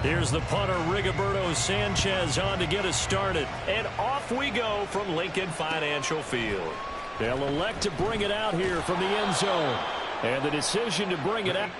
Here's the punter, Rigoberto Sanchez, on to get us started. And off we go from Lincoln Financial Field. They'll elect to bring it out here from the end zone. And the decision to bring it out.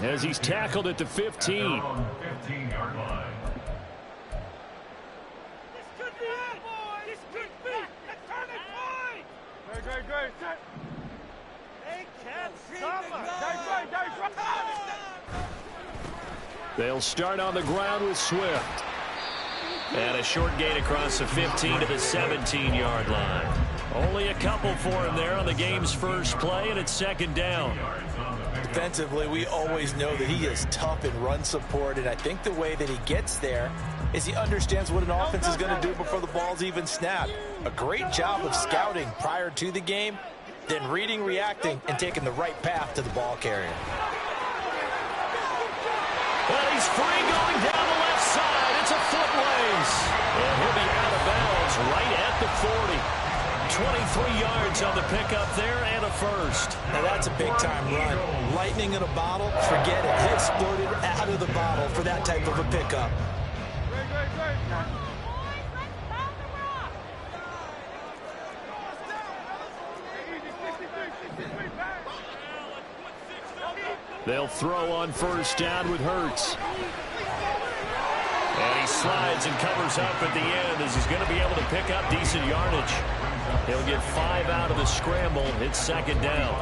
As he's tackled at the 15. On the 15-yard line. This could be it, boys. This could be the turning point. Great. They can't They'll start on the ground with Swift. And a short gain across the 15 to the 17-yard line. Only a couple for him there on the game's first play, and it's second down. Defensively, we always know that he is tough in run support, and I think the way that he gets there is he understands what an offense is going to do before the ball's even snapped. A great job of scouting prior to the game, then reading, reacting, and taking the right path to the ball carrier. Well, he's free going down the left side. It's a foot race. And he'll be out of bounds right at the 40. 23 yards on the pickup there and a first. Now that's a big-time run. Lightning in a bottle, forget it. He exploded out of the bottle for that type of a pickup. They'll throw on first down with Hurts. And he slides and covers up at the end as he's going to be able to pick up decent yardage. He'll get 5 out of the scramble. It's second down.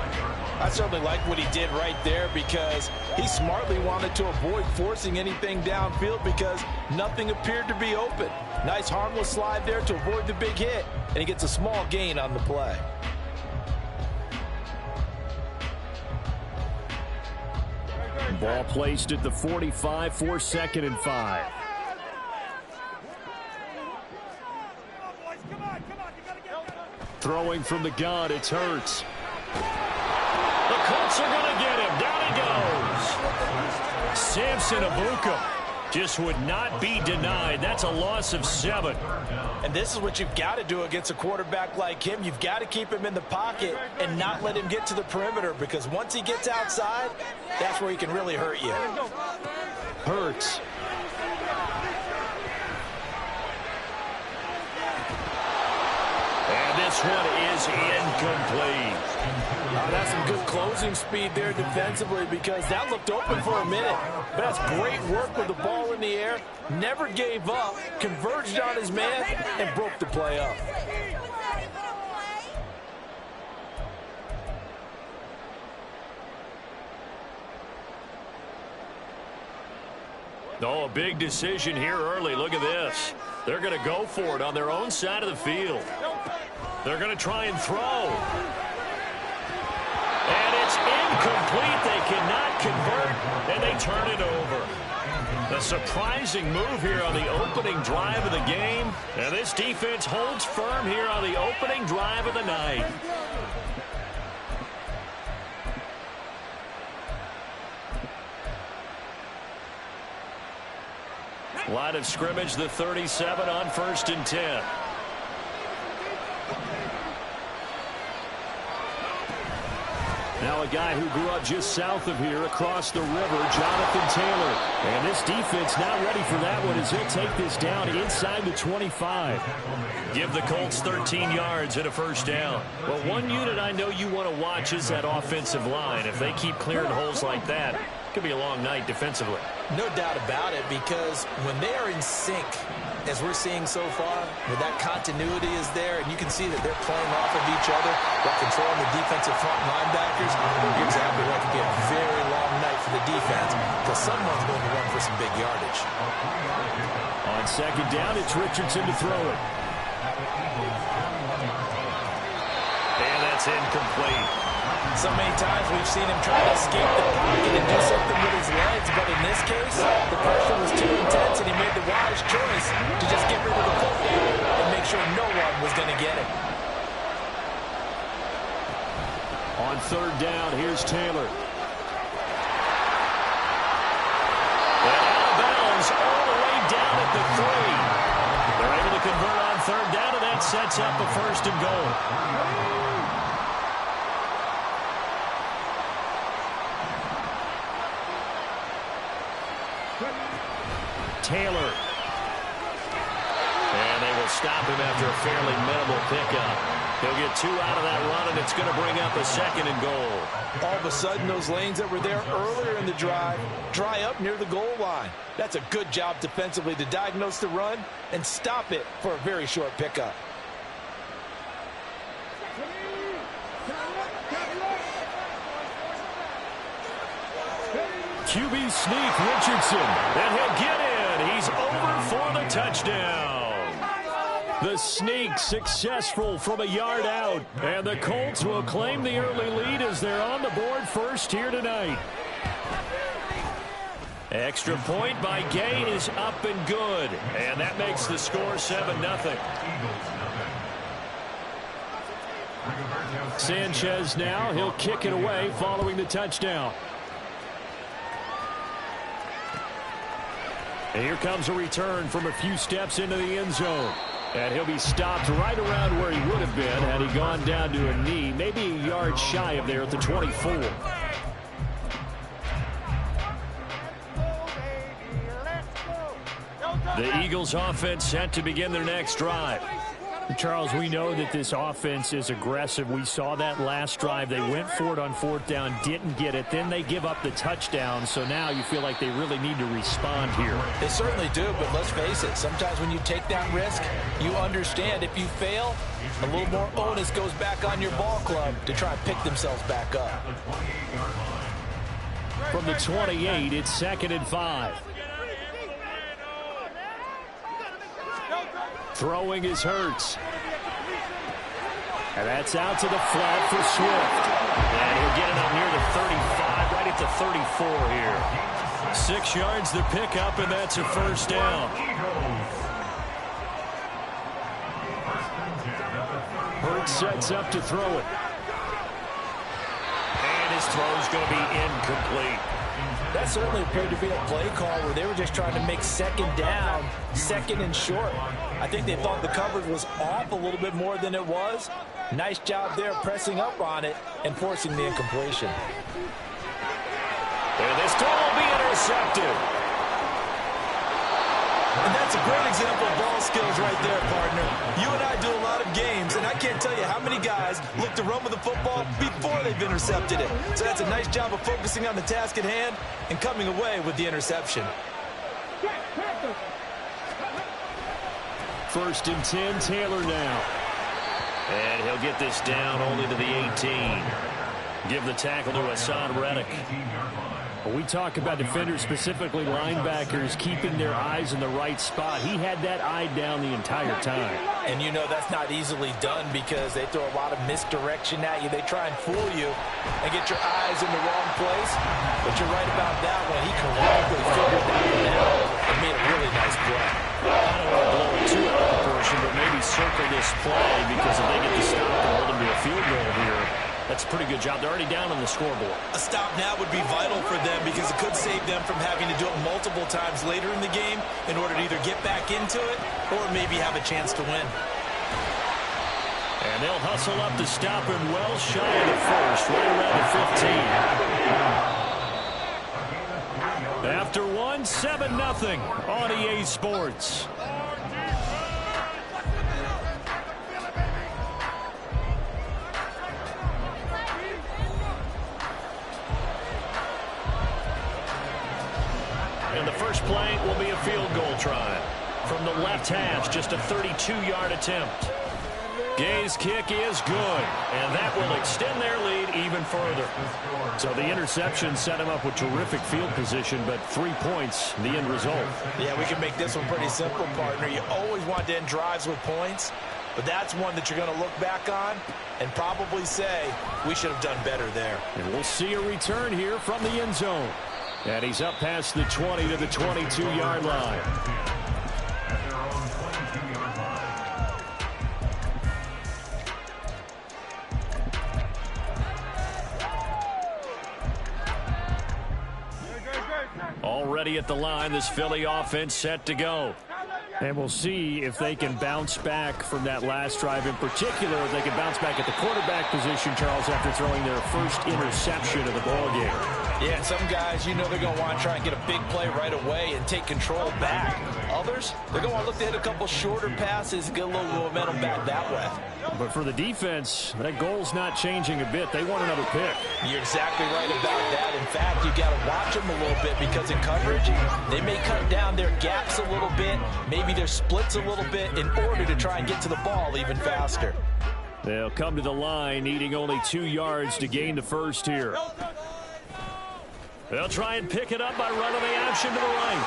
I certainly like what he did right there because he smartly wanted to avoid forcing anything downfield because nothing appeared to be open. Nice harmless slide there to avoid the big hit, and he gets a small gain on the play. Ball placed at the 45 for second and 5. Throwing from the gun, it's Hurts. The Colts are going to get him. Down he goes. Samson Abuka just would not be denied. That's a loss of 7. And this is what you've got to do against a quarterback like him. You've got to keep him in the pocket and not let him get to the perimeter because once he gets outside, that's where he can really hurt you. Hurts. And this one is incomplete. That's some good closing speed there defensively because that looked open for a minute. But that's great work with the ball in the air. Never gave up, converged on his man, and broke the play up. Oh, a big decision here early. Look at this. They're going to go for it on their own side of the field. They're going to try and throw. And it's incomplete. They cannot convert, and they turn it over. A surprising move here on the opening drive of the game. And this defense holds firm here on the opening drive of the night. Line of scrimmage, the 37 on 1st and 10. Now a guy who grew up just south of here across the river, Jonathan Taylor. And this defense not ready for that one as he'll take this down inside the 25. Give the Colts 13 yards and a first down. Well, one unit I know you want to watch is that offensive line. If they keep clearing holes like that, it could be a long night defensively. No doubt about it, because when they are in sync, as we're seeing so far, where that continuity is there, and you can see that they're playing off of each other while controlling the defensive front linebackers, you're exactly right. It could be a very long night for the defense because someone's going to run for some big yardage. On second down, it's Richardson to throw it. And that's incomplete. So many times we've seen him try to escape the pocket and do something with his legs, but in this case, the pressure was too intense, and he made the wise choice to just get rid of the football and make sure no one was going to get it. On third down, here's Taylor. And out of bounds all the way down at the 3. They're able to convert on third down, and that sets up a first and goal. Taylor. And they will stop him after a fairly minimal pickup. He'll get 2 out of that run, and it's going to bring up a second and goal. All of a sudden, those lanes that were there earlier in the drive dry up near the goal line. That's a good job defensively to diagnose the run and stop it for a very short pickup. QB sneak, Richardson, and he'll get in. He's over for the touchdown. The sneak successful from a yard out, and the Colts will claim the early lead as they're on the board first here tonight. Extra point by Gay is up and good, and that makes the score 7-0. Sanchez now, he'll kick it away following the touchdown. And here comes a return from a few steps into the end zone. And he'll be stopped right around where he would have been had he gone down to a knee, maybe a yard shy of there at the 24. The Eagles offense set to begin their next drive. Charles, we know that this offense is aggressive. We saw that last drive. They went for it on fourth down, didn't get it. Then they give up the touchdown. So now you feel like they really need to respond here. They certainly do, but let's face it. Sometimes when you take that risk, you understand if you fail, a little more onus goes back on your ball club to try and pick themselves back up. From the 28, it's 2nd and 5. Throwing is Hurts. And that's out to the flat for Swift. And he'll get it up near the 35, right at the 34 here. 6 yards the pickup, and that's a first down. Hurts sets up to throw it. And his throw's going to be incomplete. That certainly appeared to be a play call where they were just trying to make second down, second and short. I think they thought the coverage was off a little bit more than it was. Nice job there pressing up on it and forcing the incompletion. And this throw will be intercepted. And that's a great example of ball skills right there, partner. You and I do a lot of games, and I can't tell you how many guys look to run with the football before they've intercepted it. So that's a nice job of focusing on the task at hand and coming away with the interception. 1st and 10, Taylor now. And he'll get this down only to the 18. Give the tackle to Hassan Reddick. When we talk about defenders, specifically linebackers, keeping their eyes in the right spot, he had that eye down the entire time. And you know that's not easily done because they throw a lot of misdirection at you. They try and fool you and get your eyes in the wrong place. But you're right about that one. He correctly figured that one out and made a really nice play. I don't want to blow it too out of proportion, but maybe circle this play because if they get the stop and hold them to a field goal here, that's a pretty good job. They're already down on the scoreboard. A stop now would be vital for them because it could save them from having to do it multiple times later in the game in order to either get back into it or maybe have a chance to win. And they'll hustle up to stop him well shy of the first, right around the 15. After one, 7-0 on EA Sports. And the first play will be a field goal try. from the left hash. Just a 32-yard attempt. Gay's kick is good, and that will extend their lead even further. So the interception set him up with terrific field position, but 3 points, the end result. Yeah, we can make this one pretty simple, partner. You always want to end drives with points, but that's one that you're going to look back on and probably say, we should have done better there. And we'll see a return here from the end zone. And he's up past the 20 to the 22-yard line. Already at the line, this Philly offense set to go. And we'll see if they can bounce back from that last drive. In particular, if they can bounce back at the quarterback position, Charles, after throwing their first interception of the ballgame. Yeah, and some guys, you know they're going to want to try and get a big play right away and take control back. Others, they're going to want to look to hit a couple shorter passes and get a little momentum back that way. But for the defense, that goal's not changing a bit. They want another pick. You're exactly right about that. In fact, you got to watch them a little bit because in coverage, they may cut down their gaps a little bit, maybe their splits a little bit in order to try and get to the ball even faster. They'll come to the line, needing only 2 yards to gain the first here. They'll try and pick it up by running the option to the right.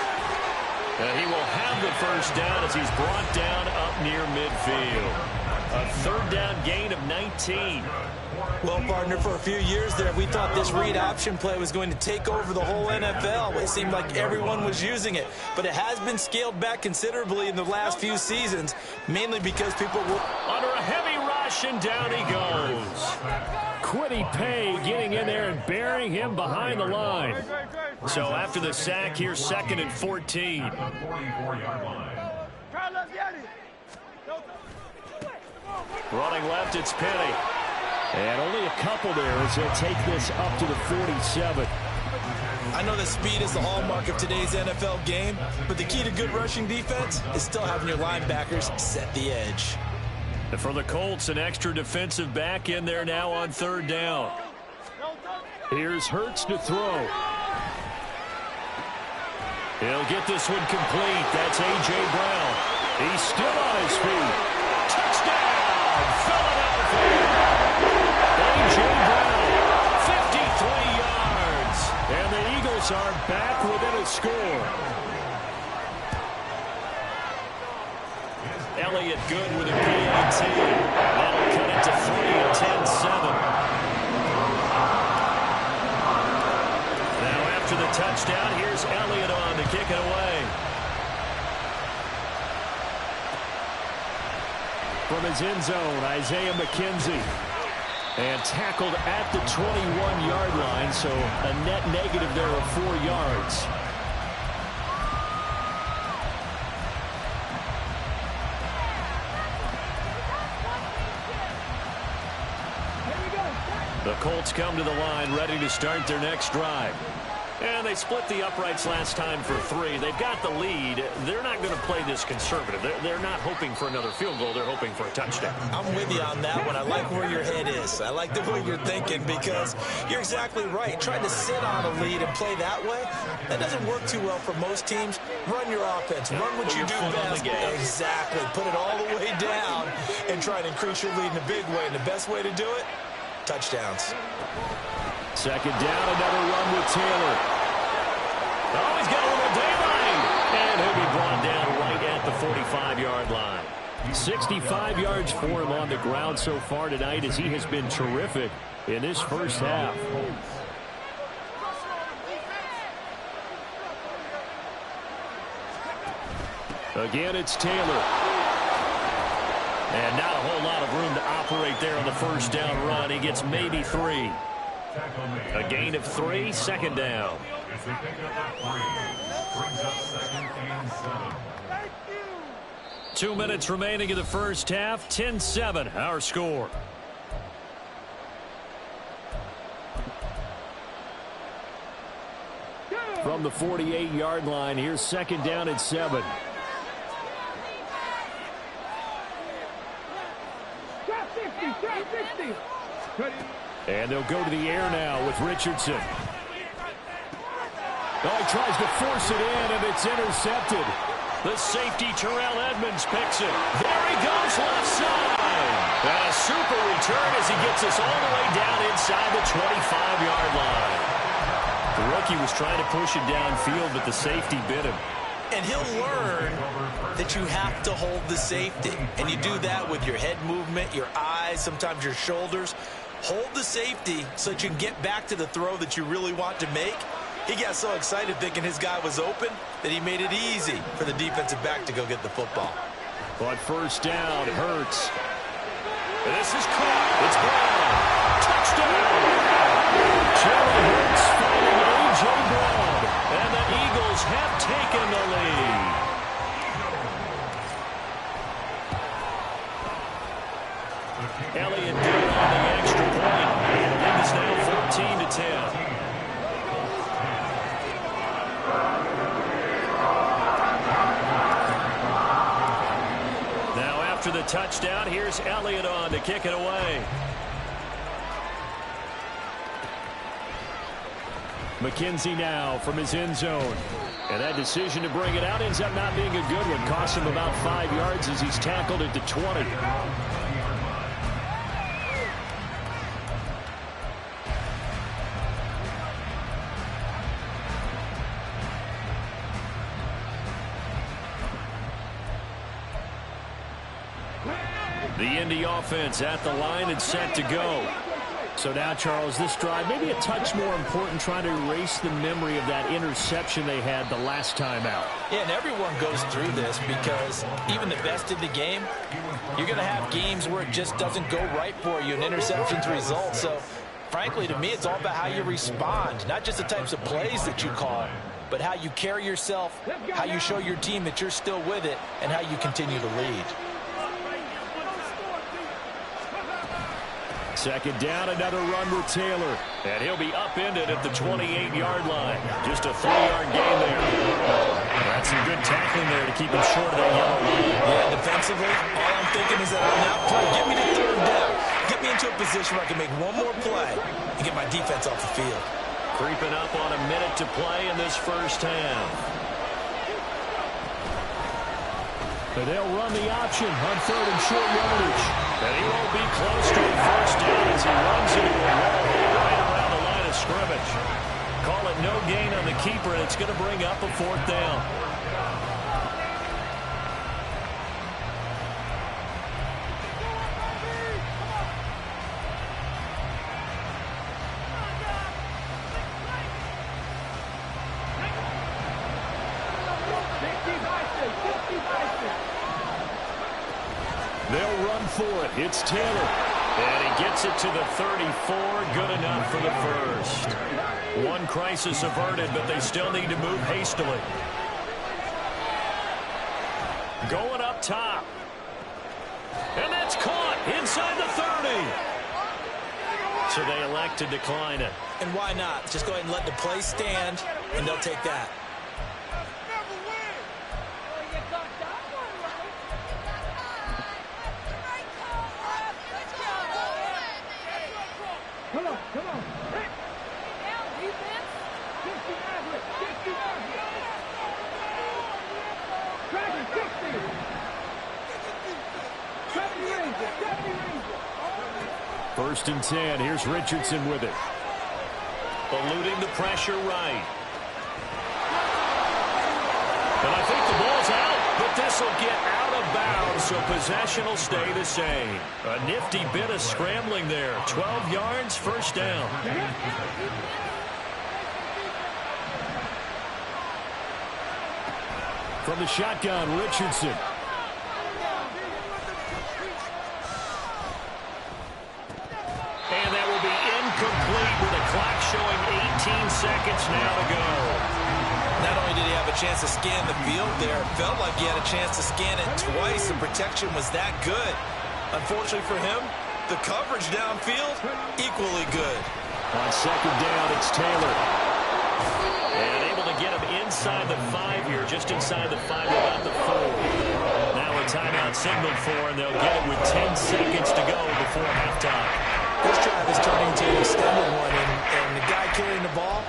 And he will have the first down as he's brought down up near midfield. A third down gain of 19. Well, partner, for a few years there, we thought this read option play was going to take over the whole NFL. It seemed like everyone was using it. But it has been scaled back considerably in the last few seasons, mainly because people were under a heavy rush, and down he goes. Quiddy Pay getting in there and burying him behind the line. So after the sack, here's 2nd and 14. Running left, it's Penny. And only a couple there as they'll take this up to the 47. I know that speed is the hallmark of today's NFL game, but the key to good rushing defense is still having your linebackers set the edge. And for the Colts, an extra defensive back in there now on 3rd down. Here's Hurts to throw. He'll get this one complete. That's A.J. Brown. He's still on his feet. Touchdown, Philadelphia. A.J. Brown, 53 yards. And the Eagles are back within a score. Elliott good with a PAT. That'll cut it to 3, 10-7. Now after the touchdown, here's Elliott on to kick it away. From his end zone, Isaiah McKenzie. And tackled at the 21-yard line, so a net negative there of 4 yards. The Colts come to the line ready to start their next drive. And they split the uprights last time for 3. They've got the lead. They're not going to play this conservative. They're not hoping for another field goal. They're hoping for a touchdown. I'm with you on that one. I like where your head is. I like the way you're thinking because you're exactly right. Trying to sit on a lead and play that way, that doesn't work too well for most teams. Run your offense. Run what you do best. Exactly. Put it all the way down and try to increase your lead in a big way. And the best way to do it, touchdowns. 2nd down, another run with Taylor. Oh, he's got a little daylight. And he'll be brought down right at the 45-yard line. 65 yards for him on the ground so far tonight as he has been terrific in this first half. Again, it's Taylor. And not a whole lot of room to operate there on the first down run. He gets maybe 3. A gain of 3, 2nd down. 2 minutes remaining in the first half. 10-7, our score. From the 48-yard line, here's 2nd down and 7. And they'll go to the air now with Richardson. Oh, he tries to force it in, and it's intercepted. The safety, Terrell Edmonds, picks it. There he goes, left side. And a super return as he gets us all the way down inside the 25-yard line. The rookie was trying to push it downfield, but the safety bit him. And he'll learn that you have to hold the safety. And you do that with your head movement, your eyes, sometimes your shoulders. Hold the safety so that you can get back to the throw that you really want to make. He got so excited thinking his guy was open that he made it easy for the defensive back to go get the football. But first down, Hurts. And this is caught. It's Brown. Touchdown. Jalen Hurts finding A.J. Brown. And the Eagles have taken the lead. Elliott did on the extra point. The lead is now 14-10. Now after the touchdown, here's Elliott on to kick it away. McKenzie now from his end zone. And that decision to bring it out ends up not being a good one. Costs him about 5 yards as he's tackled at the 20. The Indy offense at the line and set to go. So now, Charles, this drive maybe a touch more important, trying to erase the memory of that interception they had the last time out. Yeah, and everyone goes through this because even the best in the game, you're going to have games where it just doesn't go right for you and interceptions result. So, frankly, to me, it's all about how you respond, not just the types of plays that you call, but how you carry yourself, how you show your team that you're still with it, and how you continue to lead. Second down, another run with Taylor. And he'll be upended at the 28-yard line. Just a 3-yard gain there. That's some good tackling there to keep him short of that yellow line. Yeah, defensively, all I'm thinking is that on that play, get me to third down. Get me into a position where I can make one more play and get my defense off the field. Creeping up on a minute to play in this first half. And they'll run the option on third and short yardage. And he won't be close to a first down as he runs into a wall right around the line of scrimmage. Call it no gain on the keeper, and it's going to bring up a fourth down. They'll run for it. It's Taylor. And he gets it to the 34. Good enough for the first. One crisis averted, but they still need to move hastily. Going up top. And that's caught inside the 30. So they elect to decline it. And why not? Just go ahead and let the play stand, and they'll take that. Come on. Hey. Down, defense. 60 average. 60 average. Dragon, 60. 70 Ranger. 70 Ranger. First and 10. Here's Richardson with it. Eluding the pressure right. And I think the ball's out, but this will get out of bounds, so possession will stay the same. A nifty bit of scrambling there. 12 yards, first down. From the shotgun, Richardson. And that will be incomplete with a clock showing 18 seconds now to go. Not only did he have a chance to scan the field there, it felt like he had a chance to scan it twice. The protection was that good. Unfortunately for him, the coverage downfield, equally good. On second down, it's Taylor. And able to get him inside the 5 here, just inside the 5, about the 4. Now a timeout signaled for, and they'll get it with 10 seconds to go before halftime. This drive is turning into an extended one, and the guy carrying the ball,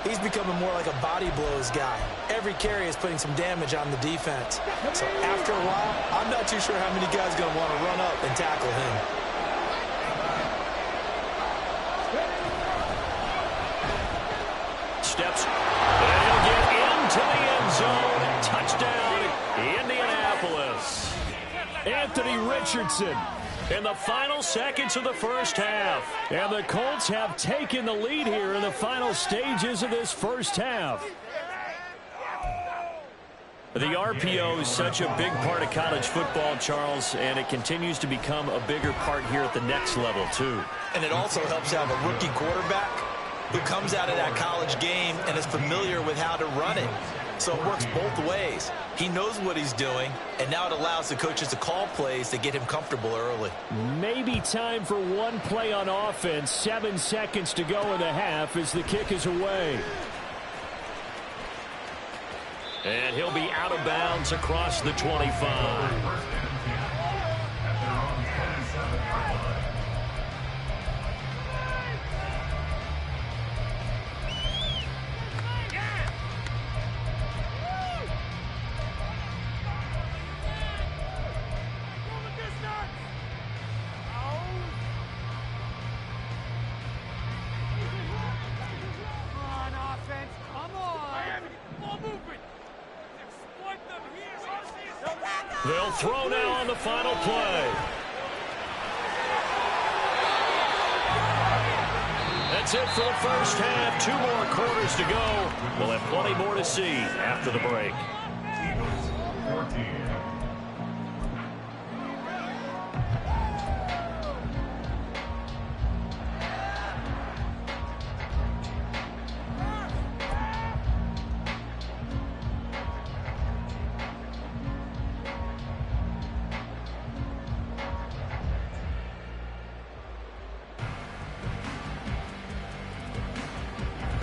He's becoming more like a body blows guy. Every carry is putting some damage on the defense. So after a while, I'm not too sure how many guys are going to want to run up and tackle him. Steps, and he'll get into the end zone. Touchdown, Indianapolis. Anthony Richardson in the final seconds of the first half. And the Colts have taken the lead here in the final stages of this first half. The RPO is such a big part of college football, Charles, and it continues to become a bigger part here at the next level, too. And it also helps have a rookie quarterback who comes out of that college game and is familiar with how to run it. So it works both ways. He knows what he's doing, and now it allows the coaches to call plays to get him comfortable early. Maybe time for one play on offense. 7 seconds to go in the half as the kick is away. And he'll be out of bounds across the 25. They'll throw now on the final play. That's it for the first half. 2 more quarters to go. We'll have plenty more to see after the break. Eagles 14.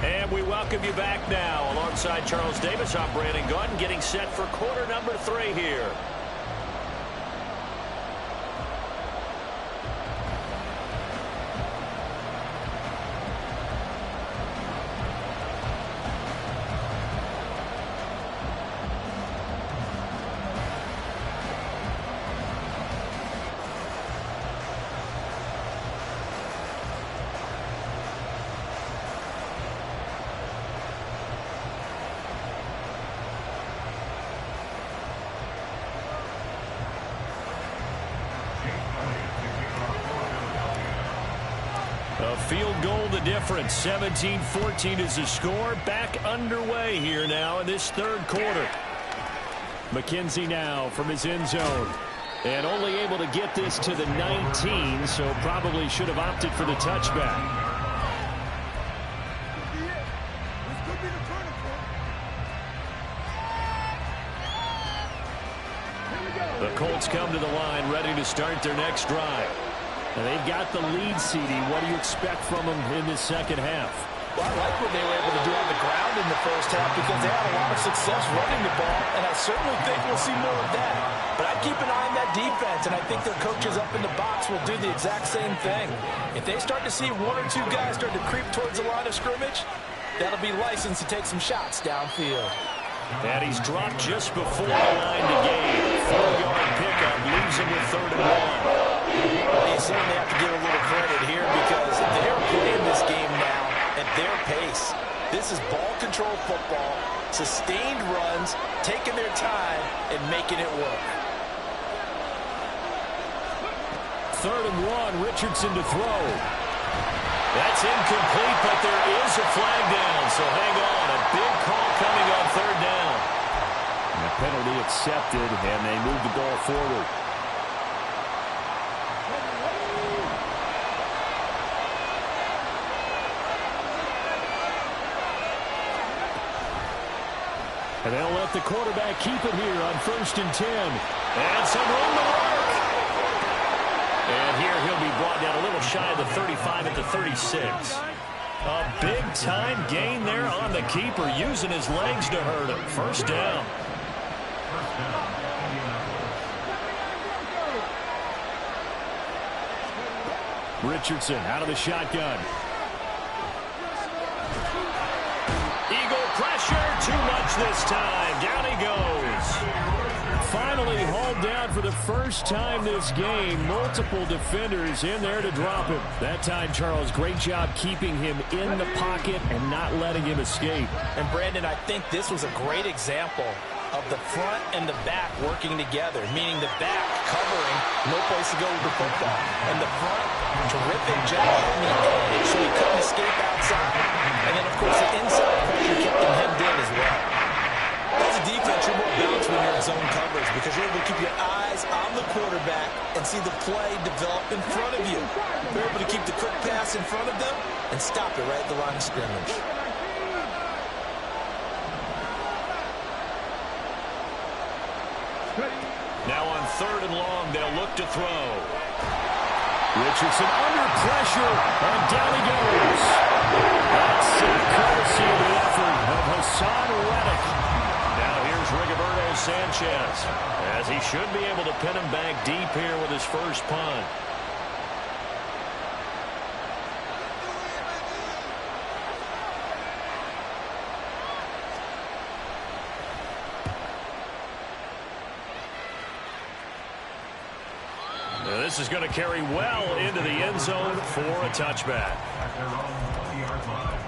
And we welcome you back now. Alongside Charles Davis, I'm Brandon Gaudin, getting set for quarter number 3 here. A field goal the difference. 17-14 is the score. Back underway here now in this third quarter. McKenzie now from his end zone. And only able to get this to the 19, so probably should have opted for the touchback. The Colts come to the line ready to start their next drive. And they've got the lead, CD. What do you expect from them in this second half? Well, I like what they were able to do on the ground in the first half because they had a lot of success running the ball, and I certainly think we'll see more of that. But I keep an eye on that defense, and I think their coaches up in the box will do the exact same thing. If they start to see 1 or 2 guys start to creep towards the line of scrimmage, that'll be licensed to take some shots downfield. And he's dropped just before the line to gain. 4-yard pickup leaves him with 3rd and 1. Well, you certainly have to give a little credit here because they're playing this game now at their pace. This is ball control football, sustained runs, taking their time, and making it work. 3rd and 1, Richardson to throw. That's incomplete, but there is a flag down, so hang on. A big call coming on 3rd down. And the penalty accepted, and they move the ball forward. And they'll let the quarterback keep it here on 1st and 10. And some room to work. And here he'll be brought down a little shy of the 35 at the 36. A big-time gain there on the keeper, using his legs to hurt him. 1st down. Richardson out of the shotgun. too much this time. Down he goes. Finally hauled down for the first time this game. Multiple defenders in there to drop him. That time, Charles, great job keeping him in the pocket and not letting him escape. And, Brandon, I think this was a great example of the front and the back working together, meaning the back covering, no place to go with the football. And the front, terrific job on the edge, so he couldn't escape outside. And then, of course, the inside pressure kept him hemmed in as well. As a defense, you're more balanced when you're in zone coverage because you're able to keep your eyes on the quarterback and see the play develop in front of you. You're able to keep the quick pass in front of them and stop it right at the line of scrimmage. Now on 3rd and long, they'll look to throw. Richardson under pressure, and down he goes. That's courtesy of the effort of Hassan Reddick. Now here's Rigoberto Sanchez, as he should be able to pin him back deep here with his first punt. Now this is going to carry well into the end zone for a touchback. At their own 20-yard line.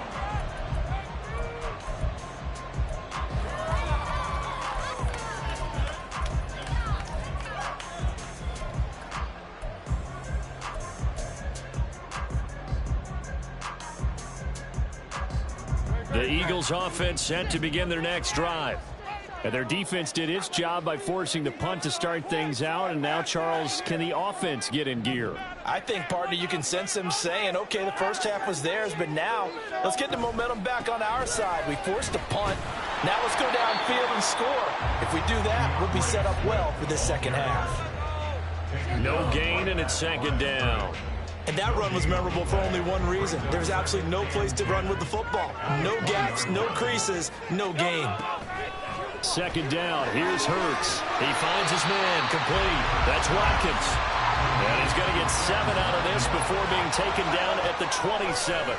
The Eagles offense set to begin their next drive. And their defense did its job by forcing the punt to start things out. And now, Charles, can the offense get in gear? I think, partner, you can sense them saying, okay, the first half was theirs, but now let's get the momentum back on our side. We forced a punt. Now let's go downfield and score. If we do that, we'll be set up well for this second half. No gain, and it's 2nd down. And that run was memorable for only one reason. There's absolutely no place to run with the football. No gaps, no creases, no gain. 2nd down. Here's Hurts. He finds his man. Complete. That's Watkins. And he's going to get 7 out of this before being taken down at the 27.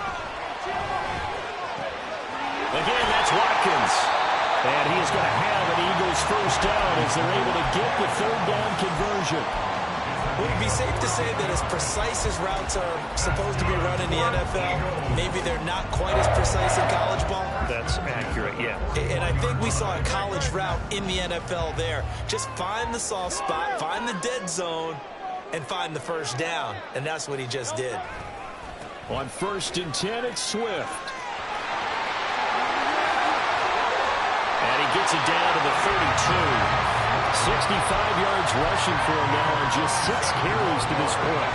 Again, that's Watkins. And he is going to have an Eagles first down as they're able to get the 3rd down conversion. Would it be safe to say that as precise as routes are supposed to be run in the NFL, maybe they're not quite as precise in college ball? That's accurate, yeah. And I think we saw a college route in the NFL there. Just find the soft spot, find the dead zone, and find the first down. And that's what he just did. On 1st and 10, it's Swift. And he gets it down to the 32. 65 yards rushing for him now and just 6 carries to this point.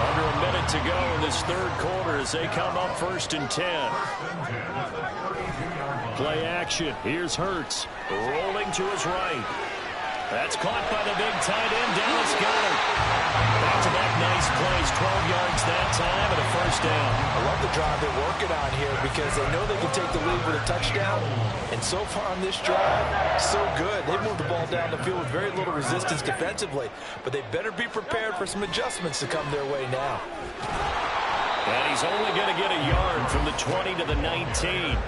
Under a minute to go in this 3rd quarter as they come up 1st and 10. Play action. Here's Hurts rolling to his right. That's caught by the big tight end, Dallas Goedert. Back-to-back nice plays, 12 yards that time and a first down. I love the drive they're working on here because they know they can take the lead with a touchdown. And so far on this drive, so good. They moved the ball down the field with very little resistance defensively. But they better be prepared for some adjustments to come their way now. And he's only going to get a yard from the 20 to the 19.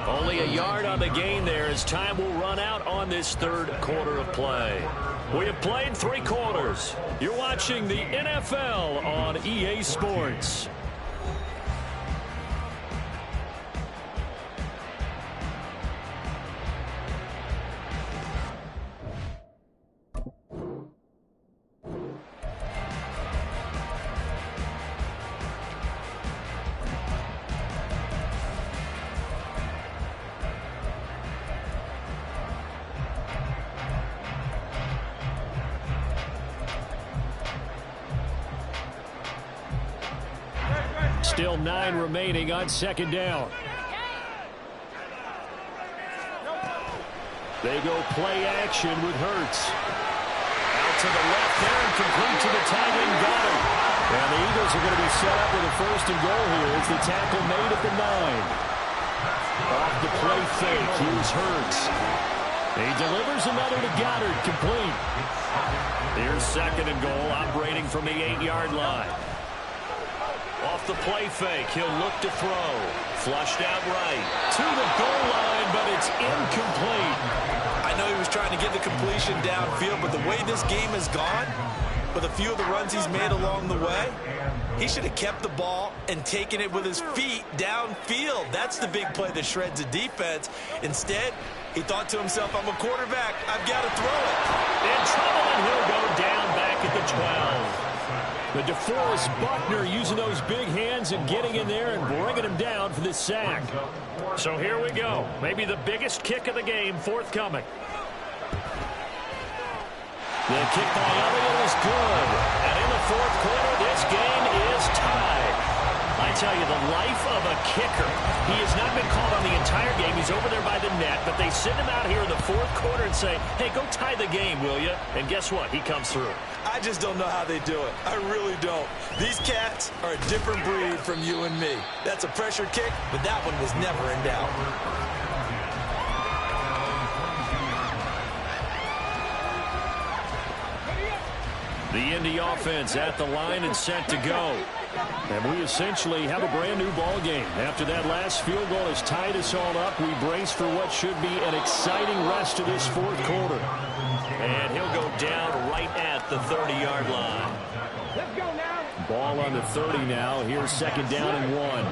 Only a yard on the gain there as time will run out on this 3rd quarter of play. We have played 3 quarters. You're watching the NFL on EA Sports. Still 9 remaining on 2nd down. They go play action with Hurts. Out to the left there and complete to the tight end Goedert. And the Eagles are going to be set up with a 1st and goal here as the tackle made at the 9. Off the play fake, here's Hurts. He delivers another to Goedert, complete. Here's 2nd and goal, operating from the 8-yard line. off the play fake. He'll look to throw. Flushed out right. To the goal line, but it's incomplete. I know he was trying to get the completion downfield, but the way this game has gone, with a few of the runs he's made along the way, he should have kept the ball and taken it with his feet downfield. That's the big play that shreds a defense. Instead, he thought to himself, I'm a quarterback. I've got to throw it. In trouble, and he'll go down back at the 12. The DeForest Buckner using those big hands and getting in there and bringing him down for this sack. So here we go. Maybe the biggest kick of the game forthcoming. The kick by Elliott is good. And in the fourth quarter, this game is tied. I tell you, the life of a kicker. He has not been called on the entire game. He's over there by the net, but they send him out here in the fourth quarter and say, hey, go tie the game, will you? And guess what? He comes through. I just don't know how they do it. I really don't. These cats are a different breed from you and me. That's a pressure kick, but that one was never in doubt. The Indy offense at the line and set to go. And we essentially have a brand new ball game. After that last field goal has tied us all up, we brace for what should be an exciting rest of this fourth quarter. And he'll go down right at the 30-yard line. Let's go now. Ball on the 30 now. Here's second down and 1.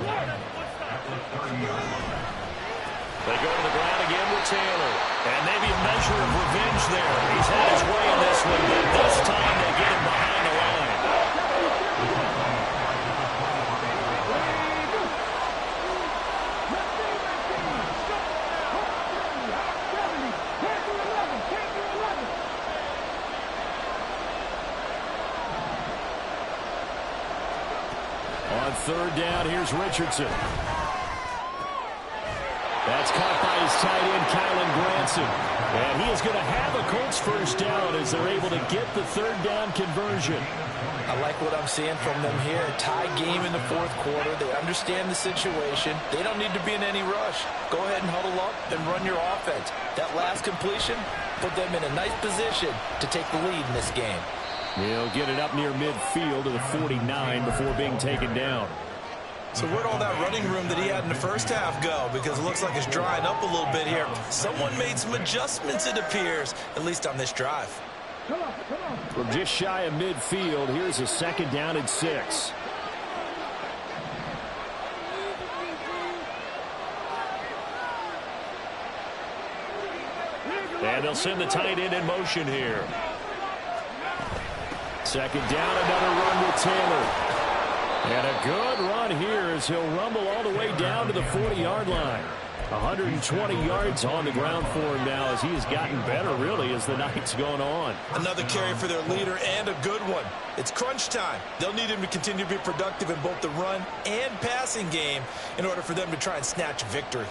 They go to the ground again with Taylor. And maybe a measure of revenge there. He's had his way in this one, but this time they get him behind the line. On third down, here's Richardson. That's caught by his tight end, Kylan Granson. And he is going to have a Colts first down as they're able to get the third down conversion. I like what I'm seeing from them here. Tie game in the fourth quarter. They understand the situation. They don't need to be in any rush. Go ahead and huddle up and run your offense. That last completion put them in a nice position to take the lead in this game. He'll get it up near midfield to the 49 before being taken down. So where'd all that running room that he had in the first half go? Because it looks like it's drying up a little bit here. Someone made some adjustments, it appears, at least on this drive. From just shy of midfield, here's a second down and 6. And they'll send the tight end in motion here. Second down, another run with Taylor. And a good run here as he'll rumble all the way down to the 40-yard line. 120 yards on the ground for him now as he has gotten better, really, as the night's going on. Another carry for their leader and a good one. It's crunch time. They'll need him to continue to be productive in both the run and passing game in order for them to try and snatch a victory.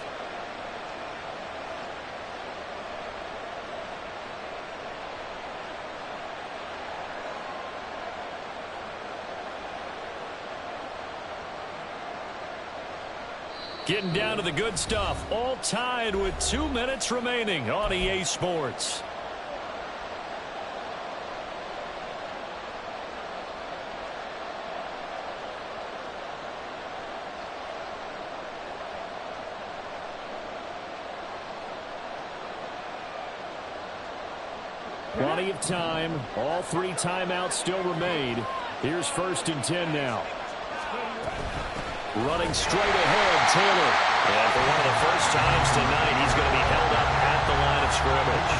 Getting down to the good stuff, all tied with 2 minutes remaining on EA Sports. Plenty of time. All 3 timeouts still remain. Here's first and 10 now. Running straight ahead, Taylor. And for one of the first times tonight, he's going to be held up at the line of scrimmage.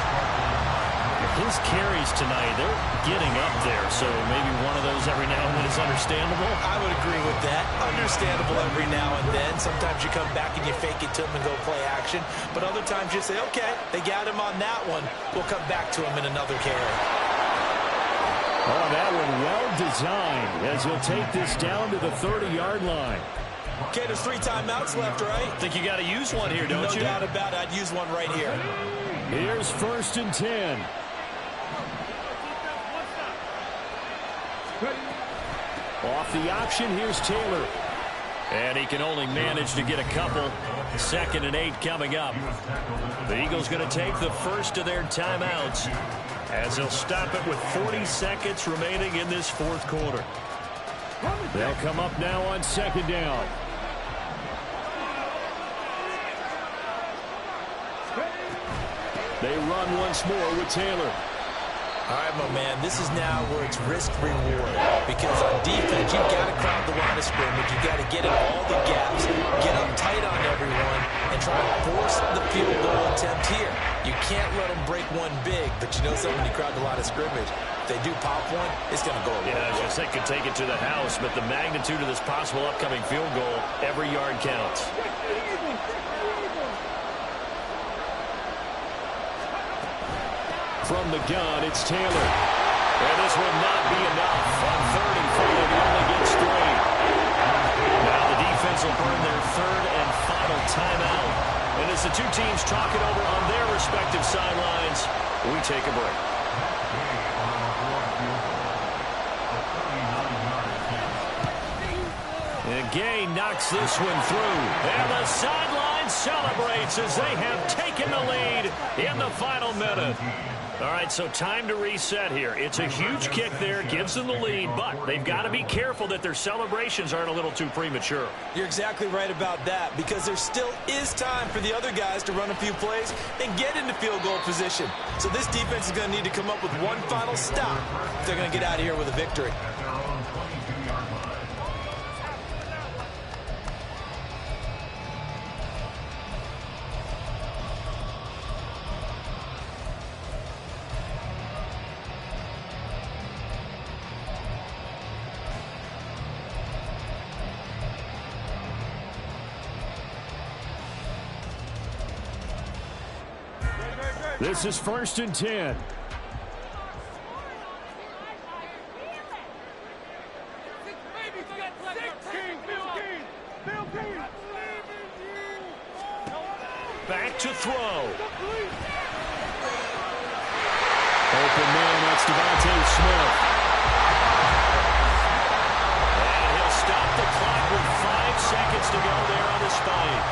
His carries tonight, they're getting up there, so maybe one of those every now and then is understandable. I would agree with that. Understandable every now and then. Sometimes you come back and you fake it to him and go play action. But other times you say, okay, they got him on that one. We'll come back to him in another carry. Oh, that one well designed as he'll take this down to the 30-yard line. Okay, there's 3 timeouts left, right? Think you got to use one here, don't you? No doubt about it. I'd use one right here. Here's first and 10. Off the option, here's Taylor. And he can only manage to get a couple. Second and 8 coming up. The Eagles going to take the first of their timeouts as they'll stop it with 40 seconds remaining in this fourth quarter. They'll come up now on second down. They run once more with Taylor. All right, my man, this is now where it's risk-reward. Because on defense, you've got to crowd the line of scrimmage. You've got to get in all the gaps, get up tight on everyone, and try to force the field goal attempt here. You can't let them break one big, but you know something, when you crowd the line of scrimmage, if they do pop one, it's going to go away. Yeah, I was going to say, could take it to the house, but the magnitude of this possible upcoming field goal, every yard counts. From the gun, it's Taylor. And this will not be enough. On 3rd and 4, he only gets 3. Now the defense will burn their 3rd and final timeout. And as the two teams talk it over on their respective sidelines, we take a break. And Gay knocks this one through. And the sideline celebrates as they have taken the lead in the final minute. All right, so time to reset here. It's a huge kick there, gives them the lead, but they've got to be careful that their celebrations aren't a little too premature. You're exactly right about that, because there still is time for the other guys to run a few plays and get into field goal position. So this defense is going to need to come up with one final stop if they're going to get out of here with a victory. This is 1st and 10. Back to throw. Open man, that's Devontae Smith. And he'll stop the clock with 5 seconds to go there on the spike.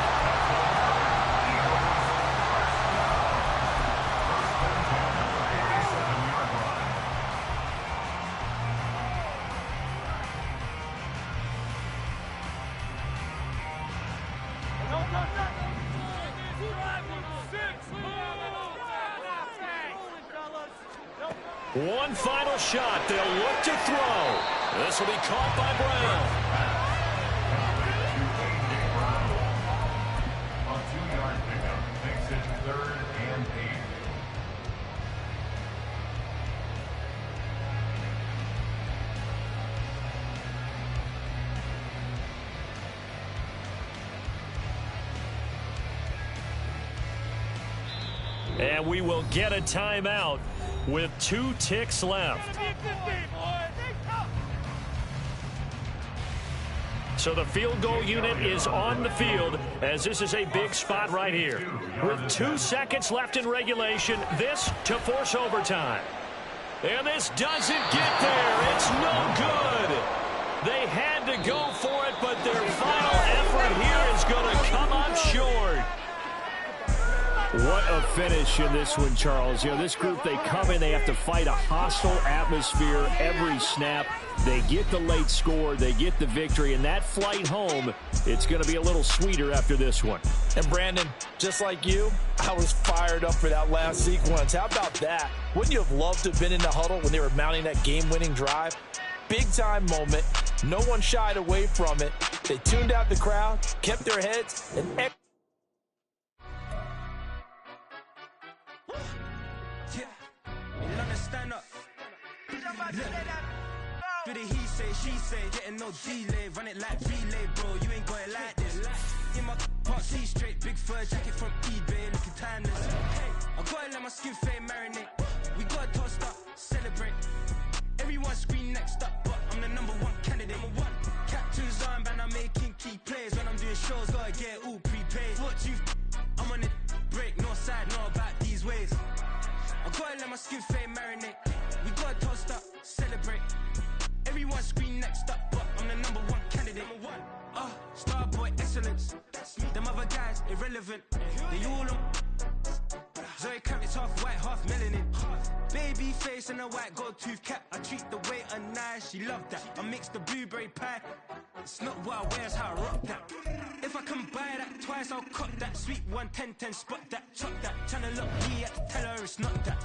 One final shot. They'll look to throw. This will be caught by Brown. On 2-yard pickup, makes it 3rd and 8. And we will get a timeout with 2 ticks left. So the field goal unit is on the field, as this is a big spot right here. With 2 seconds left in regulation, this to force overtime. And this doesn't get there. It's no good. They had to go for it, but their final effort here is going to come up short. What a finish in this one, Charles. You know, this group, they come in, they have to fight a hostile atmosphere every snap. They get the late score, they get the victory, and that flight home, it's going to be a little sweeter after this one. And Brandon, just like you, I was fired up for that last sequence. How about that? Wouldn't you have loved to have been in the huddle when they were mounting that game-winning drive? Big-time moment. No one shied away from it. They tuned out the crowd, kept their heads, and stand up. Do the he say, she say, getting no delay, run it like relay, bro. You ain't got it like this. In my can't see straight, big fur jacket from eBay, looking timeless. I gotta let my skin fade marinate. We gotta toast up, celebrate. Everyone scream next up, but I'm the #1 candidate. Captain's armband, I'm making key plays. When I'm doing shows, gotta get it all prepaid. What you I'm on it, break, no side, know about these ways. I gotta let my skin fade marinate. We gotta toast up, celebrate. Everyone scream next up, but I'm the #1 candidate. Starboy excellence. Them other guys irrelevant. They all on. Zoe wear cap, it's half white, half melanin. Baby face and a white gold tooth cap. I treat the waiter nice, she love that. I mix the blueberry pie. It's not what I wear, it's how I rock that. If I can buy that twice, I'll cut that. Sweet 110, spot that, chop that. Tryna look me at, tell her it's not that.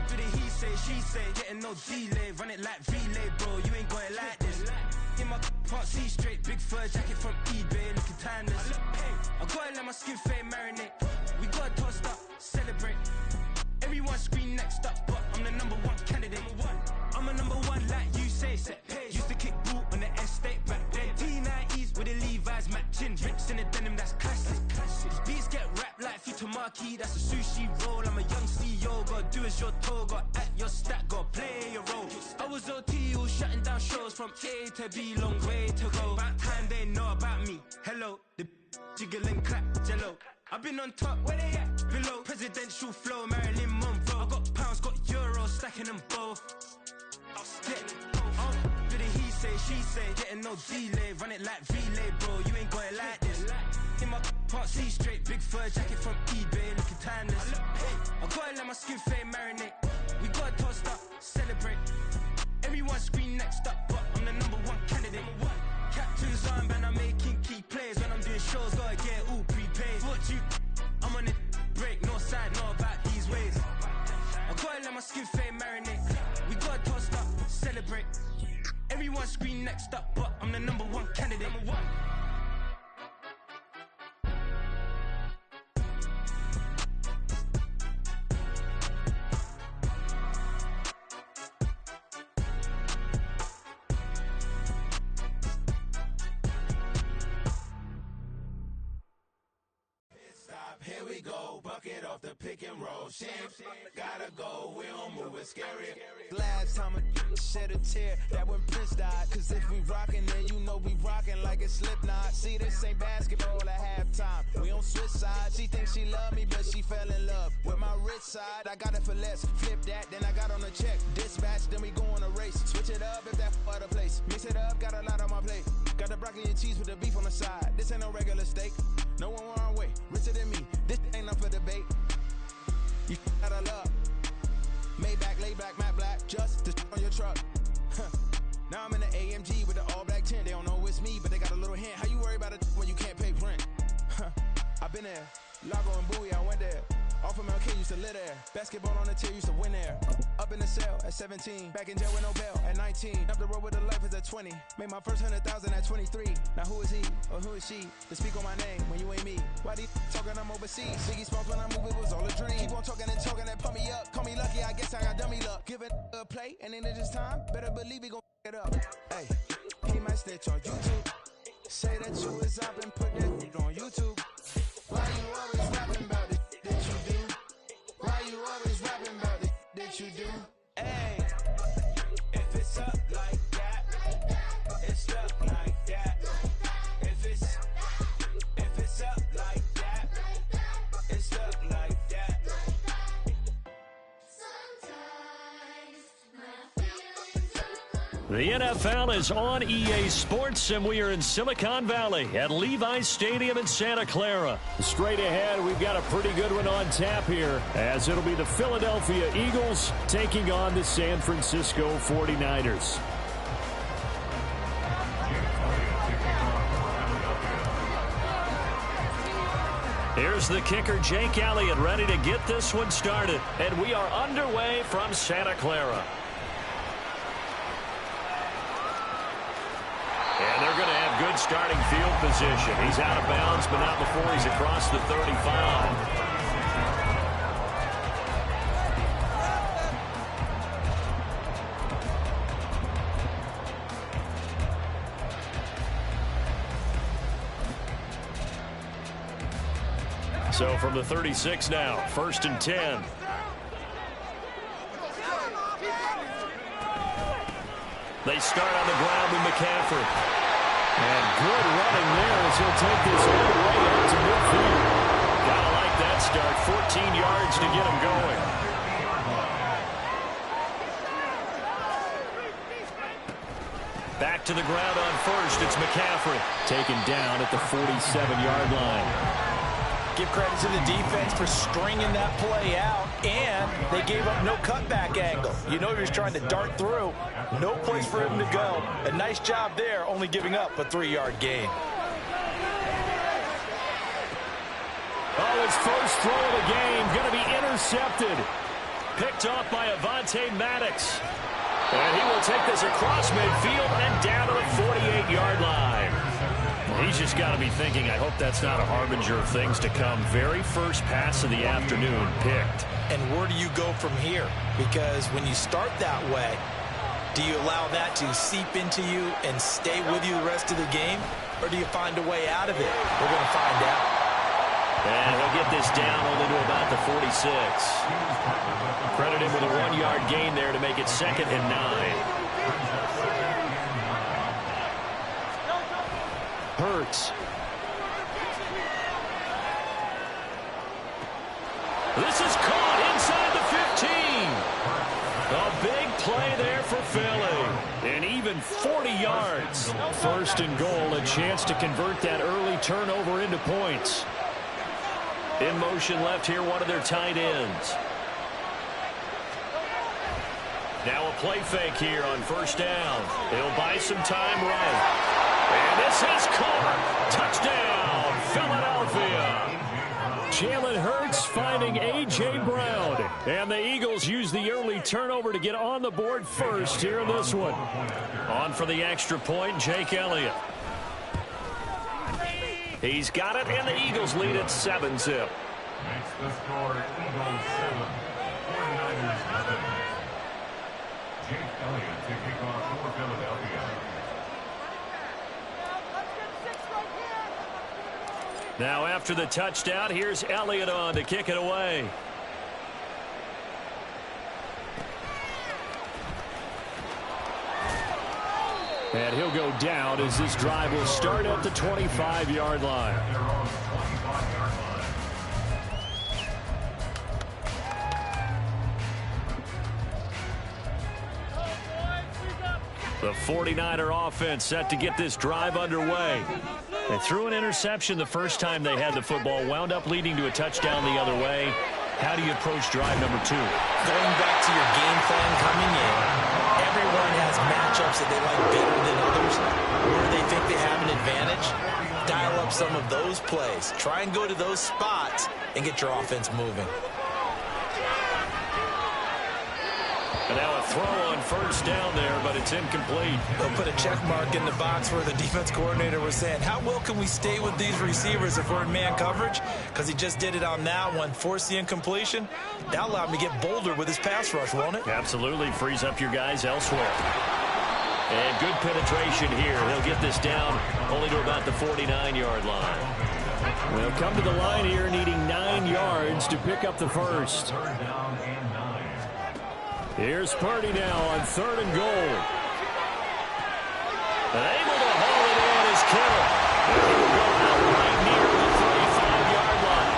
For the he say, she say, getting no delay. Run it like relay, bro, you ain't going like this. In my part C straight, big fur jacket from eBay, looking timeless. I gotta let my skin fade marinate. We gotta toast up, celebrate. Everyone scream next up, but I'm the #1 candidate. I'm a #1 like you say. Used to kick boot on the estate back then. T90s with the Levi's matching. Rips in the denim, that's classic. These beats get wrapped like Futamaki, that's a sushi roll. I'm a young CEO, gotta do as you're told. Gotta act your stat, gotta play your role. I was OT, all shutting down shows from A to B, long way to go. About time they know about me. Hello, the jiggle and clap, jello. I've been on top, where they at? Below, presidential flow, Marilyn Monroe. I got pounds, got euros, stacking them both. I'll stick. For the he say, she say, getting no delay. Run it like relay, bro, you ain't going like this. In my part C straight, big fur jacket from eBay, looking timeless. I gotta let my skin fade marinate. We gotta toast up, celebrate. Everyone scream next up, but I'm the #1 candidate. Captain's armband, I'm making key plays. When I'm doing shows, gotta get all prepaid. What you? I'm on it, break, no side, know about these ways. I gotta let my skin fade marinate. We gotta toast up, celebrate. Everyone scream next up, but I'm the #1 candidate. Here we go, bucket off the pick and roll. Shit, gotta go, we don't move, it's scary. Last time a shed a tear, that when Prince died. Cause if we rockin', then you know we rockin' like a Slipknot. See, this ain't basketball at halftime. We on switch sides. She thinks she love me, but she fell in love with my rich side. I got it for less, flip that, then I got on a check. Dispatch, then we go on a race. Switch it up if that other place. Mix it up, got a lot on my plate. Got the broccoli and cheese with the beef on the side. This ain't no regular steak. No one wrong way, richer than me. This ain't up for debate. You out of love. Maybach, lay back, matte black, just to on your truck. Now I'm in the AMG with the all black tint. They don't know it's me, but they got a little hint. How you worry about it when you can't pay rent? I've been there. Lago and Bowie, I went there. Off of MLK, used to live there. Basketball on the tier, used to win there. Up in the cell at 17. Back in jail with no bail at 19. Up the road with the life is at 20. Made my first 100,000 at 23. Now who is he or who is she to speak on my name when you ain't me? Why these talking I'm overseas? Ziggy Sparks when I move, it was all a dream. Keep on talking and pump me up. Call me lucky, I guess I got dummy luck. Give it a play, and then it's time. Better believe he gon' it up. Hey, he might snitch on YouTube. Say that you was up and put that on YouTube. Why you always rapping about it that you do? Why you always rapping about it that you do? Hey, if it's up like that, it's up like that. If it's up like that, it's up like that. The NFL is on EA Sports, and we are in Silicon Valley at Levi's Stadium in Santa Clara. Straight ahead, we've got a pretty good one on tap here, as it'll be the Philadelphia Eagles taking on the San Francisco 49ers. Here's the kicker, Jake Elliott, ready to get this one started. And we are underway from Santa Clara. And they're going to have good starting field position. He's out of bounds, but not before he's across the 35. So from the 36 now, 1st and 10. They start on the ground with McCaffrey. And good running there as he'll take this all the way out to midfield. Gotta like that start. 14 yards to get him going. Back to the ground on 1st. It's McCaffrey. Taken down at the 47-yard line. Give credit to the defense for stringing that play out, and they gave up no cutback angle. You know he was trying to dart through. No place for him to go. A nice job there, only giving up a 3-yard gain. Oh, his first throw of the game going to be intercepted. Picked off by Avonte Maddox. And he will take this across midfield and down to the 48-yard line. He's just got to be thinking, I hope that's not a harbinger of things to come. Very first pass of the afternoon picked. And where do you go from here? Because when you start that way, do you allow that to seep into you and stay with you the rest of the game? Or do you find a way out of it? We're going to find out. And he'll get this down only to about the 46. Credit him with a 1-yard gain there to make it 2nd and 9. Hurts. This is caught inside the 15. A big play there for Philly. And even 40 yards. 1st and goal, a chance to convert that early turnover into points. In motion left here, one of their tight ends. Now a play fake here on 1st down. He'll buy some time right. And this is caught. Touchdown, Philadelphia. Jalen Hurts finding A.J. Brown. And the Eagles use the early turnover to get on the board first here in this one. On for the extra point, Jake Elliott. He's got it, and the Eagles lead at 7-zip. Makes the score Eagles 7, 49ers 7. Jake Elliott to kick off for Philadelphia. Now after the touchdown, here's Elliott on to kick it away. And he'll go down as this drive will start at the 25-yard line. The 49er offense set to get this drive underway. They threw an interception the first time they had the football, wound up leading to a touchdown the other way. How do you approach drive number 2? Going back to your game plan coming in, everyone has matchups that they like better than others. Where they think they have an advantage, dial up some of those plays. Try and go to those spots and get your offense moving. And now a throw on 1st down there, but it's incomplete. They'll put a check mark in the box where the defense coordinator was saying, how well can we stay with these receivers if we're in man coverage? Because he just did it on that one, forced the incompletion. That allowed him to get bolder with his pass rush, won't it? Absolutely, frees up your guys elsewhere. And good penetration here. They'll get this down only to about the 49-yard line. They'll come to the line here needing 9 yards to pick up the first. Here's Purdy now on 3rd and goal. And able to haul it in is Kittle. And he will go out right near the 35-yard line.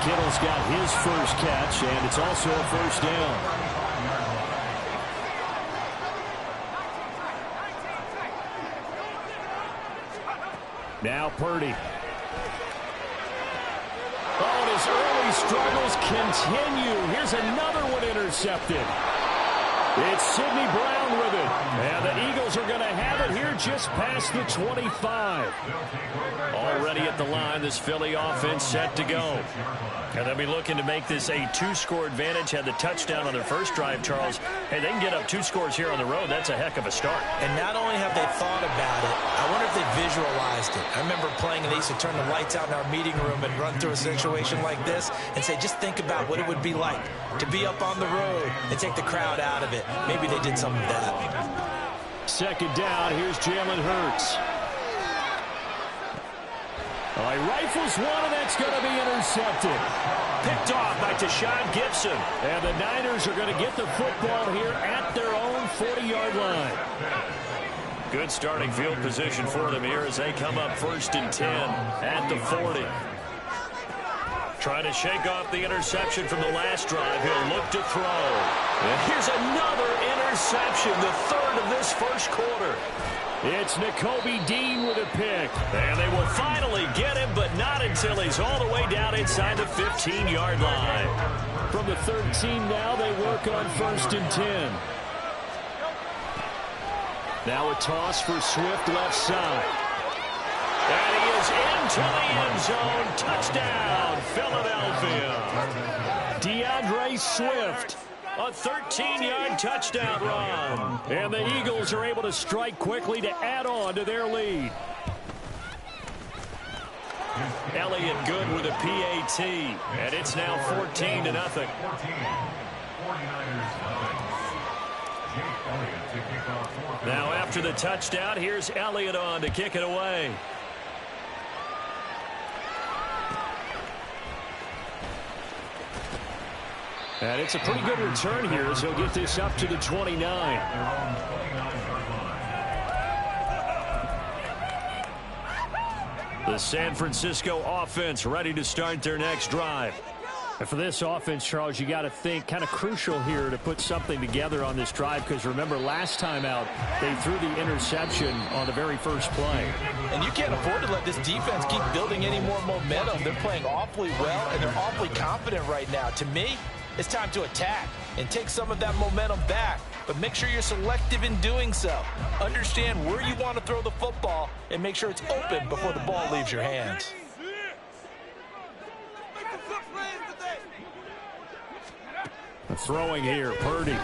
Kittle's got his first catch, and it's also a 1st down. Now Purdy. Oh, and his early struggles continue. Here's another one intercepted. It's Sidney Brown with it. And the Eagles are going to have it here just past the 25. Already at the line, this Philly offense set to go. And they'll be looking to make this a 2-score advantage. Had the touchdown on their first drive, Charles. Hey, they can get up 2 scores here on the road. That's a heck of a start. And not only have they thought about it, I wonder if they visualized it. I remember playing and they used to turn the lights out in our meeting room and run through a situation like this and say, just think about what it would be like to be up on the road and take the crowd out of it. Maybe they did some of that. 2nd down, here's Jalen Hurts. He rifles one, and that's going to be intercepted. Picked off by Tashawn Gibson. And the Niners are going to get the football here at their own 40-yard line. Good starting field position for them here as they come up 1st and 10 at the 40. Trying to shake off the interception from the last drive. He'll look to throw. And here's another interception, the 3rd of this 1st quarter. It's Nakobe Dean with a pick. And they will finally get him, but not until he's all the way down inside the 15-yard line. From the 13 now, they work on 1st and 10. Now a toss for Swift left side. And he is into the end zone. Touchdown, Philadelphia. DeAndre Swift. A 13-yard touchdown run. And the Eagles are able to strike quickly to add on to their lead. Elliott good with a PAT. And it's now 14-0. Now after the touchdown, here's Elliott on to kick it away. And it's a pretty good return here as he'll get this up to the 29. The San Francisco offense ready to start their next drive. And for this offense, Charles, you got to think kind of crucial here to put something together on this drive, because remember last time out they threw the interception on the very first play. And you can't afford to let this defense keep building any more momentum. They're playing awfully well and they're awfully confident right now. To me, it's time to attack and take some of that momentum back, but make sure you're selective in doing so. Understand where you want to throw the football and make sure it's open before the ball leaves your hands. Throwing here, Purdy.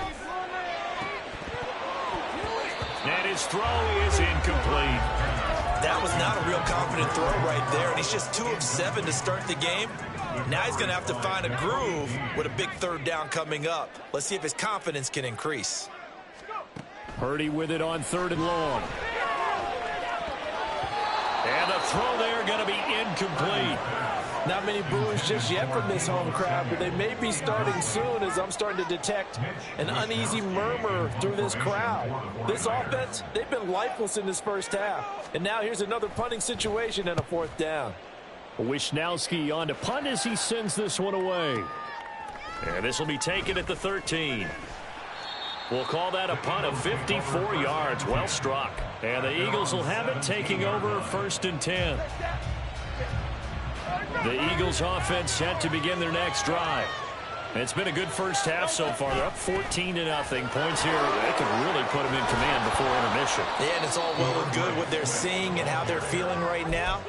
And his throw is incomplete. That was not a real confident throw right there, and he's just 2 of 7 to start the game. Now he's going to have to find a groove with a big 3rd down coming up. Let's see if his confidence can increase. Purdy with it on 3rd and long. And the throw there going to be incomplete. Not many boos just yet from this home crowd, but they may be starting soon as I'm starting to detect an uneasy murmur through this crowd. This offense, they've been lifeless in this first half. And now here's another punting situation and a 4th down. Wisnowski on to punt as he sends this one away. And this will be taken at the 13. We'll call that a punt of 54 yards. Well struck. And the Eagles will have it, taking over 1st and 10. The Eagles offense set to begin their next drive. It's been a good first half so far. They're up 14-0. Points here, they can really put them in command before intermission. Yeah, and it's all well and good what they're seeing and how they're feeling right now.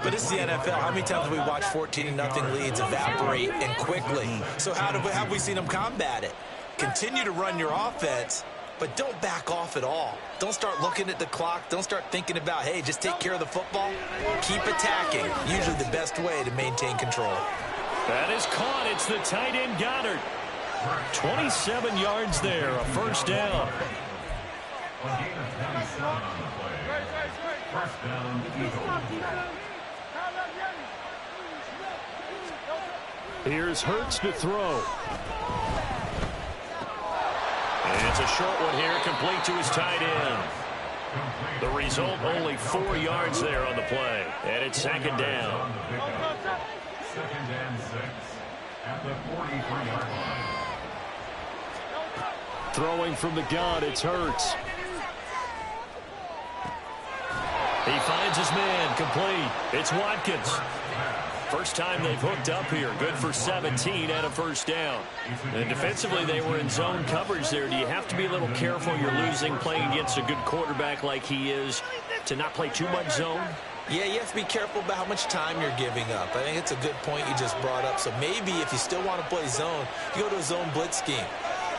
But it's the NFL. How many times have we watched 14-0 leads evaporate and quickly? So how have we seen them combat it? Continue to run your offense, but don't back off at all. Don't start looking at the clock. Don't start thinking about, hey, just take care of the football. Keep attacking. Usually the best way to maintain control. That is caught. It's the tight end Goddard. 27 yards there, a 1st down. Here's Hurts to throw. And it's a short one here, complete to his tight end. The result, only 4 yards there on the play. And it's 2nd down. 2nd and 6 at the 43-yard line. Throwing from the gun, it's Hurts. He finds his man, complete. It's Watkins. First time they've hooked up here. Good for 17 and a 1st down. And defensively, they were in zone coverage there. Do you have to be a little careful? You're losing, playing against a good quarterback like he is, to not play too much zone? Yeah, you have to be careful about how much time you're giving up. I think it's a good point you just brought up. So maybe if you still want to play zone, you go to a zone blitz scheme.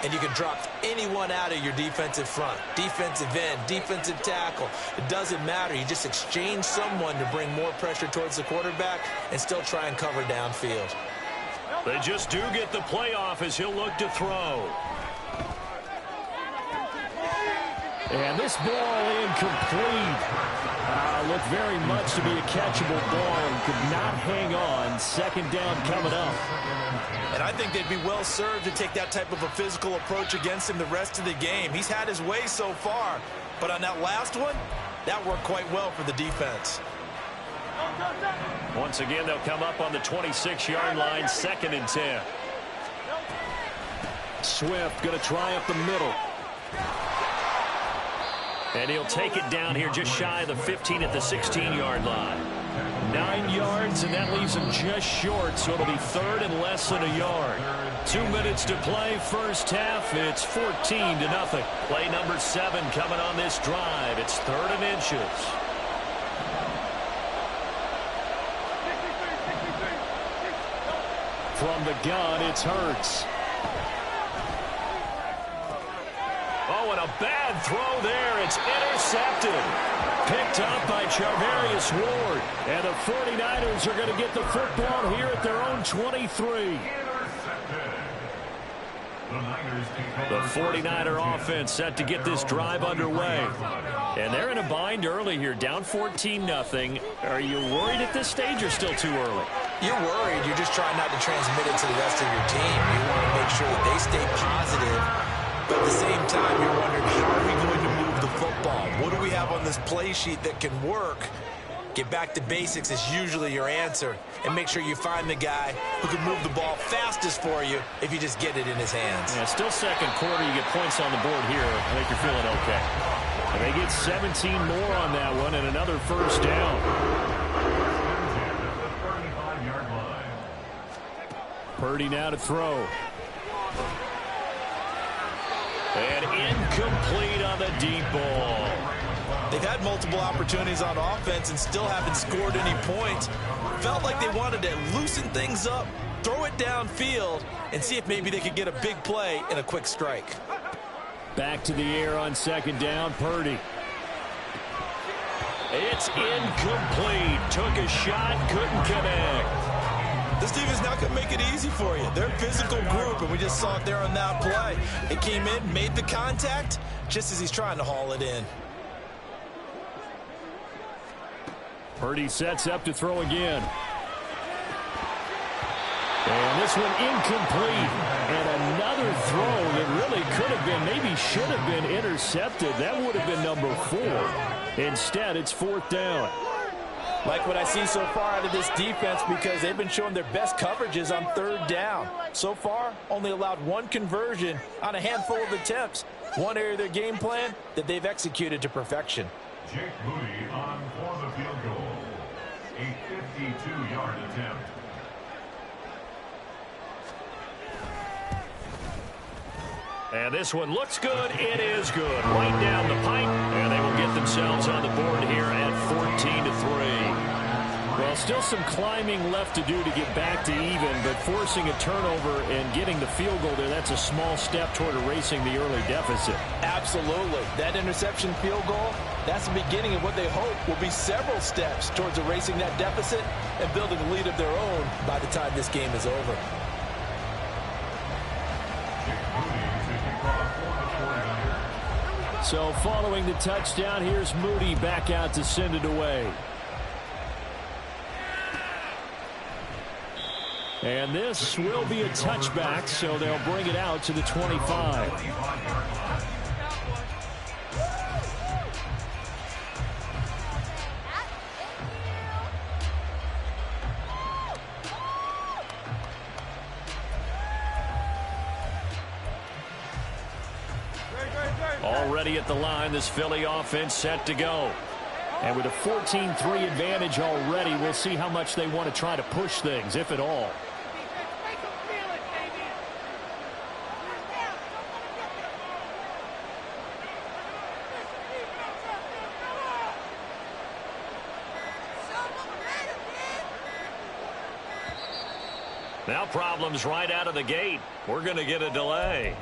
And you can drop anyone out of your defensive front. Defensive end, defensive tackle. It doesn't matter. You just exchange someone to bring more pressure towards the quarterback and still try and cover downfield. They just do get the playoff as he'll look to throw. And this ball incomplete. Looked very much to be a catchable ball and could not hang on. 2nd down coming up. And I think they'd be well served to take that type of a physical approach against him the rest of the game. He's had his way so far, but on that last one, that worked quite well for the defense. Once again, they'll come up on the 26-yard line, 2nd and 10. Swift going to try up the middle. And he'll take it down here just shy of the 15 at the 16-yard line. 9 yards, and that leaves him just short, so it'll be third and less than a yard. 2 minutes to play, first half. It's 14-0. Play number 7 coming on this drive. It's 3rd and inches. From the gun, it's Hurts. Oh, and a bad throw there. It's intercepted. Picked up by Charvarius Ward. And the 49ers are going to get the football here at their own 23. The 49er offense set to get this drive underway. And they're in a bind early here, down 14-0. Are you worried at this stage or still too early? You're worried. You're just trying not to transmit it to the rest of your team. You want to make sure that they stay positive. But at the same time, you're wondering, how are we going to move the football? What do we have on this play sheet that can work? Get back to basics is usually your answer. And make sure you find the guy who can move the ball fastest for you if you just get it in his hands. Yeah, still second quarter. You get points on the board here. I think you're feeling okay. And they get 17 more on that one and another first down. Purdy now to throw. And incomplete on the deep ball. They've had multiple opportunities on offense and still haven't scored any points. Felt like they wanted to loosen things up, throw it downfield, and see if maybe they could get a big play and a quick strike. Back to the air on second down, Purdy. It's incomplete. Took a shot, couldn't connect. This team is not going to make it easy for you. They're a physical group, and we just saw it there on that play. It came in, made the contact, just as he's trying to haul it in. Purdy sets up to throw again. And this one incomplete. And another throw that really could have been, maybe should have been intercepted. That would have been number 4. Instead, it's 4th down. Like what I see so far out of this defense, because they've been showing their best coverages on 3rd down. So far, only allowed 1 conversion on a handful of attempts. One area of their game plan that they've executed to perfection. Jake Moody on for the field goal. A 52-yard attempt. And this one looks good. It is good. Right down the pipe. And they will get themselves on the board here at 14-3. Well, still some climbing left to do to get back to even, but forcing a turnover and getting the field goal there, that's a small step toward erasing the early deficit. Absolutely. That interception field goal, that's the beginning of what they hope will be several steps towards erasing that deficit and building a lead of their own by the time this game is over. So following the touchdown, here's Moody back out to send it away. And this will be a touchback, so they'll bring it out to the 25. Already at the line, this Philly offense set to go. And with a 14-3 advantage already, we'll see how much they want to try to push things, if at all. Now problems right out of the gate. We're going to get a delay.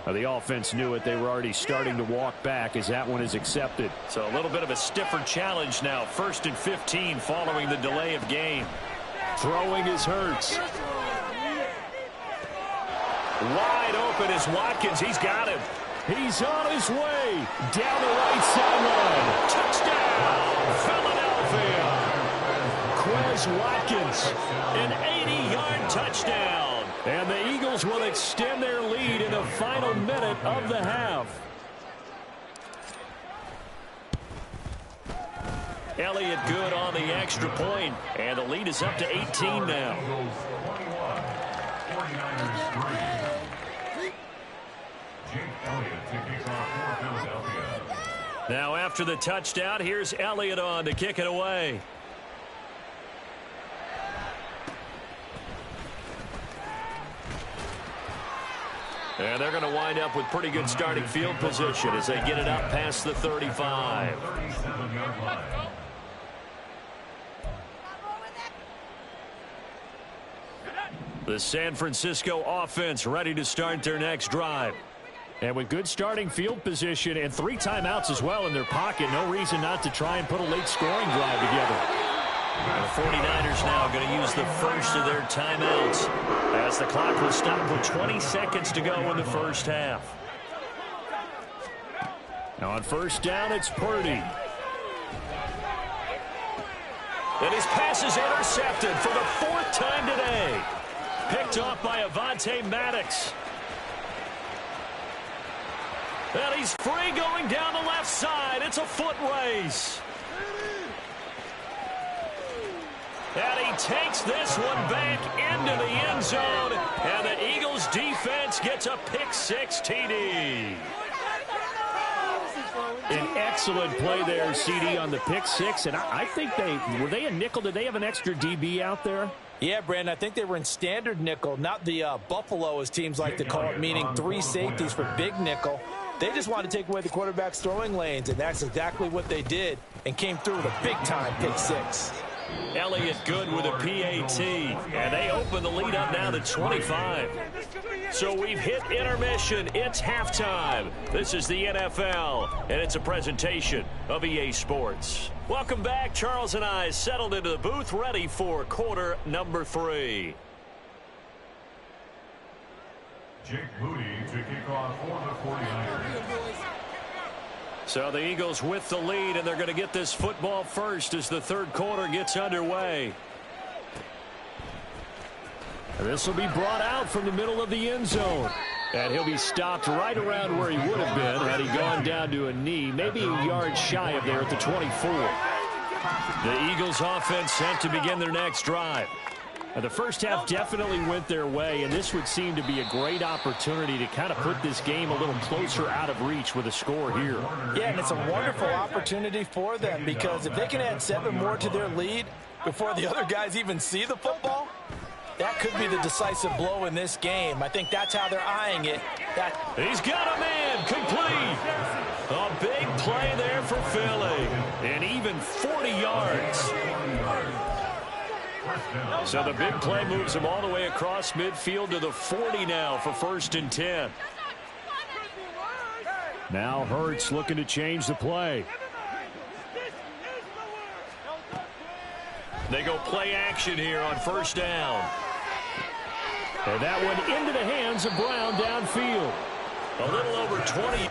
The offense knew it. They were already starting to walk back as that one is accepted. So a little bit of a stiffer challenge now. 1st and 15 following the delay of game. Throwing is Hurts. Wide open is Watkins. He's got him. He's on his way. Down the right sideline. Touchdown, Philadelphia. Quez Watkins. An 80-yard touchdown. And the Eagles will extend their lead in the final minute of the half. Elliott good on the extra point, and the lead is up to 18 now. 49ers 3. Jake Elliott to kick off for Philadelphia. Now after the touchdown, here's Elliott on to kick it away. And they're going to wind up with pretty good starting field position as they get it up past the 35. The San Francisco offense ready to start their next drive. And with good starting field position and 3 timeouts as well in their pocket, no reason not to try and put a late scoring drive together. And the 49ers now going to use the first of their timeouts as the clock will stop with 20 seconds to go in the first half. Now on first down, it's Purdy. And his pass is intercepted for the 4th time today. Picked off by Avonte Maddox. And he's free going down the left side. It's a foot race. And he takes this one back into the end zone. And the Eagles defense gets a pick-6 TD. An excellent play there, CD, on the pick-6. And I think were they a nickel? Did they have an extra DB out there? Yeah, Brandon, I think they were in standard nickel, not the Buffalo, as teams like to call it, meaning 3 safeties for big nickel. They just wanted to take away the quarterback's throwing lanes, and that's exactly what they did and came through with a big-time pick-6. Elliott good with a PAT, and they open the lead up now to 25. So we've hit intermission. It's halftime. This is the NFL, and it's a presentation of EA Sports. Welcome back. Charles and I settled into the booth, ready for quarter number 3. Jake Moody to kick off for the 49ers. So the Eagles with the lead, and they're going to get this football first as the third quarter gets underway. This will be brought out from the middle of the end zone. And he'll be stopped right around where he would have been had he gone down to a knee, maybe a yard shy of there at the 24. The Eagles offense set to begin their next drive. The first half definitely went their way, and this would seem to be a great opportunity to kind of put this game a little closer out of reach with a score here. Yeah, and it's a wonderful opportunity for them because if they can add 7 more to their lead before the other guys even see the football, that could be the decisive blow in this game. I think that's how they're eyeing it. He's got a man complete. A big play there for Philly, and even 40 yards. So the big play moves him all the way across midfield to the 40 now for 1st and 10. Now Hurts looking to change the play. They go play action here on 1st down. And that one into the hands of Brown downfield. A little over 20.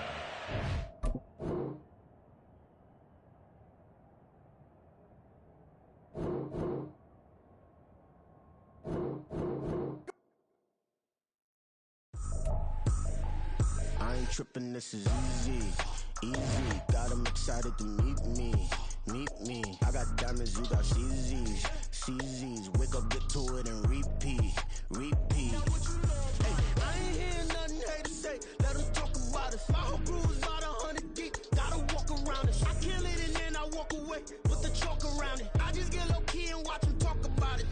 I ain't tripping, this is easy, easy. Got 'em excited to meet me. I got diamonds, you got CZs, CZs. Wake up, get to it, and repeat. Hey, I ain't hearing nothing hate to say. Let them talk about us. My whole crew is about 100 deep. Gotta walk around it. I kill it and then I walk away. Put the chalk around it. I just get low key and watch them talk about it.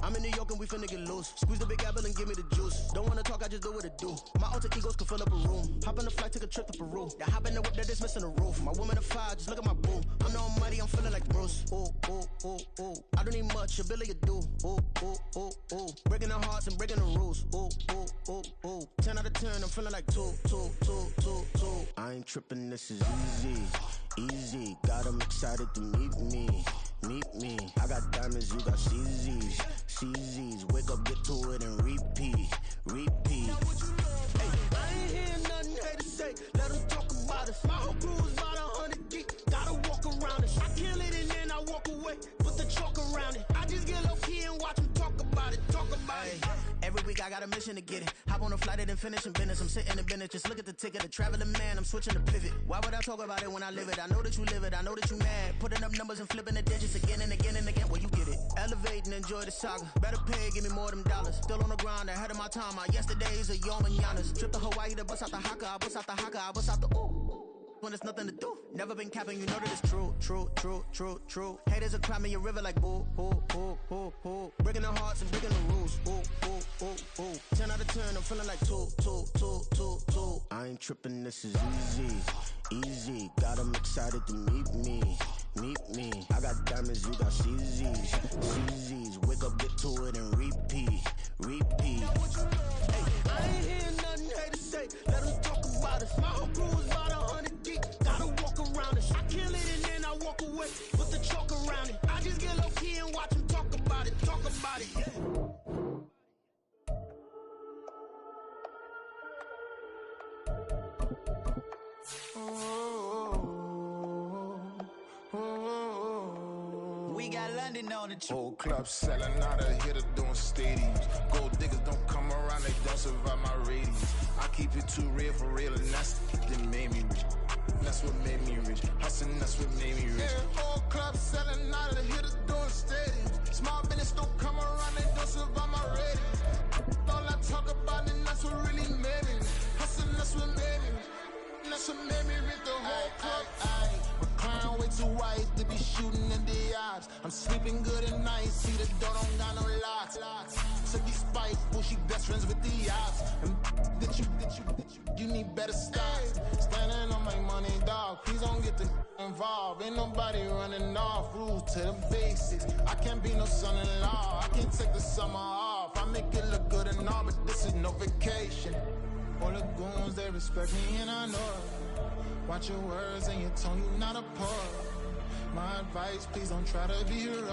I'm in New York and we finna get loose. Squeeze the big apple and give me the juice. Don't wanna talk, I just do what it do. My alter egos can fill up a room. Hop on the flight, take a trip to Peru. Yeah, hop in the whip that is missing the roof. My woman a 5, just look at my boo. I'm no money, I'm feeling like Bruce. Ooh, ooh, ooh, ooh. I don't need much, ability to do. Ooh, ooh, ooh, ooh. Breaking the hearts and breaking the rules. Ooh, ooh, ooh, ooh. 10 out of 10, I'm feeling like 2. I ain't tripping, this is easy, easy. Got 'em excited to meet me. I got diamonds, you got CZs, CZs. Wake up, get to it, and repeat. Hey, I ain't hearing nothing hate to say. Let them talk about us. My whole crew is about 100 deep. Gotta walk around it. I kill it and then I walk away. Put the chalk around it. I just get low key and watch them talk about it. Every week I got a mission to get it. Hop on a flight and then finish in business. I'm sitting in business, just look at the ticket. A traveling man, I'm switching to pivot. Why would I talk about it when I live it? I know that you live it, I know that you mad. Putting up numbers and flipping the digits again and again and again. Well, you get it. Elevate and enjoy the saga. Better pay, give me more than dollars. Still on the grind, ahead of my time. My yesterdays are yo mananas. Trip to Hawaii to bust out the haka. I bust out the haka, I bust out the ooh. when there's nothing to do. Never been capping, you know that it's true, true, true, true, true. Haters are climbing your river like boo, boo, boo, boo, boo. Breaking the hearts and breaking the rules, ooh, ooh, ooh, ooh. 10 out of 10, I'm feeling like 2, 2, 2, 2, 2. I ain't tripping, this is easy, easy. Got 'em excited to meet me, meet me. I got diamonds, you got CZs, CZs. Wake up, get to it and repeat, repeat. Hey, I ain't hearing nothing haters say. Let them talk about us. My whole crew is about 100 deep. Gotta walk around it. I kill it and then I walk away with the chalk around it. I just get low key and watch them talk about it. Talk about it. Yeah. We got London on the trip. Whole club selling out of here to doing stadiums. Gold diggers don't come around, they don't survive my ratings. I keep it too real for real, and that's that made me rich. That's what made me rich. Hustling, that's what made me rich. Yeah, whole club selling out of here to doing stadiums. Small business don't come around, they don't survive my ratings. All I talk about, and that's what really made me rich. Hustling, that's what made me rich. That's what made me rich. The whole club. Crying way too white to be shooting in the odds. I'm sleeping good at night, see the door don't got no locks. To be spiteful, she best friends with the odds. And you need better stocks. Standing on my money, dog. Please don't get the involved. Ain't nobody running off. Rules to the basics. I can't be no son-in-law. I can't take the summer off. I make it look good and all, but this is no vacation. All the goons, they respect me and I know it. Watch your words and your tone, you not a part. My advice, please don't try to be heroic.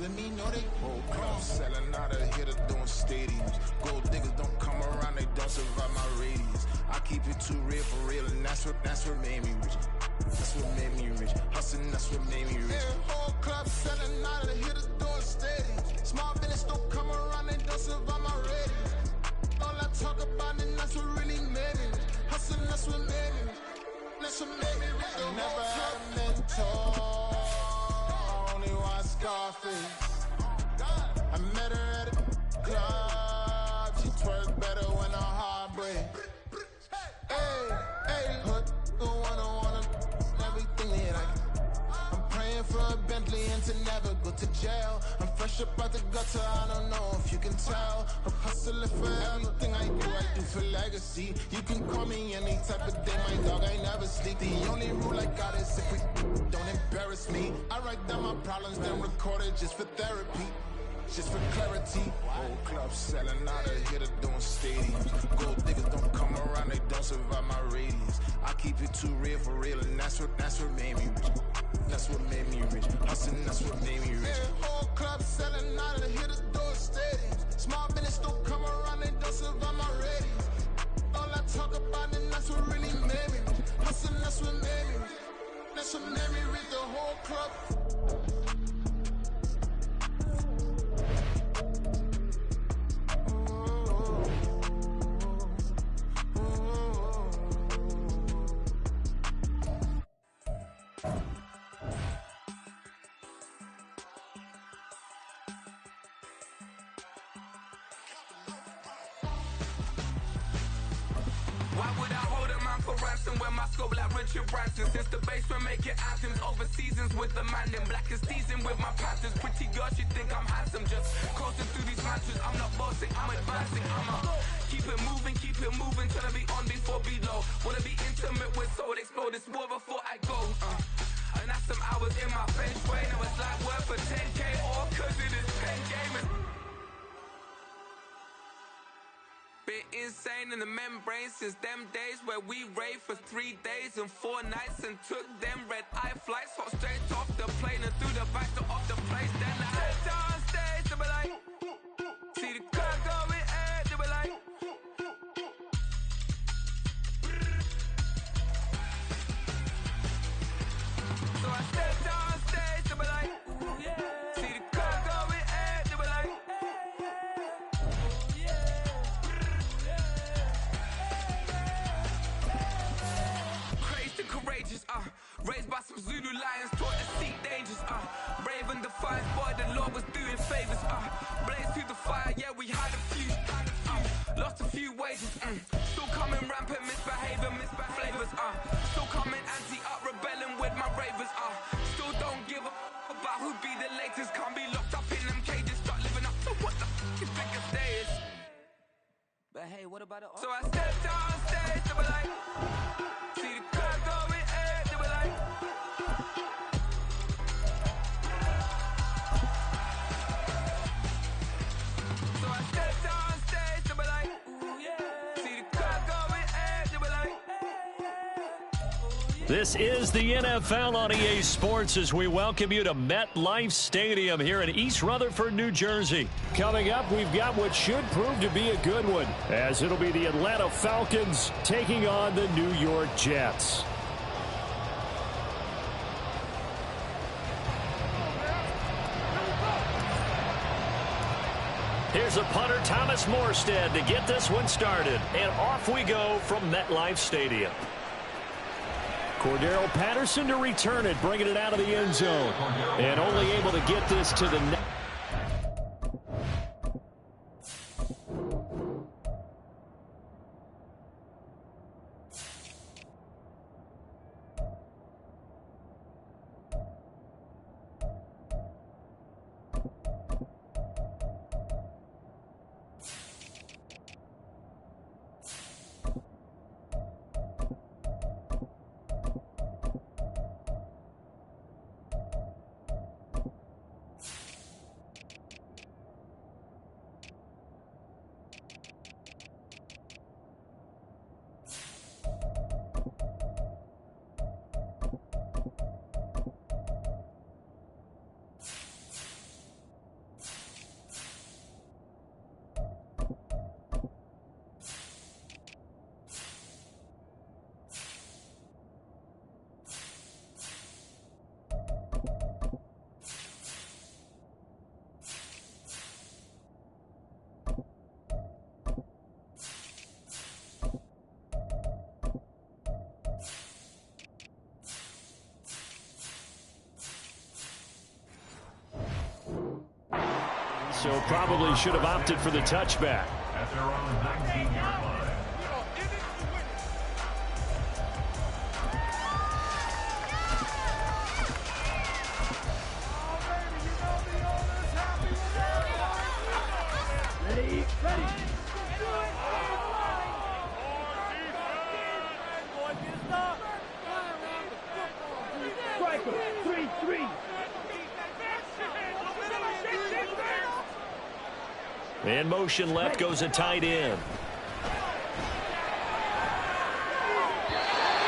Let me know they whole crowd selling out of here to doing stadiums. Gold diggers don't come around, they don't survive my radius. I keep it too real for real, and that's what made me rich. That's what made me rich. Hustling, that's what made me rich. Yeah, whole club selling out of here to doing stadiums. Small business don't come around, they don't survive my radius. All I talk about, and that's what really made me rich. Hustling, that's what made me rich. That's what made me rich. I never had a mentor, only one Scarface. I met her at a club, she twerk better when her heart breaks. Hey, hey, hood, the one I wanna, everything that I can. I'm praying for a Bentley and to never go to jail. I'm fresh up out the gutter, I don't know if you can tell. I'm hustling for everything I do for legacy. You can call me any type of day, my dog, I never sleep. The only rule I got is if we don't embarrass me. I write down my problems, then record it just for therapy. Just for clarity. Whole club selling out of here to doing stadiums. Gold diggers don't come around, they don't survive my radius. I keep it too real for real, and that's what made me rich. That's what made me rich. Hustling, that's what made me rich. Yeah, whole club selling out of here to doing stadiums. Small business don't come around, they don't survive my radius. All I talk about, and that's what really made me rich. Hustling, that's what made me rich. That's what made me rich. The whole club. When my scope like Richard Branson. Since the basement making anthems over seasons with the man in black is teasing with my patterns. Pretty girl, she think I'm handsome. Just coasting through these mantras. I'm not bossing, I'm advancing. Keep it moving, trying to be on before below. Wanna be intimate with soul, explode this war before I go. And that's some hours in my bench way. Now it's like work for 10K or cause it is 10 gamers. Been insane in the membrane since them days where we raved for 3 days and 4 nights and took them red-eye flights, hot straight off the plane and through the back door of the place. Then I head down stage, they be like, see the crowd going air, they be like, so I step down stage, they be like, ooh, yeah. See the crowd going air, they be like, raised by some Zulu lions, taught to seek dangers, brave and defiant, boy, the Lord was doing favors, blaze through the fire, yeah, we had a few, Lost a few wages, still coming rampant, misbehaving, flavors, still coming anti-up, rebelling with my ravers, still don't give a about who be the latest, can't be locked up in them cages, start living up to what the is biggest days. But hey, what about it? So I stepped on stage, they were like, see the crowd going air, they were like, so I stepped on stage, they were like, ooh yeah, see the crowd going air, they were like, This is the NFL on EA Sports as we welcome you to MetLife Stadium here in East Rutherford, New Jersey. Coming up, we've got what should prove to be a good one, as it'll be the Atlanta Falcons taking on the New York Jets. Here's a punter, Thomas Morstead, to get this one started. And off we go from MetLife Stadium. Cordero Patterson to return it, bringing it out of the end zone. And only able to get this to the net. So probably should have opted for the touchback. At their own 19-yard line. In motion left goes a tight end.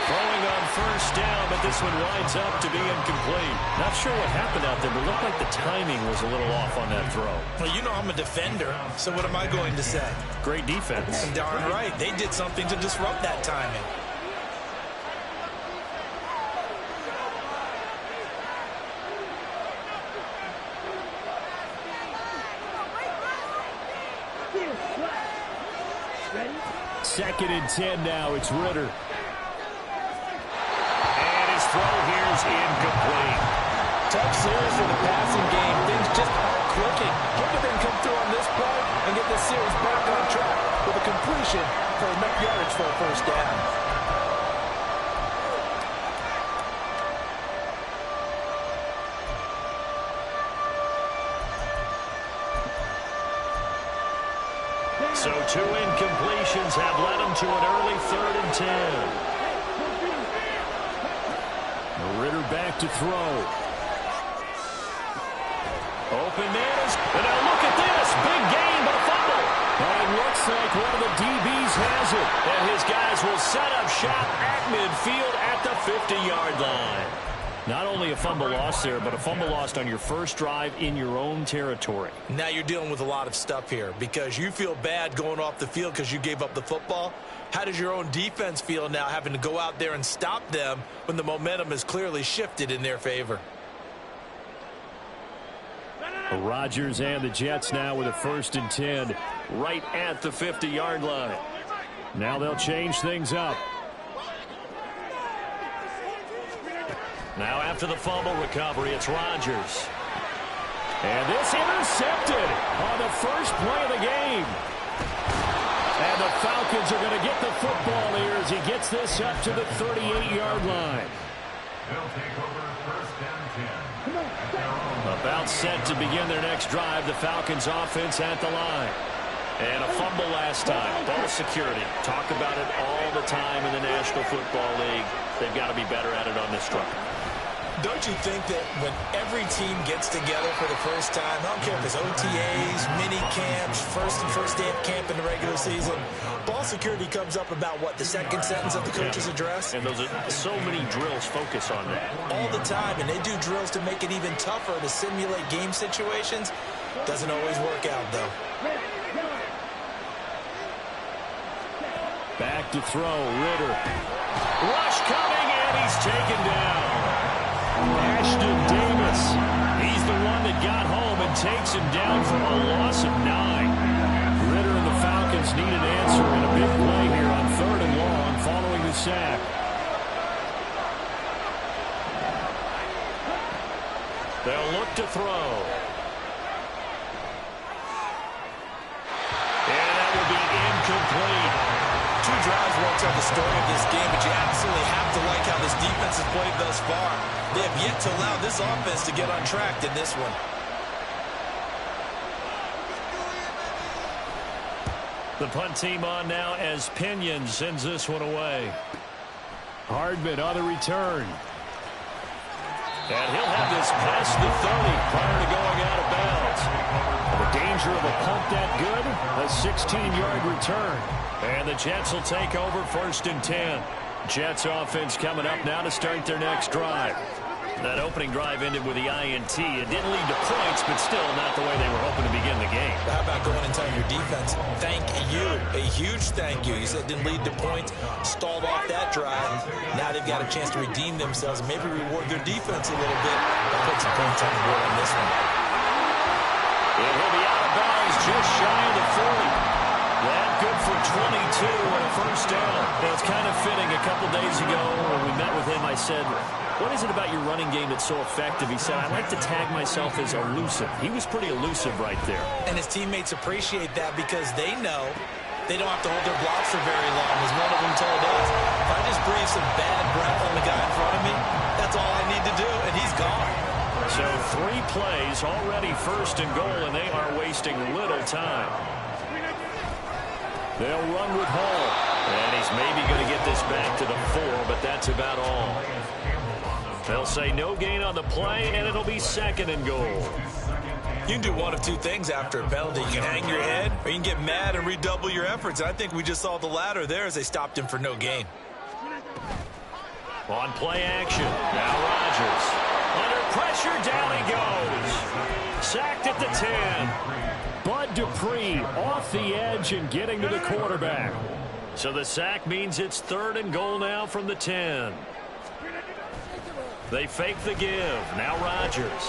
Throwing on first down, but this one winds up to be incomplete. Not sure what happened out there, but it looked like the timing was a little off on that throw. Well, you know I'm a defender, so what am I going to say? Great defense. Darn right. They did something to disrupt that timing. Second and 10 now. It's Ritter. And his throw here is incomplete. Tough series for the passing game. Things just aren't clicking. Hope they can come through on this play and get this series back on track with a completion for enough yardage for a first down. So 2 incompletions have led him to an early 3rd and 10. Ritter back to throw. Open man is, and now look at this. Big gain, but a fumble. And it looks like one of the DBs has it. And his guys will set up shop at midfield at the 50-yard line. Not only a fumble loss there, but a fumble lost on your first drive in your own territory. Now you're dealing with a lot of stuff here because you feel bad going off the field because you gave up the football. How does your own defense feel now having to go out there and stop them when the momentum has clearly shifted in their favor? Rodgers and the Jets now with a 1st and 10 right at the 50-yard line. Now they'll change things up. Now after the fumble recovery, it's Rodgers. And this intercepted on the first play of the game. And the Falcons are going to get the football here as he gets this up to the 38-yard line. They'll take over first down 10. About set to begin their next drive. The Falcons offense at the line. And a fumble last time. Ball security. Talk about it all the time in the National Football League. They've got to be better at it on this drive. Don't you think that when every team gets together for the first time, I don't care if it's OTAs, mini camps, first day of camp in the regular season, ball security comes up about, what, the second sentence of the coach's address? And those are so many drills focus on that. All the time, and they do drills to make it even tougher to simulate game situations. Doesn't always work out, though. Back to throw, Ritter. Rush coming, and he's taken down. Ashton Davis, he's the one that got home and takes him down for a loss of 9. Ritter and the Falcons need an answer in a big play here on 3rd and long following the sack. They'll look to throw. And that will be incomplete. 2 drives won't tell the story of this game, but you absolutely have to like how this defense has played thus far. They have yet to allow this offense to get on track in this one. The punt team on now as Pinion sends this one away. Hardman on the return. And he'll have this past the 30 prior to going out of bounds. The danger of a punt that good, a 16-yard return. And the Jets will take over 1st and 10. Jets offense coming up now to start their next drive. That opening drive ended with the INT. It didn't lead to points, but still not the way they were hoping to begin the game. How about going and telling your defense, thank you, a huge thank you. You said it didn't lead to points, stalled off that drive. Now they've got a chance to redeem themselves and maybe reward their defense a little bit and put some points on the board on this one. And he'll be out of bounds just shy of the 40. That good for 22 and a first down. Now, it's kind of fitting. A couple days ago when we met with him, I said, what is it about your running game that's so effective? He said, I like to tag myself as elusive. He was pretty elusive right there. And his teammates appreciate that because they know they don't have to hold their blocks for very long, as one of them told us. If I just breathe some bad breath on the guy in front of me, that's all I need to do, and he's gone. So 3 plays already 1st and goal, and they are wasting little time. They'll run with Hall. And he's maybe going to get this back to the 4, but that's about all. They'll say no gain on the play, and it'll be 2nd and goal. You can do one of 2 things after a penalty. You can hang your head, or you can get mad and redouble your efforts. I think we just saw the latter there as they stopped him for no gain. On play action. Now Rodgers. Under pressure, down he goes. Sacked at the 10. Bud Dupree off the edge and getting to the quarterback. So the sack means it's 3rd and goal now from the 10. They fake the give. Now Rodgers.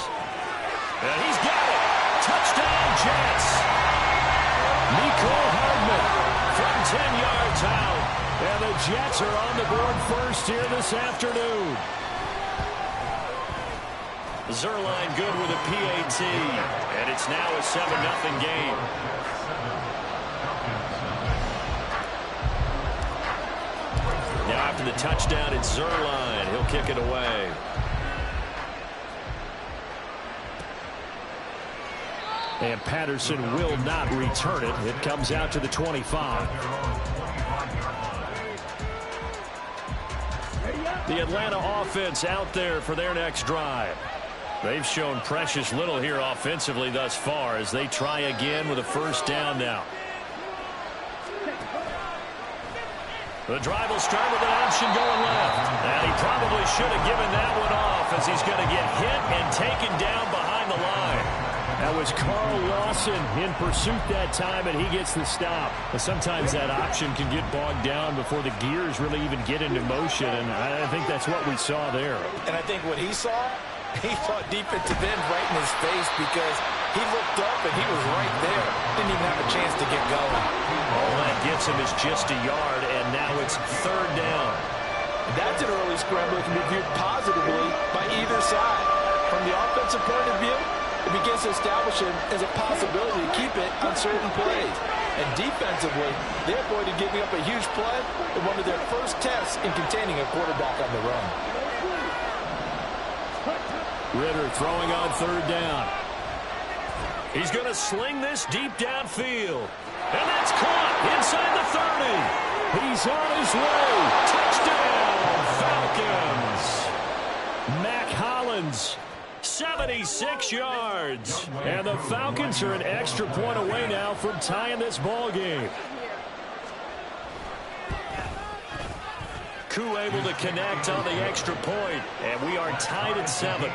And he's got it. Touchdown, Jets. Mecole Hardman from 10 yards out. And the Jets are on the board first here this afternoon. Zerline good with a PAT. And it's now a 7-0 game. Now after the touchdown, it's Zerline. He'll kick it away. And Patterson will not return it. It comes out to the 25. The Atlanta offense out there for their next drive. They've shown precious little here offensively thus far as they try again with a first down now. The drive will start with an option going left. And he probably should have given that one off as he's going to get hit and taken down behind the line. That was Carl Lawson in pursuit that time, and he gets the stop. But sometimes that option can get bogged down before the gears really even get into motion, and I think that's what we saw there. And I think what he saw defensive end right in his face because he looked up and he was right there. Didn't even have a chance to get going. All that gets him is just a yard, and now it's 3rd down. That's an early scramble that can be viewed positively by either side. From the offensive point of view, it begins to establish him as a possibility to keep it on certain plays. And defensively, they avoided giving up a huge play in one of their first tests in containing a quarterback on the run. Ritter throwing on third down. He's going to sling this deep downfield. And that's caught inside the 30. He's on his way. Touchdown, Falcons. Mac Hollins, 76 yards. And the Falcons are an extra point away now from tying this ball game. Koo able to connect on the extra point, and we are tied at 7.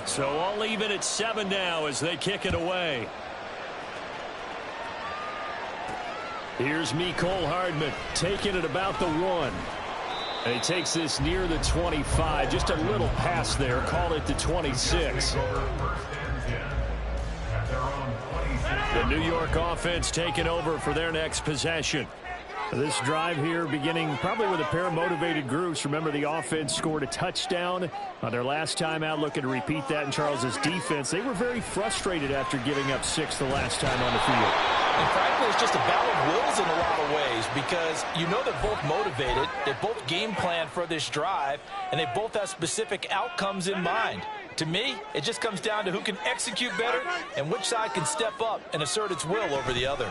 So all even at 7 now as they kick it away. Here's Mecole Hardman taking it about the 1. And he takes this near the 25. Just a little pass there. Call it the 26. The New York offense taking over for their next possession. This drive here beginning probably with a pair of motivated groups. Remember, the offense scored a touchdown on their last time out, looking to repeat that in Charles's defense. They were very frustrated after giving up 6 the last time on the field. And frankly, it's just a battle of wills in a lot of ways because you know they're both motivated, they both game plan for this drive, and they both have specific outcomes in mind. To me, it just comes down to who can execute better and which side can step up and assert its will over the other.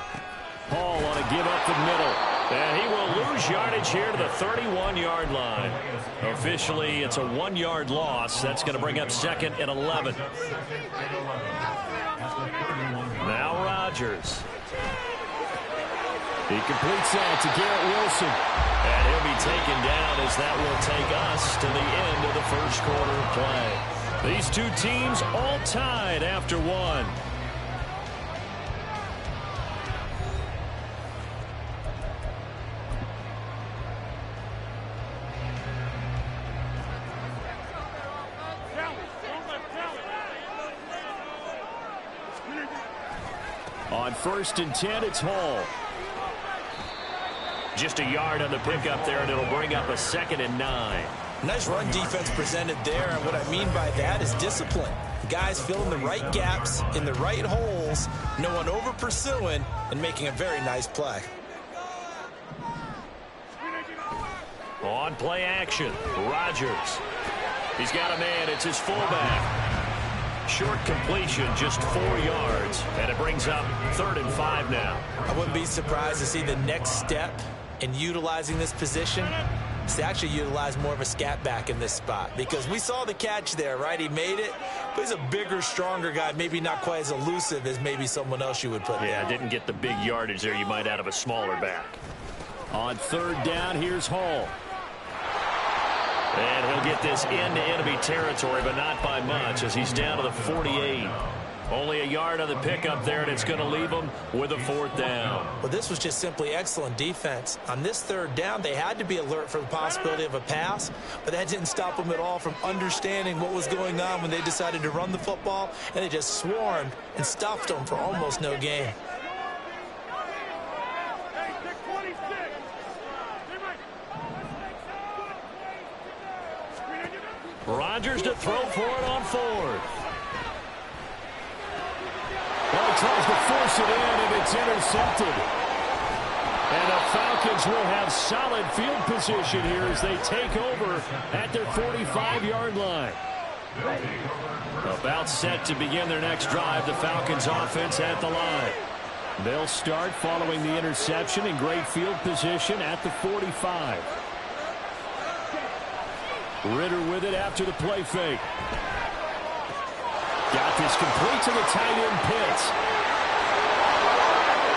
Hall on a give up the middle. And he will lose yardage here to the 31-yard line. Officially, it's a 1-yard loss. That's going to bring up 2nd and 11. Now Rodgers. He completes that to Garrett Wilson. And he'll be taken down as that will take us to the end of the first quarter of play. These two teams all tied after 1. On 1st and 10, it's Hall. Just a yard on the pickup there, and it'll bring up a 2nd and 9. Nice run defense presented there, and what I mean by that is discipline. Guys filling the right gaps in the right holes, no one over pursuing, and making a very nice play. On play action, Rodgers. He's got a man, it's his fullback. Short completion, just 4 yards, and it brings up 3rd and 5 now. I wouldn't be surprised to see the next step in utilizing this position is to actually utilize more of a scat back in this spot, because we saw the catch there, right? He made it, but he's a bigger, stronger guy, maybe not quite as elusive as maybe someone else you would put there. Yeah, didn't get the big yardage there you might out of a smaller back. On 3rd down, here's Hall. And he'll get this into enemy territory, but not by much as he's down to the 48. Only a yard on the pickup there, and it's going to leave him with a 4th down. Well, this was just simply excellent defense. On this 3rd down, they had to be alert for the possibility of a pass, but that didn't stop them at all from understanding what was going on when they decided to run the football, and they just swarmed and stuffed them for almost no gain. Rodgers to throw for it on 4th. Well, he tries to force it in, and it's intercepted. And the Falcons will have solid field position here as they take over at their 45-yard line. About set to begin their next drive, the Falcons offense at the line. They'll start following the interception in great field position at the 45. Ritter with it after the play fake. Got this complete to the tight end Pitts.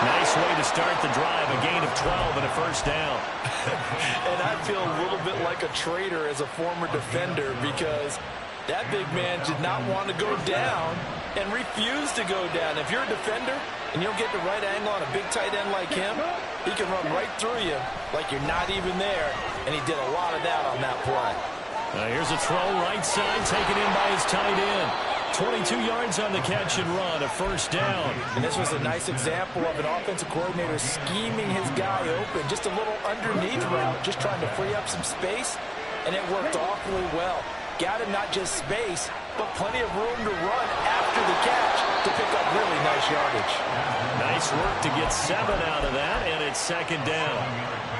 Nice way to start the drive. A gain of 12 and a 1st down. And I feel a little bit like a traitor as a former defender because that big man did not want to go down and refused to go down. If you're a defender and you don't get the right angle on a big tight end like him, he can run right through you like you're not even there. And he did a lot of that on that play. Here's a throw right side taken in by his tight end. 22 yards on the catch and run, a 1st down. And this was a nice example of an offensive coordinator scheming his guy open. Just a little underneath route, just trying to free up some space and it worked awfully well. Got him not just space, but plenty of room to run after the catch to pick up really nice yardage. Nice work to get 7 out of that, and it's second down.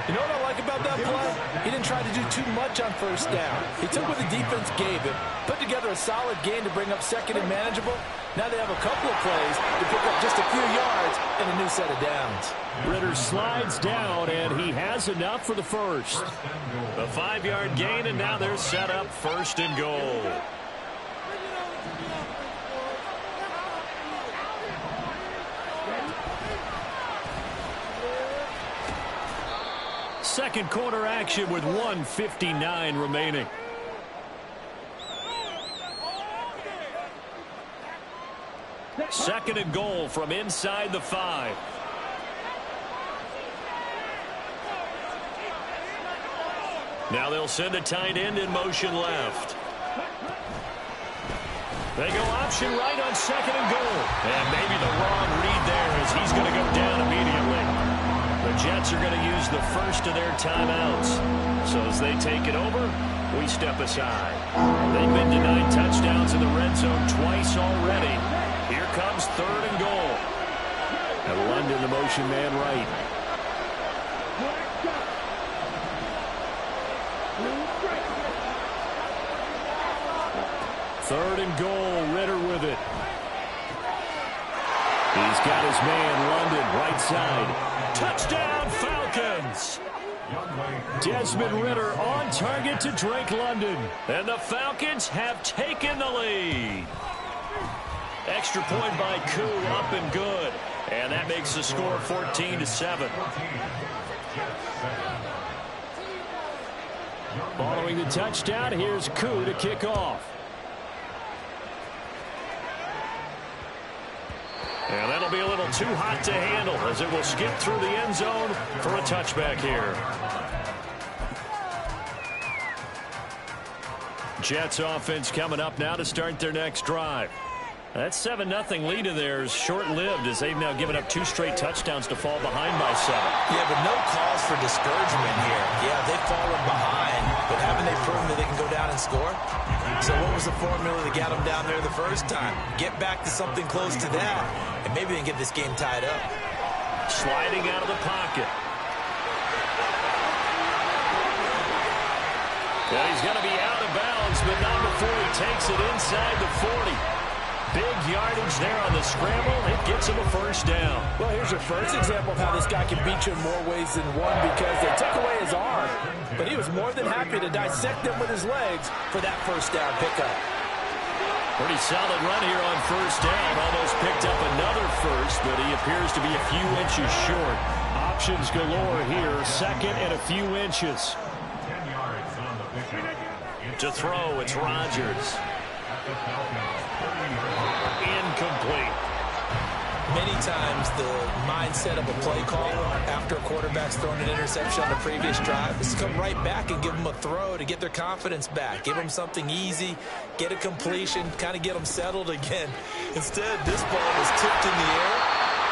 You know what I like about that play? He didn't try to do too much on first down. He took what the defense gave him, put together a solid gain to bring up second and manageable. Now they have a couple of plays to pick up just a few yards and a new set of downs. Ritter slides down, and he has enough for the first. A 5-yard gain, and now they're set up first and goal. Second quarter action with 1:59 remaining. Second and goal from inside the 5. Now they'll send a tight end in motion left. They go option right on second and goal. And maybe the wrong read there as he's going to go down immediately. The Jets are going to use the first of their timeouts. So as they take it over, we step aside. They've been denied touchdowns in the red zone twice already. Here comes third and goal. And London, the motion man right. Third and goal, Ritter with it. He's got his man, London, right side. Touchdown, Falcons! Desmond Ritter on target to Drake London. And the Falcons have taken the lead. Extra point by Koo, up and good. And that makes the score 14-7. Following the touchdown, here's Koo to kick off. And that'll be a little too hot to handle as it will skip through the end zone for a touchback here. Jets offense coming up now to start their next drive. That 7-0 lead of theirs short-lived as they've now given up 2 straight touchdowns to fall behind by 7. Yeah, but no cause for discouragement here. Yeah, they've fallen behind, but haven't they proven that they can go down and score? So what was the formula that got them down there the first time? Get back to something close to that, and maybe they can get this game tied up. Sliding out of the pocket. Yeah, he's going to be out of bounds, but not before he takes it inside the 40. Big yardage there on the scramble. It gets him a first down. Well, here's your first example of how this guy can beat you in more ways than one because they took away his arm, but he was more than happy to dissect them with his legs for that first down pickup. Pretty solid run here on first down. Almost picked up another first, but he appears to be a few inches short. Options galore here. Second and a few inches. 10 yards on the pickup. To throw, it's Rodgers. Incomplete. Many times the mindset of a play call after a quarterback's thrown an interception on the previous drive is to come right back and give them a throw to get their confidence back. Give them something easy, get a completion, kind of get them settled again. Instead, this ball was tipped in the air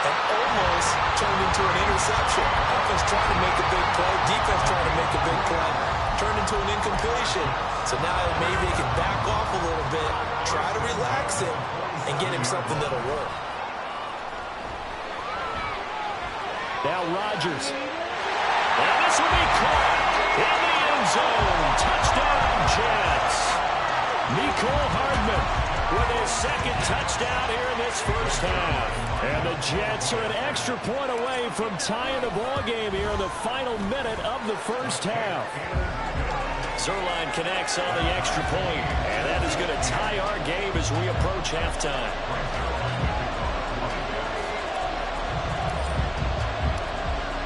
and almost turned into an interception. Offense trying to make a big play, defense trying to make a big play, turned into an incompletion. So now maybe they can back off a little bit, try to relax him, and get him something that'll work. Now Rodgers. And this will be caught in the end zone. Touchdown, Jets. Mecole Hardman with his second touchdown here in this first half. And the Jets are an extra point away from tying the ball game here in the final minute of the first half. Zerline connects on the extra point, and that is going to tie our game as we approach halftime.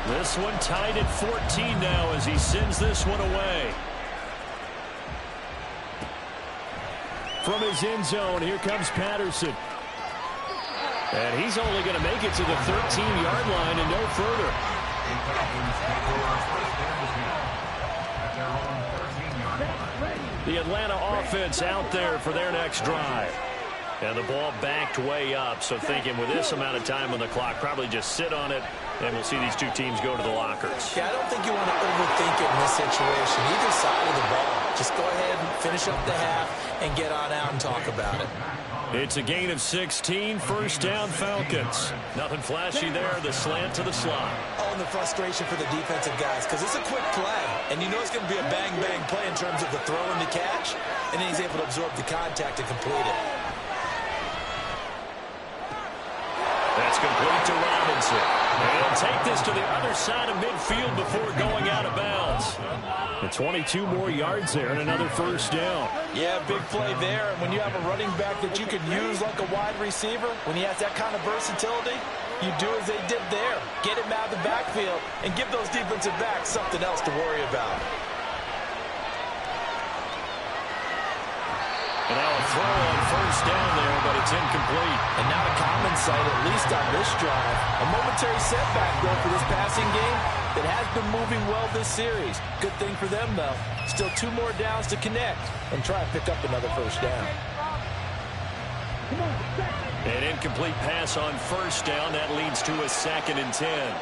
This one tied at 14 now as he sends this one away. From his end zone, here comes Patterson. And he's only going to make it to the 13-yard line and no further. The Atlanta offense out there for their next drive. And the ball backed way up, so thinking with this amount of time on the clock, probably just sit on it, and we'll see these two teams go to the lockers. Yeah, I don't think you want to overthink it in this situation. Either side of the ball, Just go ahead and finish up the half and get on out and talk about it. It's a gain of 16, first down Falcons. Nothing flashy there, the slant to the slot. Oh, and the frustration for the defensive guys, because it's a quick play, and you know it's going to be a bang-bang play in terms of the throw and the catch, and then he's able to absorb the contact and complete it. That's complete to Robinson. And take this to the other side of midfield before going out of bounds. And 22 more yards there and another first down. Yeah, big play there. And when you have a running back that you could use like a wide receiver, when he has that kind of versatility, you do as they did there. Get him out of the backfield and give those defensive backs something else to worry about. And now a throw on first down there, but it's incomplete. And not a common sight, at least on this drive. A momentary setback, though, for this passing game that has been moving well this series. Good thing for them, though. Still 2 more downs to connect and try and pick up another first down. An incomplete pass on first down. That leads to a 2nd and 10.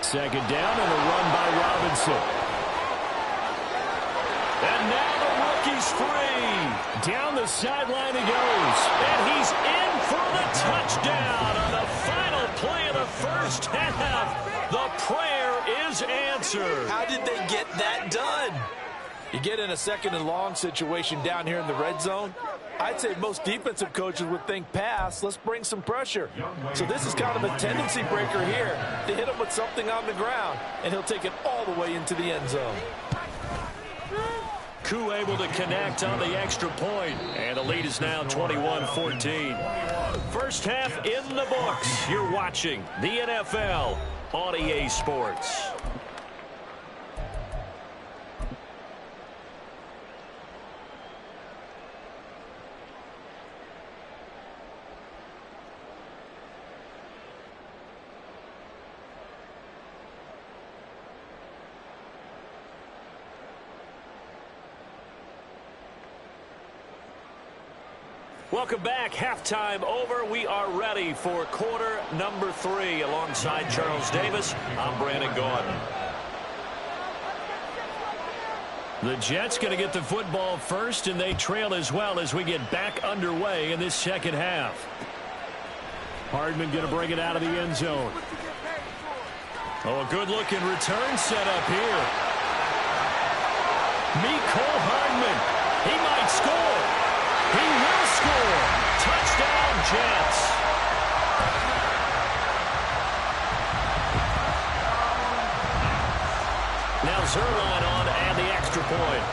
Second down and a run by Robinson. And now the rookie's free. Down the sideline he goes. And he's in for the touchdown on the final play of the first half. The prayer is answered. How did they get that done? You get in a 2nd and long situation down here in the red zone. I'd say most defensive coaches would think pass. Let's bring some pressure. So this is kind of a tendency breaker here to hit him with something on the ground, and he'll take it all the way into the end zone. Koo able to connect on the extra point, and the lead is now 21-14. First half in the books. You're watching the NFL on EA Sports. Welcome back. Halftime over. We are ready for quarter number 3. Alongside Charles Davis, I'm Brandon Gordon. The Jets going to get the football first, and they trail as well as we get back underway in this second half. Hardman going to bring it out of the end zone. Oh, a good-looking return set up here. Mecole Hardman. He might score. He will score. Touchdown, Jets. Now Zerline on and the extra point.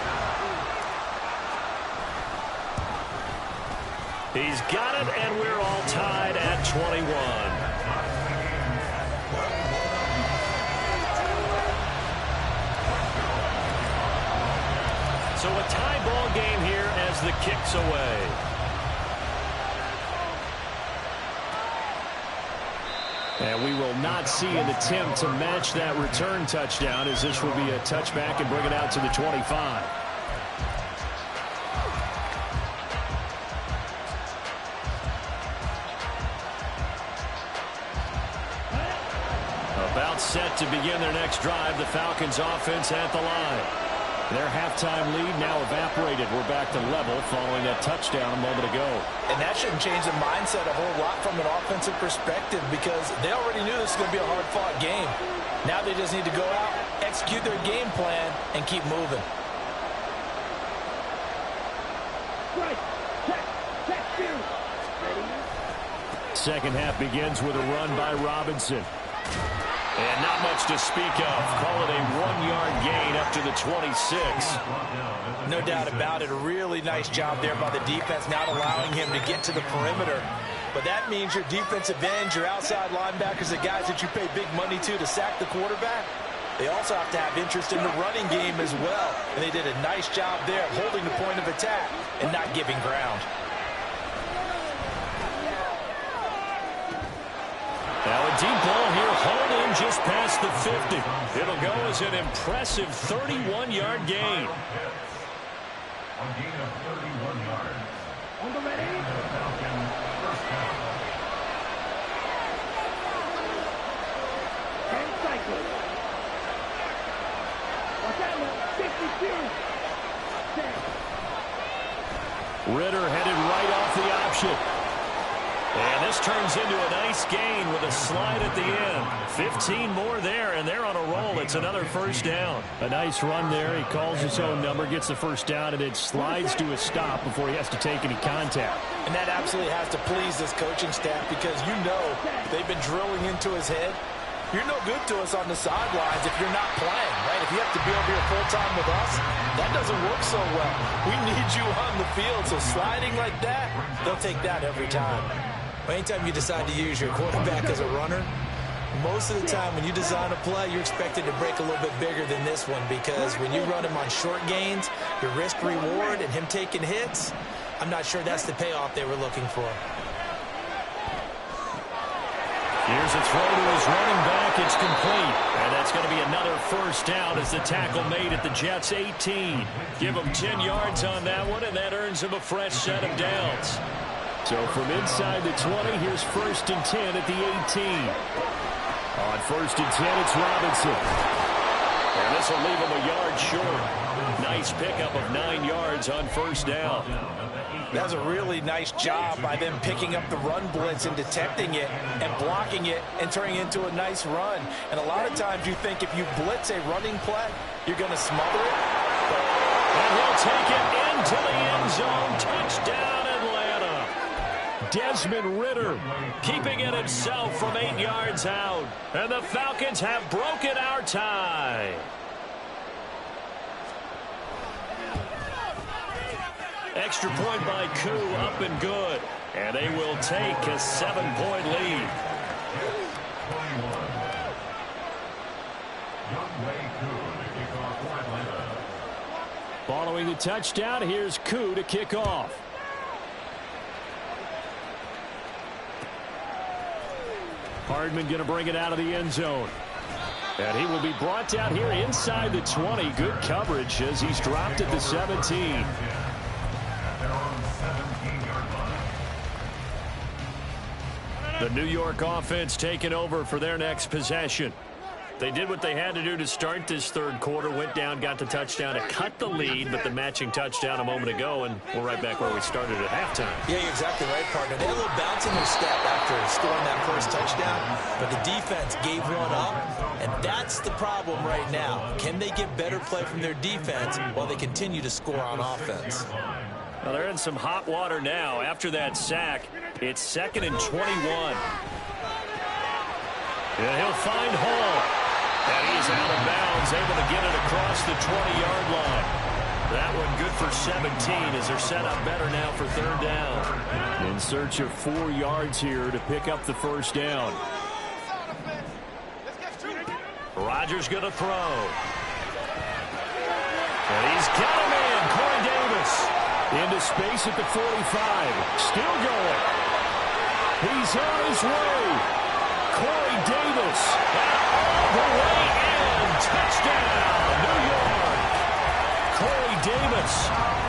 He's got it, and we're all tied at 21. So a tie ball game here as the kick's away. And we will not see an attempt to match that return touchdown, as this will be a touchback and bring it out to the 25. About set to begin their next drive. The Falcons offense at the line. Their halftime lead now evaporated. We're back to level following that touchdown a moment ago. And that shouldn't change the mindset a whole lot from an offensive perspective, because they already knew this was going to be a hard-fought game. Now they just need to go out, execute their game plan, and keep moving. Right. Check, two. Second half begins with a run by Robinson. And not much to speak of. Call it a 1-yard gain up to the 26. No doubt about it. A really nice job there by the defense, not allowing him to get to the perimeter. But that means your defensive ends, your outside linebackers, the guys that you pay big money to sack the quarterback, they also have to have interest in the running game as well. And they did a nice job there holding the point of attack and not giving ground. Now a deep ball here, hauled in just past the 50. It'll go as an impressive 31-yard gain. A gain of 31 yards. On the ready. And the Falcons first down. Ritter headed right off the option. And this turns into a nice gain with a slide at the end. 15 more there, and they're on a roll. It's another first down. A nice run there. He calls his own number, gets the first down, and it slides to a stop before he has to take any contact. And that absolutely has to please this coaching staff because you know they've been drilling into his head. You're no good to us on the sidelines if you're not playing, right? If you have to be over here full-time with us, that doesn't work so well. We need you on the field, so sliding like that, they'll take that every time. Anytime you decide to use your quarterback as a runner, most of the time when you design a play, you're expected to break a little bit bigger than this one because when you run him on short gains, your risk-reward and him taking hits, I'm not sure that's the payoff they were looking for. Here's a throw to his running back. It's complete. And that's going to be another first down as the tackle made at the Jets' 18. Give him 10 yards on that one, and that earns him a fresh set of downs. So from inside the 20, here's 1st and 10 at the 18. On 1st and 10, it's Robinson. And this will leave him a yard short. Nice pickup of 9 yards on first down. That was a really nice job by them picking up the run blitz and detecting it and blocking it and turning it into a nice run. And a lot of times you think if you blitz a running play, you're going to smother it. And he'll take it into the end zone. Touchdown, Atlanta. Desmond Ritter keeping it himself from 8 yards out. And the Falcons have broken our tie. Extra point by Koo, up and good. And they will take a 7-point lead. Following the touchdown, here's Koo to kick off. Hardman going to bring it out of the end zone. And he will be brought down here inside the 20. Good coverage as he's dropped at the 17. The New York offense taking over for their next possession. They did what they had to do to start this third quarter. Went down, got the touchdown to cut the lead, but the matching touchdown a moment ago, and we're right back where we started at halftime. Yeah, you're exactly right, partner. They had a little bounce in their step after scoring that first touchdown, but the defense gave one up, and that's the problem right now. Can they get better play from their defense while they continue to score on offense? Well, they're in some hot water now. After that sack, it's 2nd and 21. And he'll find Hall. And he's out of bounds, able to get it across the 20-yard line. That one good for 17 as they're set up better now for 3rd down. In search of 4 yards here to pick up the first down. Rodgers going to throw. And he's got him in. Corey Davis into space at the 45. Still going. He's on his way. Corey Davis all the way in. Touchdown, New York. Corey Davis,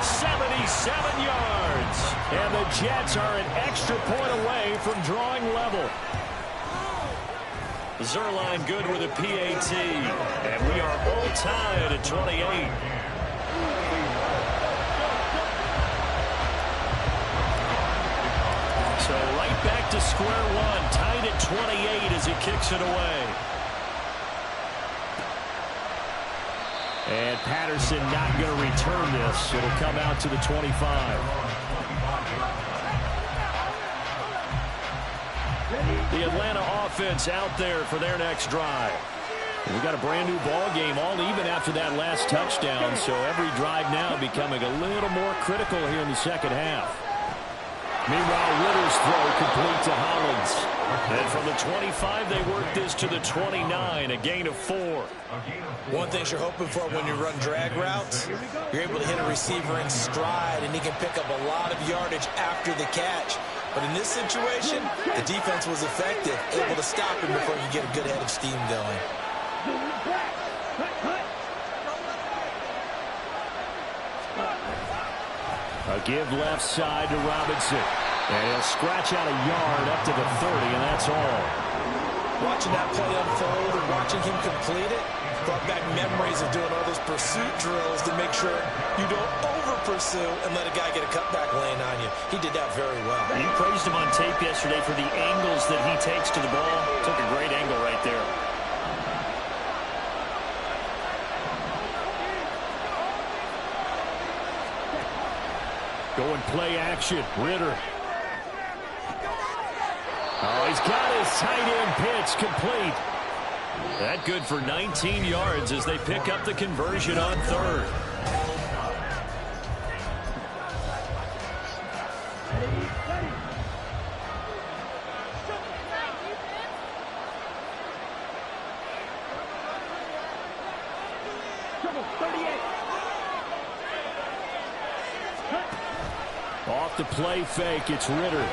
77 yards. And the Jets are an extra point away from drawing level. Zerline good with a PAT. And we are all tied at 28. So right back to square one, tied at 28 as he kicks it away. And Patterson not going to return this. It'll come out to the 25. The Atlanta offense out there for their next drive. We got a brand new ball game, all even after that last touchdown. So every drive now becoming a little more critical here in the second half. Meanwhile, Ritter's throw complete to Hollins. And from the 25, they work this to the 29, a gain of 4. One thing you're hoping for when you run drag routes, you're able to hit a receiver in stride, and he can pick up a lot of yardage after the catch. But in this situation, the defense was effective, able to stop him before you get a good head of steam going. A give left side to Robinson. And he'll scratch out a yard up to the 30, and that's all. Watching that play unfold and watching him complete it, Brought back memories of doing all those pursuit drills to make sure you don't over-pursue and let a guy get a cutback lane on you. He did that very well. You praised him on tape yesterday for the angles that he takes to the ball. Took a great angle right there. Going play action. Ritter. Oh, he's got his tight end pitch complete. That good for 19 yards as they pick up the conversion on third. Off the play fake, it's Ritter.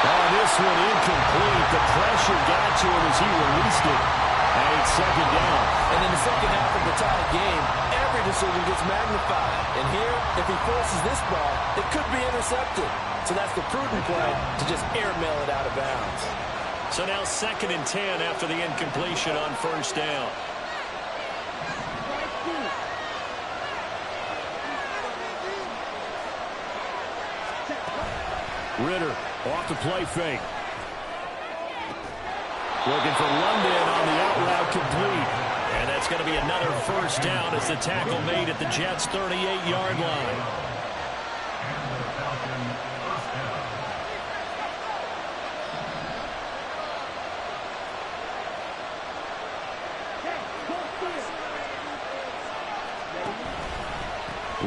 Oh, this one incomplete. The pressure got to him as he released it. And it's second down. And in the second half of the tied game, every decision gets magnified. And here, if he forces this ball, it could be intercepted. So that's the prudent play to just airmail it out of bounds. So now 2nd and 10 after the incompletion on first down. Ritter off the play fake. Looking for London on the out route complete. And that's going to be another first down as the tackle made at the Jets' 38-yard line.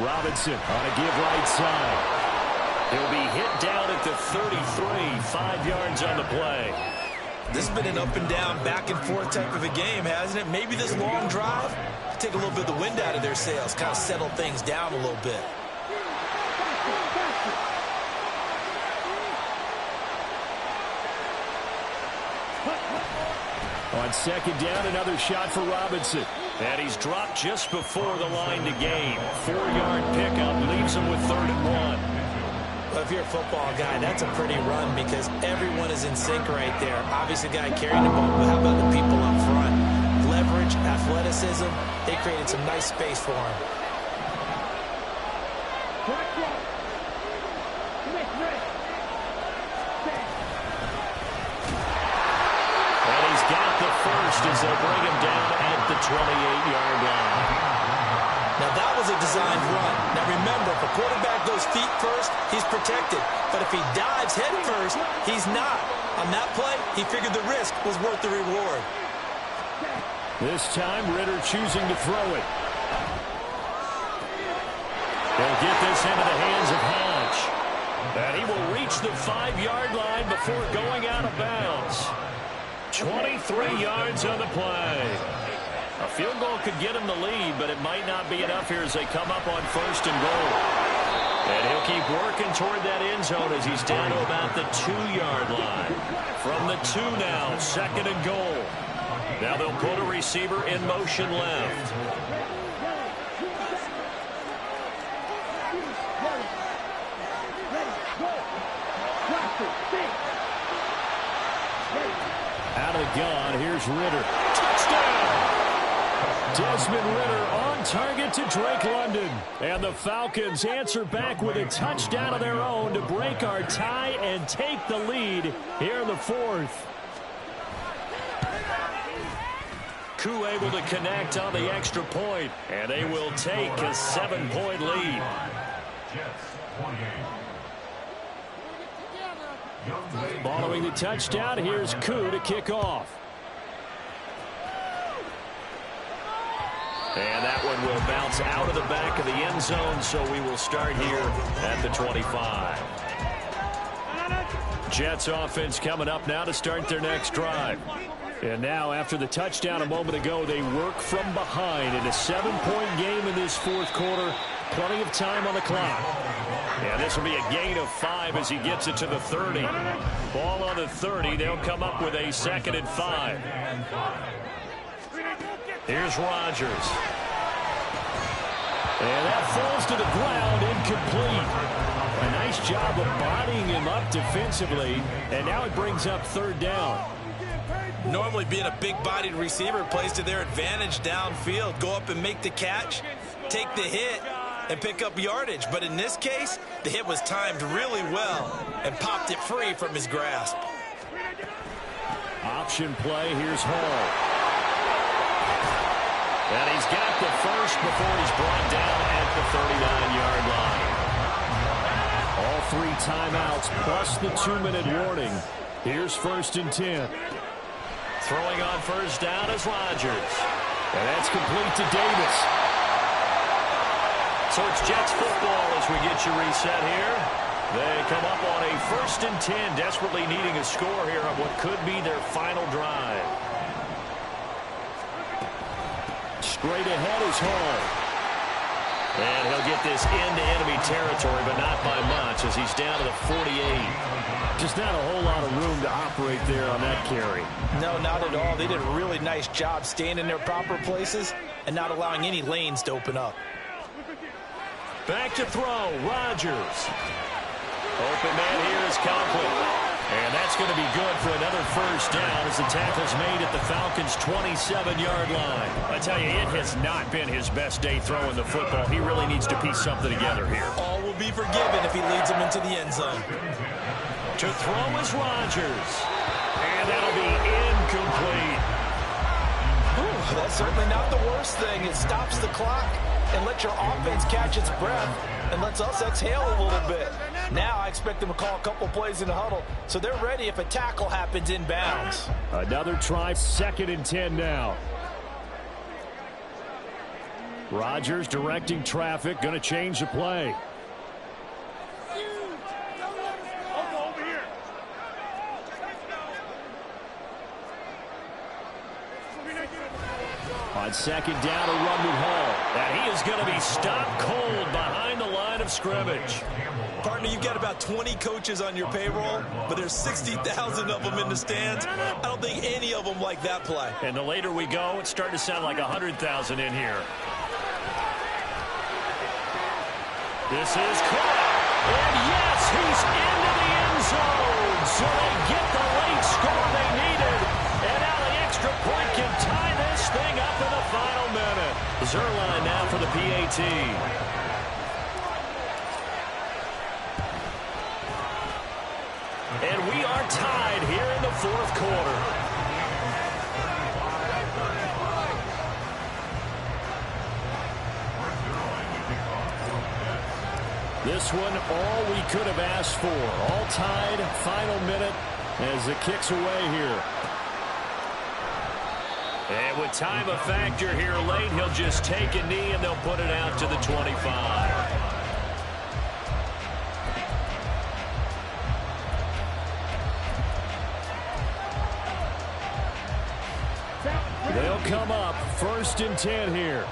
Robinson on a give right side. He'll be hit down at the 33, 5 yards on the play. This has been an up and down, back and forth type of a game, hasn't it? Maybe this long drive, take a little bit of the wind out of their sails, kind of settle things down a little bit. On second down, another shot for Robinson. And he's dropped just before the line to gain. 4-yard pickup leaves him with 3rd and 1. Well, if you're a football guy, that's a pretty run because everyone is in sync right there. Obviously, the guy carrying the ball, but how about the people up front? Leverage, athleticism, they created some nice space for him. And he's got the first as they bring him down at the 28-yard line. Now, that was a designed run. Now, remember, if a quarterback goes feet first, he's protected. But if he dives head first, he's not. On that play, he figured the risk was worth the reward. This time, Ritter choosing to throw it. They'll get this into the hands of Hodge. And he will reach the 5-yard line before going out of bounds. 23 yards on the play. A field goal could get him the lead, but it might not be enough here as they come up on 1st and goal. And he'll keep working toward that end zone as he's down to about the 2-yard line. From the 2 now, 2nd and goal. Now they'll put a receiver in motion left. Out of the gun, here's Ritter. Touchdown! Desmond Ritter on target to Drake London. And the Falcons answer back with a touchdown of their own to break our tie and take the lead here in the 4th. Koo able to connect on the extra point, and they will take a 7-point lead. Following the touchdown, here's Koo to kick off. And that one will bounce out of the back of the end zone, so we will start here at the 25. Jets offense coming up now to start their next drive. And now, after the touchdown a moment ago, they work from behind in a 7-point game in this 4th quarter. Plenty of time on the clock. And this will be a gain of 5 as he gets it to the 30. Ball on the 30. They'll come up with a 2nd and 5. Here's Rodgers. And that falls to the ground, incomplete. A nice job of bodying him up defensively. And now it brings up 3rd down. Normally being a big-bodied receiver plays to their advantage downfield. Go up and make the catch, take the hit, and pick up yardage. But in this case, the hit was timed really well and popped it free from his grasp. Option play, here's Hall. And he's got the first before he's brought down at the 39-yard line. All 3 timeouts plus the 2-minute warning. Here's 1st and 10. Throwing on first down is Rodgers. And that's complete to Davis. So it's Jets football as we get you reset here. They come up on a 1st and 10, desperately needing a score here on what could be their final drive. Straight ahead is Hall. And he'll get this into enemy territory, but not by much as he's down to the 48. Just not a whole lot of room to operate there on that carry. No, not at all. They did a really nice job staying in their proper places and not allowing any lanes to open up. Back to throw, Rodgers. Open man here is Conklin. And that's going to be good for another first down as the tackle's made at the Falcons' 27-yard line. I tell you, it has not been his best day throwing the football. He really needs to piece something together here. All will be forgiven if he leads them into the end zone. To throw is Rodgers. And that'll be incomplete. Ooh, that's certainly not the worst thing. It stops the clock and lets your offense catch its breath and lets us exhale a little bit. Now I expect them to call a couple plays in the huddle, so they're ready if a tackle happens inbounds. Another try, 2nd and 10 now. Rodgers directing traffic, going to change the play. On 2nd down, a run with Hall. And he is going to be stopped cold behind the line of scrimmage. Partner, you've got about 20 coaches on your payroll, but there's 60,000 of them in the stands. I don't think any of them like that play. And the later we go, it's starting to sound like 100,000 in here. This is caught. And yes, he's into the end zone. So they get the late score they needed. And now the extra point can tie this thing up in the final minute. Zerline now for the PAT. And we are tied here in the 4th quarter. This one, all we could have asked for. All tied, final minute as it kicks away here. And with time a factor here late, he'll just take a knee and they'll put it out to the 25. They'll come up 1st and 10 here.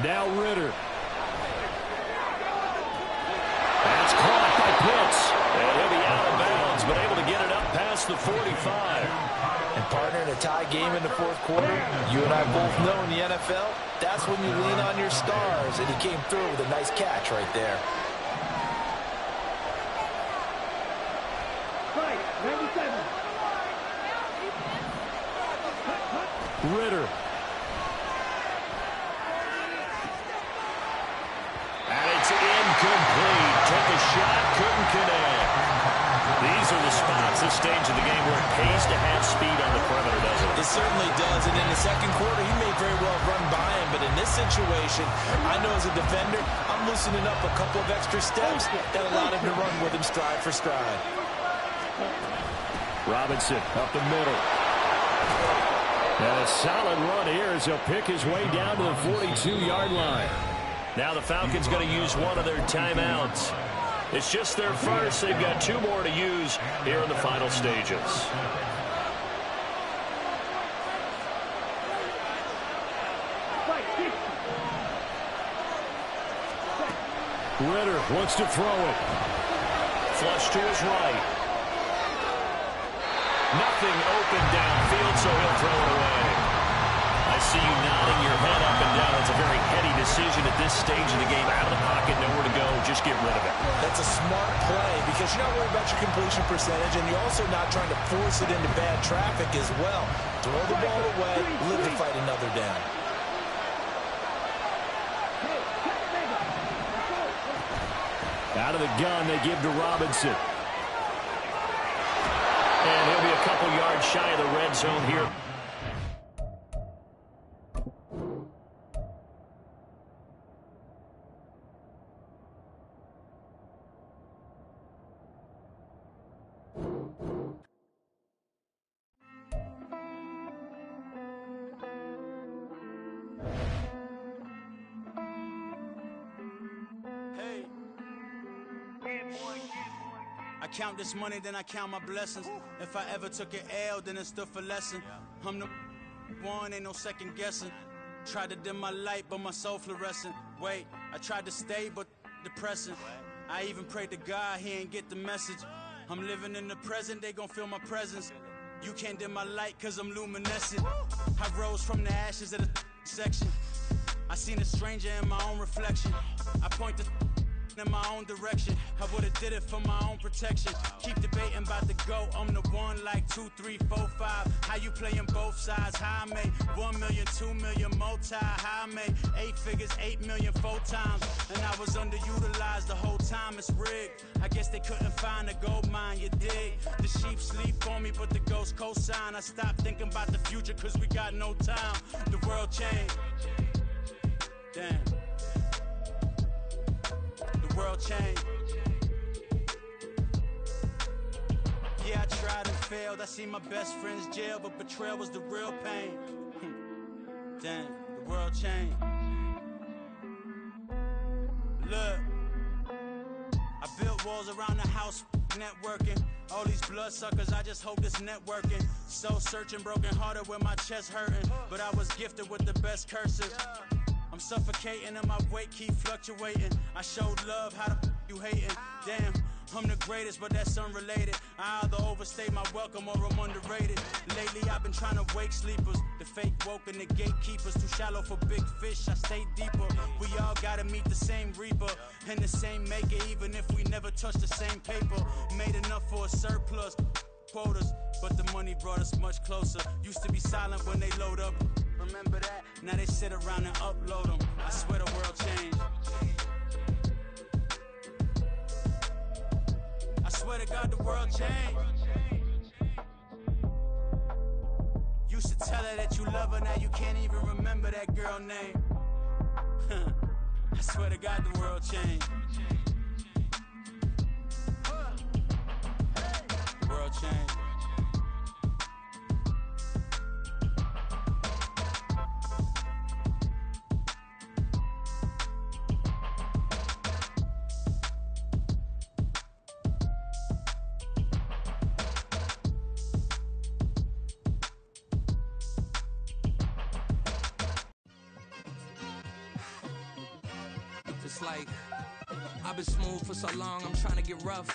Now Ritter. That's caught by Pitts. And he'll be out of bounds, but able to get it up past the 45. And partner, in a tie game in the 4th quarter, you and I both know in the NFL, that's when you lean on your stars. And he came through with a nice catch right there. Ritter. And it's incomplete. Took a shot, couldn't connect. These are the spots, this stage of the game, where it pays to have speed on the perimeter, doesn't it? It certainly does. And in the 2nd quarter, he may very well run by him. But in this situation, I know as a defender, I'm loosening up a couple of extra steps that allowed him to run with him stride for stride. Robinson up the middle. And a solid run here as he'll pick his way down to the 42-yard line. Now the Falcons going to use one of their timeouts. It's just their first. They've got 2 more to use here in the final stages. Ritter wants to throw it. Flush to his right. Nothing open downfield, so he'll throw it away. I see you nodding your head completion percentage, and you're also not trying to force it into bad traffic as well. Throw the ball away, live to fight another down. Out of the gun, they give to Robinson. And he'll be a couple yards shy of the red zone here. I count this money, then I count my blessings. If I ever took an L, then it stood for lesson. I'm the one, ain't no second guessing. Tried to dim my light, but my soul fluorescent. Wait, I tried to stay, but depressing. I even prayed to God, he ain't get the message. I'm living in the present, they gon' feel my presence. You can't dim my light, cause I'm luminescent. I rose from the ashes of the section. I seen a stranger in my own reflection. I point the in my own direction. I would've did it for my own protection. Keep debating about the GOAT. I'm the one like 2, 3, 4, 5. How you playing both sides? How I made 1 million, 2 million, multi. How I made 8 figures, 8 million, 4 times. And I was underutilized the whole time. It's rigged. I guess they couldn't find a gold mine, you dig? The sheep sleep on me, but the ghost cosign. I stopped thinking about the future, cause we got no time. The world changed. Damn. The world changed. Yeah, I tried and failed. I seen my best friends jail, but betrayal was the real pain. Damn, the world changed. Look, I built walls around the house, networking. All these bloodsuckers, I just hope this networking. Soul searching, broken hearted with my chest hurting. But I was gifted with the best curses. I'm suffocating and my weight keep fluctuating. I showed love, how the you hating? Damn, I'm the greatest, but that's unrelated. I either overstay my welcome or I'm underrated. Lately I've been trying to wake sleepers. The fake woke and the gatekeepers. Too shallow for big fish, I stay deeper. We all gotta meet the same reaper and the same maker, even if we never touch the same paper. Made enough for a surplus quotas, but the money brought us much closer. Used to be silent when they load up. Remember that? Now they sit around and upload them. I swear the world changed. I swear to God the world changed. Used to tell her that you love her, now you can't even remember that girl name. I swear to God the world changed. The world changed. It's like, I've been smooth for so long, I'm trying to get rough.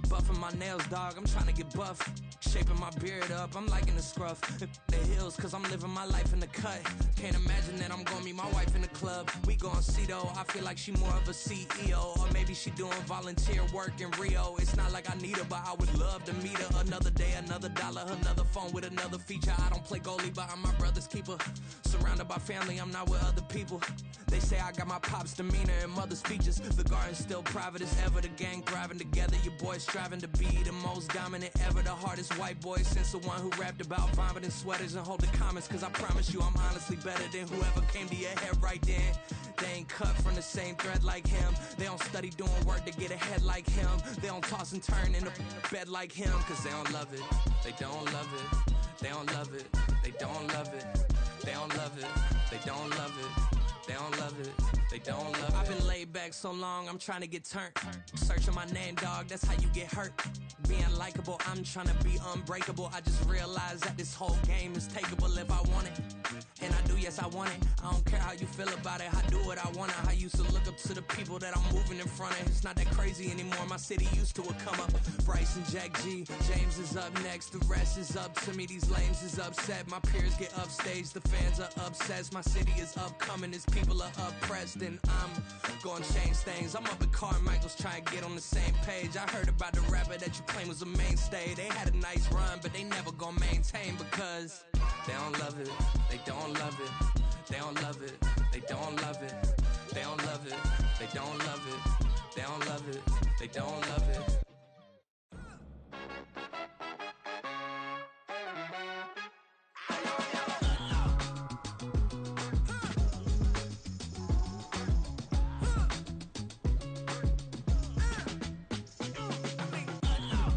Buffing my nails, dog, I'm trying to get buff. Shaping my beard up, I'm liking the scruff. The hills, cause I'm living my life in the cut. Can't imagine that I'm gonna meet my wife in the club. We gon' see though, I feel like she more of a CEO. Or maybe she doing volunteer work in Rio. It's not like I need her, but I would love to meet her. Another day, another dollar, another phone with another feature. I don't play goalie, but I'm my brother's keeper. Surrounded by family, I'm not with other people. They say I got my pop's demeanor and mother's features. The garden's still private as ever, the gang thriving together. Your boys striving to be the most dominant ever. The hardest white boy since the one who rapped about vomiting sweaters and hold the comments. Cause I promise you I'm honestly better than whoever came to your head right then. They ain't cut from the same thread like him. They don't study doing work to get ahead like him. They don't toss and turn in the bed like him. Cause they don't love it, they don't love it. They don't love it, they don't love it. They don't love it, they don't love it. They don't love it, they don't love it. I've been laid back so long, I'm trying to get turned. Searching my name, dog, that's how you get hurt. Being likable, I'm trying to be unbreakable. I just realized that this whole game is takeable if I want it. And I do, yes, as I want it. I don't care how you feel about it, I do what I want it. I used to look up to the people that I'm moving in front of. It's not that crazy anymore, my city used to a come up. Bryce and Jack G, James is up next, the rest is up to me. These lames is upset, my peers get upstage, the fans are obsessed. My city is upcoming, his people are oppressed, and I'm gonna change things. I'm up at Carmichael's trying to get on the same page. I heard about the rapper that you claim was a mainstay. They had a nice run, but they never gonna maintain because they don't love it, they don't love it, they don't love it, they don't love it, they don't love it, they don't love it, they don't love it, they don't love it.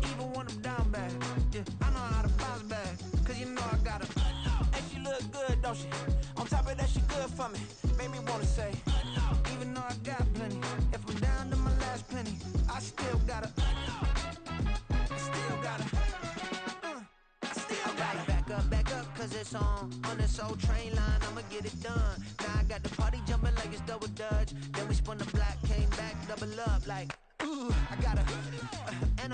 Even when I'm down bad, yeah, I know how to bounce back. Cause you know I got her. And she look good, don't she? On top of that, she good for me. Made me wanna say, even though I got plenty, if I'm down to my last penny, I still got her. I still got her. I still got her. Back up, cause it's on this old train line, I'ma get it done. Now I got the party jumping like it's double dutch. Then we spun the block, came back, double up like, ooh, I got her. And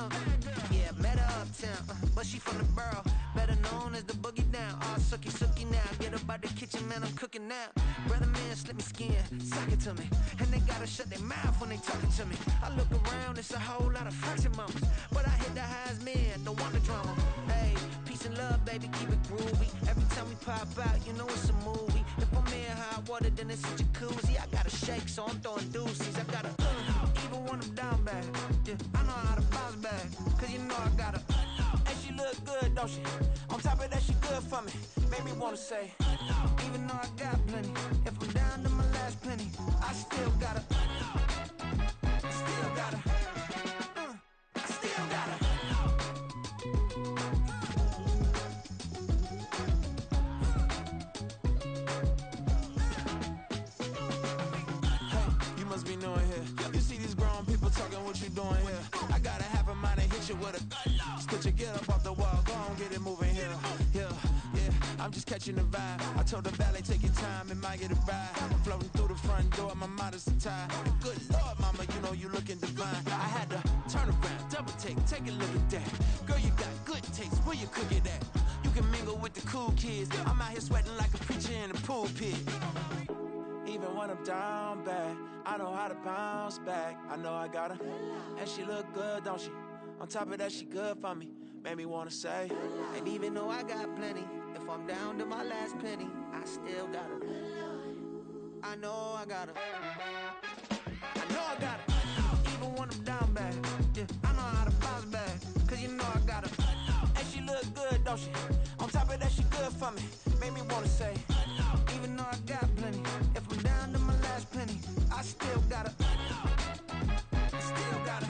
yeah, met her uptown, but she from the borough, better known as the boogie down. All sookie now, get up out the kitchen, man, I'm cooking now. Brother man, slip me skin, suck it to me. And they gotta shut their mouth when they talking to me. I look around, it's a whole lot of fraction moments, but I hit the highs, man, don't want the drama. Hey, peace and love, baby, keep it groovy. Every time we pop out, you know it's a movie. If I'm in hot water, then it's a jacuzzi. I gotta shake, so I'm throwing deuces. I gotta, even when I'm down bad, yeah, I know how to bounce back. Cause you know I got her. And she look good, don't she? On top of that, she good for me. Made me wanna say, even though I got plenty, if I'm down to my last penny, I still got her. I still got her. I still got her. Hey, you must be knowing here. You see these grown people talking, what you doing here? I gotta have a mind to hit you with a just put your get up off the wall, go on, get it moving here. Yeah, I'm just catching the vibe. I told the valet, take your time, it might get a ride. Floating through the front door, my mind is tied. Good Lord, mama, you know you looking divine. I had to turn around, double take a look at that. Girl, you got good taste, where you cook it at? You can mingle with the cool kids. I'm out here sweating like a preacher in the pulpit. Even when I'm down bad, I know how to bounce back. I know I got her, and she look good, don't she? On top of that, she good for me. Made me wanna say, and even though I got plenty, if I'm down to my last penny, I still got her. I know I got her. I know I got her. Even when I'm down bad, yeah, I know how to bounce back. Cause you know I got her. And she look good, don't she? On top of that, she good for me. Made me wanna say, even though I got plenty, if I'm down to my last penny, I still got her. I still got her.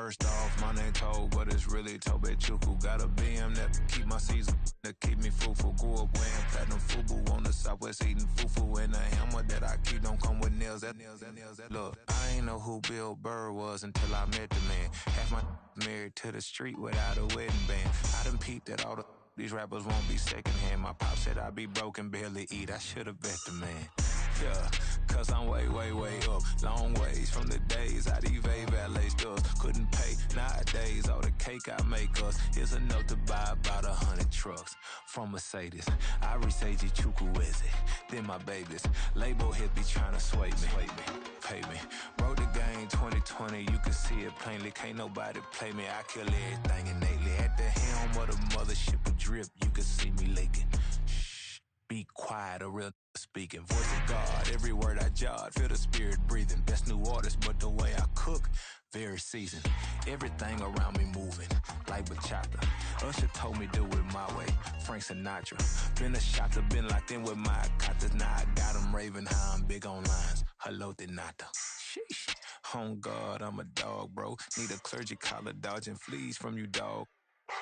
First off, my name Toe, but it's really Tobe Chuku. Got a BM that keep my season, that keep me fruitful. Grew up wearing platinum FUBU on the Southwest eating fufu. And the hammer that I keep don't come with nails. Look, I ain't know who Bill Burr was until I met the man. Half my married to the street without a wedding band. I done peeped at all these rappers won't be secondhand. My pop said I'd be broken, barely eat. I should've bet the man. Yeah, cause I'm way, way, way up. Long ways from the days I evade valet stores. Couldn't pay nowadays. All the cake I make us is enough to buy about 100 trucks from Mercedes. I resage Chukwueze, then my babies. Label hit be trying to sway me. Pay me. Wrote the game 2020, you can see it plainly. Can't nobody play me. I kill everything innately. At the helm of the mothership of drip, you can see me leaking. Shh, be quiet, a real speaking. Voice of God, every word I jot. Feel the spirit breathing. Best new artist, but the way I cook, very seasoned. Everything around me moving, like bachata. Usher told me do it my way. Frank Sinatra. Been a shotter, been locked in with my katas. Now I got them raving how I'm big on lines. Hello, Denata. Sheesh. On God, I'm a dog, bro. Need a clergy collar, dodging fleas from you, dog.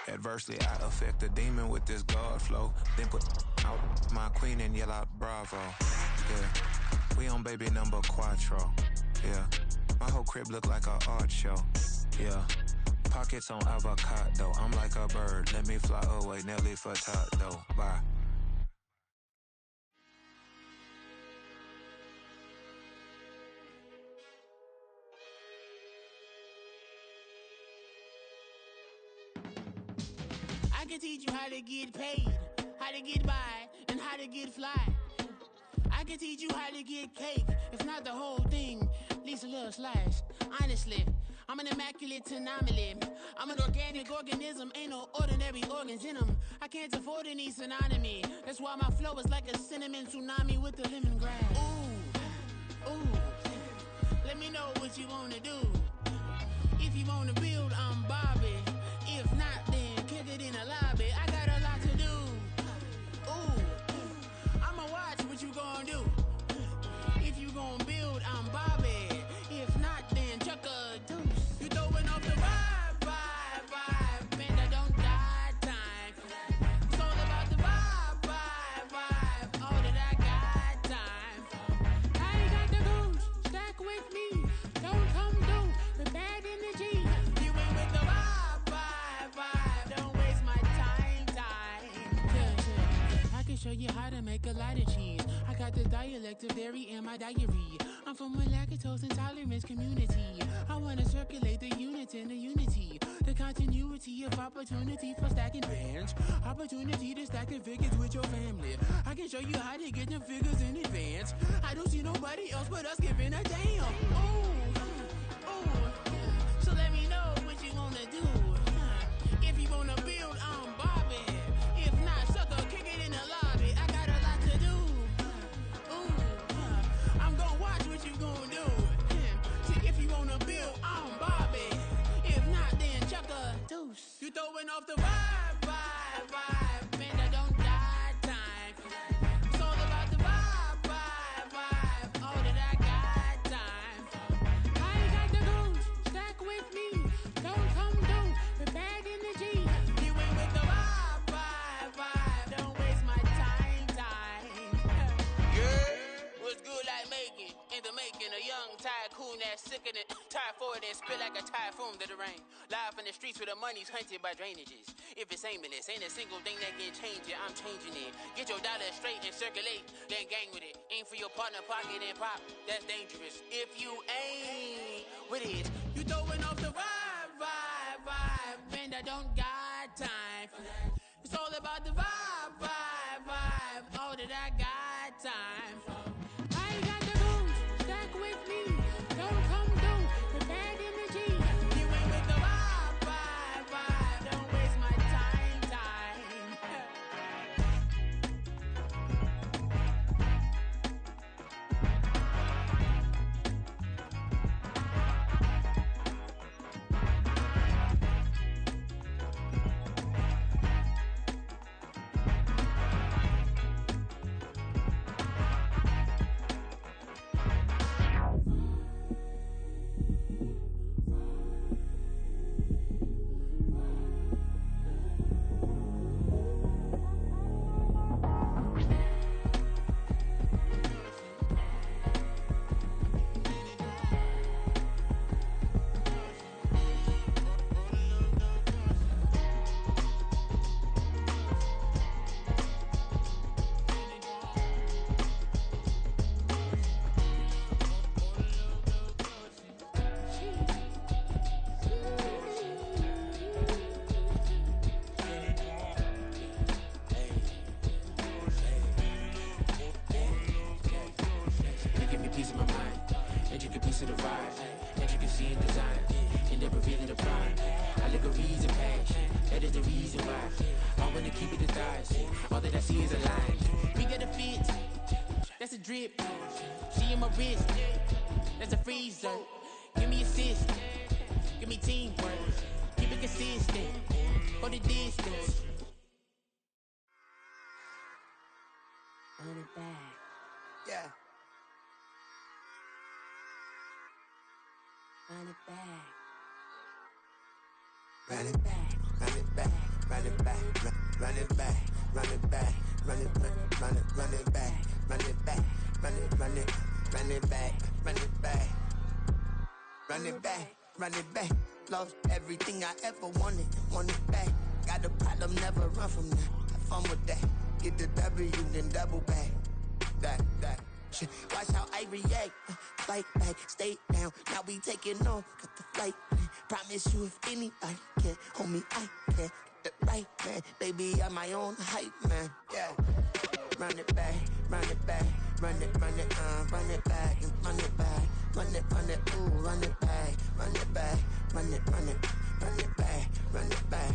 Adversely, I affect a demon with this God flow. Then put out my queen and yell out bravo. Yeah, we on baby number quattro. Yeah, my whole crib look like a art show. Yeah, pockets on avocado. I'm like a bird, let me fly away. Nelly Furtado, bye. I can teach you how to get paid, how to get by, and how to get fly. I can teach you how to get cake, if not the whole thing, at least a little slice. Honestly, I'm an immaculate anomaly. I'm an organic organism, ain't no ordinary organs in them. I can't afford any synonymy. That's why my flow is like a cinnamon tsunami with the lemongrass. Ooh, let me know what you wanna do. If you wanna build, I'm Bobby. If not, then kick it in the lobby. I got a lot to do. Ooh, I'ma watch what you gonna do. If you gonna build, I'm Bobby. If not, then chuck a deuce. You throwing off the vibe, man, I don't die time. It's all about the vibe, all that I got time. I ain't got the goose, stack with me. Don't come through with bad energy. You ain't with the vibe, don't waste my time. Yeah. I can show you how to make a lot of cheese. I got the dialect of dairy in my diary. I'm from a lactose intolerance community. I wanna circulate the units in the unity. The continuity of opportunity for stacking bands. Opportunity to stack the figures with your family. I can show you how to get them figures in advance. I don't see nobody else but us giving a damn. Ooh. So let me know what you wanna do. If you wanna build, I'm Bobby. If not, sucker, kick it in the lobby. I got a lot to do. I'm gonna watch what you gonna do. See, if you wanna build, I'm Bobby. If not, then chuck a deuce. You throwing off the vibe, man, I don't die time. It's all about the vibe, all that I got time. I ain't got the goose, stack with me. Don't come through with bad energy. You ain't with the vibe, don't waste my time. Yeah, what's good like making? In the making, a young tycoon that's sick in it. Tired for it and spit like a typhoon to the rain. Live in the streets where the money's hunted by drainages. If it's aimless, ain't a single thing that can change it. I'm changing it. Get your dollar straight and circulate, then gang with it. Aim for your partner, pocket and pop. That's dangerous. If you ain't with it, you throwing off the vibe, man, I don't got time for that. It's all about the vibe, all that I got time for. I ain't got the goose, stack with me. Don't come through with bad energy. You ain't with the vibe, don't waste my time. pride that you can see in design, and they're revealing the pride. Allegories and passion, that is the reason why I wanna keep it the thighs. All that I see is a line. We got a fit, that's a drip. She in my wrist, that's a freezer. Give me assist, give me teamwork. Keep it consistent, go the distance. Run it back. Yeah. Run it back. Run it back, run it back, run it back, run it back, run it back, run it back, run it back, run it back, run it back, run it back, run it back, run it back. Lost everything I ever wanted, want it back. Got a problem, never run from that. Have fun with that. Get the W, then double back. That. Watch how I react. Fight back, stay down. Now we taking off, got the flight. Promise you if anybody can, homie, I can. Get the right man, baby, I'm my own hype man. Yeah. Run it back, run it back, run it back, and run it back, ooh, run it back, run it back, run it back, run it back.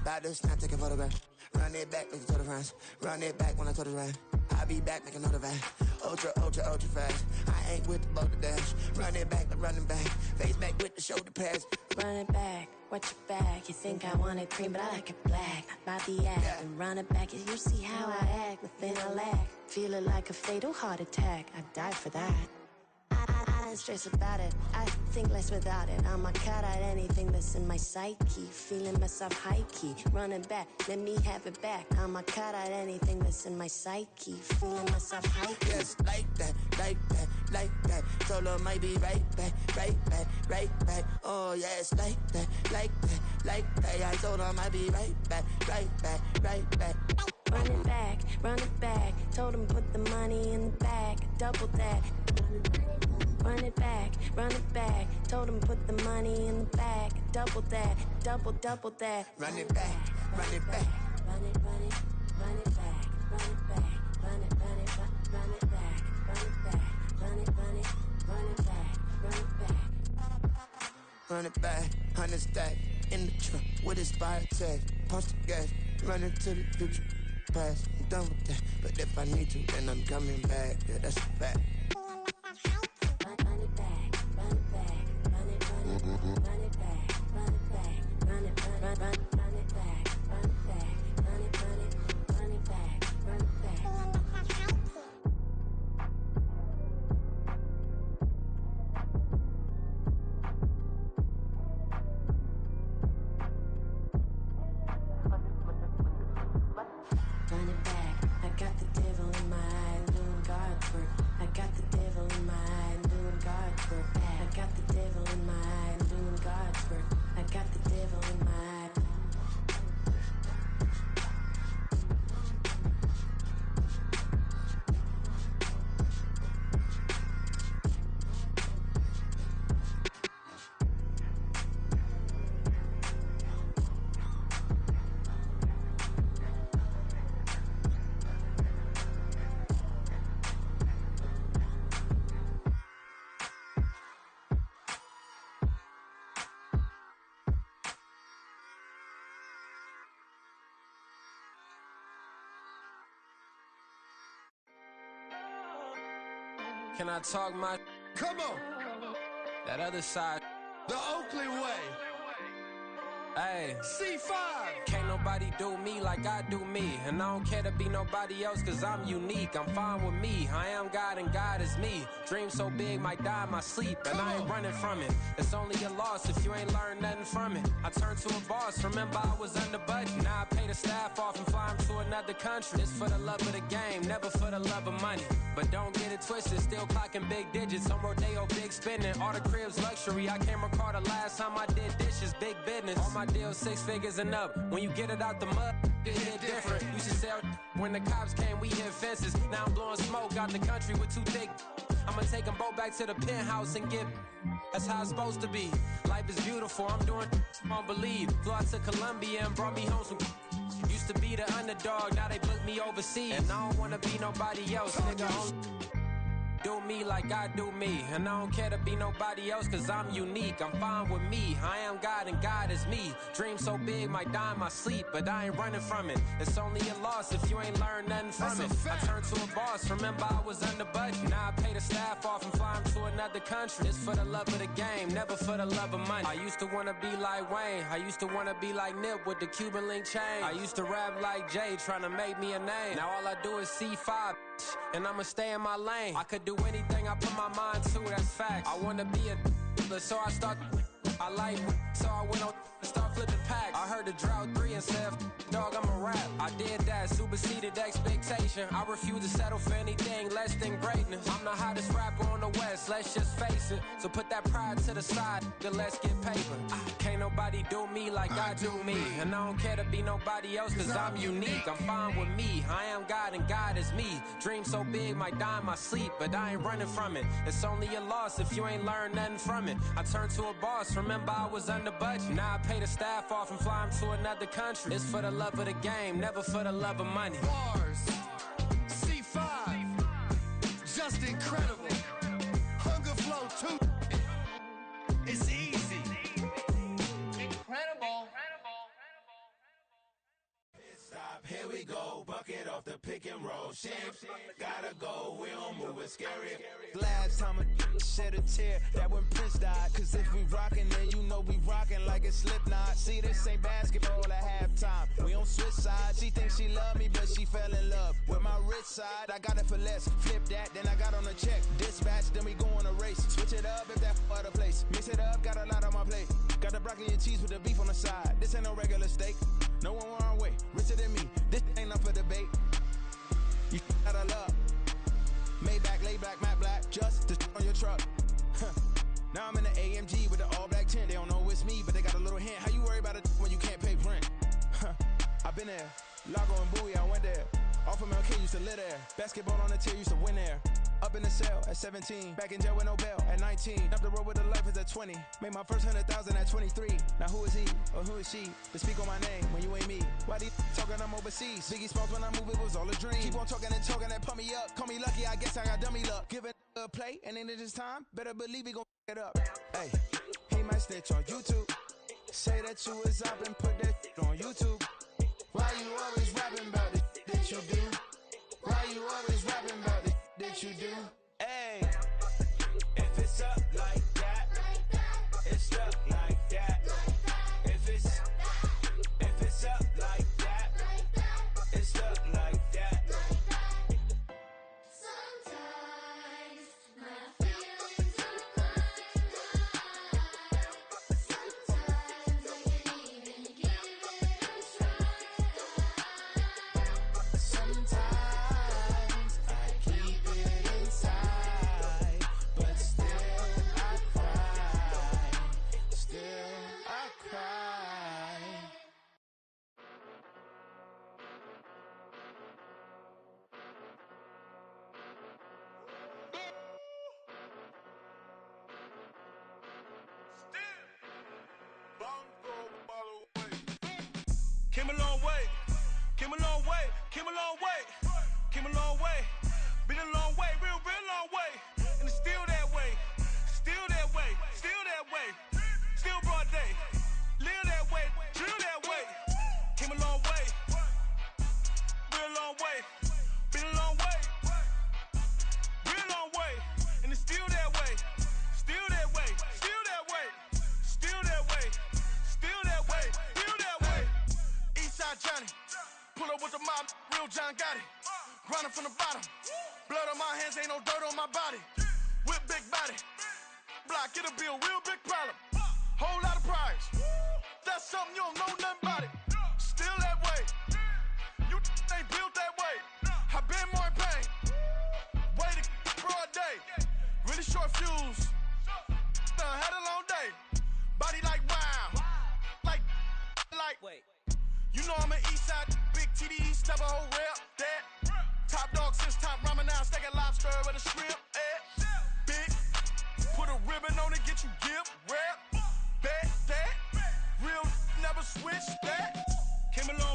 About to snap, take a photograph. Run it back, make it to the friends. Run it back when I told it right. I'll be back, make another van. Ultra fast. I ain't with the boat to dash. Run it back, like running back. Face back with the shoulder pads. Run it back, watch your back. You think I want it cream, but I like it black. Not by the act. Yeah. And run it back, you see how I act. Nothing I lack. Feel it like a fatal heart attack. I'd die for that. I don't stress about it. I think less without it. I'm a cut at anything that's in my psyche. Feeling myself high key. Running back, let me have it back. I'm a cut at anything that's in my psyche. Feeling myself high key. Yes, like that. Told her might be right back. Oh yes, like that. I told her might be right back. Run it back. Told him put the money in the bag. Double that. Run it back. Told him put the money in the bag. Double that. Double that. Run it back. Run it back. Run it back. Run it back. Run it back. Run it back. Run it back. Run it back. 100 stack in the truck with expired tag. Punch the gas. Run into the future. Past. I'm done with that. But if I need to, then I'm coming back. Yeah, that's a fact. Can I talk my? Come on. That other side. The Oakley way. Hey. C5. Can't nobody do me like I do me. And I don't care to be nobody else cause I'm unique. I'm fine with me. I am God and God is me. Dream so big might die in my sleep. And I ain't running from it. It's only a loss if you ain't learned nothing from it. I turned to a boss. Remember I was under budget. Now I pay the staff off and fly them to another country. It's for the love of the game, never for the love of money. But don't get it twisted, still clocking big digits. On Rodeo, big spending, all the cribs luxury. I can't recall the last time I did dishes, big business. All my deals 6 figures and up. When you get it out the mud, it hit different. Used to sell when the cops came, we hit fences. Now I'm blowing smoke out the country with 2 thick. I'ma take them both back to the penthouse and get. That's how it's supposed to be. Life is beautiful, I'm doing won't believe. Flew out to Colombia and brought me home some. Used to be the underdog, now they book me overseas. And I don't wanna be nobody else, nigga. Do me like I do me. And I don't care to be nobody else, cause I'm unique. I'm fine with me. I am God and God is me. Dream so big, might die in my sleep, but I ain't running from it. It's only a loss if you ain't learned nothing from it. I turned to a boss, remember I was under budget. Now I pay the staff off and fly them to another country. It's for the love of the game, never for the love of money. I used to wanna be like Wayne. I used to wanna be like Nip with the Cuban link chain. I used to rap like Jay, trying to make me a name. Now all I do is C5, and I'ma stay in my lane. I could do anything I put my mind to, that's facts. I wanna be a so I start. I like so I went on and start flipping packs. I heard the drought 3 and said, dog, I'm a rap. I did that, superseded expectation. I refuse to settle for anything less than greatness. I'm the hottest rapper on the West, let's just face it. So put that pride to the side, then let's get paper. Can't nobody do me like I do me. And I don't care to be nobody else, cause I'm unique. I'm fine with me, I am God and God is me. Dream so big, might die in my sleep, but I ain't running from it. It's only a loss if you ain't learned nothing from it. I turned to a boss, remember I was under budget. Now I pay the staff off and fly them to another country. It's for the love of the game, never for the love of money. Bars, C5, just incredible. Hunger Flow 2, it's easy. Incredible. Stop, here we go, bucket off the pick and roll. Shit, gotta go, we don't move, it's scary. Last time a shed a tear, that when Prince died. Cause if we rockin', then you know we rockin' like a Slipknot. See, this ain't basketball at halftime. We on switch sides. She thinks she love me, but she fell in love with my rich side. I got it for less. Flip that, then I got on a check. Dispatch, then we go on a race. Switch it up if that other place. Mix it up, got a lot on my plate. Got the broccoli and cheese with the beef on the side. This ain't no regular steak. No one wrong way, richer than me. This ain't up for debate. You out of love. Maybach, lay back, matte black, just to on your truck. Now I'm in the AMG with the all black tint. They don't know it's me, but they got a little hint. How you worry about it when you can't pay rent? I've been there. Lago and Bowie, I went there. Off of MLK, used to live there. Basketball on the tier, used to win there. Up in the cell at 17. Back in jail with no bail at 19. Up the road with the life is at 20. Made my first 100,000 at 23. Now who is he or who is she to speak on my name when you ain't me? Why they talking I'm overseas? Biggie Smalls when I move, it was all a dream. Keep on talking and talking and pump me up. Call me lucky, I guess I got dummy luck. Give it a play and then it's time. Better believe we gon' it up. Hey, he might snitch on YouTube. Say that you was up and put that on YouTube. Why you always rapping about it that you do? Why you always rapping about it that you do? Hey, if it's up like that, it's up like that. If it's up like that, it's up like that. Sometimes my feelings are running high. Sometimes I can't even give it a try. Sometimes I keep it inside, but still I cry. Still I cry. Came a long way, came a long way, came a long way, came a long way, been a long way, real long way, and it's still that way, still that way, still that way, still broad day, live that way, drill that way, came a long way, real long way, been a long way, real long way, and it's still that way, still that way, still that way, still that way, still that way, still that way. Eastside Johnny, pull up with the mob, real John Gotti. Grinding from the bottom, blood on my hands, ain't no dirt on my body. Whip big body, block, it'll be a real big problem. Whole lot of prize, that's something you don't know nothing about it. Still that way, you ain't built that way. I been more in pain, way to broad day. Really short fuse, had a long day. Body like wow, like. Wait. You know I'm an Eastside, big TDE, step a whole rep, that. Top dog since top ramen now, steak a lobster with a shrimp, Big, put a ribbon on it, get you gift, rep, bet that. Real never switch that. Came along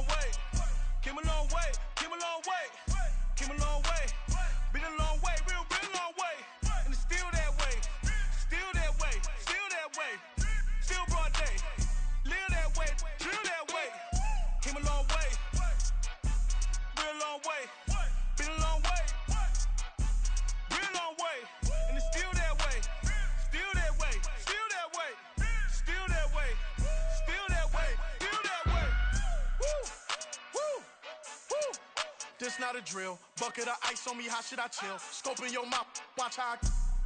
this not a drill. Bucket of ice on me, how should I chill? Scoping your mouth, watch how I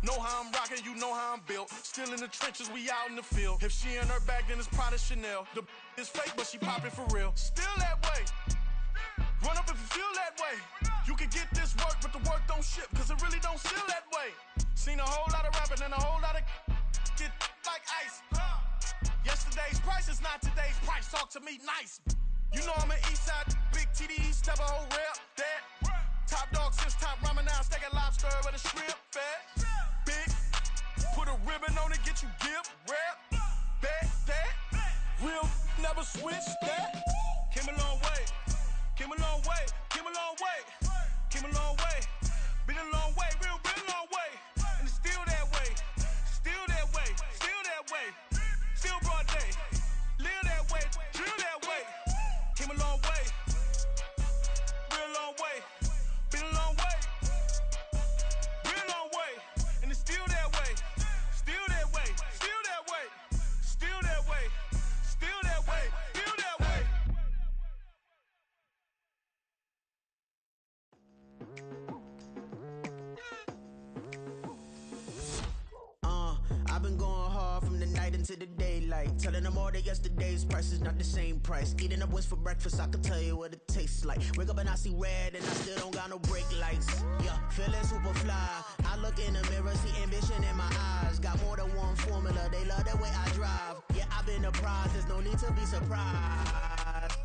know how I'm rocking, you know how I'm built. Still in the trenches, we out in the field. If she in her bag, then it's Prada Chanel. The is fake, but she popping for real. Still that way. Run up if you feel that way. You can get this work, but the work don't ship, cause it really don't feel that way. Seen a whole lot of rapping and a whole lot of get like ice. Yesterday's price is not today's price. Talk to me nice. You know I'm an east side, big TDE, step a whole rep, that. Top dog since top ramen now, steak a lobster with a shrimp, fat. Big, put a ribbon on it, get you give, rep, bet, that. Real, never switch, that. Came a long way, came a long way, came a long way, came a long way. Been a long way, real long way. And it's still that way, still that way, still that way. Still broad day, live that way, drill that way. Came a long way, real long way. Been a long way, real long way. And it's still that way, still that way, still that way, still that way, still that way, still that way. I've been going hard from the night into the daylight, telling them all that yesterday's price is not the same price. Eating up wings for breakfast, I can tell you what it tastes like. Wake up and I see red and I still don't got no brake lights. Yeah, feeling super fly. I look in the mirror, see ambition in my eyes. Got more than one formula, they love the way I drive. Yeah, I've been a prize, there's no need to be surprised.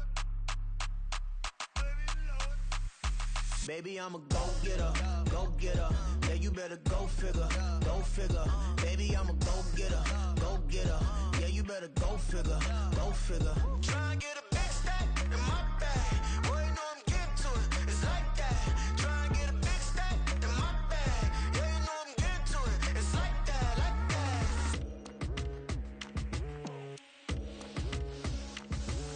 Baby, I'm a go-getter, go-getter. Yeah, you better go figure, go figure. Baby, I'm a go-getter, go-getter. Yeah, you better go figure, go figure. Try and get a big stack in my bag. Boy, you know I'm getting to it, it's like that. Try and get a big stack in my bag. Yeah, you know I'm getting to it, it's like that, like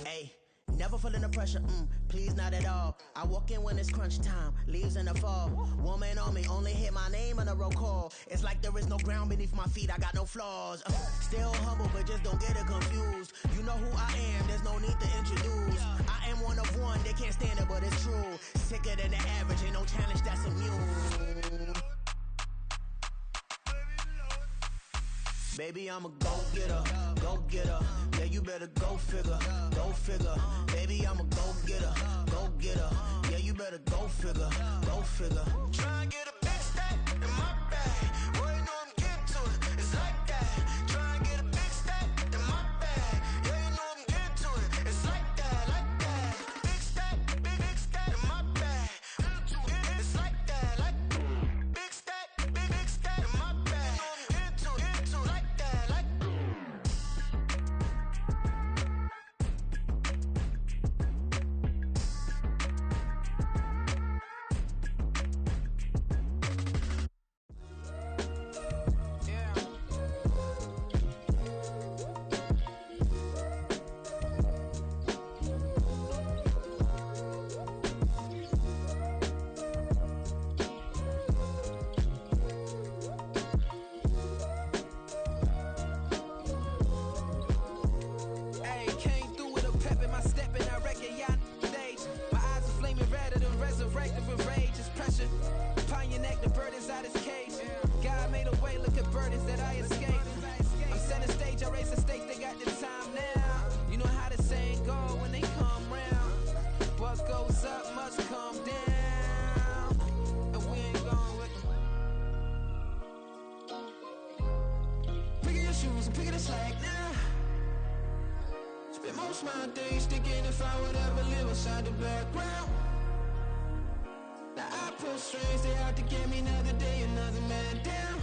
that. Hey, never feeling the pressure, please not at all. I walk in when it's crunch time, leaves in the fall. Woman on me, only hit my name on a roll call. It's like there is no ground beneath my feet, I got no flaws. Still humble, but just don't get it confused. You know who I am, there's no need to introduce. I am one of one, they can't stand it, but it's true. Sicker than the average, ain't no challenge that's immune. Baby, I'm a go-getter, go-getter. Yeah, you better go figure, go figure. Baby, I'm a go-getter, go-getter. Yeah, you better go figure, go figure. Try and get a big stack in my bag. Boy, you know I'm getting to it, it's like that. Try and get a big stack in my bag. Yeah, you know I'm getting to it, it's like that, like that. Big stack, big stack in my bag. It's like that, like big stack, big stack in my bag. You know I'm getting to it, like that, like. Hey, came through with a pep in my step and I reckon y'all stage. My eyes are flaming redder than resurrected with rage. It's pressure upon your neck, the burdens out his cage. God made a way, look at burdens that I escaped. I'm setting stage, I raise the stakes, they got the time now. You know how the saying go when they come round. What goes up must come down. And we ain't going with picking your shoes and picking the slack now. Spend most of my days thinking if I would ever live inside the background. Now I pull strings, they out to get me another day, another man down.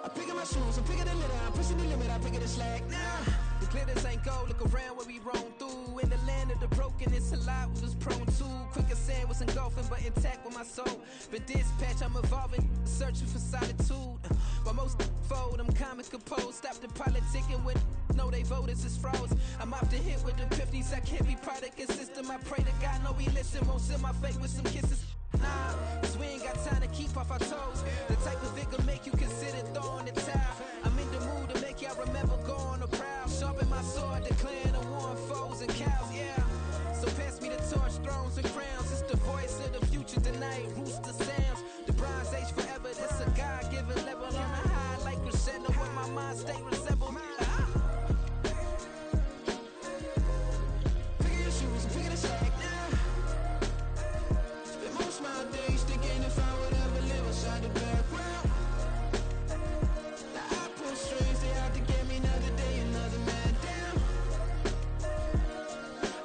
I'm picking my shoes, I'm picking the litter, I'm pushing the limit, I'm picking the slack now. The glitters ain't gold, look around where we roam through. In the land of the broken, it's a lot we was prone to. Quicker sand was engulfing, but intact with my soul. Been dispatched, I'm evolving, searching for solitude. While most fold, I'm calm and composed. Stop the politicking when know they voters is froze. I'm off the hit with the 50s, I can't be product and system. I pray to God, no we listen, won't send my fate with some kisses. Nah, cause we ain't got time to keep off our toes. The type of vigor make you consider throwing the towel. I'm in the mood to make y'all remember going to proud. Sharpen my sword, declaring the war on foes and cows, yeah. So pass me the torch, thrones and Ray, Rooster Sounds. The Bronze Age forever, this a God-given level. On a high like crescendo, where my mind stay resembled. Pick your shoes and pick the slack now. Spend most of my days thinking if I would ever live inside the background. Now I pull strings, they out to get me another day, another man down.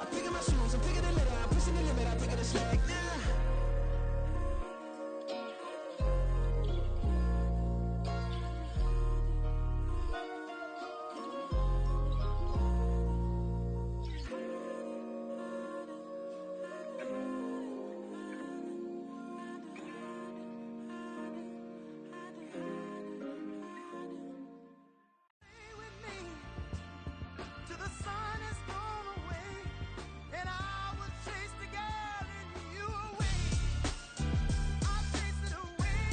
I'm picking my shoes, I'm picking the litter, I'm pushing the limit, I'm picking the slack now. Till the sun is gone away, and I will chase the girl in you away. I'll chase it away.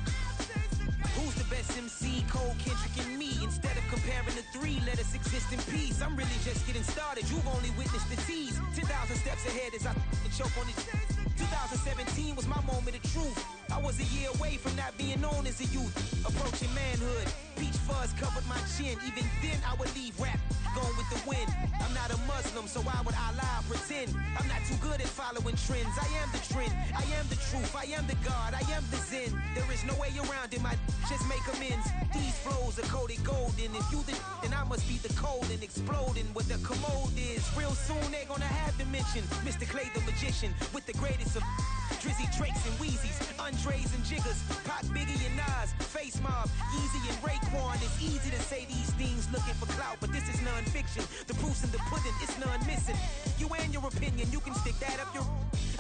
I'll chase the girl. Who's the best MC? Cole, Kendrick, and me. Instead of comparing the three, let us exist in peace. I'm really just getting started. You've only witnessed the tease. 10,000 steps ahead as I choke on this. 2017 was my moment of truth. I was a year away from not being known as a youth. Approaching manhood. Peach fuzz covered my chin. Even then, I would leave rap going with the wind. I'm not a Muslim, so why would I lie or pretend? I'm not too good at following trends. I am the trend. I am the truth. I am the God. I am the Zen. There is no way around it. My just make amends. These flows are coated golden. If you the then I must be the cold and exploding. What the commode is. Real soon they're gonna have to mention Mr. Clay the magician with the greatest of Drizzy, Drakes, and Wheezies, Andres and Jiggers, Pac, Biggie, and Nas, Face Mob, Yeezy, and Raekwon. It's easy to say these things looking for clout, but this is non-fiction. The proof's in the pudding, it's none missing. You and your opinion, you can stick that up your...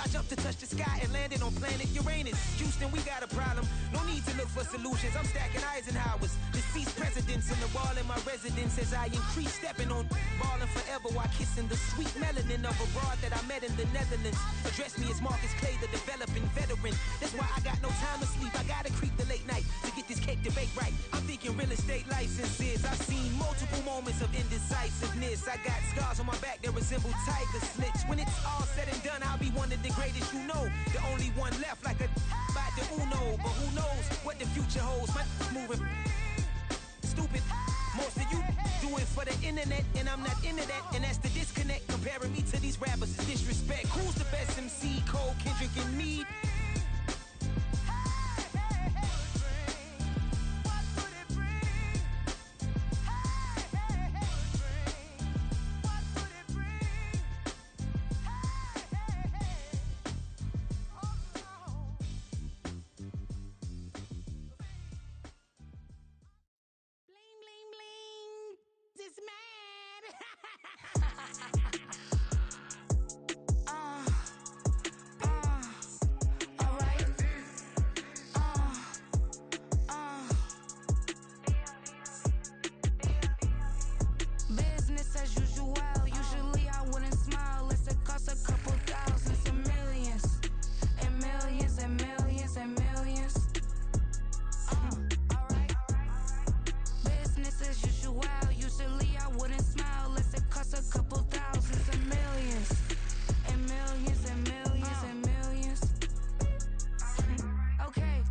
I jumped to touch the sky and landed on planet Uranus. Houston, we got a problem. No need to look for solutions. I'm stacking Eisenhowers. Deceased presidents in the wall in my residence as I increase stepping on balling forever while kissing the sweet melanin of a broad that I met in the Netherlands. Address me as Marcus Clay, the developing veteran. That's why I got no time to sleep. I gotta creep the late night to get this cake debate right. I'm thinking real estate licenses. I've seen multiple moments of indecisiveness. I got scars on my back that resemble tiger slits. When it's all said and done, I'll be one of the greatest you know. The only one left like a by the Uno. But who knows what the future holds? My moving stupid. Most of you do it for the internet, and I'm not into that. And that's the disconnect. Comparing me to these rappers is disrespect. Who's the best MC? Cole, Kendrick, and me. Business as usual. Usually I wouldn't smile unless it costs a couple thousands and millions. And millions and millions and millions. Alright. Business as usual. Usually I wouldn't smile unless it costs a couple thousands and millions. And millions and millions and millions. Okay.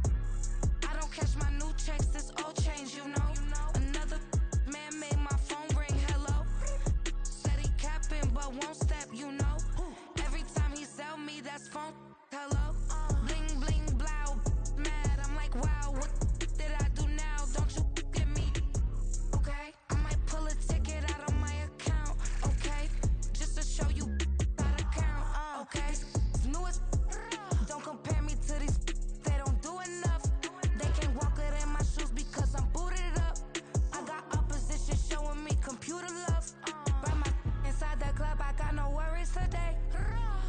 I don't cash my new checks, it's all change, you know. Another man made my phone ring, hello. Said he capping but won't step, you know. Every time he sell me, that's phone, hello. Bling bling blow, mad, I'm like wow, what did I do now? Don't you get me, okay? I might pull a ticket out of my account, okay? Just to show you how to count, okay? Newest, don't compare me to these, they don't do enough. They can't walk it in my shoes because I'm booted up. I got opposition showing me computer love. Brought my inside the club, I got no worries today.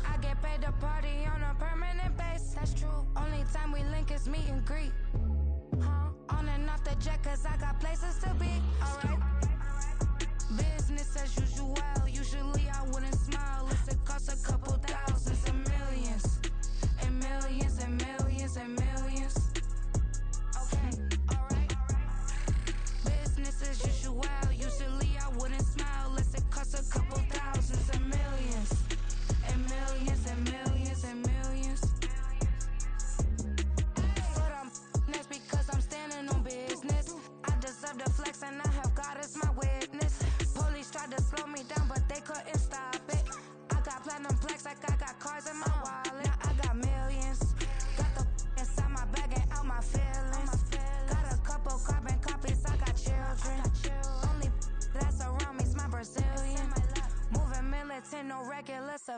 I get paid to party on a permanent base. That's true. Only time we link is meet and greet. On and off the jet, cause I got places to be. Alright. Business as usual. Usually I wouldn't smile unless it costs a couple thousands and millions. And millions and millions and millions. Okay, alright. Business as usual. Usually I wouldn't smile unless it costs a couple thousands and millions. And millions and millions and millions.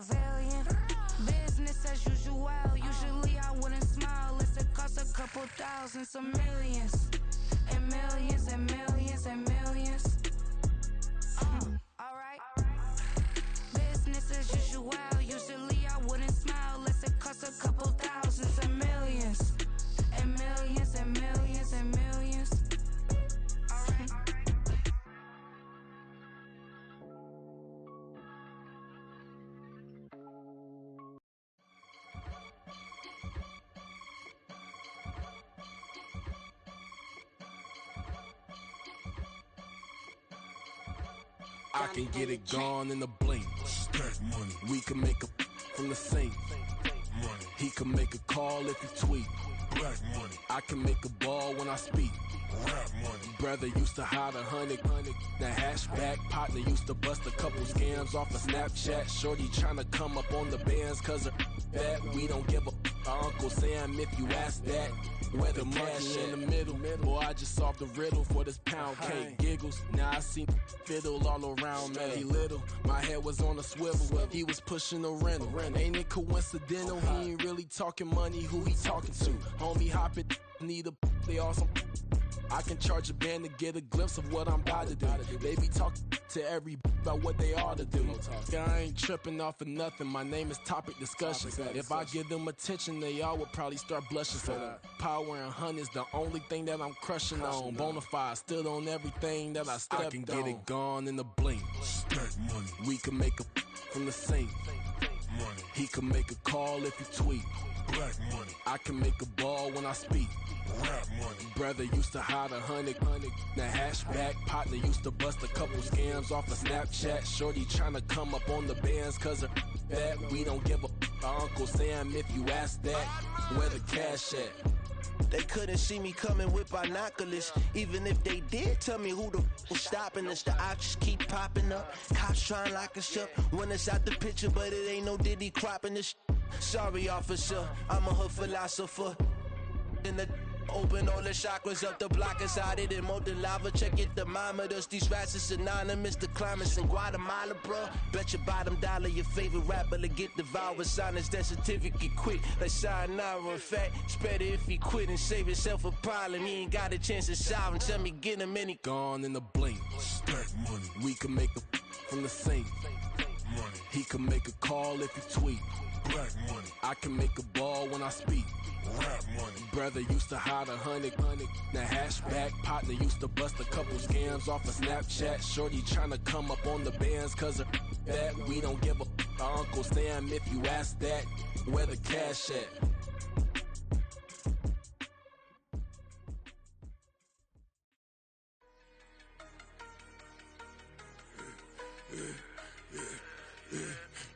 alien. Business as usual. Usually I wouldn't smile unless it cost a couple thousand, some millions. And millions and millions and millions. Alright. Business as usual. Usually I wouldn't smile unless it cost a couple thousands and millions. And millions and millions and millions. Alright. I can get it gone in a blink. Stack money. We can make a from the sink. Money. He can make a call if he tweet. Black money. I can make a ball when I speak. Rap money. Brother used to hide 100. The hashback partner used to bust a couple scams off of Snapchat. Shorty tryna come up on the bands cause of that. We don't give a Uncle Sam if you ask that. Where the cash in the middle. Boy, I just solved the riddle for this pound cake. Giggles. Now I see fiddle all around me. He little. My head was on a swivel. He was pushing a rental. Ain't it coincidental? He ain't really talking money. Who he talking to? Homie hopping. Need a. They awesome. I can charge a band to get a glimpse of what I'm about to do. They be talking to every about what they ought to do. I ain't tripping off of nothing. My name is Topic Discussion. If I give them attention, they all would probably start blushing. So power and hunt is the only thing that I'm crushing on. Bonafide stood on everything that I stepped on. I can get it gone in a blink. Stack money. We can make a from the sink. Money. He can make a call if he tweet. Black money. I can make a ball when I speak. Rap money. Brother used to hide 100. The hashback partner used to bust a couple scams off of Snapchat. Shorty tryna come up on the bands cause of that. We don't give a Uncle Sam if you ask that. Where the cash at? They couldn't see me coming with binoculars. Even if they did, tell me who the was stopping us. The options keep popping up. Cops trying to lock us up. When it's out the picture, but it ain't no Diddy cropping this. Sorry, officer, I'm a hood philosopher. In the open all the chakras up the block inside it and molten lava. Check it, thermometers. These rats is synonymous to climates in Guatemala, bro. Bet your bottom dollar your favorite rapper to get devoured. Sign his death certificate quick. Like sayonara. In fact, it's better if he quit and save himself a problem. He ain't got a chance to solve him. Tell me, get him any. Gone in a blink. Stack money. We can make a from the sink. Money. He can make a call if he tweet. Black money. I can make a ball when I speak. Rap money. Brother used to hide 100. The hashback partner used to bust a couple scams off of Snapchat. Shorty tryna come up on the bands cause of that. We don't give a Uncle Sam if you ask that. Where the cash at?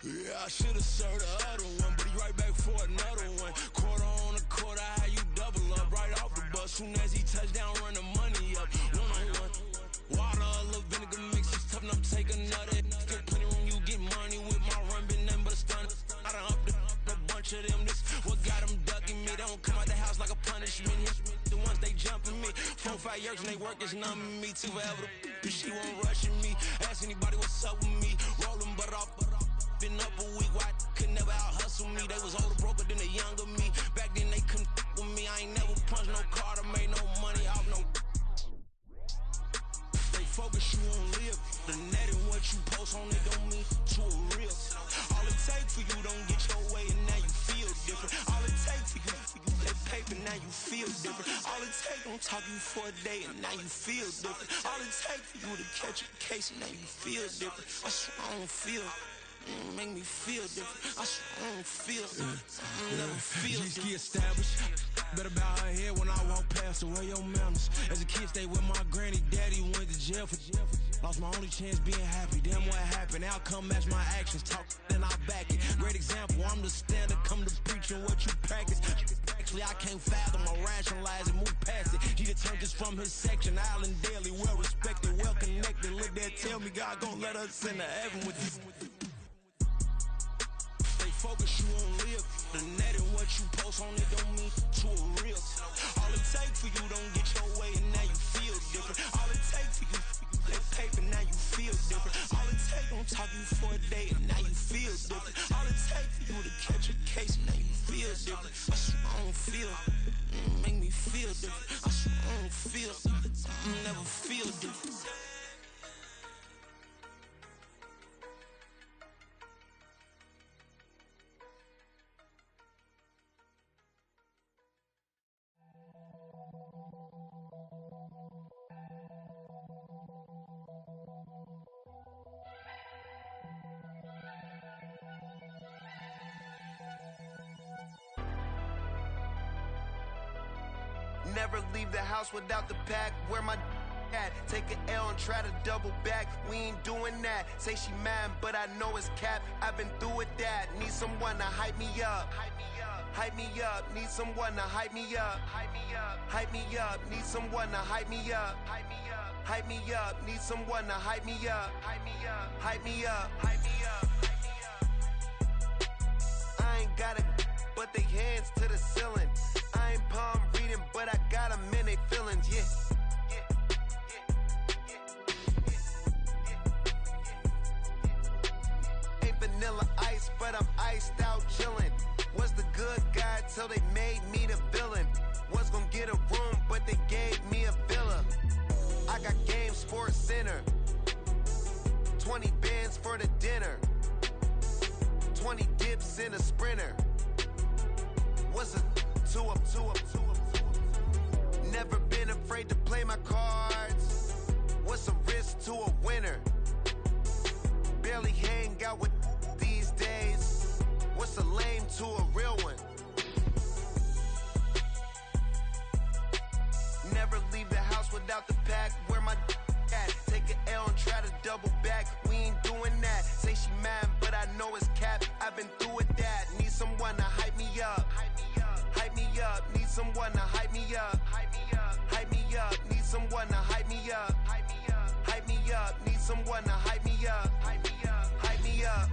Yeah, I should've served the other one, but he right back for another one. Quarter on a quarter, how you double up right off the bus. Soon as he touched down, run the money up. One-on-one. Water, a little vinegar mix, it's tough enough to take another. Still plenty room, you get money with my run, been nothing but a stun. I done upped a bunch of them. This what got them ducking me. They don't come out the house like a punishment. The ones they jumping me. 4-5 years and they work is numbing me. Too forever. She won't rushing me. Ask anybody what's up with me. Rolling butt off. Been up a week, why could never out hustle me? They was older, broker than the younger me. Back then they couldn't with me. I ain't never punched no card or made no money off no. They focus you on live. The net and what you post on it don't mean to a real. All it take for you don't get your way and now you feel different. All it take for you that paper now you feel different. All it take don't talk you for a day and now you feel different. All it take for you to catch a case and now you feel different. I swear I don't feel. Make me feel different. I swear I don't feel. I never feel G-ski established. Better bow her head when I walk past her. Where your manners? As a kid, stayed with my granny. Daddy went to jail for. Lost my only chance being happy. Damn what happened. Outcome match my actions. Talk, then I back it. Great example. I'm the standard. Come to preaching what you practice. Actually, I can't fathom or rationalize and move past it. He turned this from his section. Island daily, well respected, well connected. Look there, tell me God gon' let us into heaven with you. Focus you on live. The net and what you post on it don't mean to a real. All it take for you don't get your way and now you feel different. All it take for you that paper now you feel different. All it take don't talk you for a day and now you feel different. All feel. Make me feel different. I don't feel something. I never feel different. Never leave the house without the pack. Where my at? Take an L and try to double back. We ain't doing that. Say she mad, but I know it's cap. I've been through with that. Need someone to hype me up. Hype me up. Need someone to hype me up. Hype me up. Need someone to hype me up. Hype me up. Need someone to hype me up. Hype me up. Hype me up. Hype me up. I ain't got it, but they hands to the ceiling. I ain't palm reading, but I got them in they feelings, yeah. Ain't vanilla ice, but I'm iced out chillin'. Was the good guy till they made me the villain. Was gonna get a room, but they gave me a villa. I got game, Sports Center. 20 bands for the dinner. 20 dips in a sprinter. What's a two up? Never been afraid to play my cards. What's a risk to a winner? Barely hang out with these days. What's a lame to a real one? Never leave the house without the pack. Where my at? Take an L and try to double back. We ain't doing that. Say she mad, but I know it's cap. I've been through with that. Need someone to hype me up. Hype me up. Need someone to hype me up. Hype me up. Need someone to hype me up. Hype me up. Need someone to hype me up. Hype me up.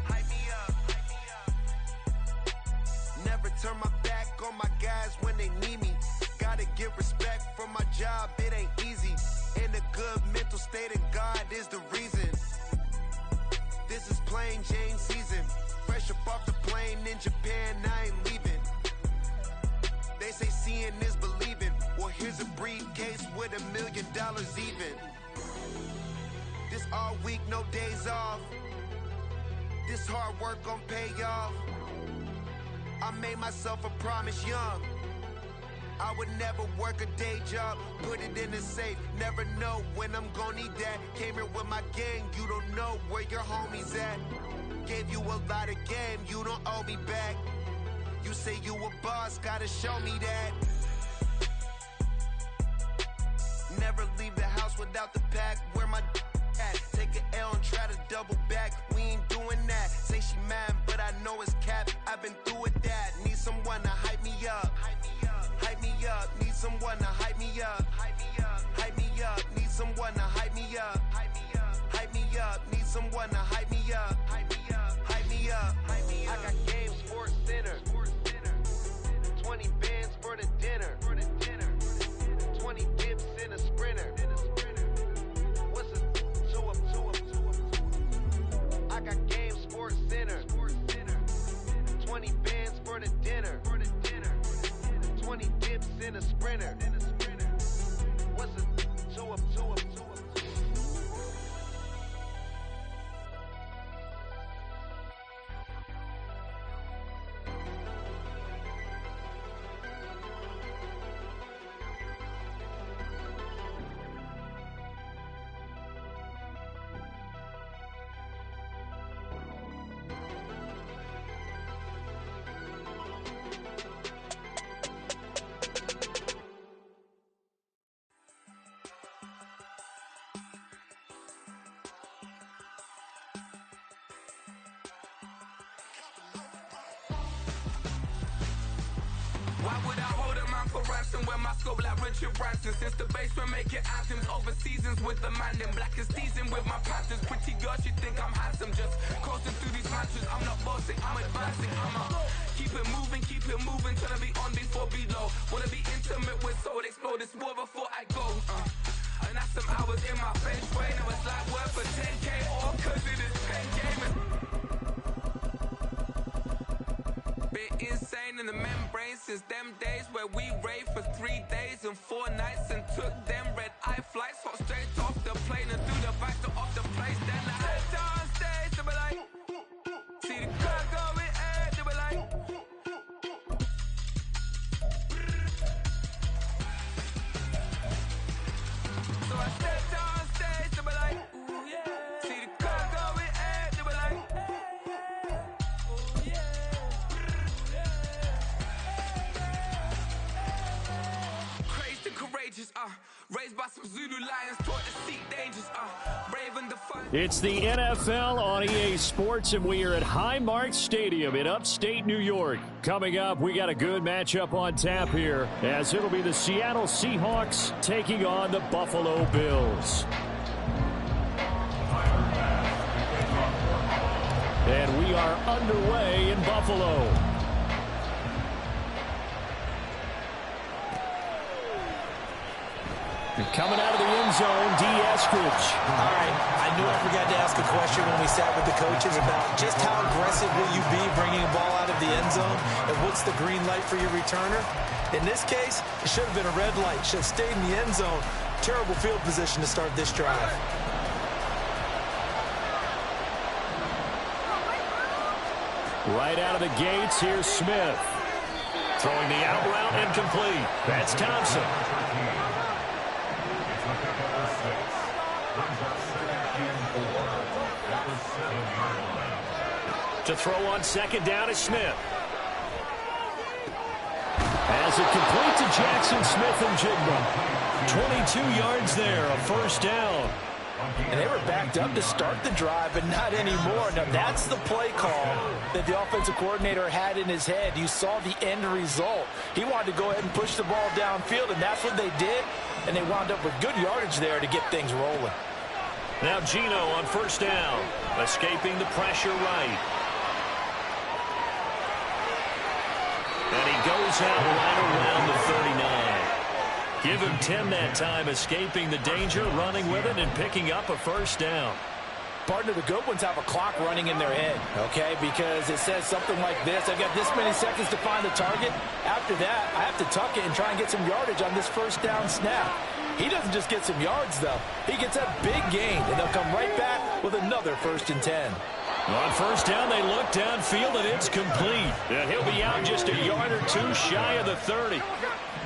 Never turn my back on my guys when they need me. Gotta give respect for my job, it ain't easy. In a good mental state and God is the reason. This is plain Jane season. Fresh up off the plane in Japan, I ain't leaving. They say seeing is believing. Well, here's a briefcase with $1 million even. This all week, no days off. This hard work gon' pay off. I made myself a promise young. I would never work a day job, put it in the safe. Never know when I'm gon' need that. Came here with my gang, you don't know where your homies at. Gave you a lot of game, you don't owe me back. You say you a boss, gotta show me that. Never leave the house without the pack. Where my at? Take an L and try to double back. We ain't doing that. Say she mad, but I know it's cap. I've been through with that. Need someone to hype me up. Hype me up. Need someone to hype me up. Hype me up. Need someone to hype me up. Hype me up. Need someone to hype me up. Hype me up. I got game, Sports Center. 20 bands for the dinner. 20 dips in a sprinter. What's a two up? I got game, Sports Center. 20 bands for the dinner. 20 dips in a sprinter. What's a two up? Why would I hold a man for ransom when my scope like Richard Branson? Since the basement making anthems over seasons with the man in black is teasing with my panthers. Pretty girl, she think I'm handsome. Just coasting through these mansions. I'm not bossing, I'm advancing. I'ma keep it moving, trying to be on before below. Wanna be intimate with soul, explode this war before I go. And that's some hours in my bench way. Now it's like work for 10K or cause it is pen gaming. Bit insane in the membrane. since them days where we raved for 3 days and 4 nights and took them red-eye flights, hot straight off the plane and through the back door of the place. Then I stepped on stage, they were like, see the crowd going ahead, they were like, so I stepped on stage, they were like, ooh yeah, see the crowd going ahead, they were like, ooh yeah. Crazed and courageous, raised by some Zulu lions, taught to seek dangers, brave and defiant. It's the NFL on EA Sports, and we are at Highmark Stadium in upstate New York. Coming up, we got a good matchup on tap here, as it'll be the Seattle Seahawks taking on the Buffalo Bills. And we are underway in Buffalo. Coming out of the end zone, D. Eskridge. All right, I knew I forgot to ask a question when we sat with the coaches about just how aggressive will you be bringing a ball out of the end zone, and what's the green light for your returner? In this case, it should have been a red light. Should have stayed in the end zone. Terrible field position to start this drive. Right out of the gates, here's Smith. Throwing the out route incomplete. That's Thompson. To throw on second down is Smith. As it complete to Jackson Smith and Jigba. 22 yards there, a first down. And they were backed up to start the drive, but not anymore. Now, that's the play call that the offensive coordinator had in his head. You saw the end result. He wanted to go ahead and push the ball downfield, and that's what they did. And they wound up with good yardage there to get things rolling. Now Gino on first down, escaping the pressure right. And he goes out right around the 39. Give him 10 that time, escaping the danger, running with it, and picking up a first down. Partner, the good ones have a clock running in their head, okay? Because it says something like this. I've got this many seconds to find the target. After that, I have to tuck it and try and get some yardage on this first down snap. He doesn't just get some yards, though. He gets a big gain, and they'll come right back with another 1st and 10. On first down, they look downfield, and it's complete. And he'll be out just a yard or two shy of the 30.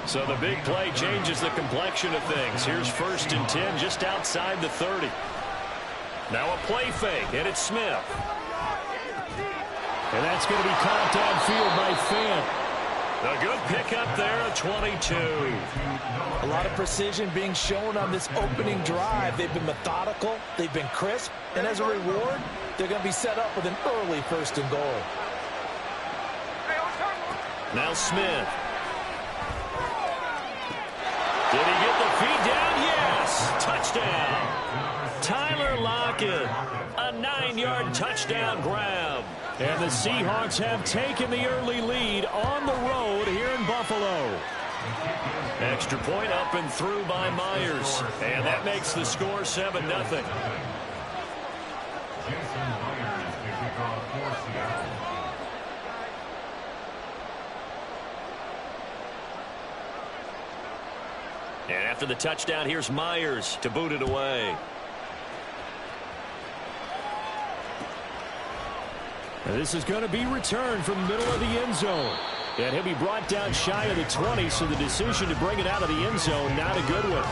So the big play changes the complexion of things. Here's 1st and 10 just outside the 30. Now a play fake, and it's Smith. And that's going to be caught downfield by Fant. A good pickup there at 22. A lot of precision being shown on this opening drive. They've been methodical, they've been crisp, and as a reward, they're going to be set up with an early 1st and goal. Now Smith. Did he get the feed down? Yes! Touchdown! Tyler Lockett. A 9-yard touchdown grab. And the Seahawks have taken the early lead on the road here in Buffalo. Extra point up and through by Myers. And that makes the score 7-0. And after the touchdown, here's Myers to boot it away. And this is going to be returned from the middle of the end zone. And he'll be brought down shy of the 20, so the decision to bring it out of the end zone, not a good one.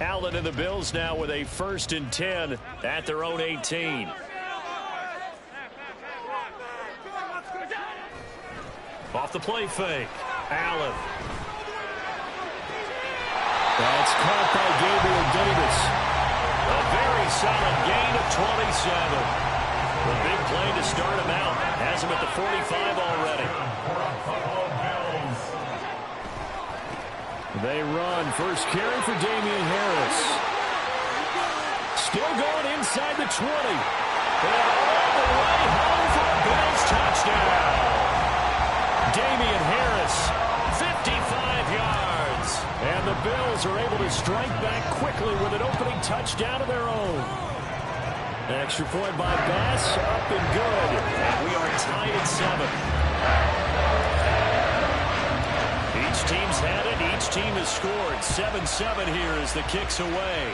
Allen and the Bills now with a 1st and 10 at their own 18. Off the play fake. Allen. That's caught by Gabriel Davis. A very solid gain of 27. The big play to start him out. Has him at the 45 already. They run. First carry for Damian Harris. Still going inside the 20. And all the way home for a Bills touchdown. Damian Harris, 55 yards. And the Bills are able to strike back quickly with an opening touchdown of their own. An extra point by Bass, up and good. And we are tied at 7. Each team's had it. Each team has scored. 7-7 here as the kick's away.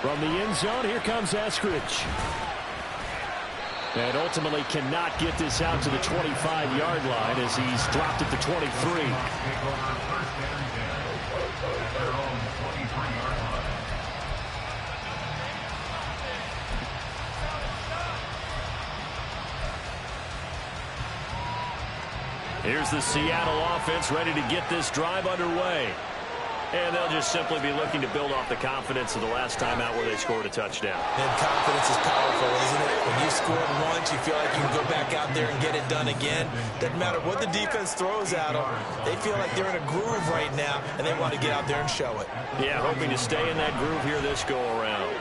From the end zone, here comes Eskridge. And ultimately cannot get this out to the 25-yard line as he's dropped at the 23. Here's the Seattle offense ready to get this drive underway. And they'll just simply be looking to build off the confidence of the last time out where they scored a touchdown. And confidence is powerful, isn't it? When you scored once, you feel like you can go back out there and get it done again. Doesn't matter what the defense throws at them. They feel like they're in a groove right now, and they want to get out there and show it. Yeah, hoping to stay in that groove here this go-around.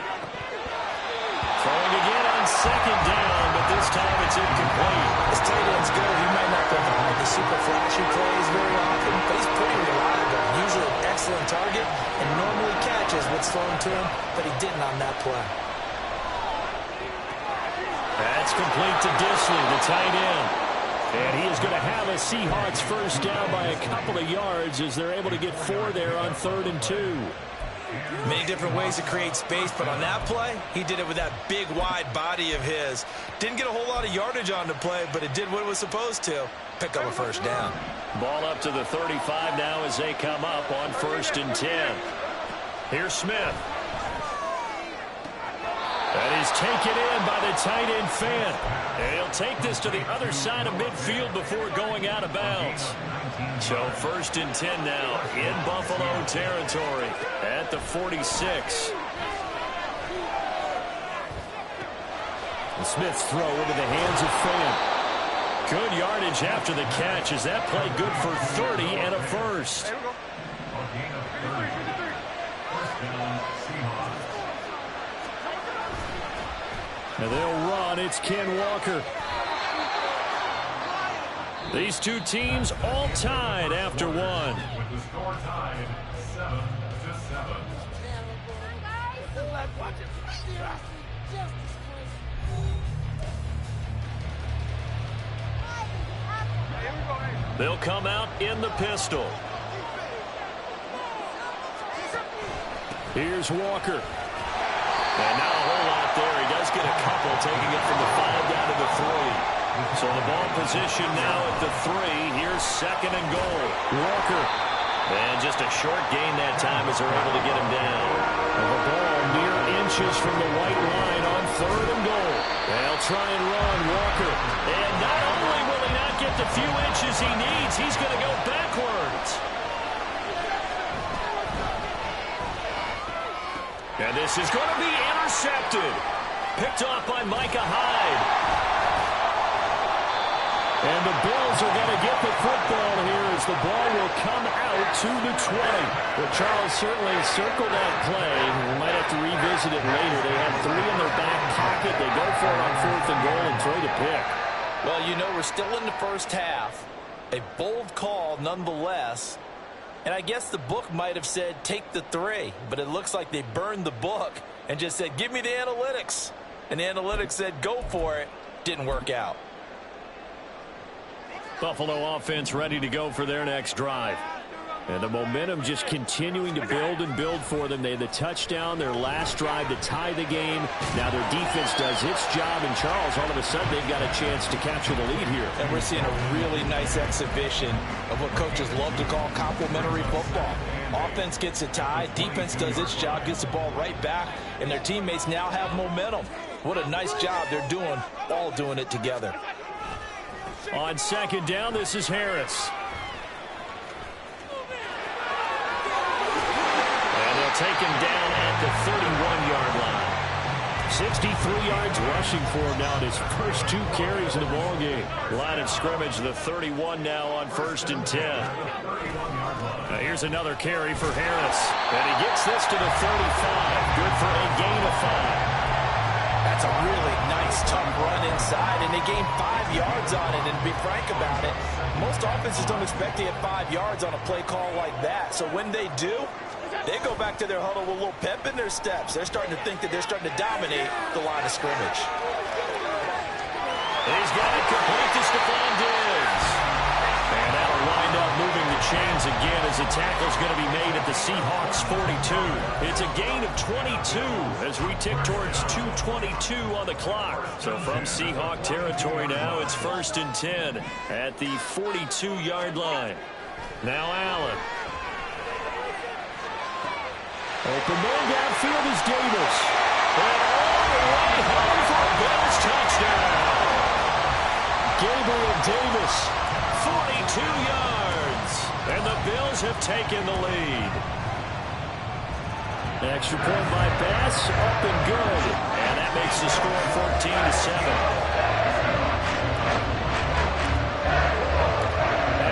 Throwing again on second down, but this time it's incomplete. As tight ends go, he might not provide the super flashy plays very often, but he's pretty reliable. Usually an excellent target and normally catches what's thrown to him, but he didn't on that play. That's complete to Disley, the tight end. And he is going to have a Seahawks first down by a couple of yards as they're able to get 4 there on 3rd and 2. Many different ways to create space, but on that play, he did it with that big, wide body of his. Didn't get a whole lot of yardage on the play, but it did what it was supposed to. Pick up a first down. Ball up to the 35 now as they come up on 1st and 10. Here's Smith. That is taken in by the tight end Fant. And he'll take this to the other side of midfield before going out of bounds. So 1st and 10 now in Buffalo territory at the 46. And Smith's throw into the hands of Fant. Good yardage after the catch. Is that play good for 30 and a first? And they'll run. It's Ken Walker. These two teams all tied after one. With the score tied 7-7. They'll come out in the pistol. Here's Walker. And not a whole lot there. He does get a couple, taking it from the 5 down to the 3. So the ball position now at the 3. Here's 2nd and goal. Walker. And just a short gain that time as they're able to get him down. And the ball mere inches from the white line on 3rd and goal. They'll try and run Walker. And not only will he not get the few inches he needs, he's going to go backwards. And this is going to be intercepted. Picked off by Micah Hyde. And the Bills are going to get the football here as the ball will come out to the 20. Well, Charles certainly circled that play. We might have to revisit it later. They have 3 in their back pocket. They go for it on 4th and goal and throw the pick. Well, you know, we're still in the first half. A bold call nonetheless. And I guess the book might have said take the 3, but it looks like they burned the book and just said give me the analytics. And the analytics said go for it. Didn't work out. Buffalo offense ready to go for their next drive. And the momentum just continuing to build and build for them. They had the touchdown, their last drive to tie the game. Now their defense does its job, and Charles, all of a sudden, they've got a chance to capture the lead here. And we're seeing a really nice exhibition of what coaches love to call complementary football. Offense gets a tie, defense does its job, gets the ball right back, and their teammates now have momentum. What a nice job they're doing, all doing it together. On 2nd down, this is Harris. Take him down at the 31-yard line. 63 yards rushing for him now in his first 2 carries in the ballgame. Line of scrimmage, the 31 now on 1st and 10. Now here's another carry for Harris. And he gets this to the 35. Good for a gain of 5. That's a really nice, tough run inside, and they gained 5 yards on it. And to be frank about it, most offenses don't expect to get 5 yards on a play call like that. So when they do, they go back to their huddle with a little pep in their steps. They're starting to think that they're starting to dominate the line of scrimmage. He's got it complete to Stephon Diggs. And that'll wind up moving the chains again as the tackle's going to be made at the Seahawks 42. It's a gain of 22 as we tick towards 2:22 on the clock. So from Seahawk territory now, it's 1st and 10 at the 42-yard line. Now Allen. Open man downfield is Davis. And all the way home for a Bills touchdown. Gabriel Davis, 42 yards. And the Bills have taken the lead. Extra point by Bass, up and good. And that makes the score 14-7.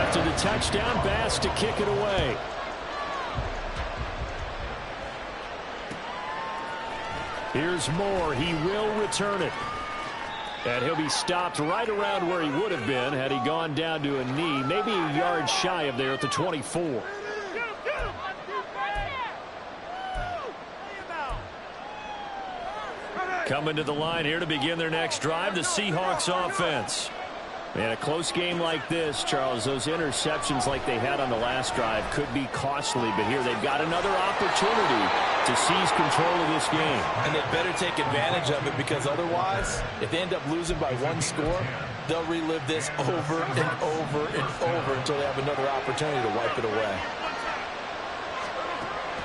After the touchdown, Bass to kick it away. Here's Moore. He will return it. And he'll be stopped right around where he would have been had he gone down to a knee, maybe a yard shy of there at the 24. Coming to the line here to begin their next drive, the Seahawks offense. And a close game like this, Charles, those interceptions like they had on the last drive could be costly. But here they've got another opportunity to seize control of this game. And they better take advantage of it, because otherwise, if they end up losing by 1 score, they'll relive this over and over and over until they have another opportunity to wipe it away.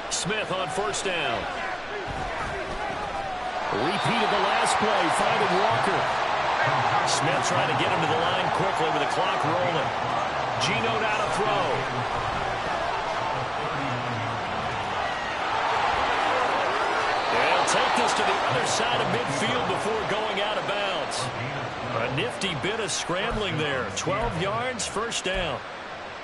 Smith on 1st down. Repeat of the last play, finding Walker. Smith trying to get him to the line quickly with the clock rolling. Geno now to throw. They'll take this to the other side of midfield before going out of bounds. A nifty bit of scrambling there. 12 yards, 1st down.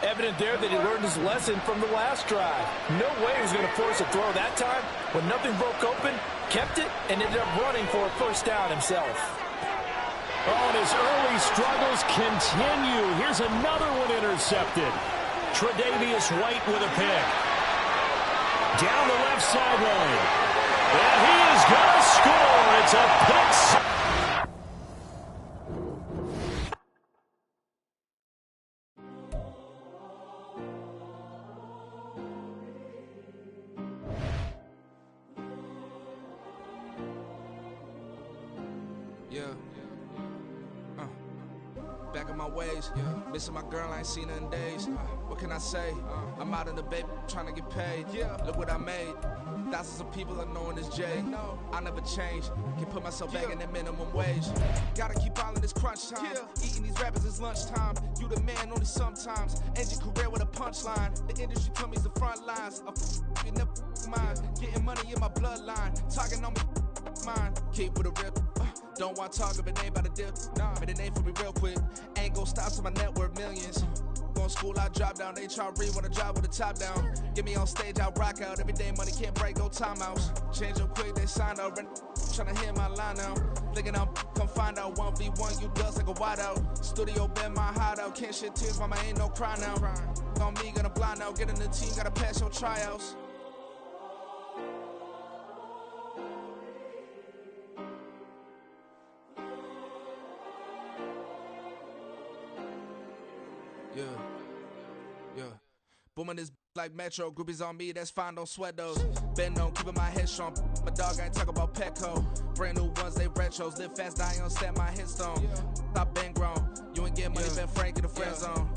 Evident there that he learned his lesson from the last drive. No way he was going to force a throw that time. When nothing broke open, kept it, and ended up running for a 1st down himself. Oh, and his early struggles continue. Here's another one intercepted. Tre'Davious White with a pick. Down the left sideline. And he is going to score. It's a pick. Back in my ways, missing my girl, I ain't seen her in days. What can I say? I'm out in the baby, trying to get paid. Look what I made. Thousands of people are knowing this Jay. I never change. Can put myself back in that minimum wage. Gotta keep all in this crunch time. Eating these rappers is lunchtime. You the man only sometimes. End your career with a punchline. The industry told me the front lines. You never mind. Getting money in my bloodline. Talking on me, mine. Keep with a real. Don't want to talk if it ain't about a dip. But it ain't for me real quick. Ain't gon' stop till my net worth millions. Going school, I drop down. They try to read when I drive with the top down. Get me on stage, I rock out. Every day money can't break, no timeouts. Change up quick, they sign up. Tryna hear my line now. Thinking I'm come find out 1v1, you dust like a wideout. Studio been my hideout. Can't shed tears, mama ain't no cry now. On me, gonna blind out. Get in the team, gotta pass your tryouts. Yeah. Booming this like Metro. Groupies on me, that's fine, don't sweat those. Been on, keeping my head strong. My dog ain't talk about Petco. Brand new ones, they retros. Live fast, die on, stand my headstone. Stop been grown. You ain't get money, been frank in the friend zone.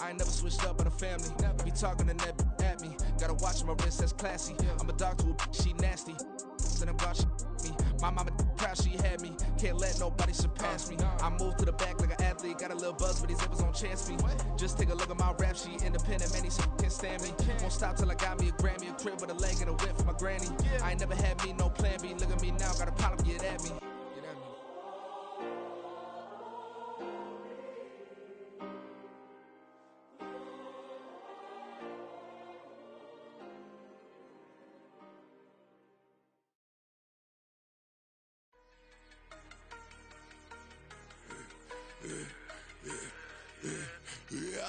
I ain't never switched up on the family. Be talking to that at me. Gotta watch my wrist, that's classy. I'm a dog to a she nasty. Then I'm God, she me. My mama proud she had me. Can't let nobody surpass me. I move to the back like an athlete. Got a little buzz, but these zippers don't chance me. Just take a look at my rap sheet. Independent, man, these can't stand me. Won't stop till I got me a Grammy, a crib with a leg and a whip for my granny. I ain't never had me no plan B. Look at me now, got a problem, get at me.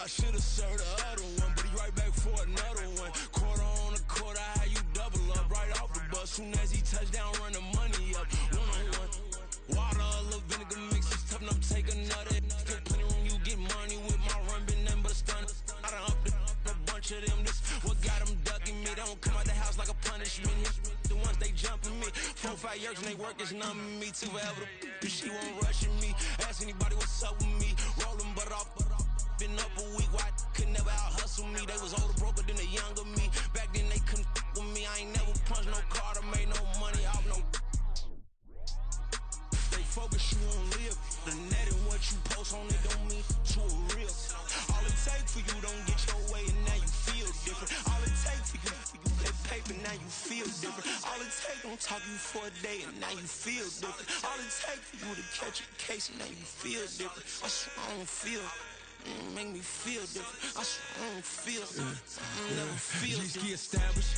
should've served the other one, but he right back for another one. Quarter on a quarter, how you double up right off the bus. Soon as he touch down, run the money up. One-on-one. Water, a little vinegar mix, it's tough enough to take another. Still plenty room, you get money with my run, been nothing but a stun. I done up a bunch of them, this what got them ducking me. They don't come out the house like a punishment. The ones they jumping me. 4 or 5 years and they work is numbing me. Too forever, she won't rushing me. Ask anybody what's up with me. Rolling butt off. Been up a week, why could never out hustle me? They was older, broker than the younger me. Back then they couldn't with me. I ain't never punched no card or made no money off no. They focus, you on live. The net and what you post on it don't mean to a real. All it take for you don't get your way and now you feel different. All it take for you that paper, now you feel different. All it take don't talk you for a day and now you feel different. All it take for you to catch a case and now you feel different. I swear I don't feel. Make me feel different. I swear I don't feel. Never feel different. G-ski established.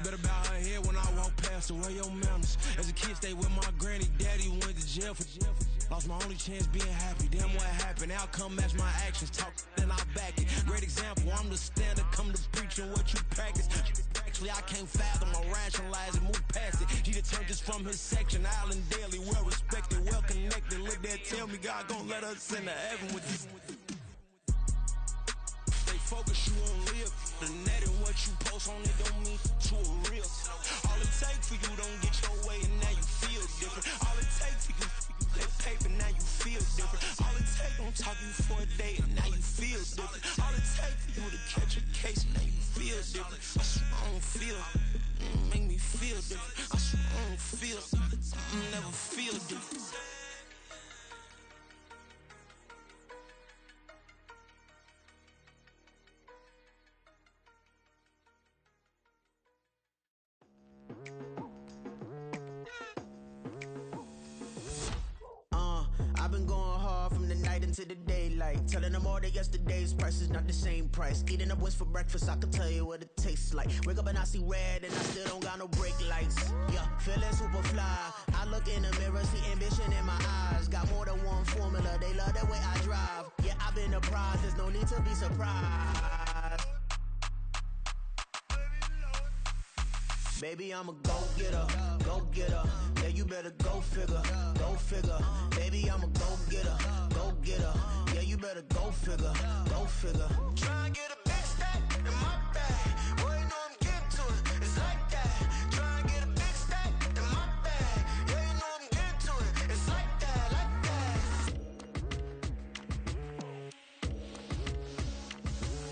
Better bow her head when I walk past her. Where your manners? As a kid, stayed with my granny. Daddy went to jail for jail. Lost my only chance being happy. Damn, what happened? Outcome match my actions. Talk then I back it. Great example. I'm the standard. Come to preaching what you practice. Actually, I can't fathom or rationalize and move past it. He turned this from his section. Island daily, well respected, well connected. Look there, tell me God gon' let us into heaven with this. Focus, you on live. The net and what you post on it don't mean to a real. All it take for you don't get your way and now you feel different. All it take for you that paper, now you feel different. All it take don't talk you for a day and now you feel different. All it take for you to catch a case and now you feel different. I swear I don't feel. Make me feel different. I swear I don't feel. Never feel different. I've been going hard from the night into the daylight, telling them all that yesterday's price is not the same price. Eating up what's for breakfast, I can tell you what it tastes like. Wake up and I see red and I still don't got no brake lights. Yeah, feeling super fly. I look in the mirror, see ambition in my eyes. Got more than one formula, they love the way I drive. Yeah, I've been a prize, there's no need to be surprised. Baby, I'm a go-getter, go-getter. Yeah, you better go figure, go figure. Baby, I'm a go-getter, go-getter. Yeah, you better go figure, go figure. Try and get a big stack in my bag. Boy, you know I'm getting to it. It's like that. Try and get a big stack in my bag. Yeah, you know I'm getting to it. It's like that, like that.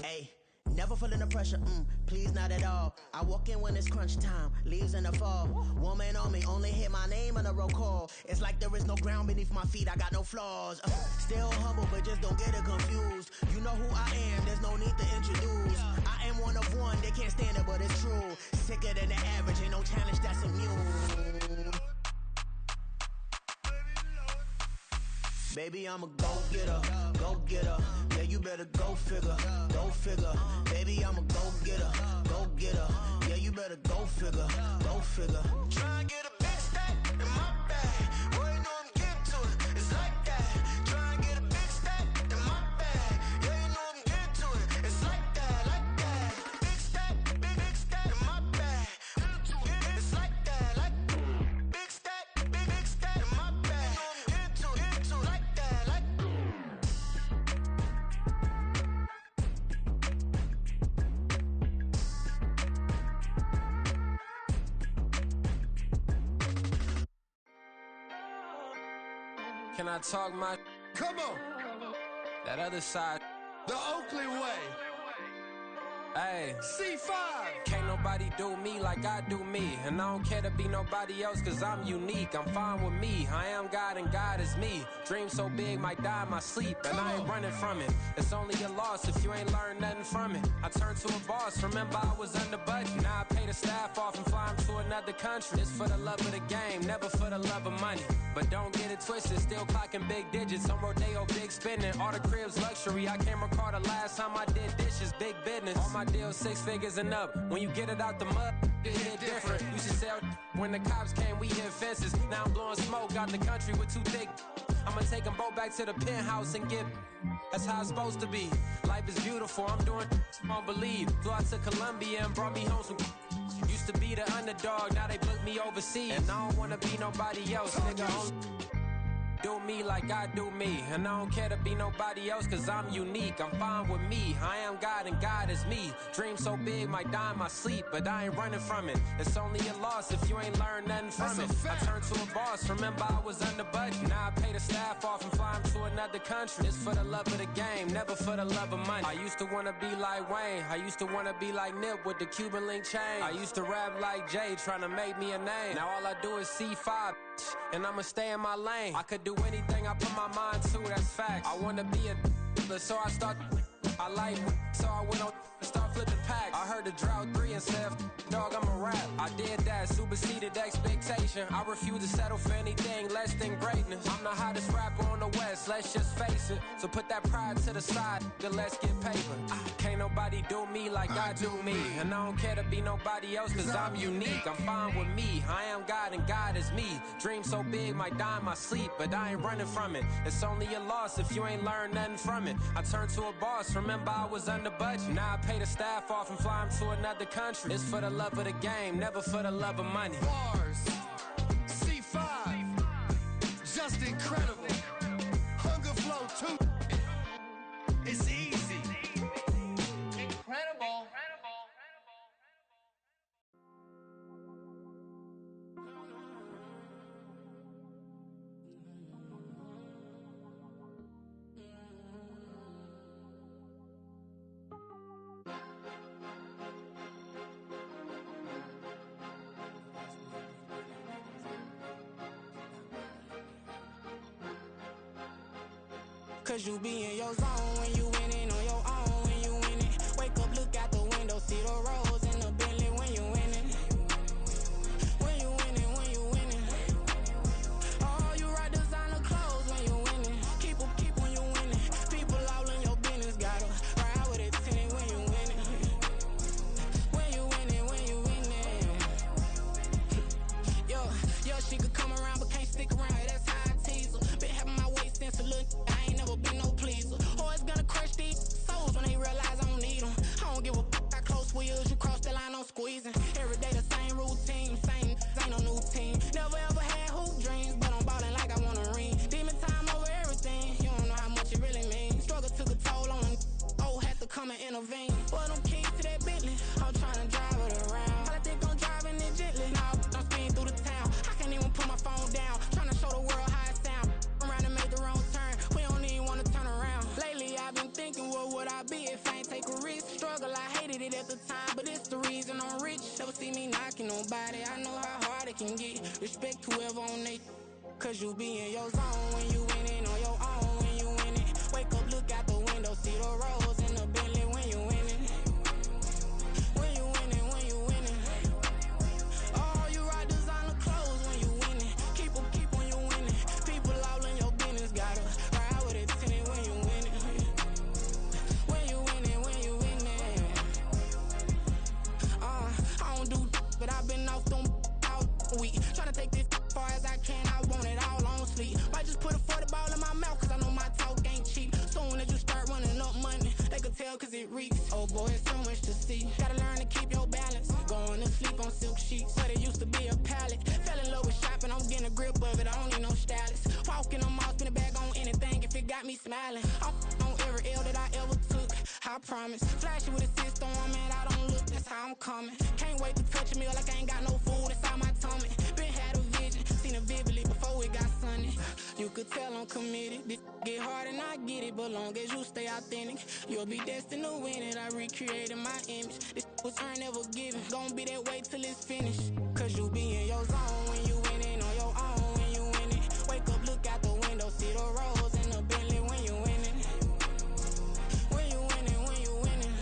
Hey, never feeling the pressure, please not at all. I walk in when it's crunch time, leaves in the fall. Woman on me, only hit my name on a roll call. It's like there is no ground beneath my feet, I got no flaws. Still humble, but just don't get it confused. You know who I am, there's no need to introduce. I am one of one, they can't stand it, but it's true. Sicker than the average, ain't no challenge that's immune. Baby, I'm a go-getter, go-getter. Yeah, you better go figure, go figure. Baby, I'm a go-getter, go-getter. Yeah, you better go figure, go figure. Try and get a big stack in my bag. Boy, you know I'm getting to it. It's like that. Try and get a big stack in my bag. Yeah, you know I'm getting to it. It's like that, like that. Big stack in my bag. It's like that, like big stack in my bag. You know I'm getting to it, like that, like. Can I talk my? Come on. That other side. The Oakland way. Hey. C5. Can't nobody do me like I do me. And I don't care to be nobody else cause I'm unique. I'm fine with me. I am God and God is me. Dream so big might die in my sleep. And I ain't running from it. It's only a loss if you ain't learned nothing from it. I turned to a boss. Remember I was under budget. Now I pay the staff off and fly them to another country. It's for the love of the game, never for the love of money. But don't get it twisted. Still clocking big digits. On Rodeo, big spending. All the cribs luxury. I can't recall the last time I did dishes. Big business. All my deals 6 figures and up. When you get it out the mud, it hit different. Used to sell when the cops came, we hit fences. Now I'm blowing smoke out the country with 2 thick. I'ma take them both back to the penthouse and get. That's how it's supposed to be. Life is beautiful, I'm doing you won't believe. Flew out to Colombia and brought me home some. Used to be the underdog, now they book me overseas. And I don't wanna be nobody else, nigga. Do me like I do me. And I don't care to be nobody else, cause I'm unique. I'm fine with me. I am God and God is me. Dream so big, might die in my sleep, but I ain't running from it. It's only a loss if you ain't learned nothing from it. I turned to a boss, remember I was under budget. Now I pay the staff off and fly 'em to another country. It's for the love of the game, never for the love of money. I used to wanna be like Wayne. I used to wanna be like Nip with the Cuban link chain. I used to rap like Jay, trying to make me a name. Now all I do is C5, and I'ma stay in my lane. I could do anything I put my mind to, that's fact. I wanna be a so I start. I like so I went on and start flipping packs. I heard the drought 3 and said, dog, I'm a rap. I did that, superseded expectation. I refuse to settle for anything less than greatness. I'm the hottest rapper on the West, let's just face it. So put that pride to the side, then let's get paper. Can't nobody do me like I do me. And I don't care to be nobody else, cause I'm unique. I'm fine with me, I am God and God is me. Dream so big, might die in my sleep, but I ain't running from it. It's only a loss if you ain't learned nothing from it. I turned to a boss, remember I was under budget. Now I pay the staff off and fly 'em to another country. It's for the love of the game, never for the love of money. Bars, C5, just incredible. Hunger flow too. It's easy. Incredible. Cause you be in your zone when you winning on your own when you winning. Wake up, look out the window, see the rose in the Bentley when you winning. When you winning, when you winning. Oh, you rock designer clothes when you winning. Keep when you winning. People all in your business, gotta ride with it tinted when you winning. When you winning, when you winning. Yo, she could come around but can't stick around, that's how I tease her. Been having my waist since a little, I ain't never been no pleaser. Always gonna crush these souls when they realize I don't need them. I don't give a how close wheels, you cross the line, I'm squeezing. Every day the same routine, same, ain't no new team. Never ever had hoop dreams, but I'm ballin' like I wanna ring. Demon time over everything, you don't know how much it really means. Struggle took a toll on them, had to come and intervene. Boy, them keys to that Bentley, I'm tryna drive it around. I think I'm driving it gently, now I'm speeding through the town. I can't even put my phone down, tryna show the world how it sound. Around and make the wrong turn, we don't even wanna turn around. Lately I've been thinking, what would I be if I ain't take a risk? Struggle, I hated it at the time, but it's the reason I'm rich. Never see me knocking nobody, I know how hard it can get. Respect whoever on they, cause you be in your zone when you winning on your own when you winning. Wake up, look out the window, see the rose in the Bentley when you winning. When you winning, when you winning. Oh, you rock designer clothes when you winning. Keep when you winning. People all in your business, gotta ride with it tinted when you winning. When you winning, when you winning. I don't do, but I've been off them all week. Tryna take this far as I can, I want it all on sleep. Might just put a 40 ball in my mouth, cause I know my talk ain't cheap. Soon as you start running up money, they could tell cause it reeks. Oh boy, it's so much to see. Gotta learn to keep your balance. Going to sleep on silk sheets, but it used to be a pallet. Fell in love with shopping, I'm getting a grip of it, I don't need no stylist. Walking on mall, spin a bag on anything if it got me smiling. I'm on every L that I ever took, I promise. Flashy with a system on, man, I don't look, that's how I'm coming. Can't wait to touch a meal like I ain't got no food inside my tummy. Been had a vision, seen it vividly before it got sunny. You could tell I'm committed, this get hard and I get it, but long as you stay authentic, you'll be destined to win it. I recreated my image, this was earned, never given. Gonna be that way till it's finished, cause you be in your zone when you winning on your own when you winning. Wake up, look out the window, see the rose in the Bentley when you winning. When you winning, when you winning.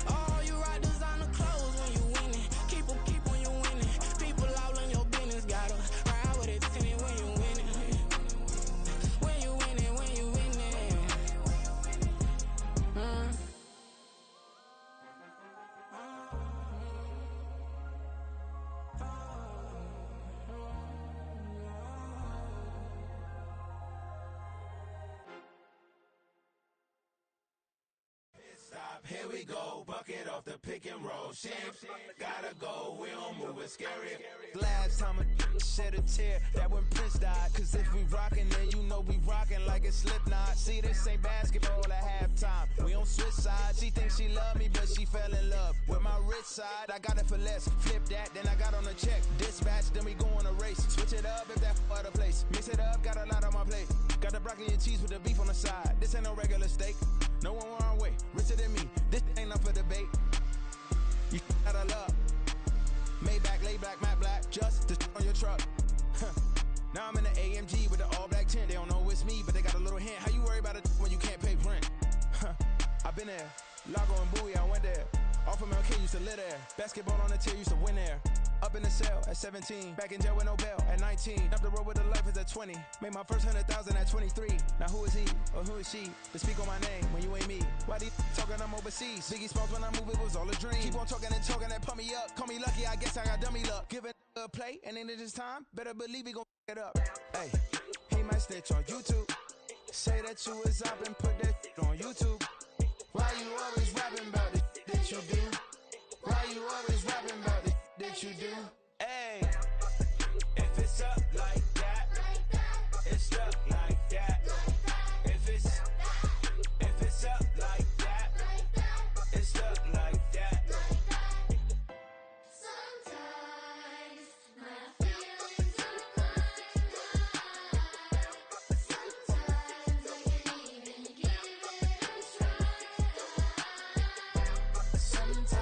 Oh, you rock designer clothes when you winning. Keep when you winning. People all in your business, gotta ride with it tinted when you winning. When you winning, when you winning. we go, bucket off the pick and roll. Shit, gotta go, we don't move it scary. Last time a shed a tear, that when Prince died. Cause if we rockin', then you know we rockin' like it's Slipknot. See, this ain't basketball at halftime. We on switch sides. She thinks she love me, but she fell in love with my rich side. I got it for less. Flip that, then I got on a check. Dispatch, then we go on a race. Switch it up if that other place. Mix it up, got a lot on my plate. Got the broccoli and cheese with the beef on the side. This ain't no regular steak. No one wrong way. Richer than me. This ain't up for debate. You got a love. Maybach, lay back, matte black. Just to on your truck. Now I'm in the AMG with the all black tint. They don't know it's me, but they got a little hint. How you worry about it when you can't pay rent? I've been there. Lago and Bowie, I went there. Off of MLK, used to live there. Basketball on the tier, used to win there. Up in the cell at 17. Back in jail with no bail at 19. Up the road with the life is at 20. Made my first 100,000 at 23. Now who is he or who is she to speak on my name when you ain't me? Why they talking I'm overseas? Biggie Smalls when I move, it was all a dream. Keep on talking and pump me up. Call me lucky, I guess I got dummy luck. Give it a play and then it's time. Better believe he gon' it up. Hey, he might snitch on YouTube. Say that you was up and put that on YouTube. Why you always rapping about the that you do? Why you always rapping about the that you do? Hey, if it's up like that, it's up like that. If it's up like that, it's up like that. Sometimes my feelings are high. Sometimes I can't even give it a try. Sometimes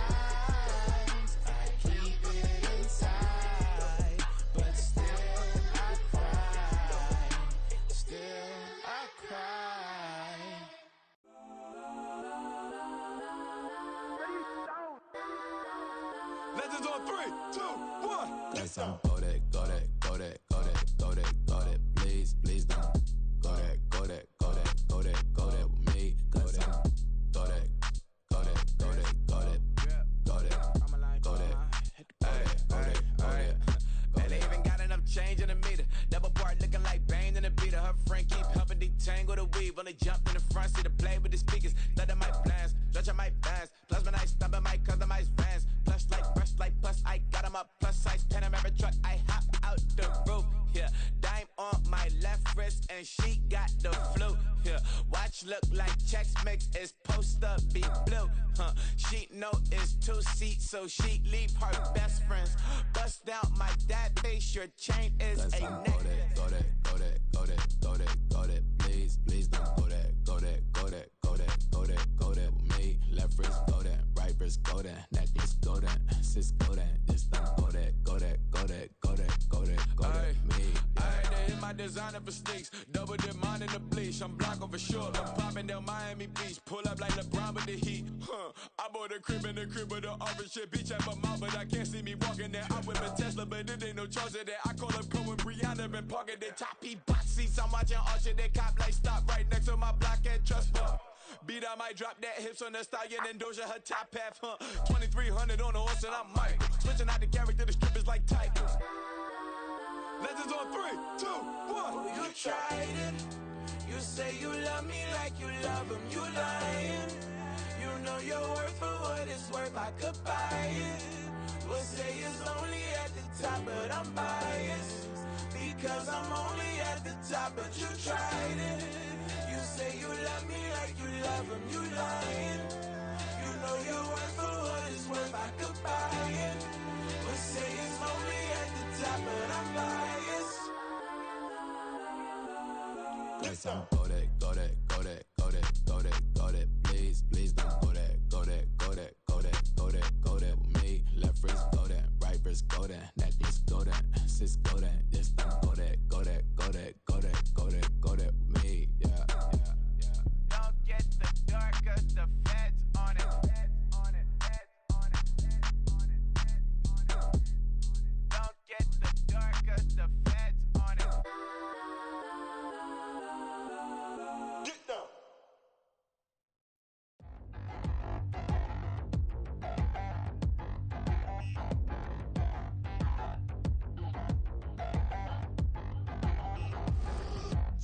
I keep it inside, but still I cry. Still I cry. Legends on 3, 2, 1. That's on go that, go that, go that, go that, go that, go that. Please, please don't go that, go that, go that, go that, go that with me. Go that, go that, go that, go that, go that, go that, go that, go that. Man, they even got enough change in the meter. Double part looking like Bane in the beater. Her friend keep helping detangle the weave. Only jumped in the front seat to play with the speakers. Thunder my plans, stretching my bands. Plus when I stumbling my customized vans. Plush like brush like plus I got 'em up. Plus size Panamera truck. I hop out the roof. Yeah, dime on my left wrist and she got the flu. Yeah, watch look like checks mix. It's post up be blue. She know it's 2 seats, so she leave her best friends. Bust down my dad face. Your chain is That's a on neck. go that, go that, go that, go that, go that, go that. Please, please don't go that, go that, go that, go that, go that, go that with me. Left wrist go that, right wrist go that, necklace go that, sis go that, it's don't go that, go that, go that, go that, go that, go that, me. I had to hit my designer for sneaks. Double dip mine in the bleach. I'm block over short. I'm popping down Miami Beach. Pull up like LeBron with the heat. I bought a crib in the crib with the orange shit. Beach at my mouth, but I can't see me walking there. I whip a Tesla, but it ain't no charge of that. I call up Cohen Brianna and parking the top. He box seats. I'm watching Archer. They cop like stop right next to my block at Trust Fund. Beat, I might drop that hips on the stallion and Doja her top half. 2300 on the horse and I'm Mike. Switching out the character, the strippers like Tigers. Legends on 3, 2, 1. You tried it. You say you love me like you love him. You lying. You know your worth for what it's worth. I could buy it. Would say it's only at the top, but I'm biased because I'm only at the top. But you tried it. You say you love me like you love him. You lying. You know your worth for what it's worth. I could buy it. Would say it's only at the top, but I'm biased. That's on go that, go that, go that, go that, go that, go that. Please, please don't go that, go that, go that, go that, go that, go that with me. Left wrist go that, right wrist go that, necklace go that, sis go that, this don't go that, go that, go that, go that, go that, go that with me. Yeah, yeah, yeah. Don't get the dark 'cause the feds on it. Don't get the dark 'cause the feds on it. Get down.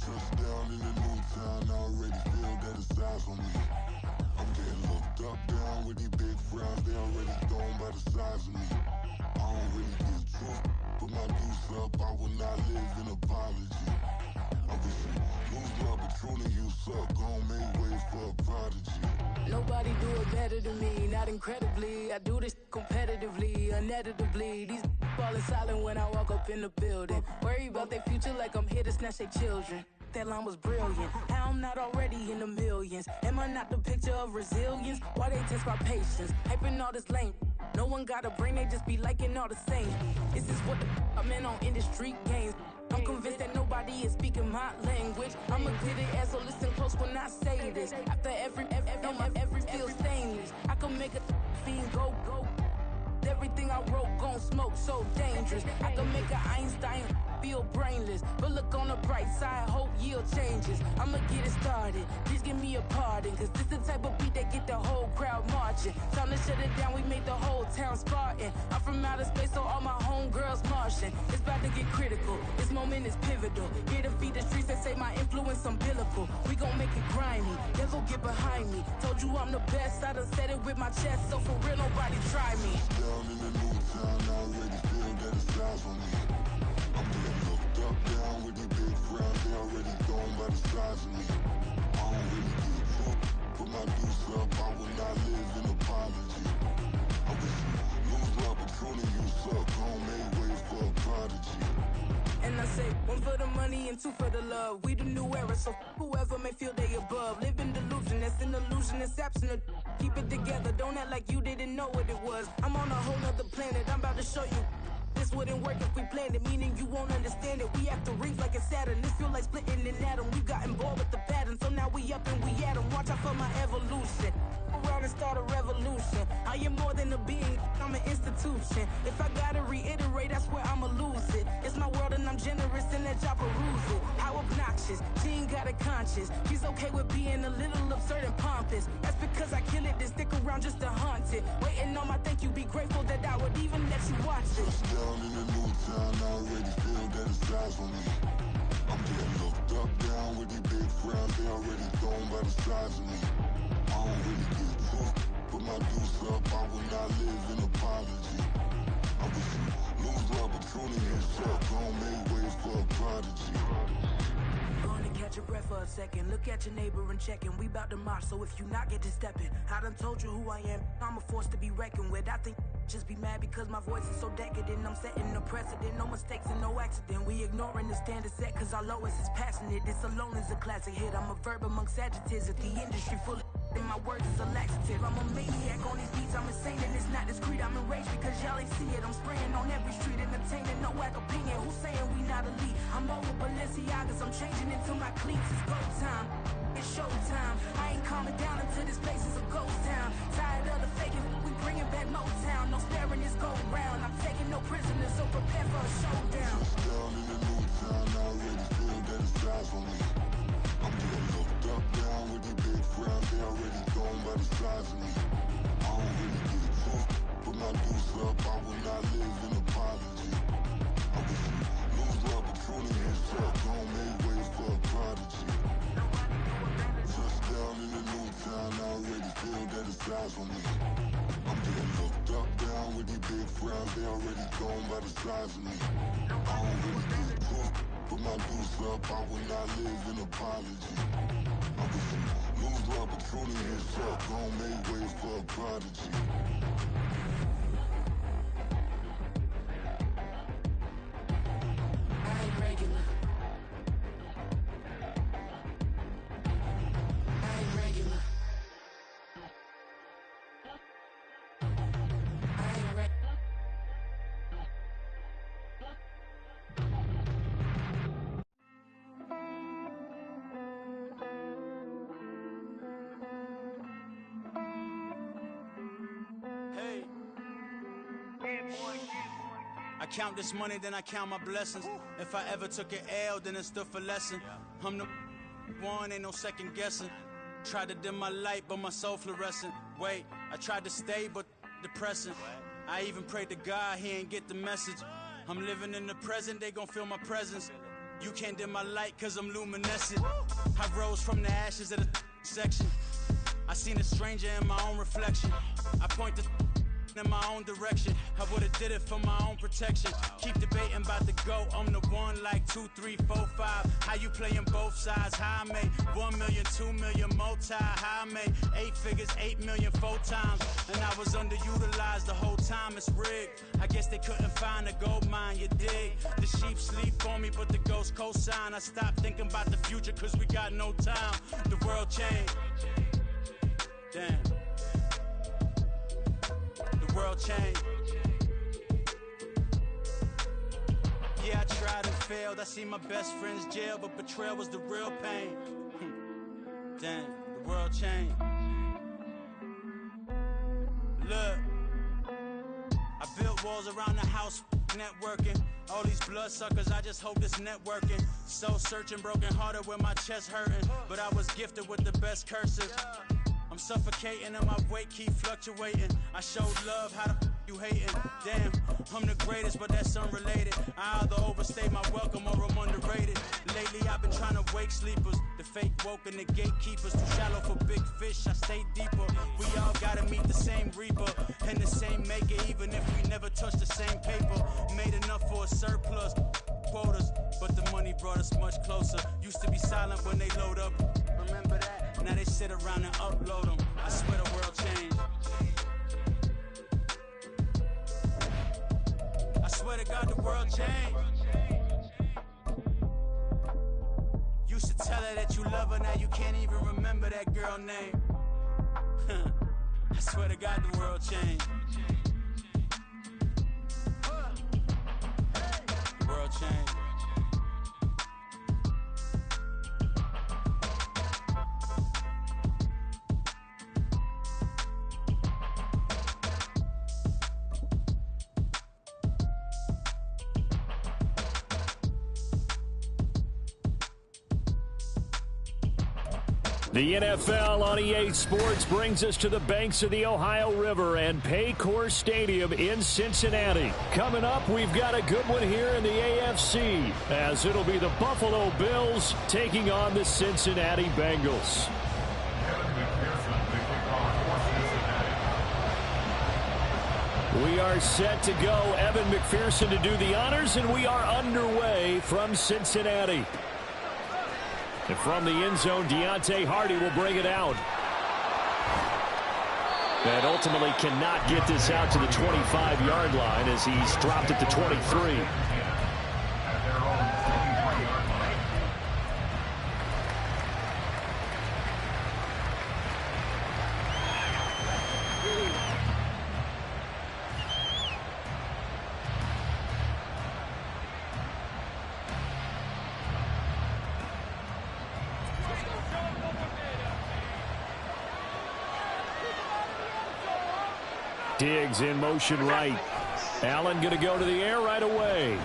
Touchdown in the new town, I already feel that it's eyes on me. I'm getting looked up, down with these big frowns. They already thrown by the size of me. I don't really give truth, put my deuce up. I will not live in apology. I wish you lose love, but truly you suck. Gon' make way for a prodigy. Nobody do it better than me, not incredibly. I do this competitively, uneditably. These falling silent when I walk up in the building. Worry about their future like I'm here to snatch their children. That line was brilliant. How I'm not already in the millions? Am I not the picture of resilience? Why they test my patience? Hyping all this lame. No one got a brain, they just be liking all the same. This is what the I'm in on industry games. I'm convinced that nobody is speaking my language. I'ma clear the air, so listen close when I say this. After every feel stainless. I can make a fiend go. Everything I wrote gon' smoke, so dangerous. I can make an Einstein feel brainless. But look on the bright side, hope yield changes. I'ma get it started, please give me a pardon. Cause this the type of beat that get the whole crowd marching. Time to shut it down, we made the whole town Spartan. I'm from outer space, so all my homegirls Martian. It's about to get critical, this moment is pivotal. Here to feed the streets, they say my influence umbilical. We gon' make it grimy, devil get behind me. Told you I'm the best, I done said it with my chest. So for real, nobody try me. Down in the new town, I already feel that it's eyes on me. I'm getting looked up, down with these big frowns. They already thrown by the size of me. I don't really give truth, put my deuce up. I will not live in apology. I wish you lose love, but truly you suck. Gon' make way for a prodigy. And I say, one for the money and two for the love. We the new era, so whoever may feel they above. Live in delusion, that's an illusion, it's absent. Keep it together, don't act like you didn't know what it was. I'm on a whole nother planet, I'm about to show you. This wouldn't work if we planned it, meaning you won't understand it. We have to rings like a Saturn, this feel like splitting an atom. We got involved with the pattern, so now we up and we at 'em. Watch out for my evolution. Around and start a revolution. I am more than a being, I'm an institution. If I gotta reiterate, that's where I'ma lose it. It's my world and I'm generous and let y'all peruse it. How obnoxious, she ain't got a conscience. She's okay with being a little absurd and pompous. That's because I kill it, then stick around just to haunt it. Waiting on my thank you, be grateful that I would even let you watch it. Down in the new town, I already feel that it's eyes on me. I'm getting looked up, down with these big frowns. They already thrown by the size of me. I don't really give truth, put my deuce up. I will not live in apology. I wish you lose love, but truly you suck. Gon' make way for a prodigy. Gonna catch your breath for a second. Look at your neighbor and check in. We bout to march, so if you not get to stepping. I done told you who I am. I'm a force to be reckoned with. I think just be mad because my voice is so decadent. I'm setting a precedent, no mistakes and no accident. We ignoring the standard set cause our lowest is passionate. This alone is a classic hit. I'm a verb amongst adjectives. If the industry full of and my words is a laxative. I'm a maniac on these beats. I'm insane and it's not discreet. I'm enraged because y'all ain't see it. I'm spraying on every street, entertaining, no whack opinion. Who's saying we not elite? I'm over Balenciagas. I'm changing into my cleats. It's go time. It's showtime. I ain't calming down until this place is a ghost town. Tired of the faking, we bringing back Motown. No sparing this go round. I'm taking no prisoners, so prepare for a showdown. Down in the new town, I already feel that it's eyes on me. I'm getting looked up, down with these big frowns. They already thrown by the size of me. I don't really give truth, put my deuce up. I will not live in apology. I wish you lose love, but truly you suck. Gon' make way for a prodigy. Touchdown in the new town, I already feel that it's eyes on me. I'm getting looked up, down with these big frowns. They already thrown by the size of me. I don't really give truth, put my deuce up. I will not live in apology. I wish you lose love, but truly you suck. Gon' make way for a prodigy. I ain't regular. I ain't regular. I ain't regular. I count this money, then I count my blessings. If I ever took an L, then it stood for lesson. I'm the one, ain't no second guessing. Tried to dim my light, but my soul fluorescent. Wait, I tried to stay, but depressing. I even prayed to God, he ain't get the message. I'm living in the present, they gon' feel my presence. You can't dim my light, cause I'm luminescent. I rose from the ashes of the section. I seen a stranger in my own reflection. I point the in my own direction. I would've did it for my own protection. Keep debating about the GOAT. I'm the one like 2, 3, 4, 5. How you playing both sides? How I made 1 million, 2 million, multi. How I made 8 figures, 8 million 4 times. And I was underutilized the whole time. It's rigged. I guess they couldn't find a gold mine, you dig? The sheep sleep on me, but the ghost cosign. I stopped thinking about the future cause we got no time. The world changed. Damn. The world changed. Yeah, I tried and failed. I seen my best friends jail, but betrayal was the real pain. Damn, the world changed. Look, I built walls around the house, networking. All these bloodsuckers, I just hope this networking. Soul searching, broken hearted with my chest hurting. But I was gifted with the best cursive. I'm suffocating and my weight keep fluctuating. I showed love, how the you hating? Damn, I'm the greatest, but that's unrelated. I either overstay my welcome or I'm underrated. Lately I've been trying to wake sleepers. The fake woke and the gatekeepers. Too shallow for big fish, I stay deeper. We all gotta meet the same reaper and the same maker, even if we never touch the same paper. Made enough for a surplus quotas, but the money brought us much closer. Used to be silent when they load up. Remember that? Now they sit around and upload them. I swear the world changed. I swear to God the world changed. Used to tell her that you love her, now you can't even remember that girl name. I swear to God the world changed. The world changed. The NFL on EA Sports brings us to the banks of the Ohio River and Paycor Stadium in Cincinnati. Coming up, we've got a good one here in the AFC, as it'll be the Buffalo Bills taking on the Cincinnati Bengals. We are set to go. Evan McPherson to do the honors, and we are underway from Cincinnati. And from the end zone, Deontay Hardy will bring it out. And ultimately cannot get this out to the 25-yard line as he's dropped it to 23. Diggs in motion right. Allen going to go to the air right away.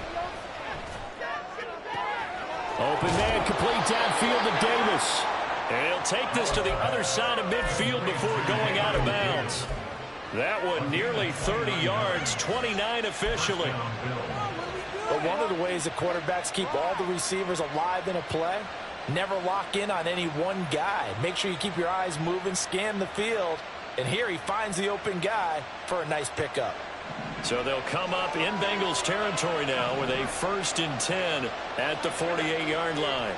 Open man, complete downfield to Davis. And he'll take this to the other side of midfield before going out of bounds. That one nearly 30 yards, 29 officially. But one of the ways that quarterbacks keep all the receivers alive in a play, never lock in on any one guy. Make sure you keep your eyes moving, scan the field. And here he finds the open guy for a nice pickup. So they'll come up in Bengals territory now with a 1st and 10 at the 48-yard line.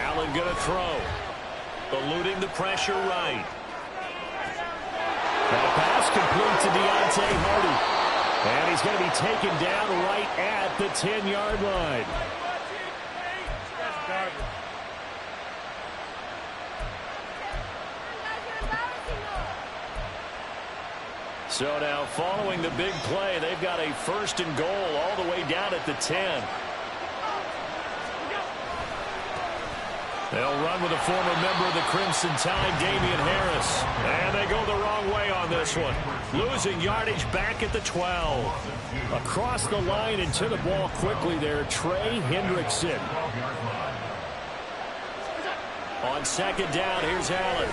Allen going to throw. Eluding the pressure right. That pass complete to Deontay Hardy. And he's going to be taken down right at the 10-yard line. So now following the big play, they've got a 1st and goal all the way down at the 10. They'll run with a former member of the Crimson Tide, Damian Harris. And they go the wrong way on this one. Losing yardage back at the 12. Across the line and to the ball quickly there, Trey Hendrickson. On 2nd down, here's Allen.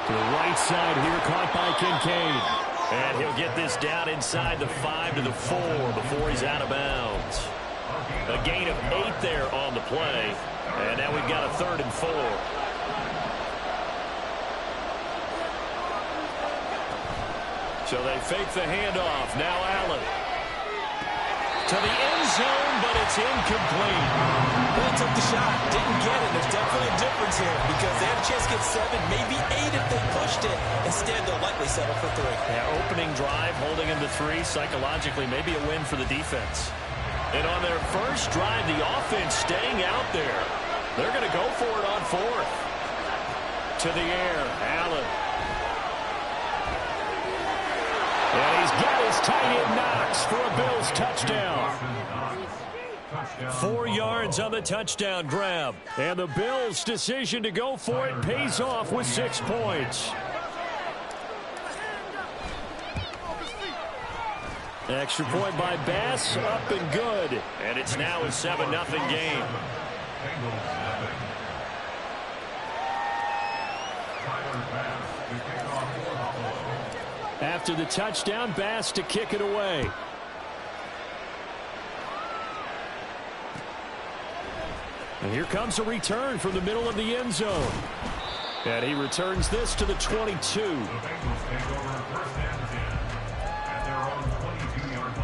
To the right side here, caught by Kincaid. And he'll get this down inside the 5 to the 4 before he's out of bounds. A gain of 8 there on the play. And now we've got a 3rd and 4. So they fake the handoff. Now Allen. To the end zone, but it's incomplete. Well, took the shot. Didn't get it. There's definitely a difference here because they had a chance to get 7, maybe 8 if they pushed it. Instead, they'll likely settle for 3. Yeah, opening drive, holding him to 3. Psychologically, maybe a win for the defense. And on their first drive, the offense staying out there. They're going to go for it on 4th. To the air, Allen. And he's got his tight end Knox for a Bills touchdown. 4 yards on the touchdown grab. And the Bills' decision to go for it pays off with 6 points. Extra point by Bass, up and good. And it's now a 7-0 game. After the touchdown, Bass to kick it away. And here comes a return from the middle of the end zone. And he returns this to the 22. The Bengals take over 1st and 10 at their own 22-yard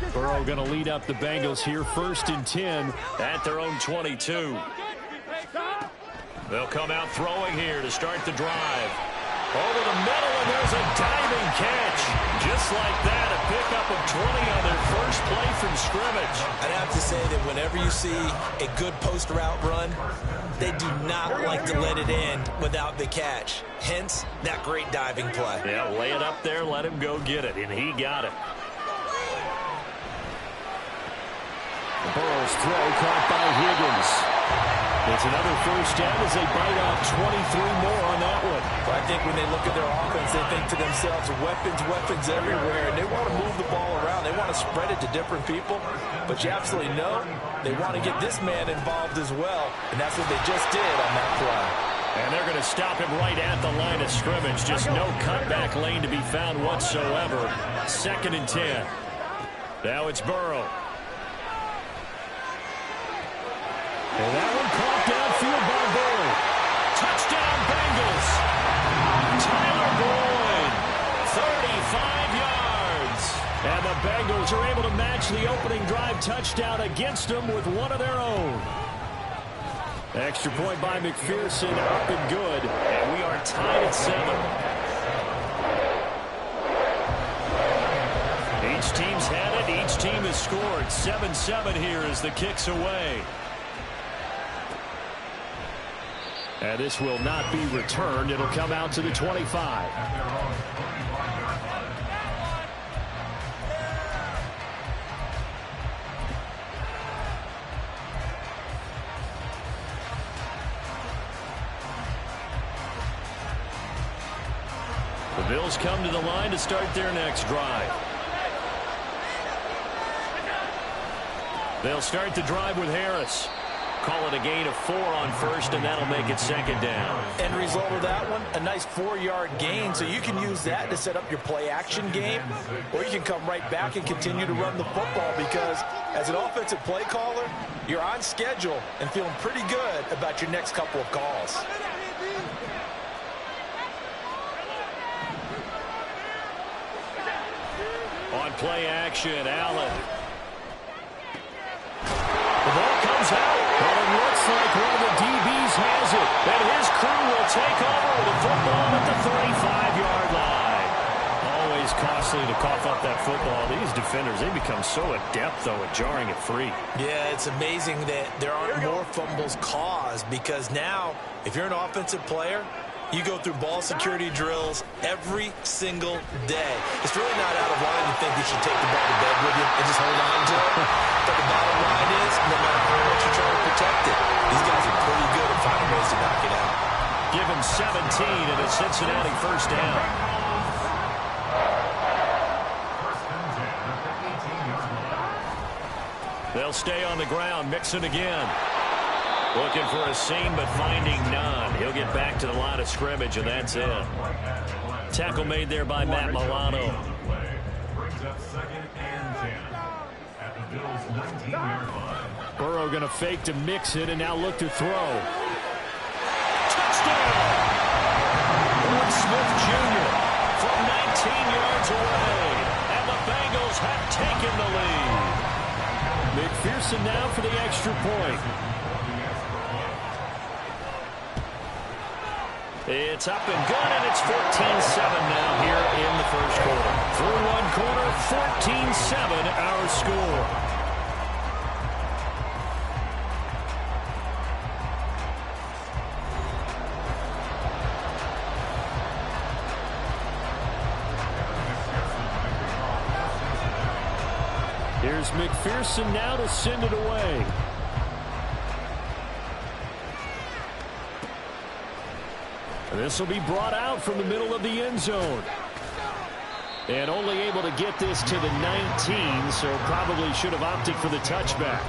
line. Burrow going to lead up the Bengals here 1st and 10 at their own 22. They'll come out throwing here to start the drive. Over the middle, and there's a diving catch. Just like that, a pickup of 20 on their first play from scrimmage. I'd have to say that whenever you see a good post route run, they do not like to let it in without the catch. Hence, that great diving play. Yeah, lay it up there, let him go get it, and he got it. Burrow's throw caught by Higgins. It's another first down as they bite off 23 more on that one. I think when they look at their offense, they think to themselves, weapons everywhere, and they want to move the ball around. They want to spread it to different people, but you absolutely know they want to get this man involved as well, and that's what they just did on that play. And they're going to stop him right at the line of scrimmage. Just no cutback lane to be found whatsoever. 2nd and 10. Now it's Burrow. And that one caught downfield by Boyd. Touchdown Bengals. Tyler Boyd, 35 yards. And the Bengals are able to match the opening drive touchdown against them with one of their own. Extra point by McPherson, up and good. And we are tied at 7. Each team's had it. Each team has scored. 7-7 here as the kick's away. And this will not be returned. It'll come out to the 25. The Bills come to the line to start their next drive. They'll start the drive with Harris. Call it a gain of 4 on first, and that'll make it 2nd down. End result of that one, a nice 4-yard gain, so you can use that to set up your play-action game, or you can come right back and continue to run the football because as an offensive play caller, you're on schedule and feeling pretty good about your next couple of calls. On play action, Allen. The ball comes out, but it looks like one of the DBs has it. And his crew will take over with the football at the 35-yard line. Always costly to cough up that football. These defenders, they become so adept, though, at jarring it free. Yeah, it's amazing that there aren't more fumbles caused because now, if you're an offensive player, you go through ball security drills every single day. It's really not out of line to think you should take the ball to bed with you and just hold on to it. But the bottom line is, no matter how much you try to protect it, these guys are pretty good at finding ways to knock it out. Give him 17 and a Cincinnati first down. They'll stay on the ground, Mixon again. Looking for a seam, but finding none. He'll get back to the line of scrimmage, and that's it. Tackle made there by Matt Milano. Brings up 2nd and 10 at the Bills' 19-yard line. Burrow going to fake to Mixon, and now look to throw. touchdown! Lord Smith Jr. from 19 yards away. And the Bengals have taken the lead. McPherson now for the extra point. It's up and good, and it's 14-7 now here in the first quarter. Through one quarter, 14-7 our score. Here's McPherson now to send it away. This will be brought out from the middle of the end zone. And only able to get this to the 19, so probably should have opted for the touchback.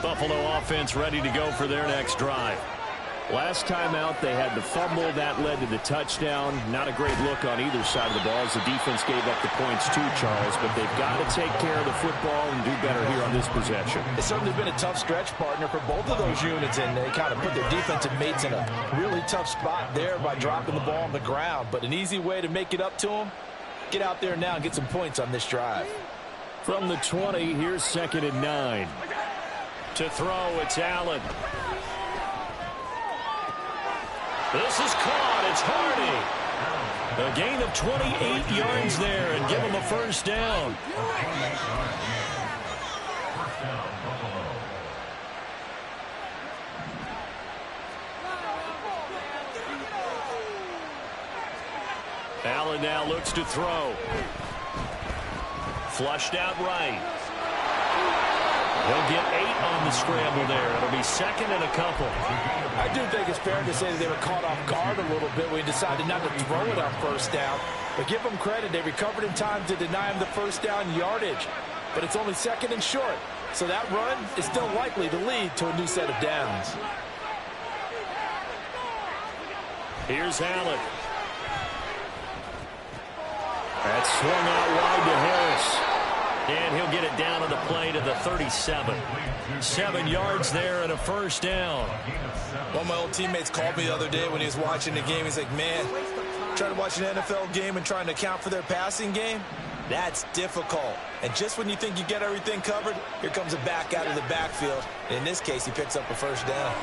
Buffalo offense ready to go for their next drive. Last time out, they had the fumble. That led to the touchdown. Not a great look on either side of the ball as the defense gave up the points too, Charles. But they've got to take care of the football and do better here on this possession. It's certainly been a tough stretch, partner, for both of those units, and they kind of put their defensive mates in a really tough spot there by dropping the ball on the ground. But an easy way to make it up to them, get out there now and get some points on this drive. From the 20, here's 2nd and 9. To throw, it's Allen. This is caught. It's Hardy. A gain of 28 yards there and give him a first down. Allen now looks to throw. Flushed out right. He'll get 8 on the scramble there. It'll be 2nd and a couple. I do think it's fair to say that they were caught off guard a little bit when he decided not to throw it on first down. But give them credit. They recovered in time to deny him the first down yardage. But it's only 2nd and short. So that run is still likely to lead to a new set of downs. Here's Allen. That's swung out wide to Harris. And he'll get it down on the play to the 37. 7 yards there and a first down. One of my old teammates called me the other day when he was watching the game. He's like, man, trying to watch an NFL game and trying to account for their passing game, that's difficult. And just when you think you get everything covered, here comes a back out of the backfield. And in this case, he picks up a first down.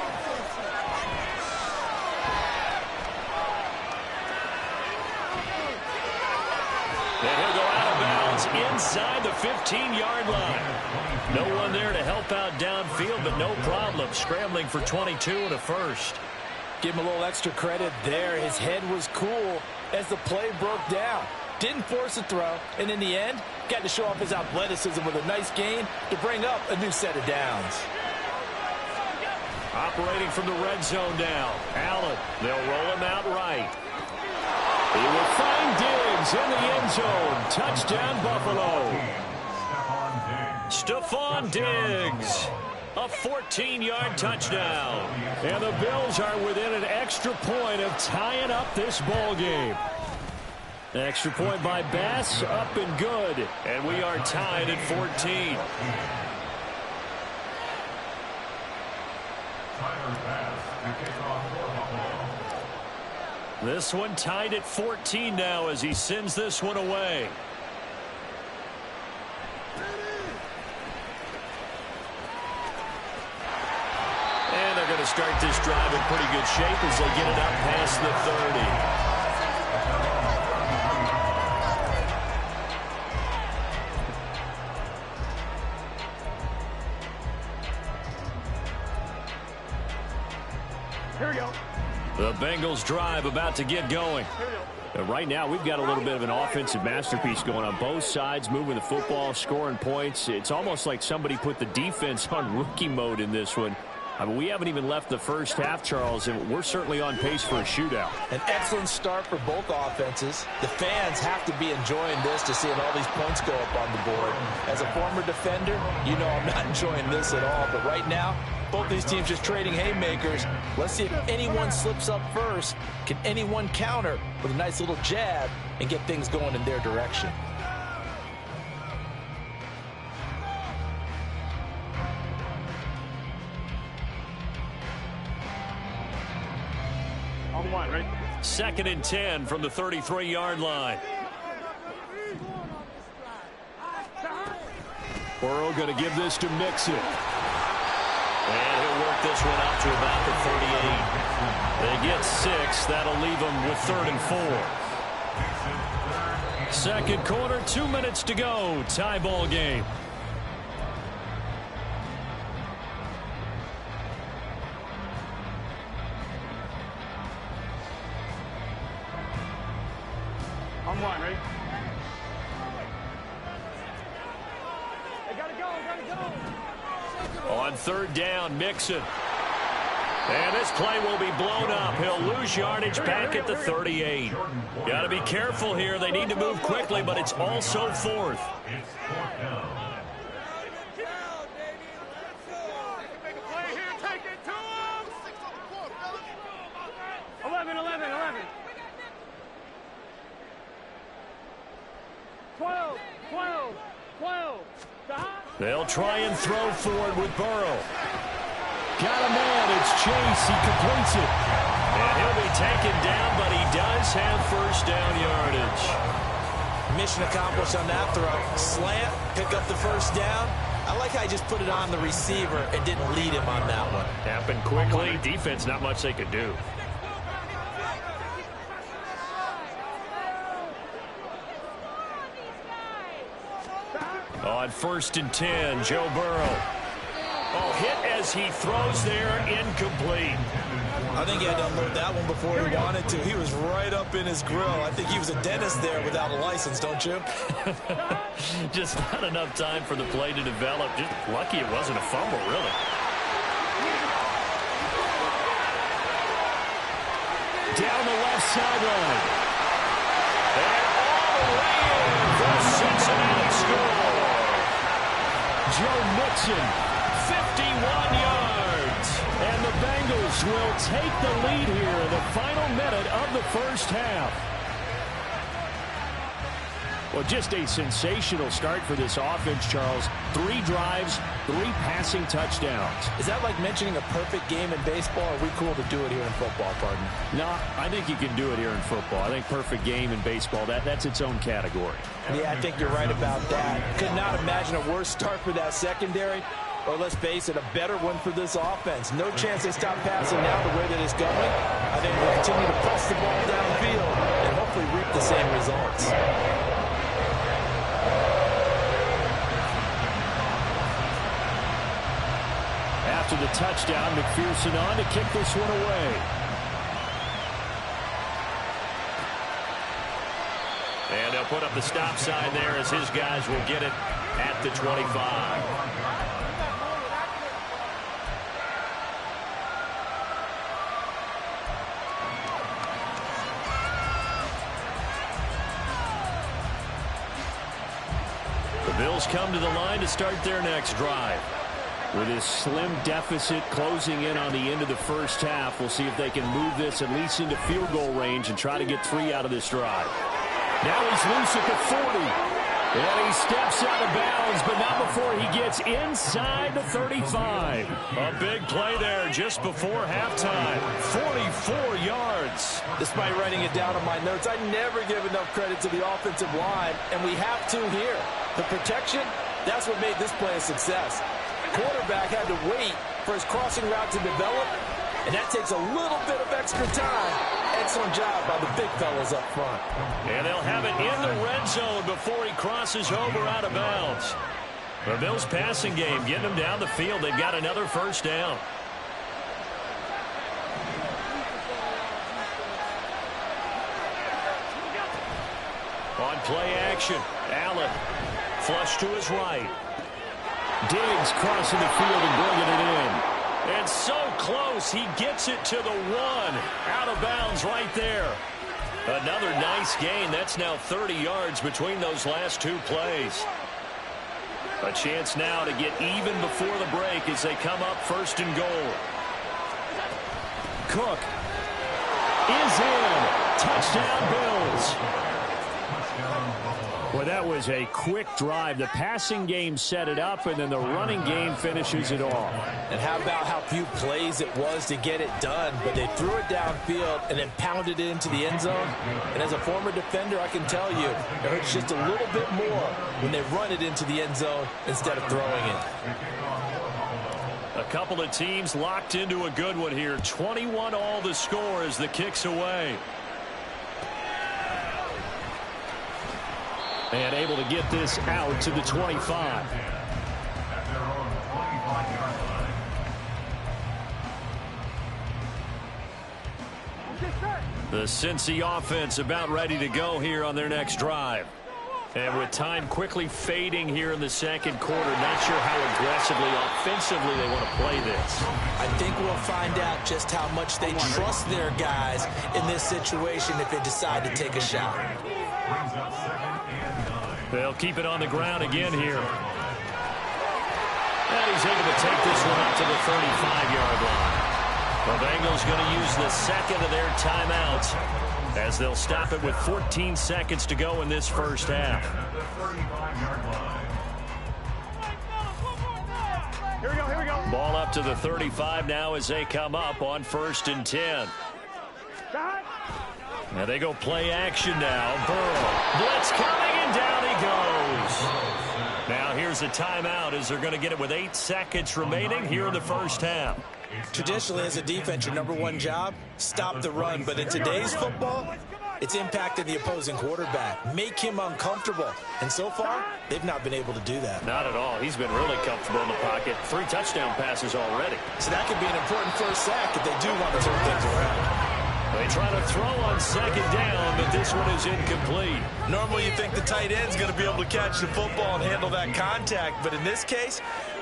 And he'll go out of bounds inside the 15-yard line. No one there to help out downfield, but no problem. Scrambling for 22 and a first. Give him a little extra credit there. His head was cool as the play broke down. Didn't force a throw, and in the end, got to show off his athleticism with a nice gain to bring up a new set of downs. Operating from the red zone now. Allen, they'll roll him out right. He will find Diggs in the end zone. Touchdown, Buffalo. Stephon Diggs. A 14-yard touchdown. And the Bills are within an extra point of tying up this ball game. Extra point by Bass, up and good. And we are tied at 14. This one tied at 14 now as he sends this one away. And they're going to start this drive in pretty good shape as they get it up past the 30. Here we go. The Bengals drive about to get going. Right now, we've got a little bit of an offensive masterpiece going on both sides, moving the football, scoring points. It's almost like somebody put the defense on rookie mode in this one. I mean, we haven't even left the first half, Charles, and we're certainly on pace for a shootout. An excellent start for both offenses. The fans have to be enjoying this to seeing all these points go up on the board. As a former defender, you know I'm not enjoying this at all. But right now, Both these teams just trading haymakers. Let's see if anyone slips up first. Can anyone counter with a nice little jab and get things going in their direction? On one, right? 2nd and 10 from the 33-yard line. Burrow going to give this to Mixon. And he'll work this one out to about the 38. They get 6. That'll leave them with 3rd and 4. Second quarter, 2 minutes to go. Tie ball game. On one, right? Gotta go. On 3rd down, Mixon. And this play will be blown up. He'll lose yardage back at the 38. Got to be careful here. They need to move quickly, but it's also 4th. It's 4th down. 11. 12. They'll try and throw for it with Burrow. Got a man. It's Chase. He completes it. And he'll be taken down, but he does have 1st down yardage. Mission accomplished on that throw. Slant, pick up the 1st down. I like how he just put it on the receiver and didn't lead him on that one. Happened quickly. Defense, not much they could do. On 1st and 10, Joe Burrow. Oh, hit as he throws there, incomplete. I think he had to unload that one before he wanted to. He was right up in his grill. I think he was a dentist there without a license, don't you? Just not enough time for the play to develop. Just lucky it wasn't a fumble, really. Down the left sideline. And all the way in for Cincinnati score. Joe Mixon, 51 yards. And the Bengals will take the lead here in the final minute of the 1st half. Well, just a sensational start for this offense, Charles. 3 drives, 3 passing touchdowns. Is that like mentioning a perfect game in baseball, or are we cool to do it here in football, pardon? No, I think you can do it here in football. I think perfect game in baseball, that's its own category. Yeah, I think you're right about that. Could not imagine a worse start for that secondary. Or let's face it, a better one for this offense. No chance they stop passing now the way that it's going. I think we'll continue to press the ball downfield and hopefully reap the same results. After the touchdown, McPherson on to kick this one away. And they'll put up the stop sign there as his guys will get it at the 25. The Bills come to the line to start their next drive. With his slim deficit closing in on the end of the 1st half, we'll see if they can move this at least into field goal range and try to get 3 out of this drive. Now he's loose at the 40. And he steps out of bounds, but not before he gets inside the 35. A big play there just before halftime. 44 yards. Despite writing it down on my notes, I never give enough credit to the offensive line, and we have to here. The protection, that's what made this play a success. Quarterback had to wait for his crossing route to develop, and that takes a little bit of extra time. Excellent job by the big fellas up front. And they'll have it in the red zone before he crosses over out of bounds. The Bills passing game getting them down the field. They've got another 1st down. On play action, Allen flush to his right. Diggs crossing the field and bringing it in. And so close, he gets it to the 1. Out of bounds right there. Another nice gain. That's now 30 yards between those last 2 plays. A chance now to get even before the break as they come up 1st and goal. Cook is in. Touchdown, Bills. Well, that was a quick drive. The passing game set it up, and then the running game finishes it off. And how about how few plays it was to get it done, but they threw it downfield and then pounded it into the end zone. And as a former defender, I can tell you, it hurts just a little bit more when they run it into the end zone instead of throwing it. A couple of teams locked into a good one here. 21 all the score as the kick's away. And able to get this out to the 25. The Cincy offense about ready to go here on their next drive. And with time quickly fading here in the second quarter, not sure how aggressively, offensively they want to play this. I think we'll find out just how much they trust their guys in this situation if they decide to take a shot. They'll keep it on the ground again here. And he's able to take this one up to the 35-yard line. The Bengals going to use the second of their timeouts as they'll stop it with 14 seconds to go in this first half. Here we go, here we go. Ball up to the 35 now as they come up on 1st and 10. Now they go play action now. Burrow. Blitz coming, and down he goes. Now here's a timeout as they're going to get it with 8 seconds remaining here in the first half. Traditionally, as a defense, your number one job, stop the run. But in today's football, it's impacting the opposing quarterback. Make him uncomfortable. And so far, they've not been able to do that. Not at all. He's been really comfortable in the pocket. 3 touchdown passes already. So that could be an important first sack if they do want to turn things around. They try to throw on second down, but this one is incomplete. Normally you think the tight end's going to be able to catch the football and handle that contact, but in this case,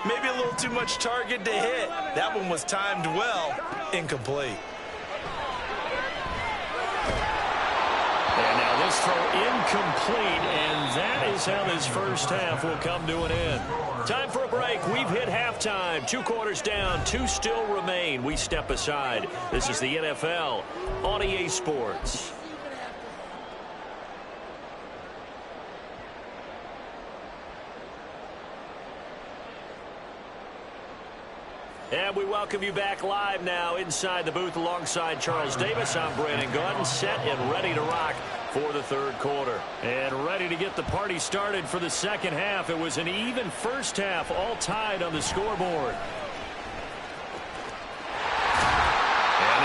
maybe a little too much target to hit. That one was timed well, incomplete. And now this throw incomplete, and that is how this first half will come to an end. Time for a break. We've hit halftime. 2 quarters down, 2 still remain. We step aside. This is the NFL on EA Sports. And we welcome you back live now inside the booth alongside Charles Davis. I'm Brandon Gordon, set and ready to rock for the third quarter. And ready to get the party started for the second half. It was an even first half, all tied on the scoreboard. And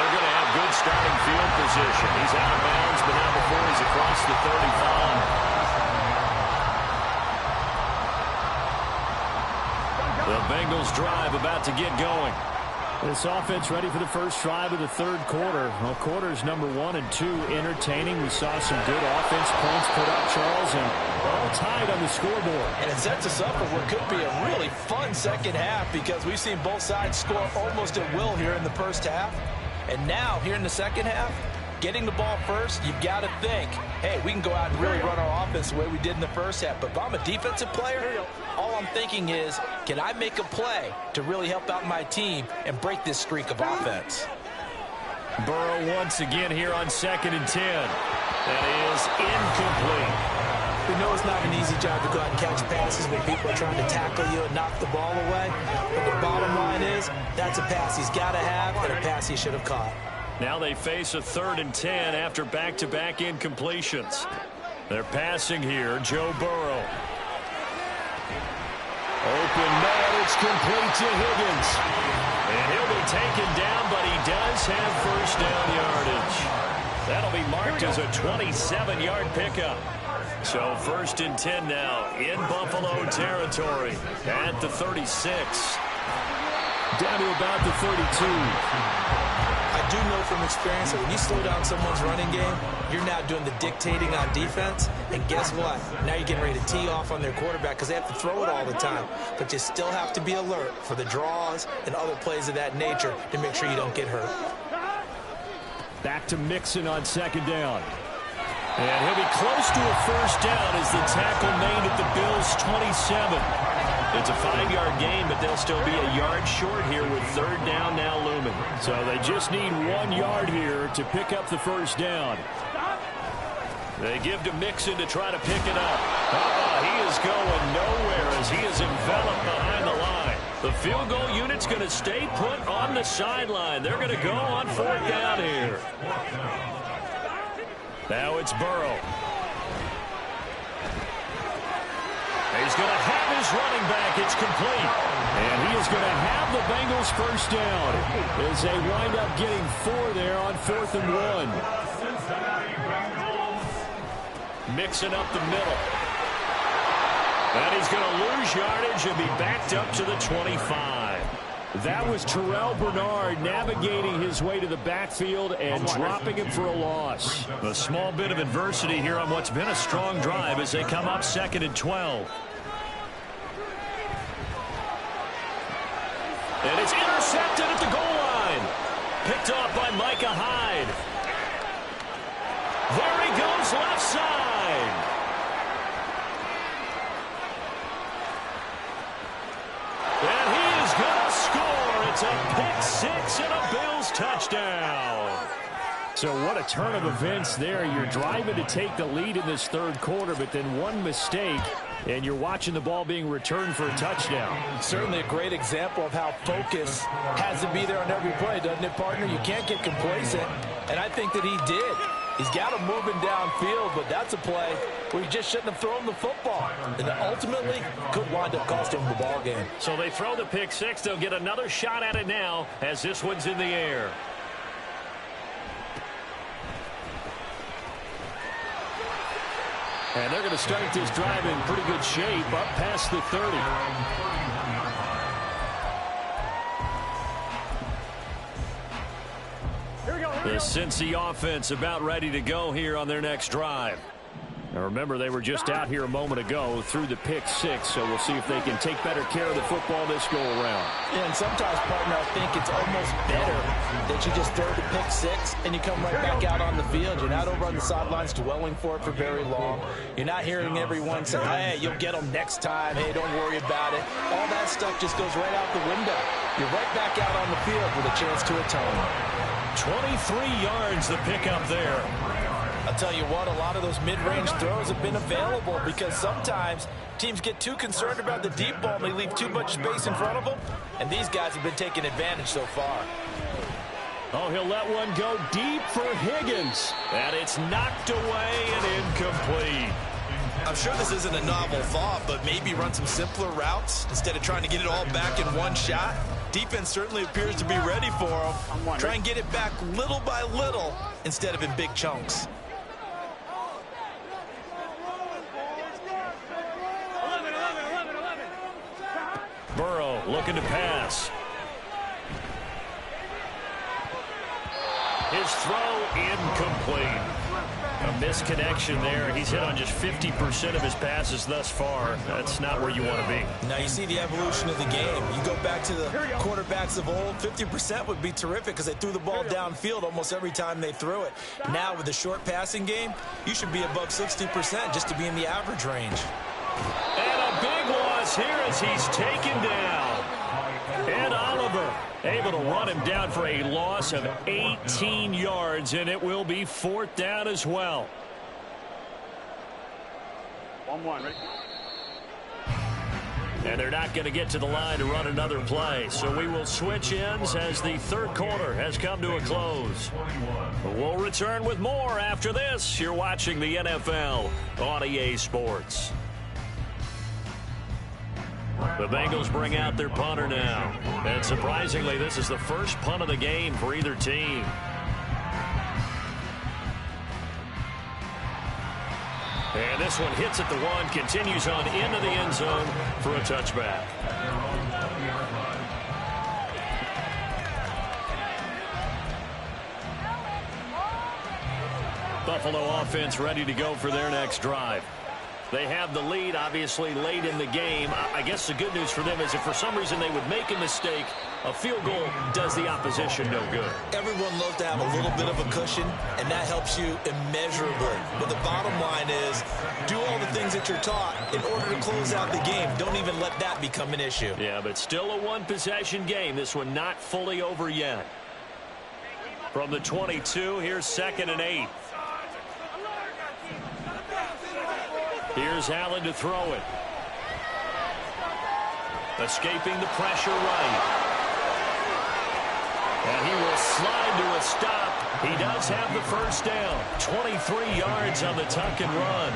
they're going to have good starting field position. He's out of bounds, but now before he's across the 35. The Bengals drive about to get going. This offense ready for the first drive of the third quarter. Well, quarters number 1 and 2 entertaining. We saw some good offense points put up, Charles, and all tied on the scoreboard. And it sets us up for what could be a really fun second half because we've seen both sides score almost at will here in the first half. And now, here in the second half, getting the ball first, you've got to think, hey, we can go out and really run our offense the way we did in the first half. But if I'm a defensive player, all I'm thinking is, can I make a play to really help out my team and break this streak of offense? Burrow once again here on 2nd and 10. That is incomplete. We know it's not an easy job to go out and catch passes when people are trying to tackle you and knock the ball away. But the bottom line is, that's a pass he's got to have and a pass he should have caught. Now they face a 3rd and 10 after back-to-back incompletions. They're passing here, Joe Burrow. Open man, it's complete to Higgins. And he'll be taken down, but he does have first down yardage. That'll be marked as a 27-yard pickup. So 1st and 10 now in Buffalo territory at the 36. Down to about the 32. I do know from experience that when you slow down someone's running game, you're now doing the dictating on defense. And guess what? Now you're getting ready to tee off on their quarterback because they have to throw it all the time. But you still have to be alert for the draws and other plays of that nature to make sure you don't get hurt. Back to Mixon on 2nd down. And he'll be close to a first down as the tackle made at the Bills' 27. It's a 5-yard gain, but they'll still be a yard short here with third down now looming. So they just need 1 yard here to pick up the first down. They give to Mixon to try to pick it up. He is going nowhere as he is enveloped behind the line. The field goal unit's going to stay put on the sideline. They're going to go on fourth down here. Now it's Burrow. He's going to have his running back. It's complete. And he is going to have the Bengals first down as they wind up getting 4 there on 4th and 1. Mixing up the middle. And he's going to lose yardage and be backed up to the 25. That was Terrell Bernard navigating his way to the backfield and dropping him for a loss. A small bit of adversity here on what's been a strong drive as they come up 2nd and 12. And it's intercepted at the goal line. Picked off by Micah Hyde. There he goes left side. And he is going to score. It's a pick 6 and a Bills touchdown. So what a turn of events there. You're driving to take the lead in this third quarter, but then one mistake, and you're watching the ball being returned for a touchdown. Certainly a great example of how focus has to be there on every play, doesn't it, partner? You can't get complacent, and I think that he did. He's got him moving downfield, but that's a play where he just shouldn't have thrown the football. And ultimately could wind up costing him the ball game. So they throw the pick 6. They'll get another shot at it now as this one's in the air. And they're going to start this drive in pretty good shape up past the 30. The Cincy offense about ready to go here on their next drive. Now remember, they were just out here a moment ago through the pick 6, so we'll see if they can take better care of the football this go around. Yeah, and sometimes, partner, I think it's almost better that you just throw the pick 6 and you come right back out on the field. You're not over on the sidelines dwelling for it for very long. You're not hearing everyone say, hey, you'll get them next time. Hey, don't worry about it. All that stuff just goes right out the window. You're right back out on the field with a chance to atone. 23 yards the pickup there. I'll tell you what, a lot of those mid-range throws have been available because sometimes teams get too concerned about the deep ball and they leave too much space in front of them, and these guys have been taking advantage so far. Oh, he'll let one go deep for Higgins, and it's knocked away and incomplete. I'm sure this isn't a novel thought, but maybe run some simpler routes instead of trying to get it all back in one shot. Defense certainly appears to be ready for him. Try and get it back little by little instead of in big chunks. Burrow looking to pass. His throw incomplete. A misconnection there. He's hit on just 50% of his passes thus far. That's not where you want to be. Now you see the evolution of the game. You go back to the quarterbacks of old, 50% would be terrific because they threw the ball downfield almost every time they threw it. Now with the short passing game, you should be above 60% just to be in the average range. And a big loss here as he's taken down. Ed Oliver able to run him down for a loss of 18 yards, and it will be 4th down as well. 1-1, right? And they're not going to get to the line to run another play, so we will switch ends as the third quarter has come to a close. We'll return with more after this. You're watching the NFL on EA Sports. The Bengals bring out their punter now. And surprisingly, this is the first punt of the game for either team. And this one hits at the 1, continues on into the end zone for a touchback. Buffalo offense ready to go for their next drive. They have the lead, obviously, late in the game. I guess the good news for them is if for some reason they would make a mistake, A field goal does the opposition no good. Everyone loves to have a little bit of a cushion, and that helps you immeasurably. But the bottom line is, do all the things that you're taught in order to close out the game. Don't even let that become an issue. Yeah, but still a one-possession game. This one not fully over yet. From the 22, here's 2nd and 8. Here's Allen to throw it. Escaping the pressure right. And he will slide to a stop. He does have the first down. 23 yards on the tuck and run.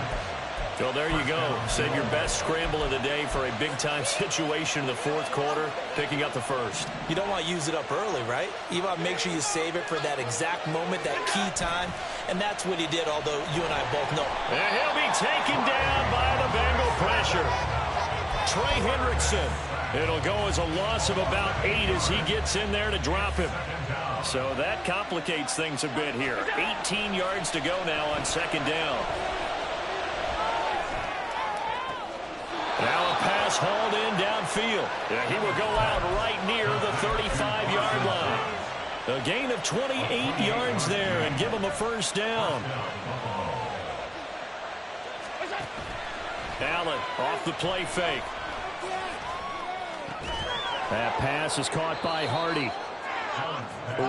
Well, there you go. Save your best scramble of the day for a big-time situation in the fourth quarter, picking up the first. You don't want to use it up early, right? You want to make sure you save it for that exact moment, that key time, and that's what he did, although you and I both know. And he'll be taken down by the Bengal pressure. Trey Hendrickson. It'll go as a loss of about 8 as he gets in there to drop him. So that complicates things a bit here. 18 yards to go now on 2nd down. Now a pass hauled in downfield. Yeah, he will go out right near the 35-yard line. A gain of 28 yards there and give him a first down. Allen off the play fake. That pass is caught by Hardy.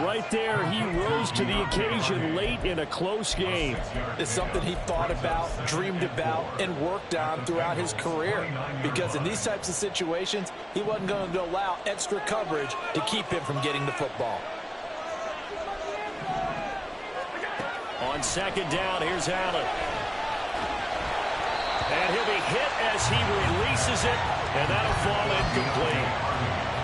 Right there, he rose to the occasion late in a close game. It's something he thought about, dreamed about, and worked on throughout his career. Because in these types of situations, he wasn't going to allow extra coverage to keep him from getting the football. On 2nd down, here's Allen. And he'll be hit as he releases it, and that'll fall incomplete.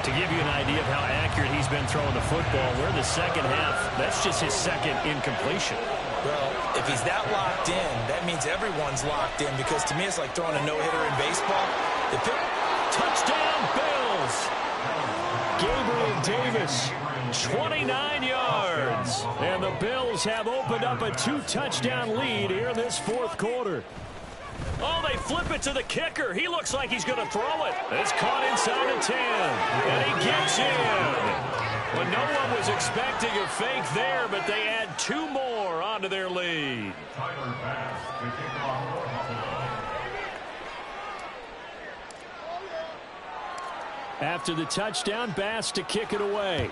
To give you an idea of how accurate he's been throwing the football, we're in the second half. That's just his 2nd incompletion. Well, if he's that locked in, that means everyone's locked in, because to me it's like throwing a no-hitter in baseball. Touchdown, Bills! Gabriel Davis, 29 yards. And the Bills have opened up a 2-touchdown lead here in this fourth quarter. Oh, they flip it to the kicker. He looks like he's going to throw it. It's caught inside the 10. And he gets in. Well, no one was expecting a fake there, but they add 2 more onto their lead. After the touchdown, Bass to kick it away.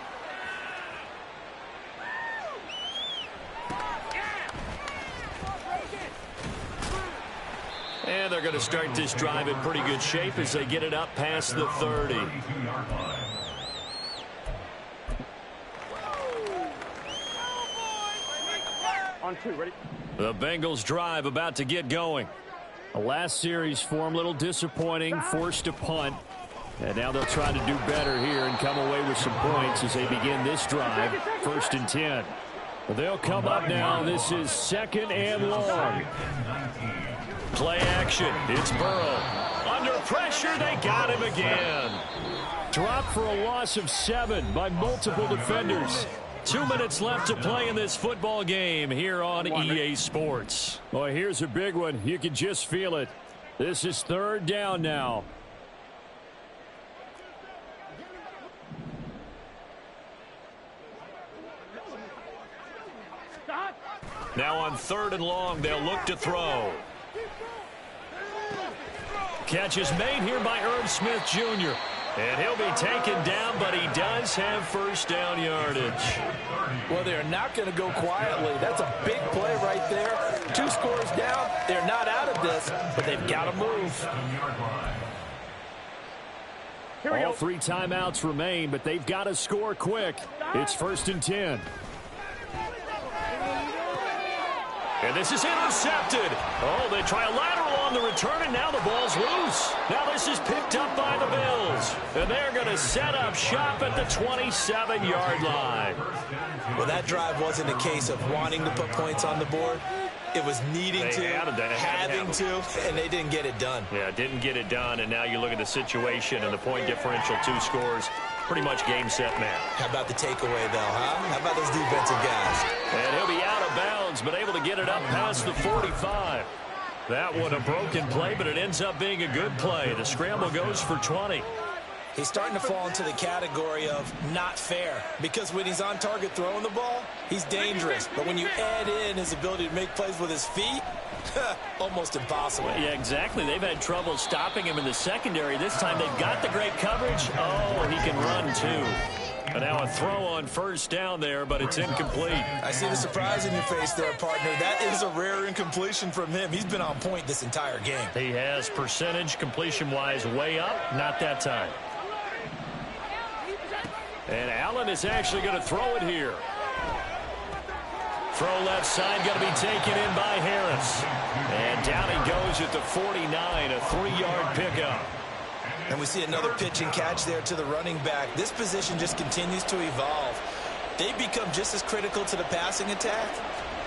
And they're going to start this drive in pretty good shape as they get it up past the 30. On 2, ready? The Bengals drive about to get going. The last series form a little disappointing, forced to punt. And now they'll try to do better here and come away with some points as they begin this drive. 1st and 10. They'll come up now. This is 2nd and long. Play action. It's Burrow. Under pressure, they got him again. Dropped for a loss of 7 by multiple defenders. 2 minutes left to play in this football game here on EA Sports. Well, here's a big one. You can just feel it. This is 3rd down now. Now on 3rd and long, they'll look to throw. Catch is made here by Irv Smith Jr. And he'll be taken down, but he does have first down yardage. Well, they're not going to go quietly. That's a big play right there. 2 scores down. They're not out of this, but they've got to move. All 3 timeouts remain, but they've got to score quick. It's 1st and 10. And this is intercepted. Oh, they try a lateral on the return, and now the ball's loose. Now this is picked up by the Bills. And they're going to set up shop at the 27-yard line. Well, that drive wasn't a case of wanting to put points on the board. It was needing to, having to, and they didn't get it done. Yeah, didn't get it done, and now you look at the situation and the point differential, 2 scores. Pretty much game, set, match. How about the takeaway, though, huh? How about those defensive guys? And he'll be out of bounds, but able to get it up past the 45. That one a broken play, but it ends up being a good play. The scramble goes for 20. He's starting to fall into the category of not fair, because when he's on target throwing the ball, he's dangerous. But when you add in his ability to make plays with his feet, almost impossible. Yeah, exactly. They've had trouble stopping him in the secondary. This time they've got the great coverage. Oh, he can run too. And now a throw on first down there, but it's incomplete. I see the surprise in your face there, partner. That is a rare incompletion from him. He's been on point this entire game. He has percentage completion-wise way up. Not that time. And Allen is actually going to throw it here. Throw left side, going to be taken in by Harris. And down he goes at the 49, a 3-yard pickup. And we see another pitch and catch there to the running back. This position just continues to evolve. They become just as critical to the passing attack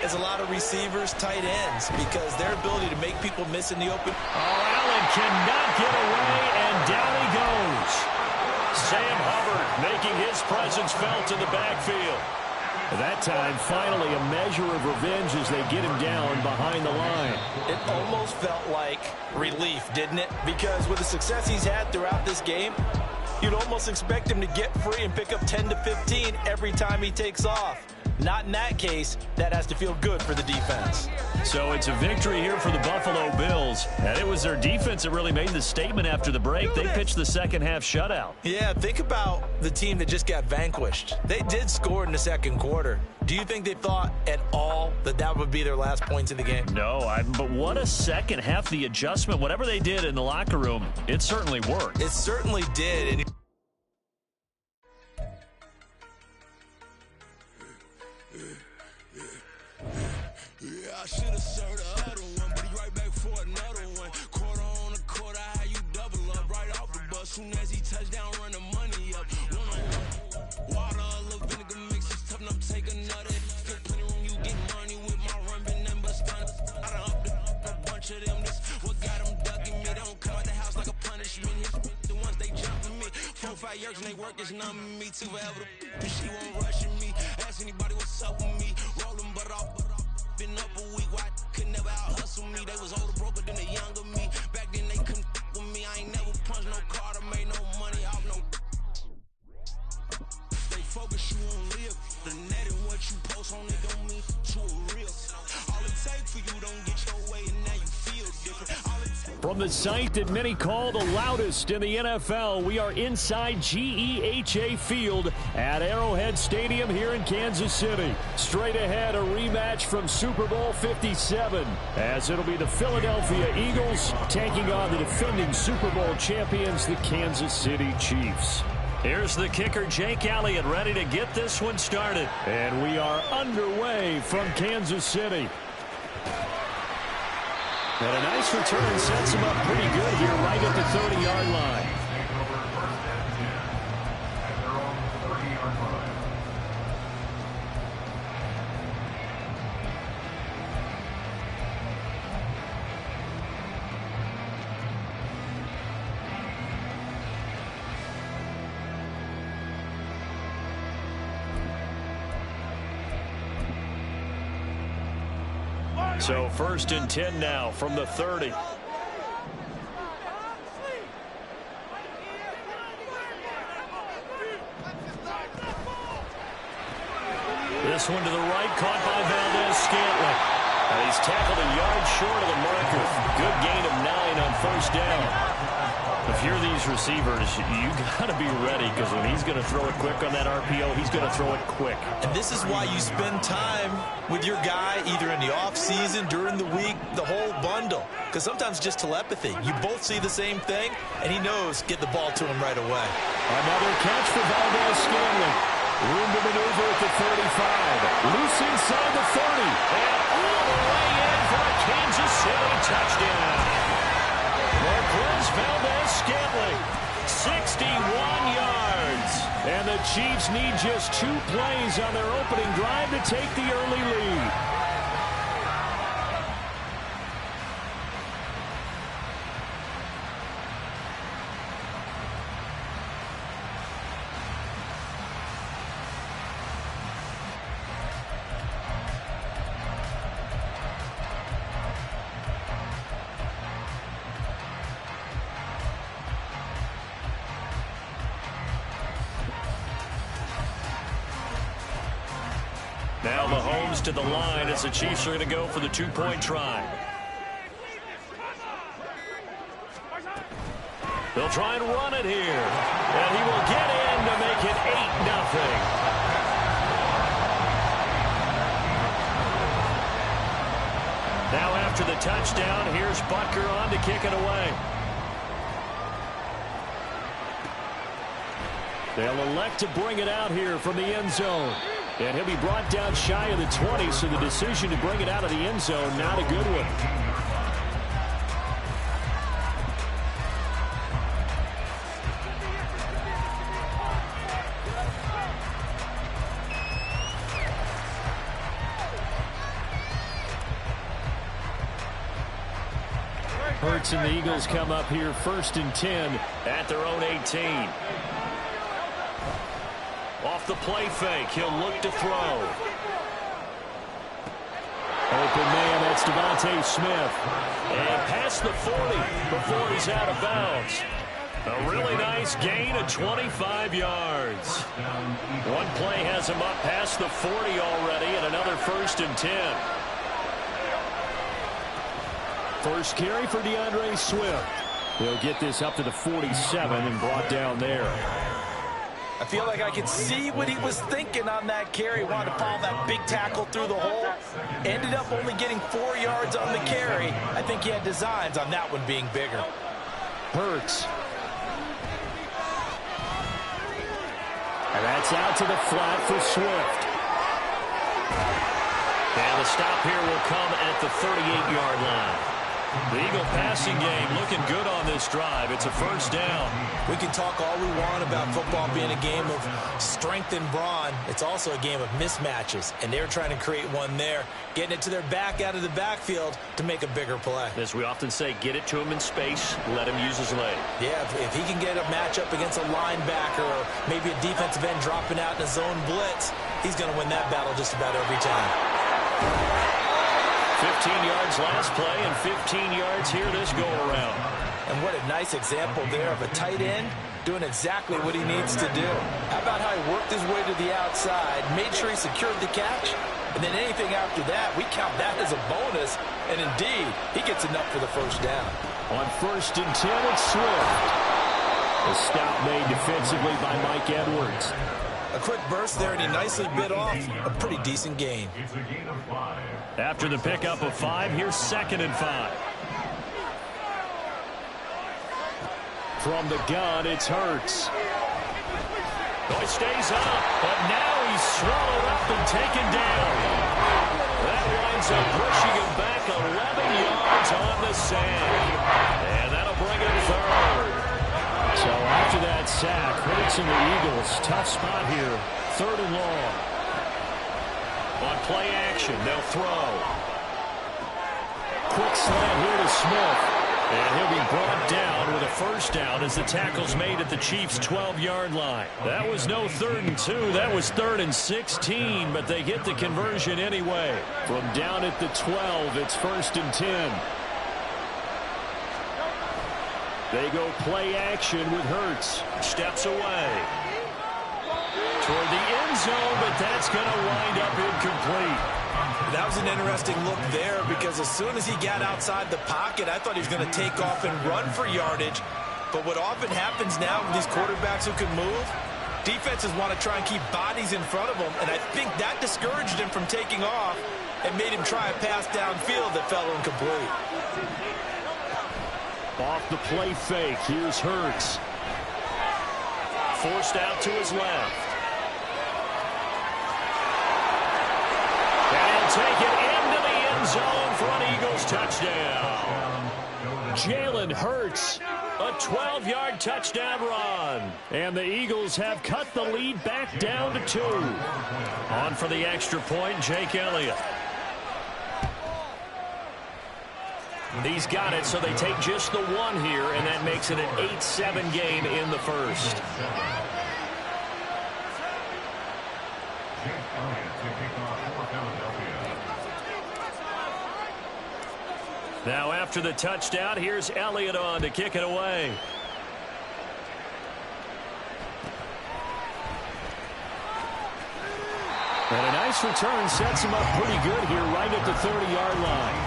as a lot of receivers, tight ends, because their ability to make people miss in the open. Oh, Allen cannot get away, and down he goes. Sam Hubbard making his presence felt in the backfield. That time, finally, a measure of revenge as they get him down behind the line. It almost felt like relief, didn't it? Because with the success he's had throughout this game, you'd almost expect him to get free and pick up 10 to 15 every time he takes off. Not in that case. That has to feel good for the defense. So it's a victory here for the Buffalo Bills. And it was their defense that really made the statement after the break. They pitched the second half shutout. Yeah, think about the team that just got vanquished. They did score in the second quarter. Do you think they thought at all that that would be their last points of the game? No, but what a second half. The adjustment, whatever they did in the locker room, it certainly worked. It certainly did. And yeah, I should have served the other one, but he right back for another one. Quarter on the quarter, how you double up right off the bus. Soon as he touch down, run the money up. One-on-one. Water, a little vinegar mix, it's tough enough, take another. Get plenty room, you get money with my run, been nothing but stun. I done up a bunch of them, this what got them ducking me. They don't come out the house like a punishment. The ones they jumping me. 4 or 5 years and they work is numbing me. Too forever, but she won't rushing me. Ask anybody what's up with me. Rolling butt off. Been up a week, why could never out hustle me? They was older, broker than the younger me. Back then they couldn't with me. I ain't never punched no card or made no money off no. They focus you on live. The net and what you post on it don't mean to a real. All it takes for you don't get your way and now you feel different. From the site that many call the loudest in the NFL, we are inside GEHA Field at Arrowhead Stadium here in Kansas City. Straight ahead, a rematch from Super Bowl 57, as it'll be the Philadelphia Eagles taking on the defending Super Bowl champions, the Kansas City Chiefs. Here's the kicker, Jake Elliott, ready to get this one started. And we are underway from Kansas City. And a nice return sets him up pretty good here right at the 30-yard line. So 1st and 10 now from the 30. This one to the right, caught by Valdez-Scantling. And he's tackled a yard short of the marker. Good gain of 9 on 1st down. If you're these receivers, you got to be ready, because when he's going to throw it quick on that RPO, he's going to throw it quick. And this is why you spend time with your guy either in the offseason, during the week, the whole bundle. Because sometimes just telepathy. You both see the same thing, and he knows get the ball to him right away. Another catch for Valdez-Scantling. Room to maneuver at the 35. Loose inside the 30. And all the way in for a Kansas City touchdown. Marquez Valdez-Scantling, 61 yards. And the Chiefs need just 2 plays on their opening drive to take the early lead. goes to the line as the Chiefs are going to go for the two-point try. They'll try and run it here. And he will get in to make it 8-0. Now after the touchdown, here's Butker on to kick it away. They'll elect to bring it out here from the end zone. And he'll be brought down shy of the 20, so the decision to bring it out of the end zone, not a good one. Hurts and the Eagles come up here 1st and 10 at their own 18. Off the play fake, he'll look to throw. Open man, that's Devontae Smith. And past the 40 before he's out of bounds. A really nice gain of 25 yards. One play has him up past the 40 already, and another 1st and 10. First carry for DeAndre Swift. He'll get this up to the 47 and brought down there. I feel like I could see what he was thinking on that carry. Wanted to follow that big tackle through the hole. Ended up only getting 4 yards on the carry. I think he had designs on that one being bigger. Hurts. And that's out to the flat for Swift. And the stop here will come at the 38-yard line. The Eagle passing game looking good on this drive. It's a 1st down. We can talk all we want about football being a game of strength and brawn. It's also a game of mismatches, and they're trying to create one there, getting it to their back out of the backfield to make a bigger play. As we often say, get it to him in space, let him use his leg. Yeah, if he can get a matchup against a linebacker or maybe a defensive end dropping out in a zone blitz, he's going to win that battle just about every time. 15 yards last play and 15 yards here this go-around. And what a nice example there of a tight end doing exactly what he needs to do. How about how he worked his way to the outside, made sure he secured the catch, and then anything after that, we count that as a bonus. And indeed, he gets enough for the 1st down. On 1st and 10, it's Swift. A stop made defensively by Mike Edwards. A quick burst there, and he nicely bit off a pretty decent gain. After the pickup of 5, here's 2nd and 5. From the gun, it's Hurts. Oh, he stays up, but now he's swallowed up and taken down. That winds up pushing him back 11 yards on the sand. And that'll bring him 3rd. So after that sack, Hurts and the Eagles, tough spot here, 3rd and long. On play action, they'll throw. Quick slant here to Smith. And he'll be brought down with a 1st down as the tackle's made at the Chiefs' 12-yard line. That was no 3rd and 2. That was 3rd and 16, but they get the conversion anyway. From down at the 12, it's 1st and 10. They go play action with Hurts. Steps away. Toward the end zone, but that's going to wind up incomplete. That was an interesting look there because as soon as he got outside the pocket, I thought he was going to take off and run for yardage. But what often happens now with these quarterbacks who can move, defenses want to try and keep bodies in front of them, and I think that discouraged him from taking off and made him try a pass downfield that fell incomplete. Off the play fake, here's Hurts. Forced out to his left. And he'll take it into the end zone for an Eagles touchdown. Jalen Hurts, a 12-yard touchdown run. And the Eagles have cut the lead back down to 2. On for the extra point, Jake Elliott. He's got it, so they take just the 1 here, and that makes it an 8-7 game in the 1st. Now after the touchdown, here's Elliott on to kick it away. And a nice return sets him up pretty good here right at the 30-yard line.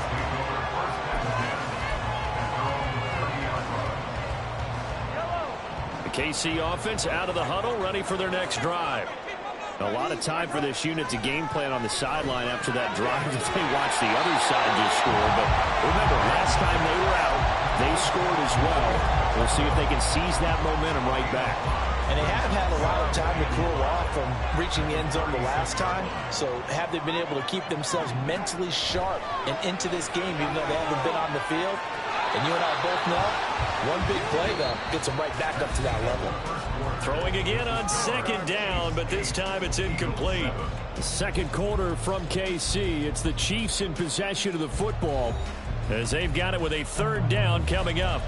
The KC offense out of the huddle, ready for their next drive. A lot of time for this unit to game plan on the sideline after that drive that they watched the other side just score. But remember, last time they were out, they scored as well. We'll see if they can seize that momentum right back. And they have had a lot of time to cool off from reaching the end zone the last time. So have they been able to keep themselves mentally sharp and into this game even though they haven't been on the field? And you and I both know, one big play, though, gets them right back up to that level. Throwing again on second down, but this time it's incomplete. The second quarter from KC. It's the Chiefs in possession of the football as they've got it with a third down coming up.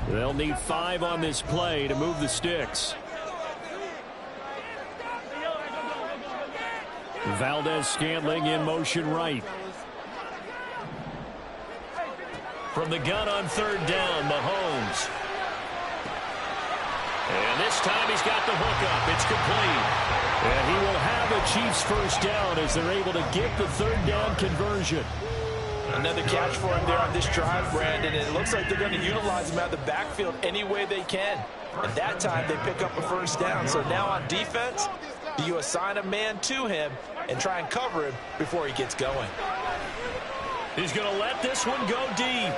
They'll need 5 on this play to move the sticks. Valdez-Scantling in motion right. From the gun on third down, Mahomes. And this time he's got the hook up. It's complete. And he will have a Chiefs first down as they're able to get the third down conversion. Another catch for him there on this drive, Brandon. And it looks like they're going to utilize him out of the backfield any way they can. And that time they pick up a first down. So now on defense, do you assign a man to him and try and cover him before he gets going? He's going to let this one go deep.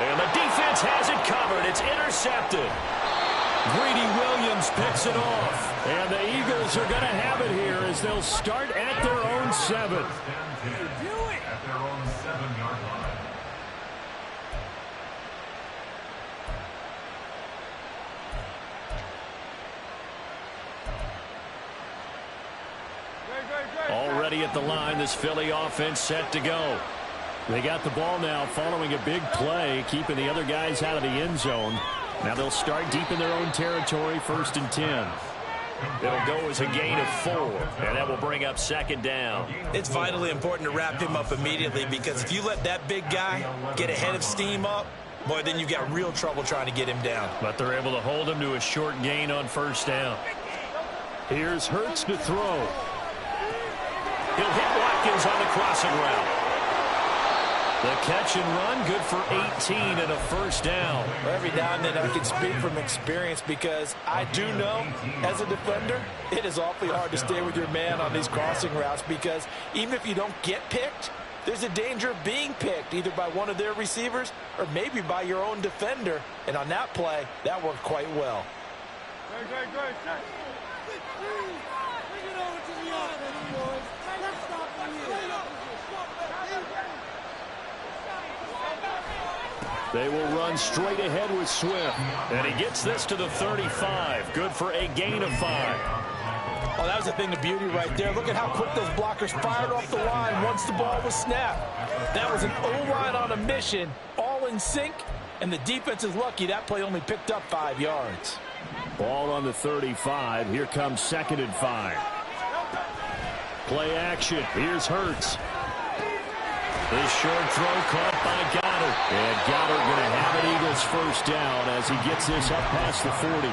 And the defense has it covered. It's intercepted. Greedy Williams picks it off. And the Eagles are going to have it here as they'll start at their own 7. At their own 7-yard line. Already at the line, this Philly offense set to go. They got the ball now following a big play, keeping the other guys out of the end zone. Now they'll start deep in their own territory, 1st and 10. It'll go as a gain of 4, and that will bring up second down. It's vitally important to wrap him up immediately because if you let that big guy get a head of steam up, boy, then you've got real trouble trying to get him down. But they're able to hold him to a short gain on first down. Here's Hurts to throw. He'll hit Watkins on the crossing route. The catch and run, good for 18 and a first down. Well, every now and then I can speak from experience because I do know, as a defender, it is awfully hard to stay with your man on these crossing routes because even if you don't get picked, there's a danger of being picked either by one of their receivers or maybe by your own defender. And on that play, that worked quite well. They will run straight ahead with Swift. And he gets this to the 35. Good for a gain of 5. Oh, that was a thing of beauty right there. Look at how quick those blockers fired off the line once the ball was snapped. That was an O-line on a mission, all in sync, and the defense is lucky that play only picked up 5 yards. Ball on the 35. Here comes 2nd and 5. Play action. Here's Hurts. This short throw caught by Goddard. And Goddard going to have an Eagles first down as he gets this up past the 40.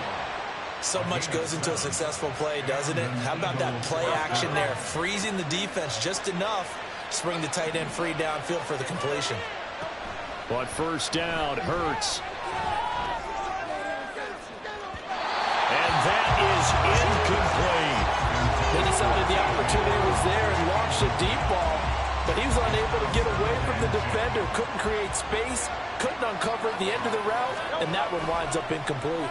So much goes into a successful play, doesn't it? How about that play action there? Freezing the defense just enough to bring the tight end free downfield for the completion. But first down, Hurts. And that is incomplete. They decided the opportunity was there and launched a deep ball, but he was unable to get away from the defender, couldn't create space, couldn't uncover the end of the route, and that one winds up incomplete.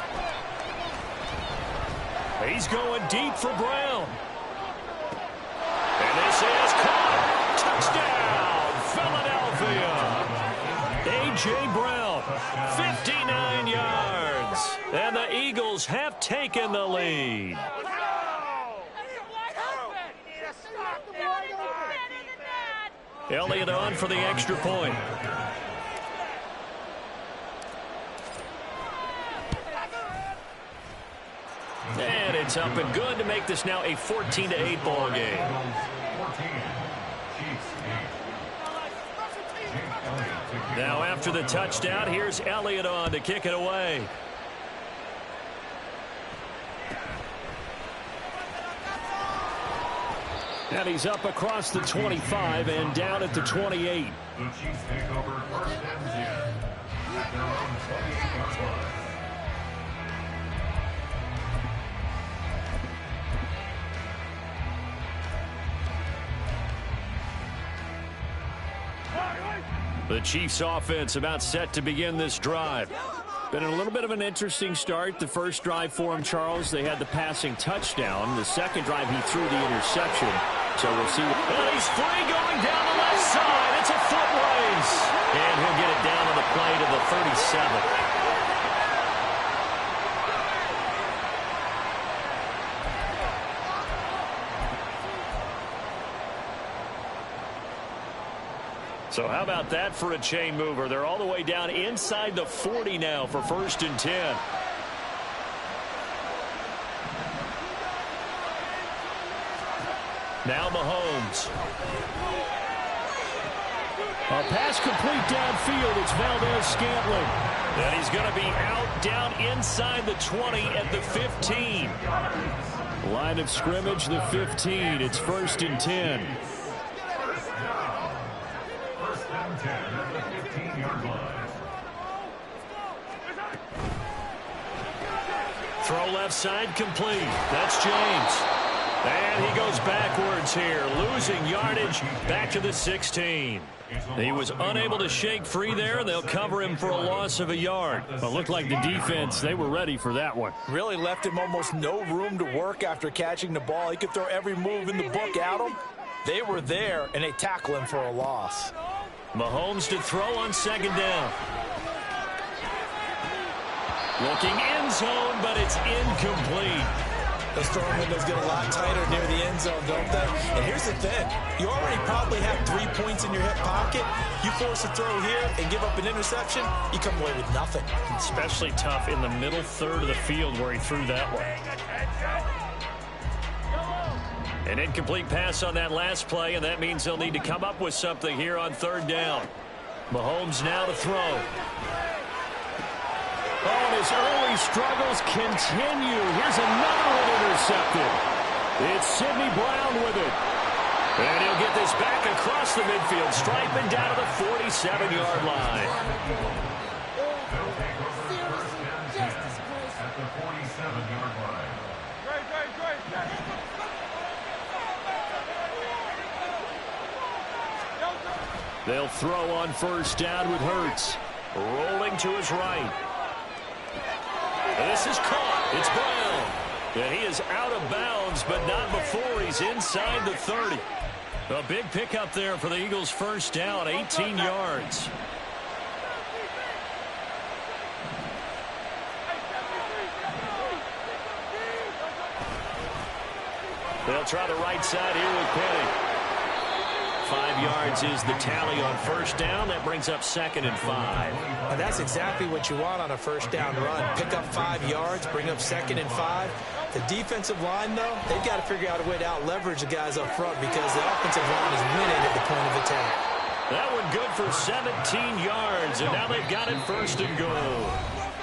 He's going deep for Brown. And this is caught. Touchdown, Philadelphia. A.J. Brown, 59 yards. And the Eagles have taken the lead. Elliott on for the extra point. And it's up and good to make this now a 14-8 ball game. Now after the touchdown, here's Elliott on to kick it away. And he's up across the 25 and down at the 28. The Chiefs take over first and 10 with their own 28-yard line. The Chiefs offense about set to begin this drive. Been a little bit of an interesting start. The first drive for him, Charles, they had the passing touchdown. The second drive, he threw the interception. So we'll see. And he's free going down the left side. It's a foot race. And he'll get it down on the play to the 37. So how about that for a chain mover? They're all the way down inside the 40 now for first and 10. Now Mahomes. A pass complete downfield. It's Valdez-Scantling. And he's going to be out down inside the 20 at the 15. Line of scrimmage, the 15. It's first and 10. First and 10 at the 15-yard line. Throw left side complete. That's James. And he goes backwards here, losing yardage back to the 16. He was unable to shake free there. They'll cover him for a loss of a yard. But looked like the defense, they were ready for that one. Really left him almost no room to work after catching the ball. He could throw every move in the book at him. They were there, and they tackle him for a loss. Mahomes to throw on second down. Looking end zone, but it's incomplete. Those throwing windows get a lot tighter near the end zone, don't they? And here's the thing. You already probably have 3 points in your hip pocket. You force a throw here and give up an interception, you come away with nothing. Especially tough in the middle third of the field where he threw that one. An incomplete pass on that last play, and that means they'll need to come up with something here on third down. Mahomes now to throw. Oh, and his early struggles continue. Here's another one intercepted. It's Sidney Brown with it. And he'll get this back across the midfield, striping down to the 47-yard line. They'll take over first and 10 at the 47-yard line. They'll throw on first down with Hurts. Rolling to his right. This is caught. It's Brown. And he is out of bounds, but not before he's inside the 30. A big pickup there for the Eagles' first down, 18 yards. They'll try the right side here with Penny. 5 yards is the tally on first down. That brings up second and 5. And that's exactly what you want on a first down run. Pick up 5 yards, bring up second and 5. The defensive line, though, they've got to figure out a way to out-leverage the guys up front because the offensive line is winning at the point of attack. That one good for 17 yards, and now they've got it first and goal.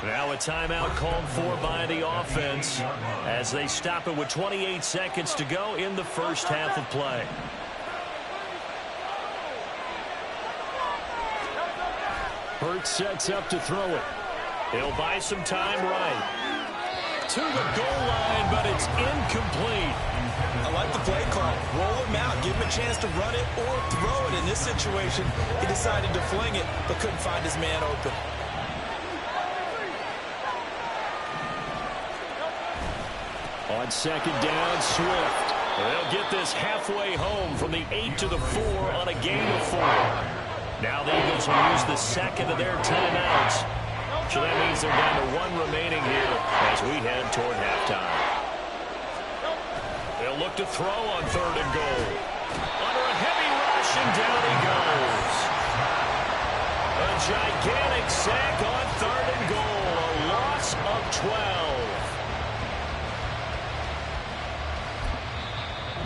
Now a timeout called for by the offense as they stop it with 28 seconds to go in the first half of play. Hurts sets up to throw it. He'll buy some time right. To the goal line, but it's incomplete. I like the play call. Roll him out. Give him a chance to run it or throw it. In this situation, he decided to fling it, but couldn't find his man open. On second down, Swift. They'll get this halfway home from the 8 to the 4 on a gain of 4. Now the Eagles will use the second of their timeouts. So that means they're down to 1 remaining here as we head toward halftime. They'll look to throw on third and goal. Under a heavy rush, and down he goes. A gigantic sack on third and goal. A loss of 12.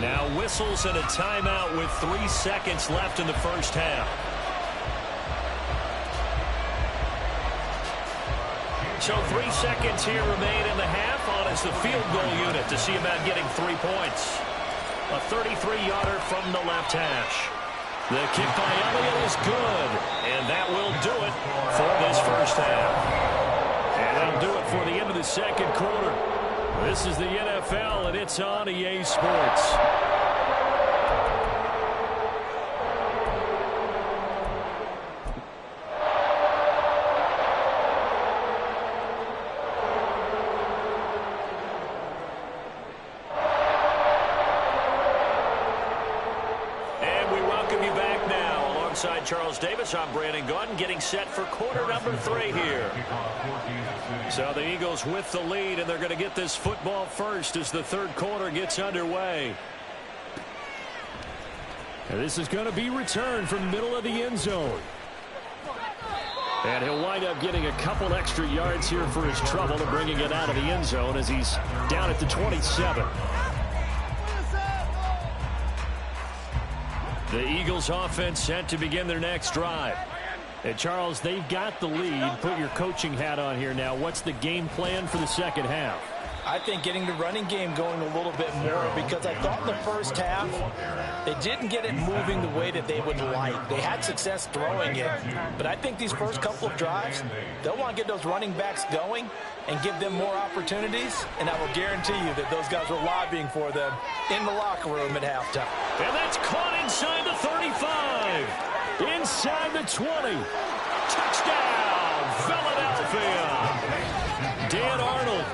Now whistles and a timeout with 3 seconds left in the first half. So 3 seconds here remain in the half on as the field goal unit to see about getting 3 points. A 33-yarder from the left hash. The kick by Elliott is good, and that will do it for this first half. And that'll do it for the end of the second quarter. This is the NFL, and it's on EA Sports. Alongside Charles Davis, I'm Brandon Gaudin, getting set for quarter number 3 here. So the Eagles with the lead, and they're going to get this football first as the third quarter gets underway. And this is going to be returned from the middle of the end zone. And he'll wind up getting a couple extra yards here for his trouble to bringing it out of the end zone as he's down at the 27. The Eagles offense set to begin their next drive. And Charles, they've got the lead. Put your coaching hat on here now. What's the game plan for the second half? I think getting the running game going a little bit more, because I thought in the first half they didn't get it moving the way that they would like. They had success throwing it, but I think these first couple of drives, they'll want to get those running backs going and give them more opportunities, and I will guarantee you that those guys were lobbying for them in the locker room at halftime. And that's caught inside the 35, inside the 20. Touchdown, Philadelphia. Dan Arnold,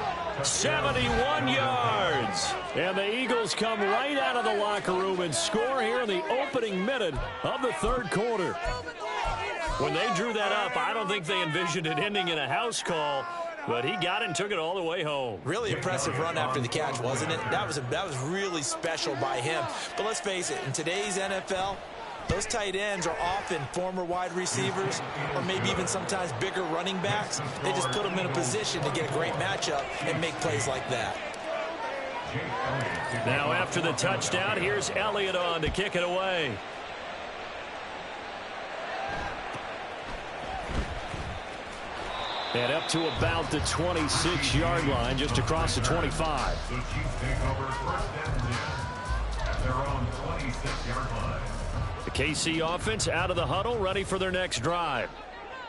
71 yards. And the Eagles come right out of the locker room and score here in the opening minute of the third quarter. When they drew that up, I don't think they envisioned it ending in a house call, but he got it and took it all the way home. Really impressive run after the catch, wasn't it? That was really special by him. But let's face it, in today's NFL, those tight ends are often former wide receivers or maybe even sometimes bigger running backs. They just put them in a position to get a great matchup and make plays like that. Now after the touchdown, here's Elliott on to kick it away. And up to about the 26-yard line, just across the 25. The Chiefs take over first and 10 at their own 26-yard line. The KC offense out of the huddle, ready for their next drive.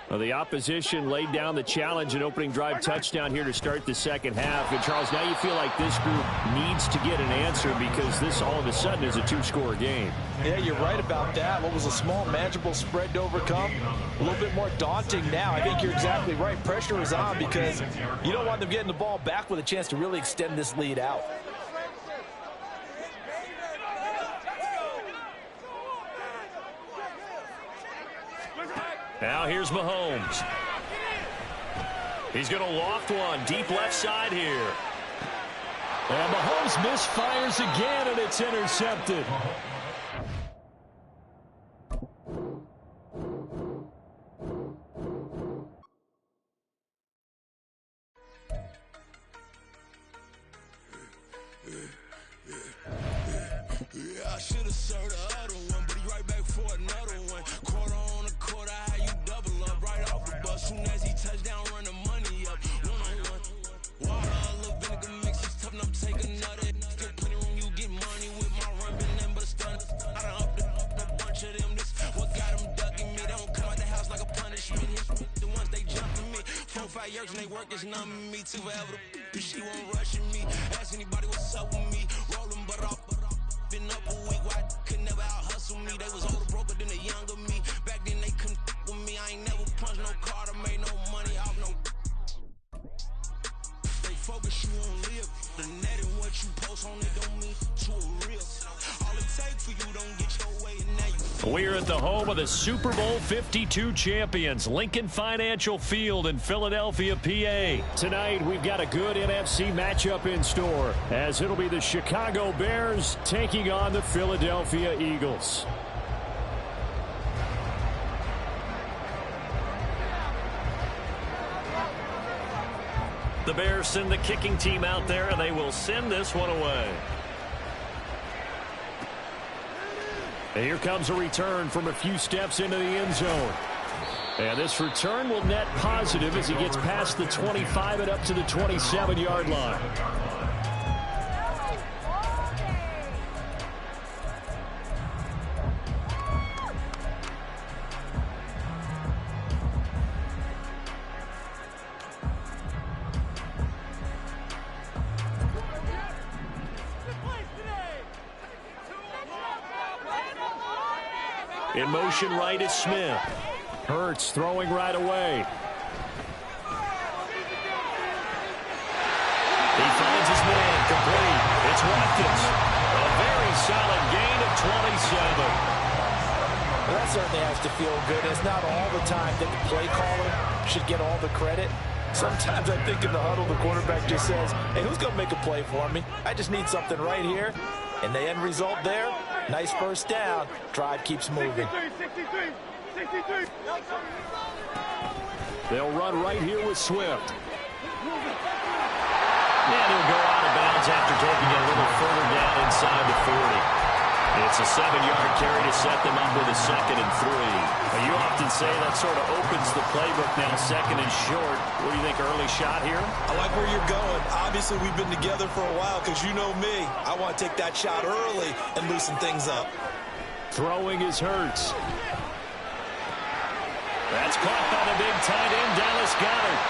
Well, the opposition laid down the challenge and opening drive touchdown here to start the second half. And, Charles, now you feel like this group needs to get an answer because this all of a sudden is a two-score game. Yeah, you're right about that. What was a small, manageable spread to overcome, a little bit more daunting now. I think you're exactly right. Pressure is on because you don't want them getting the ball back with a chance to really extend this lead out. Now here's Mahomes. He's going to loft one deep left side here. And Mahomes misfires again, and it's intercepted. Yeah, I should have served the other one, but he right back for another one. Quarter on a quarter, how you double up right off the bus. Soon as he touch down, run the money up. One-on-one. Water, a little vinegar mix, it's tough enough to take another. Still plenty room, you get money with my run, been nothing but a stunt. I done up a bunch of them. This what got them ducking me. They don't come out the house like a punishment. The ones they jumping me. 4-5 years and they work is numbing me. Too forever the she won't rushing me. Ask anybody what's up with me. Rolling but off. Been up a week, why could never out hustle me? They was older, broker than the younger me. Back then they couldn't with me. I ain't never punched no card or made no money off no. They focus you on live. The net and what you post on it don't mean to a real. All it takes for you don't get your way and now you. We're at the home of the Super Bowl 52 champions, Lincoln Financial Field in Philadelphia, PA. Tonight, we've got a good NFC matchup in store, as it'll be the Chicago Bears taking on the Philadelphia Eagles. The Bears send the kicking team out there, and they will send this one away. And here comes a return from a few steps into the end zone. And this return will net positive as he gets past the 25 and up to the 27-yard line. In motion right is Smith. Hurts throwing right away. He finds his man complete. It's Watkins. A very solid gain of 27. Well, that certainly has to feel good. It's not all the time that the play caller should get all the credit. Sometimes I think in the huddle, the quarterback just says, hey, who's going to make a play for me? I just need something right here. And the end result there, nice first down. Drive keeps moving. 63. They'll run right here with Swift. And he'll go out of bounds after taking it a little further down inside the 40. It's a 7-yard carry to set them up with a 2nd and 3. Now, you often say that sort of opens the playbook now, 2nd and short. What do you think, early shot here? I like where you're going. Obviously, we've been together for a while because you know me. I want to take that shot early and loosen things up. Throwing is Hurts. That's caught by the big tight end, Dallas Goedert.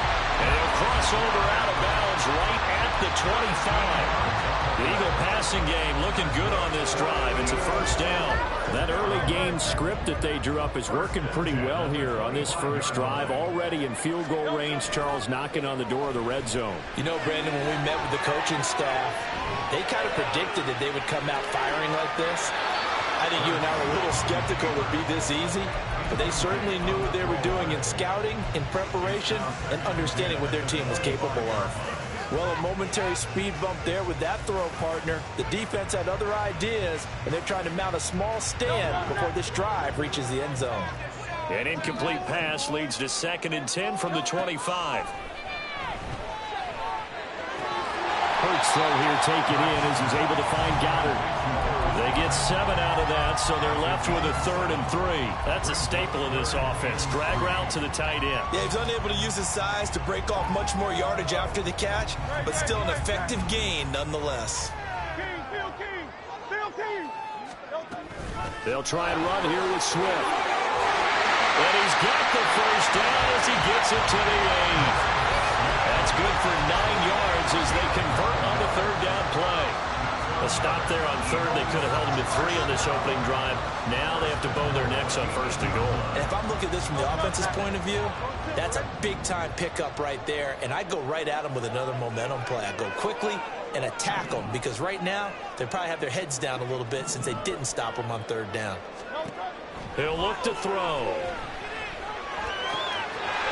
And he'll cross over out of bounds right at the 25. The Eagle passing game looking good on this drive. It's a first down. That early game script that they drew up is working pretty well here on this first drive. Already in field goal range, Charles knocking on the door of the red zone. You know, Brandon, when we met with the coaching staff, they kind of predicted that they would come out firing like this. I think you and I were a little skeptical it would be this easy, but they certainly knew what they were doing in scouting, in preparation, and understanding what their team was capable of. Well, a momentary speed bump there with that throw partner. The defense had other ideas, and they're trying to mount a small stand before this drive reaches the end zone. An incomplete pass leads to 2nd and 10 from the 25. Hurts throw here, take it in as he's able to find Goddard. They get 7 out of that, so they're left with a 3rd and 3. That's a staple of this offense. Drag route to the tight end. Yeah, he's unable to use his size to break off much more yardage after the catch, but still an effective gain nonetheless. They'll try and run here with Swift. And he's got the first down as he gets it to the 8. That's good for 9 yards as they convert on the 3rd down play. A stop there on 3rd. They could have held him to 3 on this opening drive. Now they have to bow their necks on 1st and goal. And if I'm looking at this from the offense's point of view, that's a big-time pickup right there. And I go right at them with another momentum play. I go quickly and attack them because right now they probably have their heads down a little bit since they didn't stop them on 3rd down. He'll look to throw.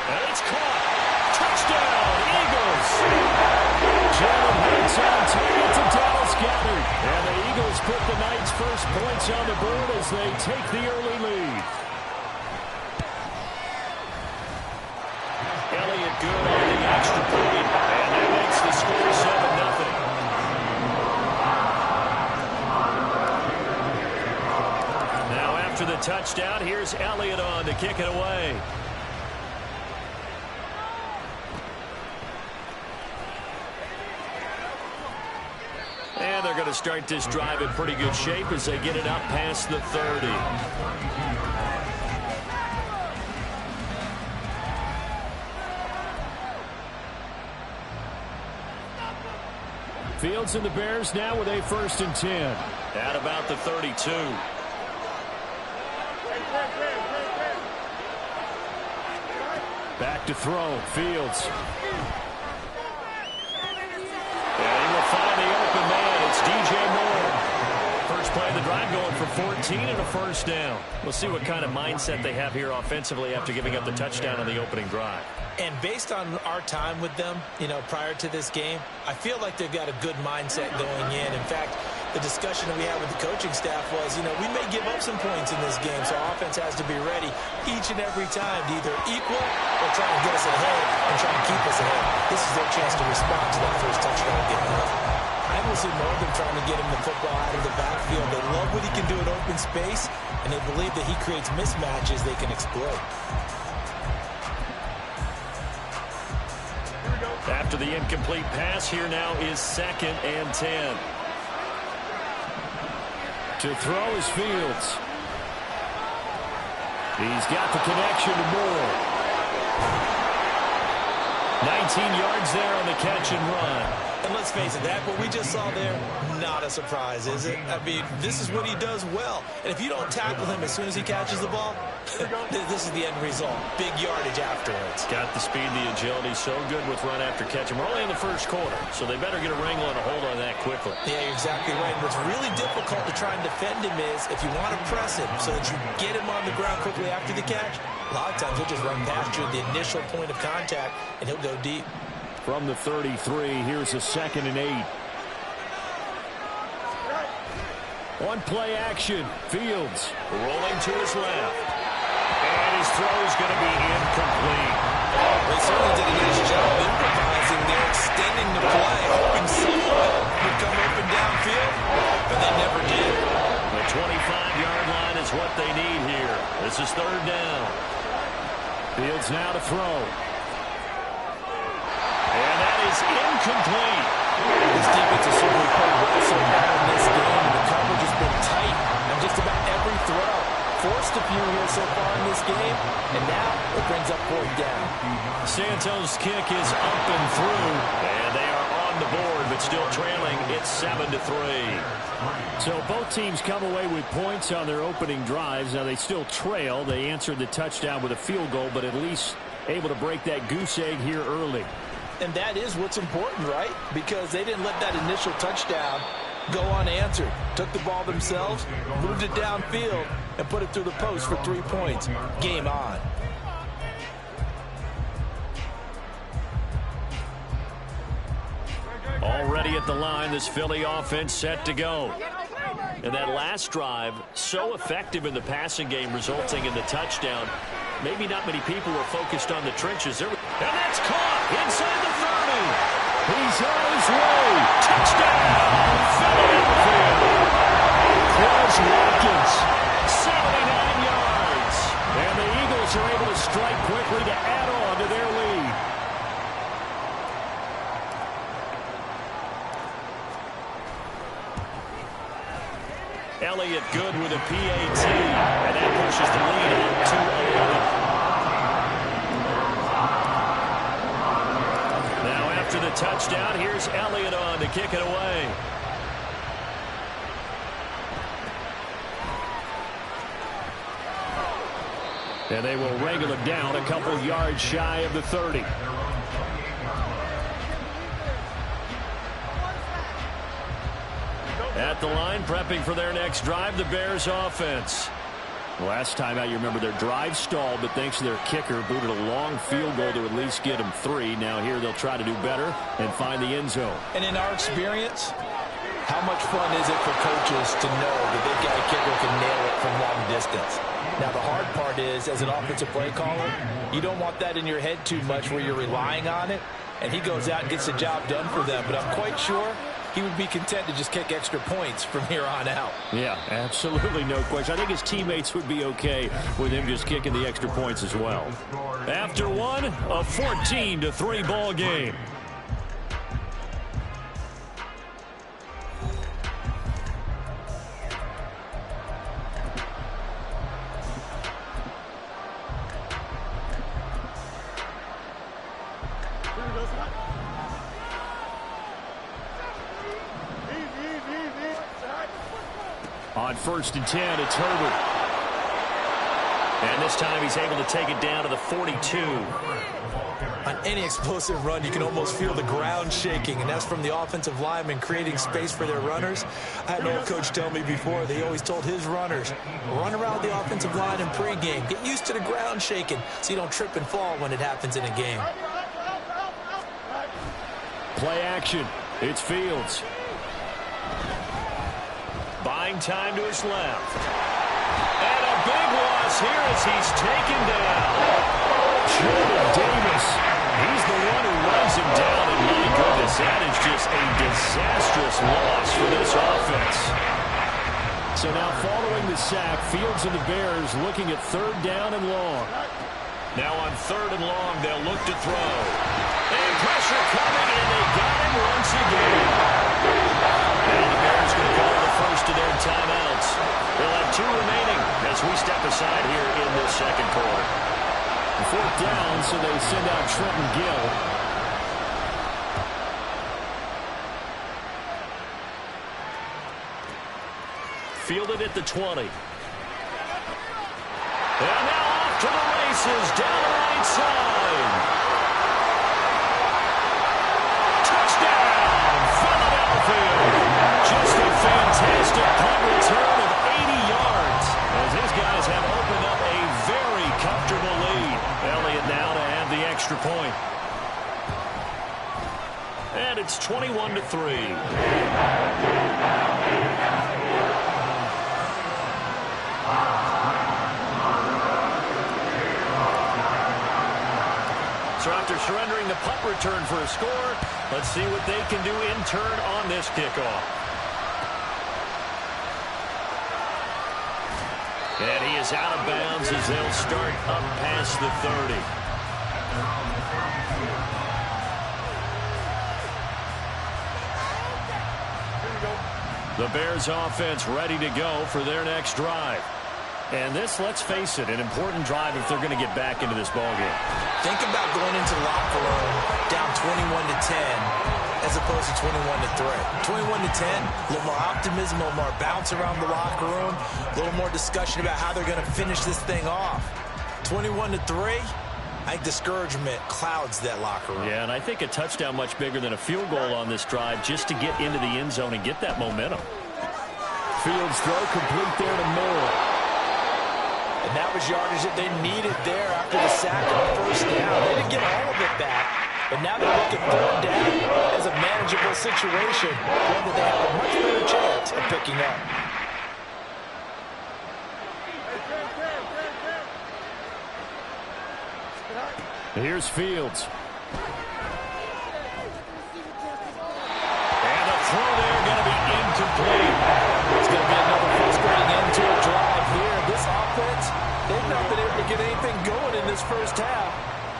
And it's caught. Touchdown, Eagles. Jalen Hurts on target to Dallas Goedert. And the Eagles put the night's first points on the board as they take the early lead. Elliott good on the extra point. And that makes the score 7-0. Now after the touchdown, here's Elliott on to kick it away. And they're going to start this drive in pretty good shape as they get it out past the 30. Fields and the Bears now with a 1st and 10. At about the 32. Back to throw. Fields. Find the open man. It's DJ Moore. First play of the drive going for 14 and a first down. We'll see what kind of mindset they have here offensively after giving up the touchdown on the opening drive. And based on our time with them, you know, prior to this game, I feel like they've got a good mindset going in. In fact, the discussion that we had with the coaching staff was, you know, we may give up some points in this game, so offense has to be ready each and every time to either equal or try and get us ahead and try and keep us ahead. This is their chance to respond to that first touchdown given up. I will see more of them trying to get him the football out of the backfield. They love what he can do in open space, and they believe that he creates mismatches they can exploit. after the incomplete pass. Here now is 2nd and 10. To throw is Fields. He's got the connection to Moore. 19 yards there on the catch and run. And let's face it, that what we just saw there, not a surprise, is it? I mean, this is what he does well. And if you don't tackle him as soon as he catches the ball, this is the end result. Big yardage afterwards. Got the speed, the agility, so good with run after catch. And we're only in the first quarter, so they better get a wrangle and a hold on that quickly. Yeah, you're exactly right. And what's really difficult to try and defend him is if you want to press him so that you get him on the ground quickly after the catch, a lot of times he'll just run past you at the initial point of contact, and he'll go deep. From the 33, here's a 2nd and 8. One play action. Fields rolling to his left. And his throw is going to be incomplete. They certainly did a nice job improvising there, extending the play, hoping someone would come open downfield, but they never did. The 25-yard line is what they need here. This is 3rd down. Fields now to throw. And that is incomplete. This defense has certainly played well so far in this game. The coverage has been tight on just about every throw. Forced a few here so far in this game, and now it brings up 4th down. Santos' kick is up and through, and they are on the board, but still trailing. It's 7-3. So both teams come away with points on their opening drives. Now they still trail. They answered the touchdown with a field goal, but at least able to break that goose egg here early. And that is what's important, right? Because they didn't let that initial touchdown go unanswered. Took the ball themselves, moved it downfield, and put it through the post for 3 points. Game on. Already at the line, this Philly offense set to go. And that last drive, so effective in the passing game, resulting in the touchdown. Maybe not many people were focused on the trenches. And that's caught inside the 30. He's on his way. Touchdown, Philadelphia. Quez Watkins, 79 yards. And the Eagles are able to strike quickly to add on to their lead. Elliott good with a PAT, and that pushes the lead out to 11. Now after the touchdown, here's Elliott on to kick it away. And they will wrangle him down a couple yards shy of the 30. At the line, prepping for their next drive, the Bears offense. Last time out, you remember their drive stalled, but thanks to their kicker, booted a long field goal to at least get them 3. Now here they'll try to do better and find the end zone. And in our experience, how much fun is it for coaches to know that they've got a kicker who can nail it from long distance? Now, the hard part is, as an offensive play caller, you don't want that in your head too much where you're relying on it, and he goes out and gets the job done for them. But I'm quite sure he would be content to just kick extra points from here on out. Yeah, absolutely no question. I think his teammates would be okay with him just kicking the extra points as well. After one, a 14-3 ball game. On 1st and 10, it's Herbert. And this time he's able to take it down to the 42. On any explosive run, you can almost feel the ground shaking, and that's from the offensive linemen creating space for their runners. I had an old coach tell me before, they always told his runners, run around the offensive line in pregame. Get used to the ground shaking so you don't trip and fall when it happens in a game. Play action. It's Fields. Buying time to his left. And a big loss here as he's taken down. Jordan Davis. He's the one who runs him down, and my goodness, that is just a disastrous loss for this offense. So now following the sack, Fields and the Bears looking at 3rd down and long. Now on 3rd and long, they'll look to throw. And pressure coming, and they got him once again. Now the Bears going to call the first of their timeouts. They'll have 2 remaining as we step aside here in this second quarter. 4th down, so they send out Trenton Gill. Fielded at the 20. And now off to the races down the right side. Touchdown, Philadelphia. Just a fantastic punt return of 80 yards as his guys have opened up a very comfortable lead. Elliott now to add the extra point. And it's 21-3. So after surrendering the punt return for a score, let's see what they can do in turn on this kickoff. And he is out of bounds as they'll start up past the 30. The Bears offense ready to go for their next drive. And this, let's face it, an important drive if they're going to get back into this ballgame. Think about going into the locker room down 21-10 as opposed to 21-3. 21-10, a little more optimism, a little more bounce around the locker room, a little more discussion about how they're going to finish this thing off. 21-3, I think discouragement clouds that locker room. Yeah, and I think a touchdown much bigger than a field goal on this drive just to get into the end zone and get that momentum. Fields throw complete there to Moore. And that was yardage that they needed there after the sack on 1st down. They didn't get all of it back, but now they're looking 3rd down as a manageable situation, one that they have a much better chance of picking up. Here's Fields. And the throw there going to be incomplete. It's going to be another frustrating end to a drive here. This offense, they've not been able to get anything going in this first half.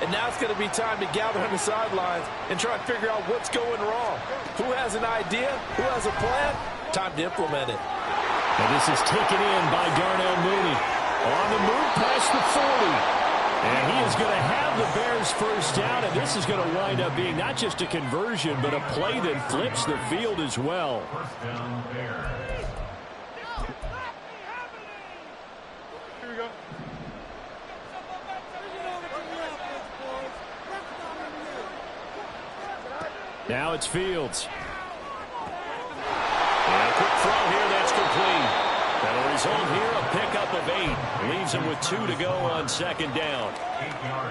And now it's going to be time to gather on the sidelines and try and figure out what's going wrong. Who has an idea? Who has a plan? Time to implement it. And this is taken in by Darnell Mooney. On the move past the 40. And he is going to have the Bears first down, and this is going to wind up being not just a conversion, but a play that flips the field as well. First down, Bears. Here we go. Now it's Fields. And a quick throw here, that's complete. That'll result here, a pickup of 8. Leaves him with 2 to go on 2nd down.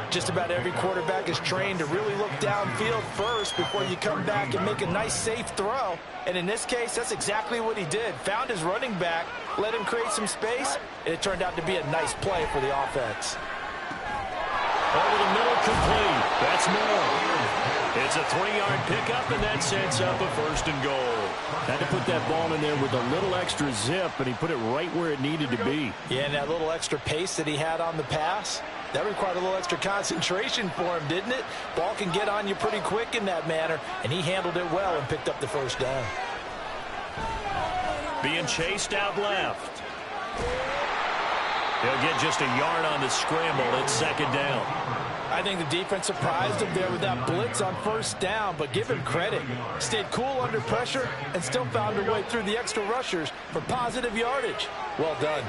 Just about every quarterback is trained to really look downfield first before you come back and make a nice, safe throw. And in this case, that's exactly what he did. Found his running back, let him create some space, and it turned out to be a nice play for the offense. Over the middle, complete. That's more. It's a 3-yard pickup, and that sets up a 1st and goal. Had to put that ball in there with a little extra zip, but he put it right where it needed to be. Yeah, and that little extra pace that he had on the pass, that required a little extra concentration for him, didn't it? Ball can get on you pretty quick in that manner, and he handled it well and picked up the 1st down. Being chased out left. He'll get just a yard on the scramble at 2nd down. I think the defense surprised him there with that blitz on 1st down, but give him credit. Stayed cool under pressure and still found a way through the extra rushers for positive yardage. Well done.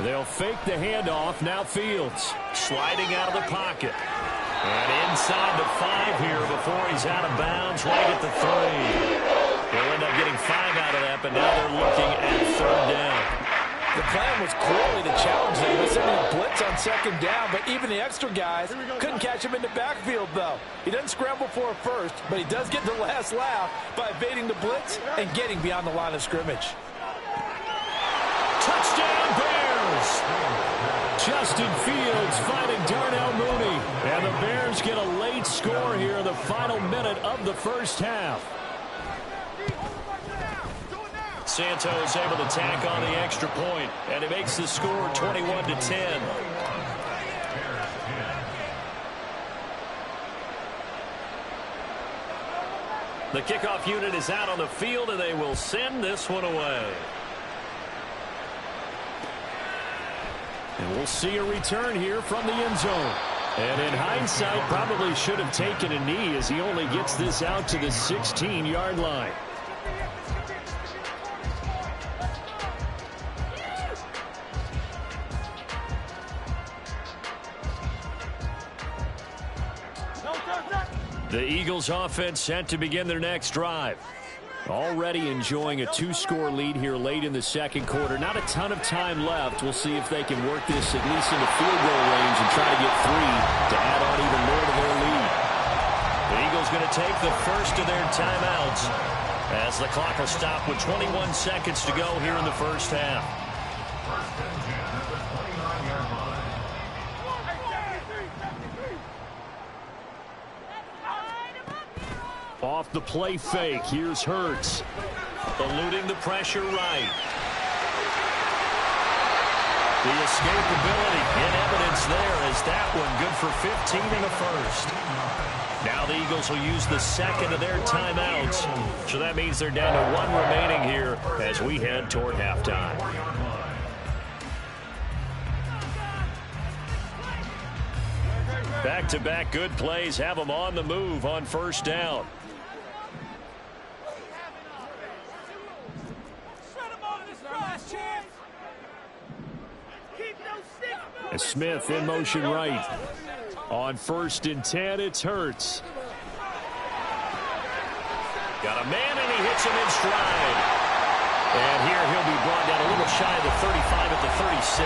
They'll fake the handoff. Now Fields sliding out of the pocket. And inside the 5 here before he's out of bounds right at the 3. They'll end up getting 5 out of that, but now they're looking at 3rd down. The plan was clearly to challenge them by sending a blitz on 2nd down, but even the extra guys couldn't catch him in the backfield, though. He doesn't scramble for a first, but he does get the last laugh by evading the blitz and getting beyond the line of scrimmage. Touchdown, Bears! Justin Fields finding Darnell Mooney. And the Bears get a late score here in the final minute of the first half. Santos able to tack on the extra point, and it makes the score 21-10. The kickoff unit is out on the field, and they will send this one away. And we'll see a return here from the end zone. And in hindsight, probably should have taken a knee as he only gets this out to the 16-yard line. The Eagles offense set to begin their next drive. Already enjoying a 2-score lead here late in the second quarter. Not a ton of time left. We'll see if they can work this at least into field goal range and try to get 3 to add on even more to their lead. The Eagles going to take the first of their timeouts as the clock will stop with 21 seconds to go here in the first half. Off the play fake, here's Hurts. Eluding the pressure right. The escapability in evidence there as that one good for 15 in the first. Now the Eagles will use the second of their timeouts. So that means they're down to 1 remaining here as we head toward halftime. Back-to-back good plays have them on the move on first down. Smith in motion right. On 1st and 10, it's Hurts. Got a man, and he hits him in stride. And here he'll be brought down a little shy of the 35 at the 36.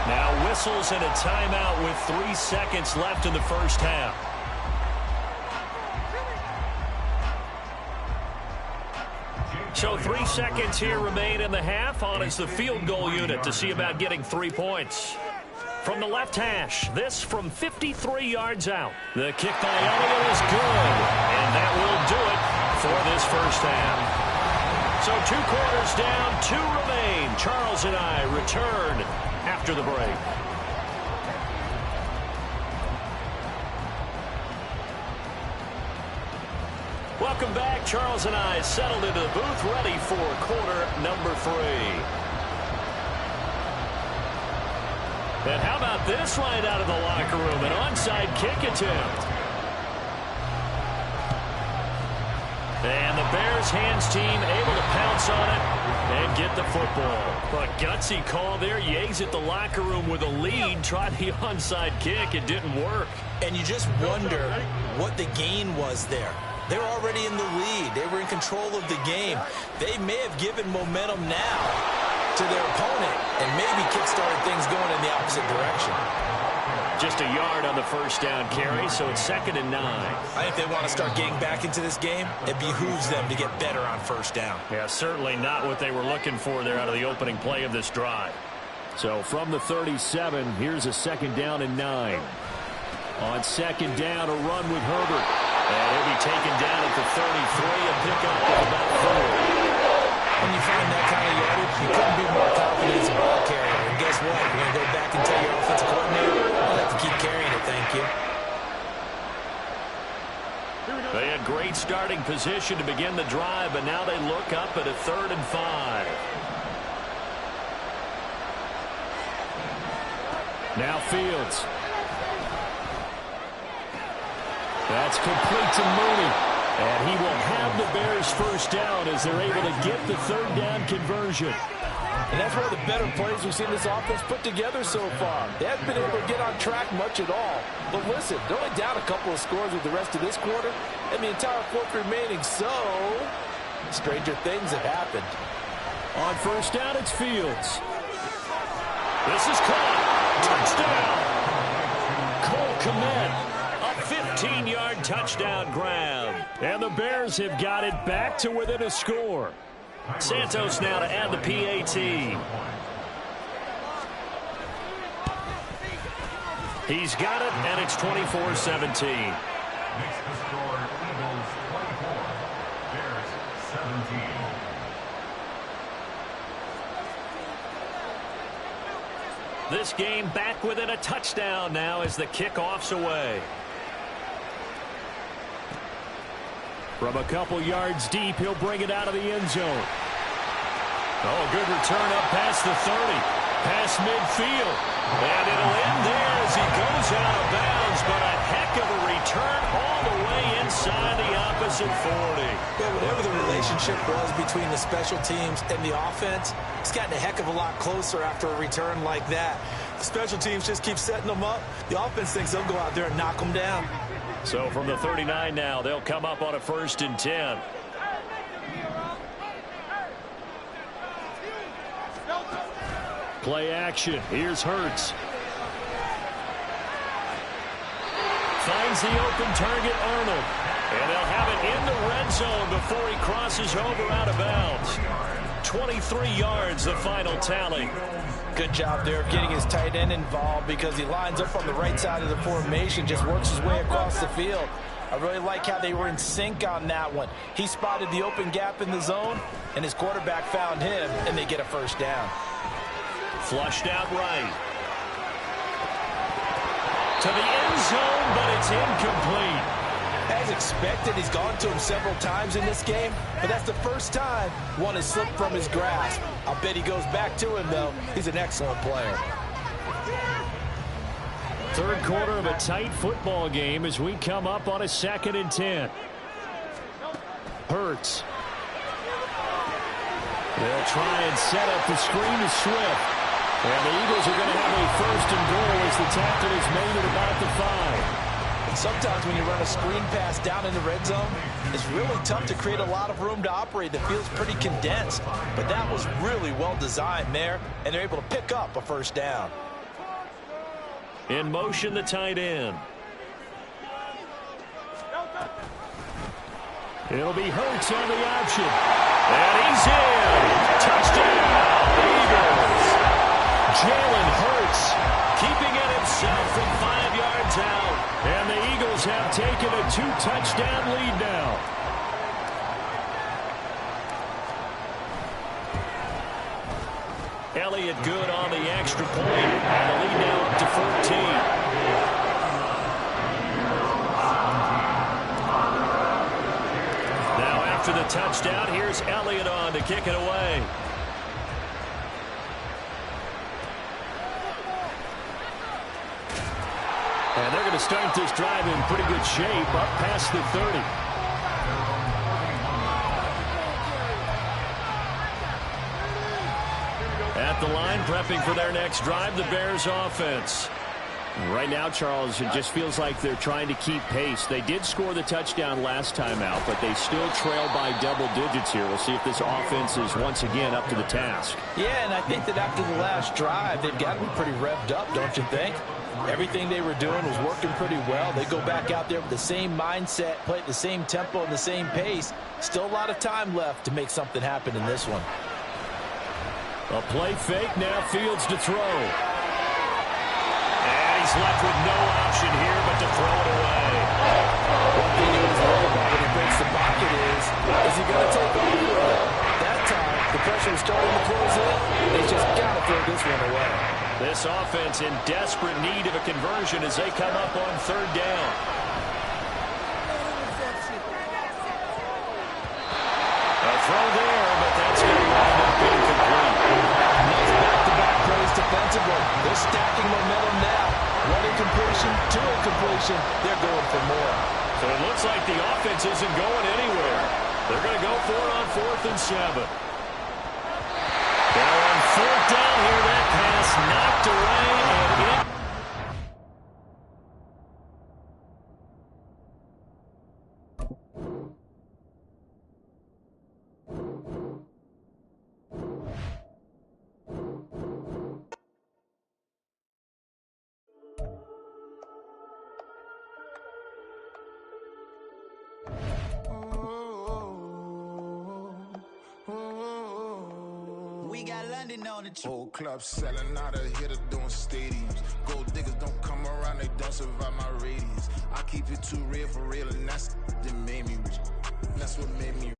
Now whistles and a timeout with 3 seconds left in the first half. So 3 seconds here remain in the half. On is the field goal unit to see about getting 3 points. From the left hash, this from 53 yards out. The kick by Elliott is good, and that will do it for this first half. So 2 quarters down, 2 remain. Charles and I return after the break. Welcome back. Charles and I settled into the booth, ready for quarter number 3. And how about this right out of the locker room? An onside kick attempt. And the Bears hands team able to pounce on it and get the football. A gutsy call there. Yates at the locker room with a lead. Tried the onside kick. It didn't work. And you just wonder what the gain was there. They were already in the lead. They were in control of the game. They may have given momentum now to their opponent and maybe kick-started things going in the opposite direction. Just a yard on the first down carry, so it's 2nd and 9. I think they want to start getting back into this game. It behooves them to get better on first down. Yeah, certainly not what they were looking for there out of the opening play of this drive. So from the 37, here's a 2nd down and 9. On 2nd down, a run with Herbert. And he'll be taken down at the 33, a pickup of about 4. When you find that kind of yardage, you couldn't be more confident as a ball carrier. And guess what? You're going to go back and tell your offensive coordinator, I'll have to keep carrying it, thank you. They had great starting position to begin the drive, but now they look up at a 3rd and 5. Now Fields. That's complete to Mooney. And he will have the Bears first down as they're able to get the 3rd down conversion. And that's one of the better plays we've seen this offense put together so far. They haven't been able to get on track much at all. But listen, they're only down a couple of scores with the rest of this quarter and the entire 4th remaining. So, stranger things have happened. On first down, it's Fields. This is caught. Touchdown. Cole Kmet. 15-yard touchdown grab. And the Bears have got it back to within a score. Santos now to add the PAT. He's got it, and it's 24-17. Makes the score Eagles 24, Bears 17. This game back within a touchdown now as the kickoff's away. From a couple yards deep, he'll bring it out of the end zone. Oh, good return up past the 30. Past midfield. And it'll end there as he goes out of bounds, but a heck of a return all the way inside the opposite 40. Yeah, whatever the relationship was between the special teams and the offense, it's gotten a heck of a lot closer after a return like that. The special teams just keep setting them up. The offense thinks they'll go out there and knock them down. So from the 39 now, they'll come up on a 1st and 10. Play action. Here's Hurts. Finds the open target, Arnold. And they'll have it in the red zone before he crosses over out of bounds. 23 yards, the final tally. Good job there of getting his tight end involved because he lines up on the right side of the formation, just works his way across the field. I really like how they were in sync on that one. He spotted the open gap in the zone, and his quarterback found him, and they get a 1st down. Flushed out right. To the end zone, but it's incomplete. As expected, he's gone to him several times in this game, but that's the first time one has slipped from his grasp. I'll bet he goes back to him, though. He's an excellent player. Third quarter of a tight football game as we come up on a 2nd and 10. Hurts. They'll try and set up the screen to Swift. And the Eagles are going to have a 1st and goal as the tackle is made at about the 5. Sometimes when you run a screen pass down in the red zone, it's really tough to create a lot of room to operate. The field's pretty condensed. But that was really well designed there, and they're able to pick up a 1st down. In motion, the tight end. It'll be Hurts on the option. And he's in. Touchdown, Eagles. Jalen Hurts keeping it himself from 5 yards out. And the Eagles have taken a 2-touchdown lead now. Elliott good on the extra point. And the lead now up to 14. Now after the touchdown, here's Elliott on to kick it away. And they're going to start this drive in pretty good shape up past the 30. At the line, prepping for their next drive, the Bears offense. Right now, Charles, it just feels like they're trying to keep pace. They did score the touchdown last time out, but they still trail by double digits here. We'll see if this offense is once again up to the task. Yeah, and I think that after the last drive, they've got to be pretty revved up, don't you think? Everything they were doing was working pretty well. They go back out there with the same mindset, play at the same tempo and the same pace. Still a lot of time left to make something happen in this one. A play fake, now Fields to throw. And he's left with no option here but to throw it away. One thing he was worried about when he breaks the pocket is he going to take off with it? That time, the pressure was starting to close in. They just got to throw this one away. This offense in desperate need of a conversion as they come up on 3rd down. A throw there, but that's going to wind up incomplete. Nice back-to-back plays defensively. They're stacking momentum now. One incompletion, 2 incompletion. They're going for more. So it looks like the offense isn't going anywhere. They're going to go for it on 4th and 7. Now on 4th down here, that pass knocked away and in. We got London on the trip. Old club selling out of hitter doing stadiums. Gold diggers don't come around, they don't survive my radius. I keep it too real for real, and that's what made me rich. That's what made me